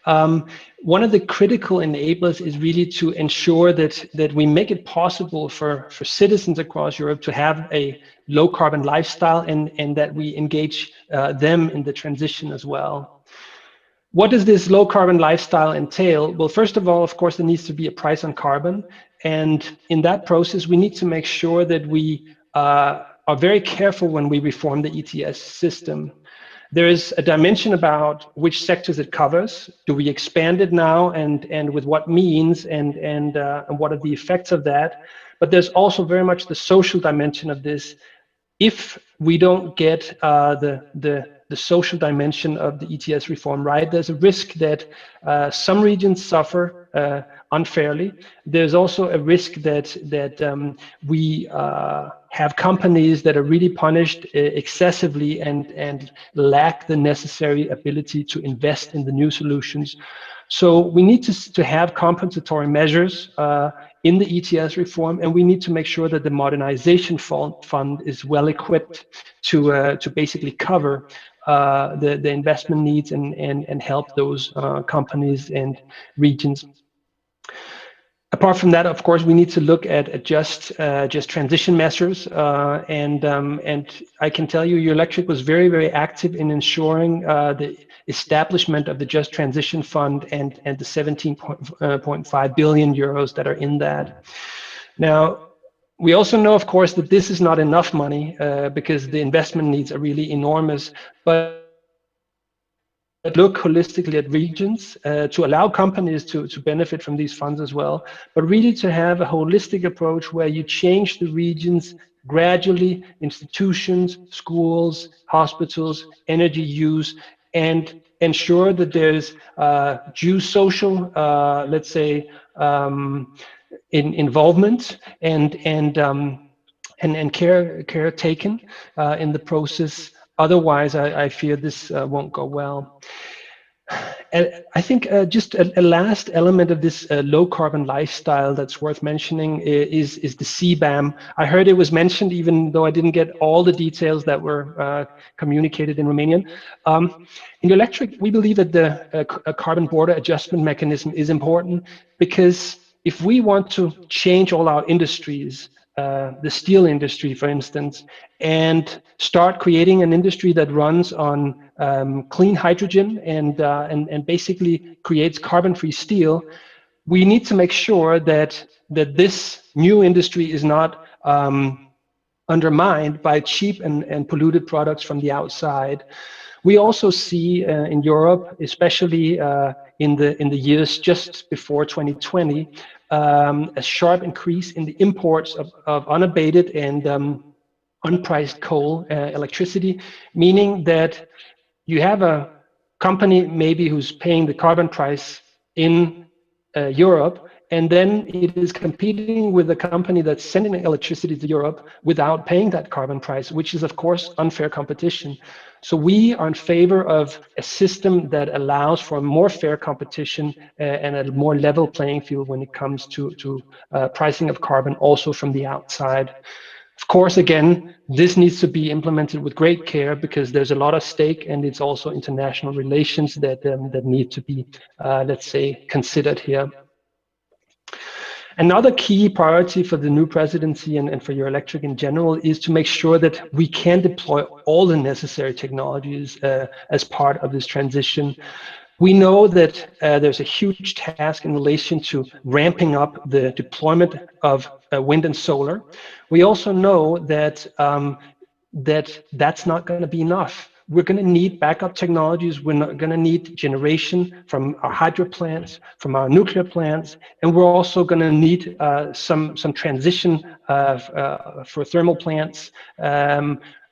One of the critical enablers is really to ensure that we make it possible for citizens across Europe to have a low carbon lifestyle, and that we engage them in the transition as well. What does this low carbon lifestyle entail? Well, first of all, of course, there needs to be a price on carbon. And in that process, we need to make sure that we are very careful when we reform the ETS system. There is a dimension about which sectors it covers. Do we expand it now, and with what means, and what are the effects of that? But there's also very much the social dimension of this. If we don't get the social dimension of the ETS reform right, there's a risk that some regions suffer unfairly. There's also a risk that we have companies that are really punished excessively and lack the necessary ability to invest in the new solutions. So we need to have compensatory measures in the ETS reform, and we need to make sure that the modernization fund is well equipped to basically cover the investment needs and help those companies and regions. Apart from that, of course, we need to look at just transition measures, and I can tell you, Eurelectric was very, very active in ensuring the establishment of the Just Transition Fund and the 17.5 billion euros that are in that. Now, we also know, of course, that this is not enough money because the investment needs are really enormous, but look holistically at regions to allow companies to benefit from these funds as well, but really to have a holistic approach where you change the regions gradually, institutions, schools, hospitals, energy use, and ensure that there's due social, let's say, involvement and care taken in the process. Otherwise, I fear this won't go well. And I think just a last element of this low carbon lifestyle that's worth mentioning is the CBAM. I heard it was mentioned, even though I didn't get all the details that were communicated in Romanian. In Eurelectric, we believe that the carbon border adjustment mechanism is important, because if we want to change all our industries, the steel industry, for instance, and start creating an industry that runs on clean hydrogen and basically creates carbon-free steel, we need to make sure that this new industry is not undermined by cheap and polluted products from the outside. We also see in Europe, especially in the years just before 2020, a sharp increase in the imports of unabated and unpriced coal electricity, meaning that you have a company maybe who's paying the carbon price in Europe, and then it is competing with a company that's sending electricity to Europe without paying that carbon price, which is, of course, unfair competition. So we are in favor of a system that allows for more fair competition and a more level playing field when it comes to pricing of carbon also from the outside. Of course, again, this needs to be implemented with great care, because there's a lot at stake, and it's also international relations that need to be, let's say, considered here. Another key priority for the new presidency and for Eurelectric in general is to make sure that we can deploy all the necessary technologies as part of this transition. We know that there's a huge task in relation to ramping up the deployment of wind and solar. We also know that that's not going to be enough. We're going to need backup technologies. We're not going to need generation from our hydro plants, from our nuclear plants, and we're also going to need some transition for thermal plants.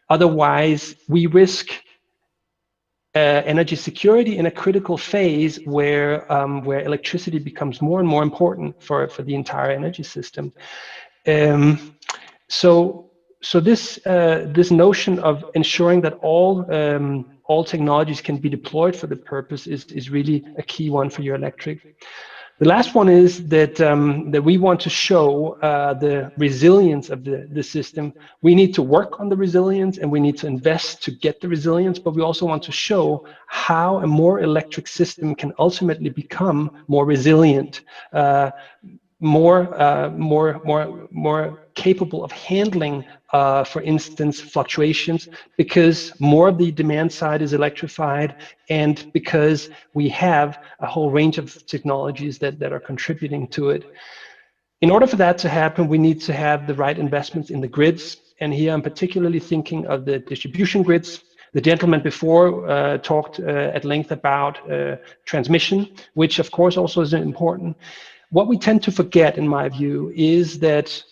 Otherwise, we risk energy security in a critical phase where electricity becomes more and more important for the entire energy system. So this notion of ensuring that all technologies can be deployed for the purpose is really a key one for Eurelectric. The last one is that that we want to show the resilience of the system. We need to work on the resilience and we need to invest to get the resilience, but we also want to show how a more electric system can ultimately become more resilient, more capable of handling, for instance, fluctuations, because more of the demand side is electrified, and because we have a whole range of technologies that are contributing to it. In order for that to happen, we need to have the right investments in the grids, and here I'm particularly thinking of the distribution grids. The gentleman before talked at length about transmission, which of course also is important. What we tend to forget, in my view, is that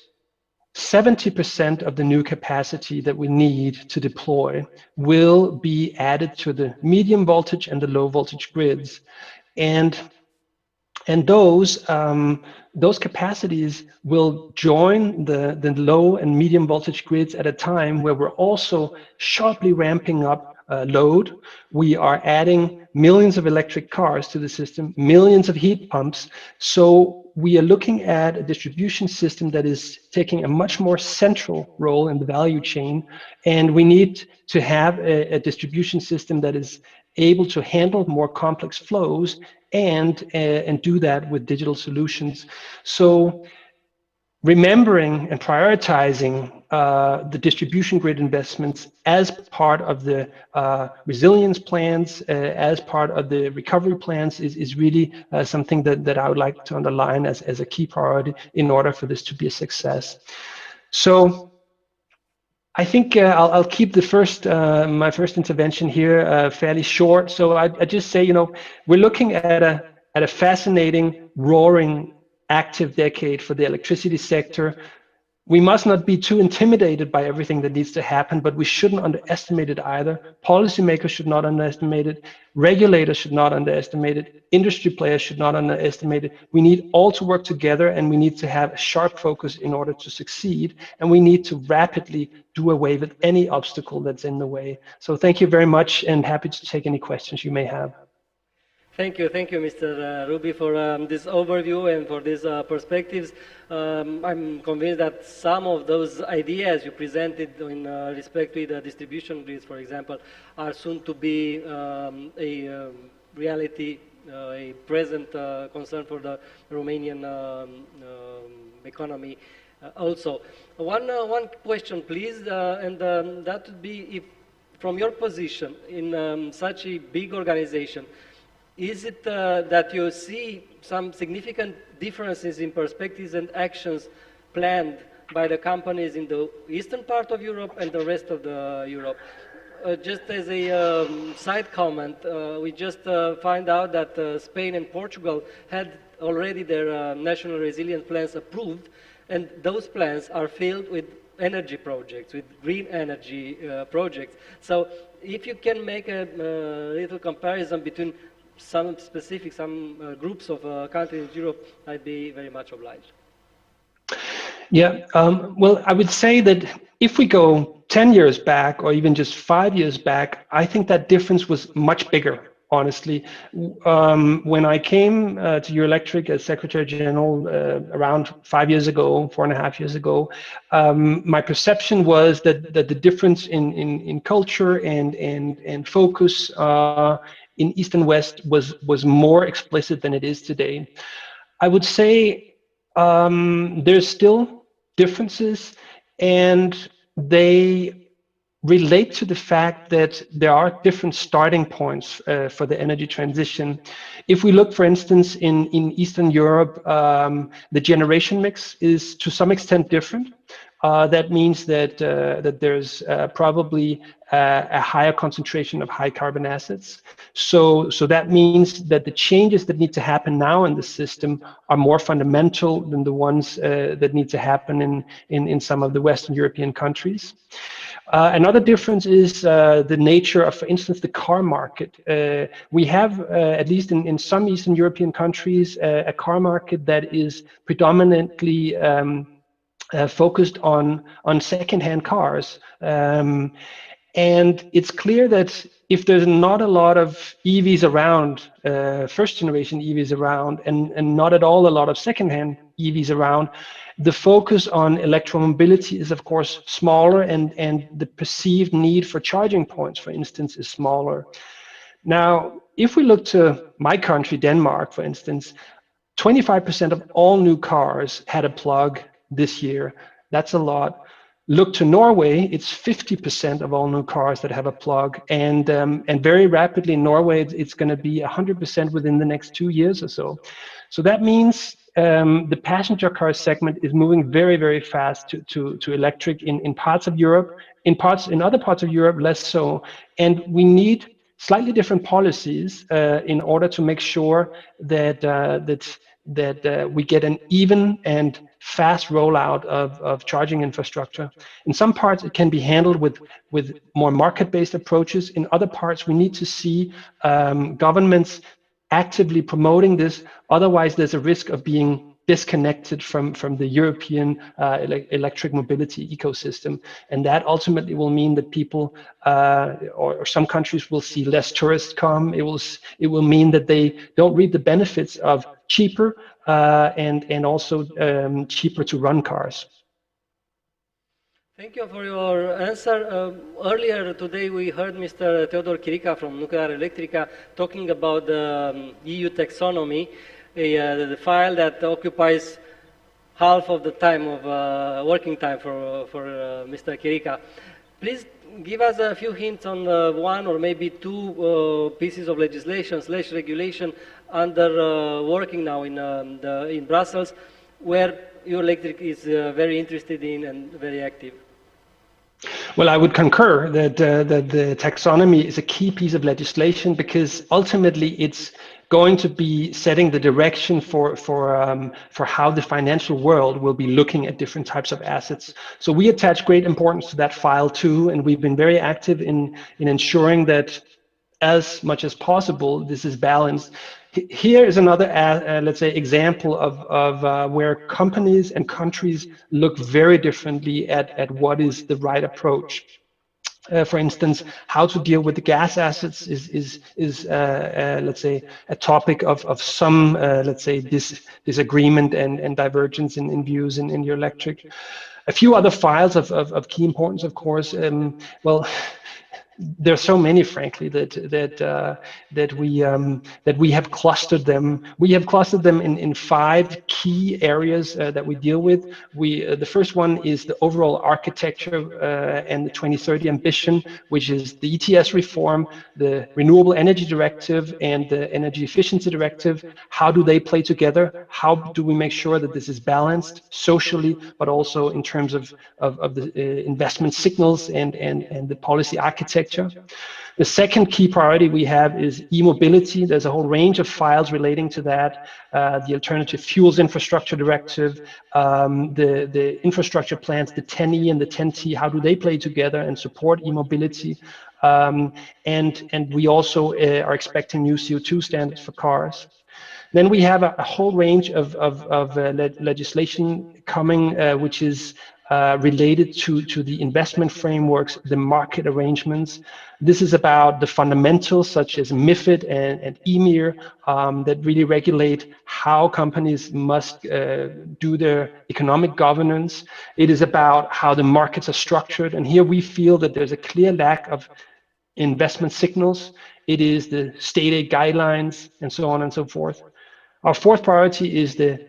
70% of the new capacity that we need to deploy will be added to the medium voltage and the low voltage grids. And those capacities will join the low and medium voltage grids at a time where we're also sharply ramping up load. We are adding millions of electric cars to the system, millions of heat pumps. So we are looking at a distribution system that is taking a much more central role in the value chain. And we need to have a distribution system that is able to handle more complex flows and do that with digital solutions. So remembering and prioritizing the distribution grid investments as part of the resilience plans, as part of the recovery plans is really something that I would like to underline as a key priority in order for this to be a success. So I think I'll keep the my first intervention here fairly short. So I just say, we're looking at a fascinating, roaring, active decade for the electricity sector. We must not be too intimidated by everything that needs to happen, but we shouldn't underestimate it either. Policymakers should not underestimate it. Regulators should not underestimate it. Industry players should not underestimate it. We need all to work together, and we need to have a sharp focus in order to succeed. And we need to rapidly do away with any obstacle that's in the way. So thank you very much, and happy to take any questions you may have. Thank you, Mr. Ruby, for this overview and for these perspectives. I'm convinced that some of those ideas you presented in respect to the distribution grids, for example, are soon to be a reality, a present concern for the Romanian economy also. One question, please, and that would be, if from your position in such a big organization, is it that you see some significant differences in perspectives and actions planned by the companies in the eastern part of Europe and the rest of Europe? Just as a side comment, we just find out that Spain and Portugal had already their national resilience plans approved, and those plans are filled with energy projects, with green energy projects. So if you can make a little comparison between some groups of countries in Europe, I'd be very much obliged. Yeah, well, I would say that if we go 10 years back or even just 5 years back, I think that difference was much bigger, honestly. When I came to Eurelectric as Secretary General around 5 years ago, 4.5 years ago, my perception was that the difference in culture and focus in East and West was more explicit than it is today. I would say there's still differences, and they relate to the fact that there are different starting points for the energy transition. If we look, for instance, in Eastern Europe, the generation mix is to some extent different. That means that there's probably a higher concentration of high carbon assets. So that means that the changes that need to happen now in the system are more fundamental than the ones that need to happen in some of the Western European countries. Another difference is the nature of, for instance, the car market. We have, at least in some Eastern European countries, a car market that is predominantly focused on second-hand cars. And it's clear that if there's not a lot of EVs around, first generation EVs around, and not at all a lot of secondhand EVs around, the focus on electromobility is of course smaller, and the perceived need for charging points, for instance, is smaller. Now, if we look to my country, Denmark, for instance, 25% of all new cars had a plug this year. That's a lot. Look to Norway, it's 50% of all new cars that have a plug, and very rapidly in Norway, it's going to be 100% within the next 2 years or so. So that means the passenger car segment is moving very, very fast to electric in parts of Europe, in other parts of Europe less so, and we need slightly different policies in order to make sure that we get an even and fast rollout of charging infrastructure. In some parts, it can be handled with more market-based approaches. In other parts, we need to see governments actively promoting this. Otherwise, there's a risk of being disconnected from the European electric mobility ecosystem, and that ultimately will mean that people or some countries will see less tourists come. It will mean that they don't reap the benefits of cheaper and also cheaper to run cars. Thank you for your answer. Earlier today we heard Mr. Theodor Chirica from Nuclear Electrica talking about the EU taxonomy, the file that occupies half of the time of working time for Mr. Chirica. Please give us a few hints on one or maybe two pieces of legislation / regulation under working now in Brussels, where EU Electric is very interested in and very active. Well, I would concur that the taxonomy is a key piece of legislation, because ultimately it's going to be setting the direction for how the financial world will be looking at different types of assets. So we attach great importance to that file too, and we've been very active in ensuring that as much as possible this is balanced. Here is another, let's say, example of where companies and countries look very differently at what is the right approach. For instance, how to deal with the gas assets is let's say, a topic of some, let's say, disagreement and divergence in views in your electric. A few other files of key importance, of course. Well, there are so many, frankly, that we have clustered them. We have clustered them in 5 key areas that we deal with. The first one is the overall architecture and the 2030 ambition, which is the ETS reform, the Renewable Energy Directive, and the Energy Efficiency Directive. How do they play together? How do we make sure that this is balanced socially, but also in terms of the investment signals and the policy architecture? The second key priority we have is e-mobility. There's a whole range of files relating to that. The Alternative Fuels Infrastructure Directive, the infrastructure plans, the 10E and the 10T, how do they play together and support e-mobility? And we also are expecting new CO2 standards for cars. Then we have a whole range of legislation coming, which is related to the investment frameworks, the market arrangements. This is about the fundamentals such as MiFID and EMIR that really regulate how companies must do their economic governance. It is about how the markets are structured, and here we feel that there's a clear lack of investment signals. It is the state aid guidelines and so on and so forth. Our fourth priority is the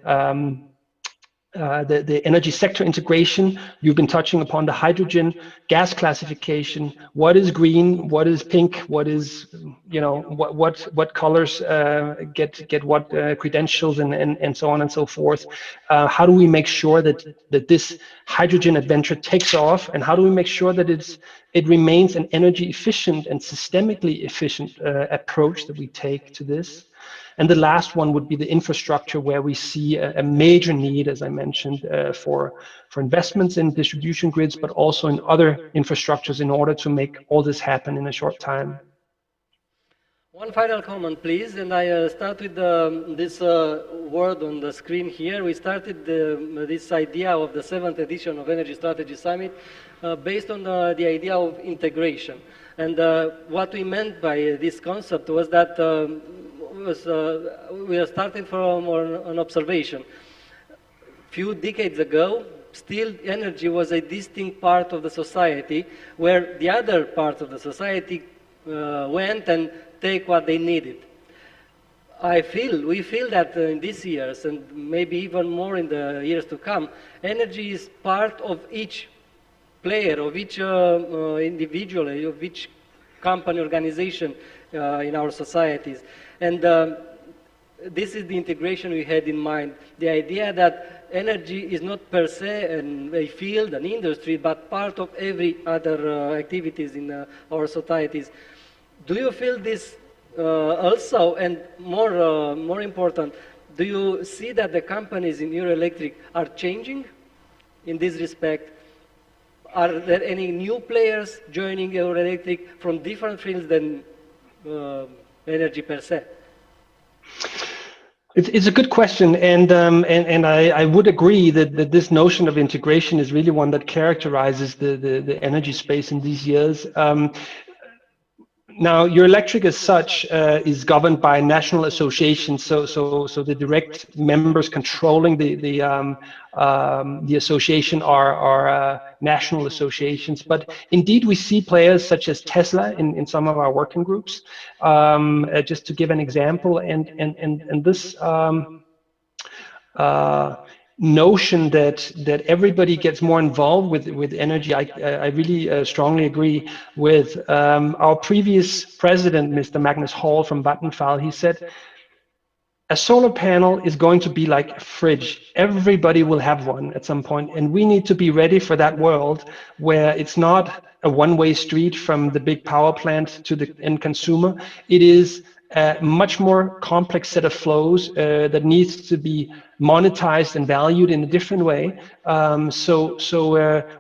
energy sector integration. You've been touching upon the hydrogen gas classification. What is green? What is pink? What is, what colors get what credentials and so on and so forth? How do we make sure that this hydrogen adventure takes off? And how do we make sure that it remains an energy efficient and systemically efficient approach that we take to this? And the last one would be the infrastructure, where we see a major need, as I mentioned, for investments in distribution grids, but also in other infrastructures in order to make all this happen in a short time. One final comment, please, and I start with this word on the screen here. We started this idea of the 7th edition of Energy Strategy Summit based on the idea of integration. And what we meant by this concept was that we are starting from an observation. Few decades ago, still energy was a distinct part of the society where the other parts of the society went and take what they needed. We feel that in these years, and maybe even more in the years to come, energy is part of each player, of each individual, of each company, organization in our societies. And this is the integration we had in mind, the idea that energy is not per se a field, an industry, but part of every other activities in our societies. Do you feel this also, and more important, do you see that the companies in Euroelectric are changing in this respect? Are there any new players joining Euroelectric from different fields than energy per se? It's a good question, and I would agree that this notion of integration is really one that characterizes the energy space in these years. Now, Euroelectric as such is governed by national associations, so the direct members controlling the association are national associations. But indeed, we see players such as Tesla in some of our working groups. Just to give an example, and this notion that everybody gets more involved with energy, I really strongly agree with. Our previous president, Mr. Magnus Hall from Vattenfall, he said, a solar panel is going to be like a fridge. Everybody will have one at some point, and we need to be ready for that world where it's not a one-way street from the big power plant to the end consumer. It is a much more complex set of flows that needs to be monetized and valued in a different way. So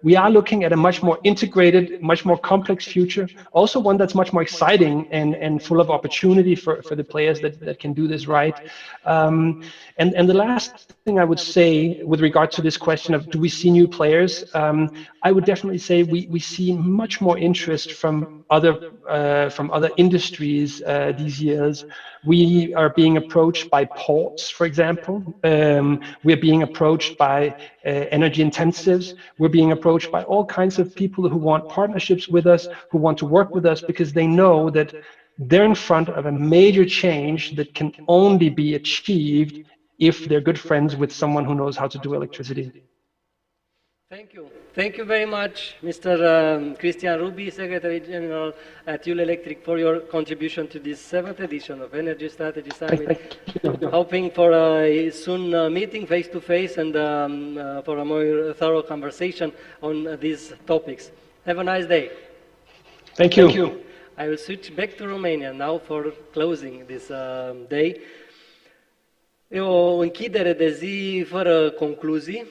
we are looking at a much more integrated, much more complex future, also one that's much more exciting and full of opportunity for the players that can do this right. And the last thing I would say with regard to this question of do we see new players, I would definitely say we see much more interest from other industries these years. We are being approached by ports, for example. We're being approached by energy intensives. We're being approached by all kinds of people who want partnerships with us, who want to work with us because they know that they're in front of a major change that can only be achieved if they're good friends with someone who knows how to do electricity. Thank you. Thank you very much, Mr. Christian Ruby, Secretary General at Euroelectric, for your contribution to this 7th edition of Energy Strategy Summit. Hoping for a soon meeting face-to-face and for a more thorough conversation on these topics. Have a nice day. Thank you. Thank you. I will switch back to Romania now for closing this day. E o închidere de zi fără concluzii,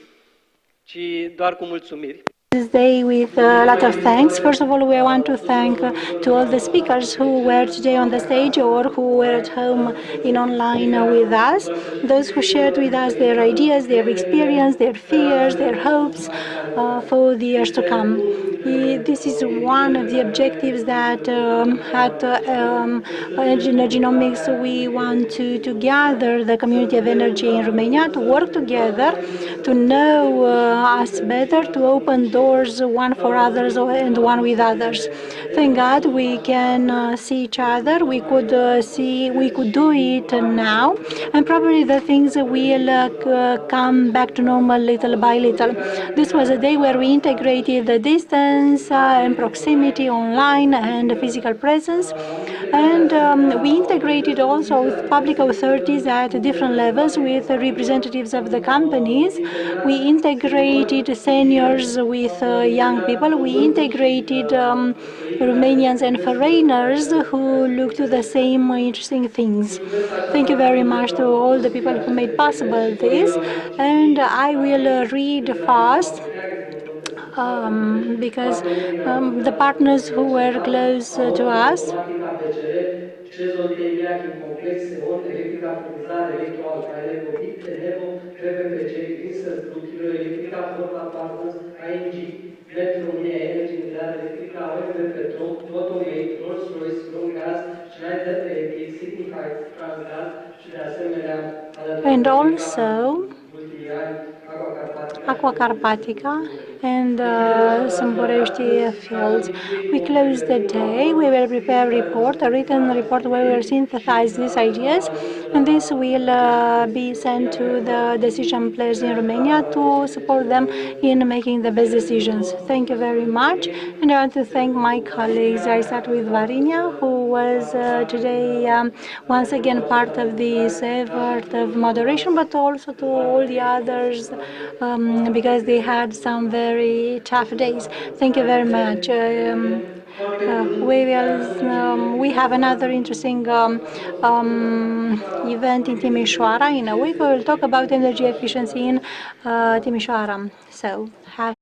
ci doar cu mulțumiri. This day with a lot of thanks. First of all, we want to thank to all the speakers who were today on the stage or who were at home in online with us, those who shared with us their ideas, their experience, their fears, their hopes for the years to come. This is one of the objectives that at Energynomics we want to gather the community of energy in Romania, to work together, to know us better, to open doors one for others and one with others. Thank God we can see each other. We could do it now, and probably the things will come back to normal little by little. This was a day where we integrated the distance and proximity online and physical presence, and we integrated also with public authorities at different levels with representatives of the companies. We integrated seniors with young people. We integrated Romanians and foreigners who look to the same interesting things. Thank you very much to all the people who made possible this, and I will read fast because the partners who were close to us. Net România Energy, Nuclear Electrica, OMV Petrom, Photomate, and also Aqua Carpatica and Sâmburești fields. We close the day. We will prepare a report, a written report where we will synthesize these ideas, and this will be sent to the decision players in Romania to support them in making the best decisions. Thank you very much, and I want to thank my colleagues. I start with Varinia, who was today once again part of this effort of moderation, but also to all the others because they had some very tough days. Thank you very much. We have another interesting event in Timișoara in a week. We will talk about energy efficiency in Timișoara. So have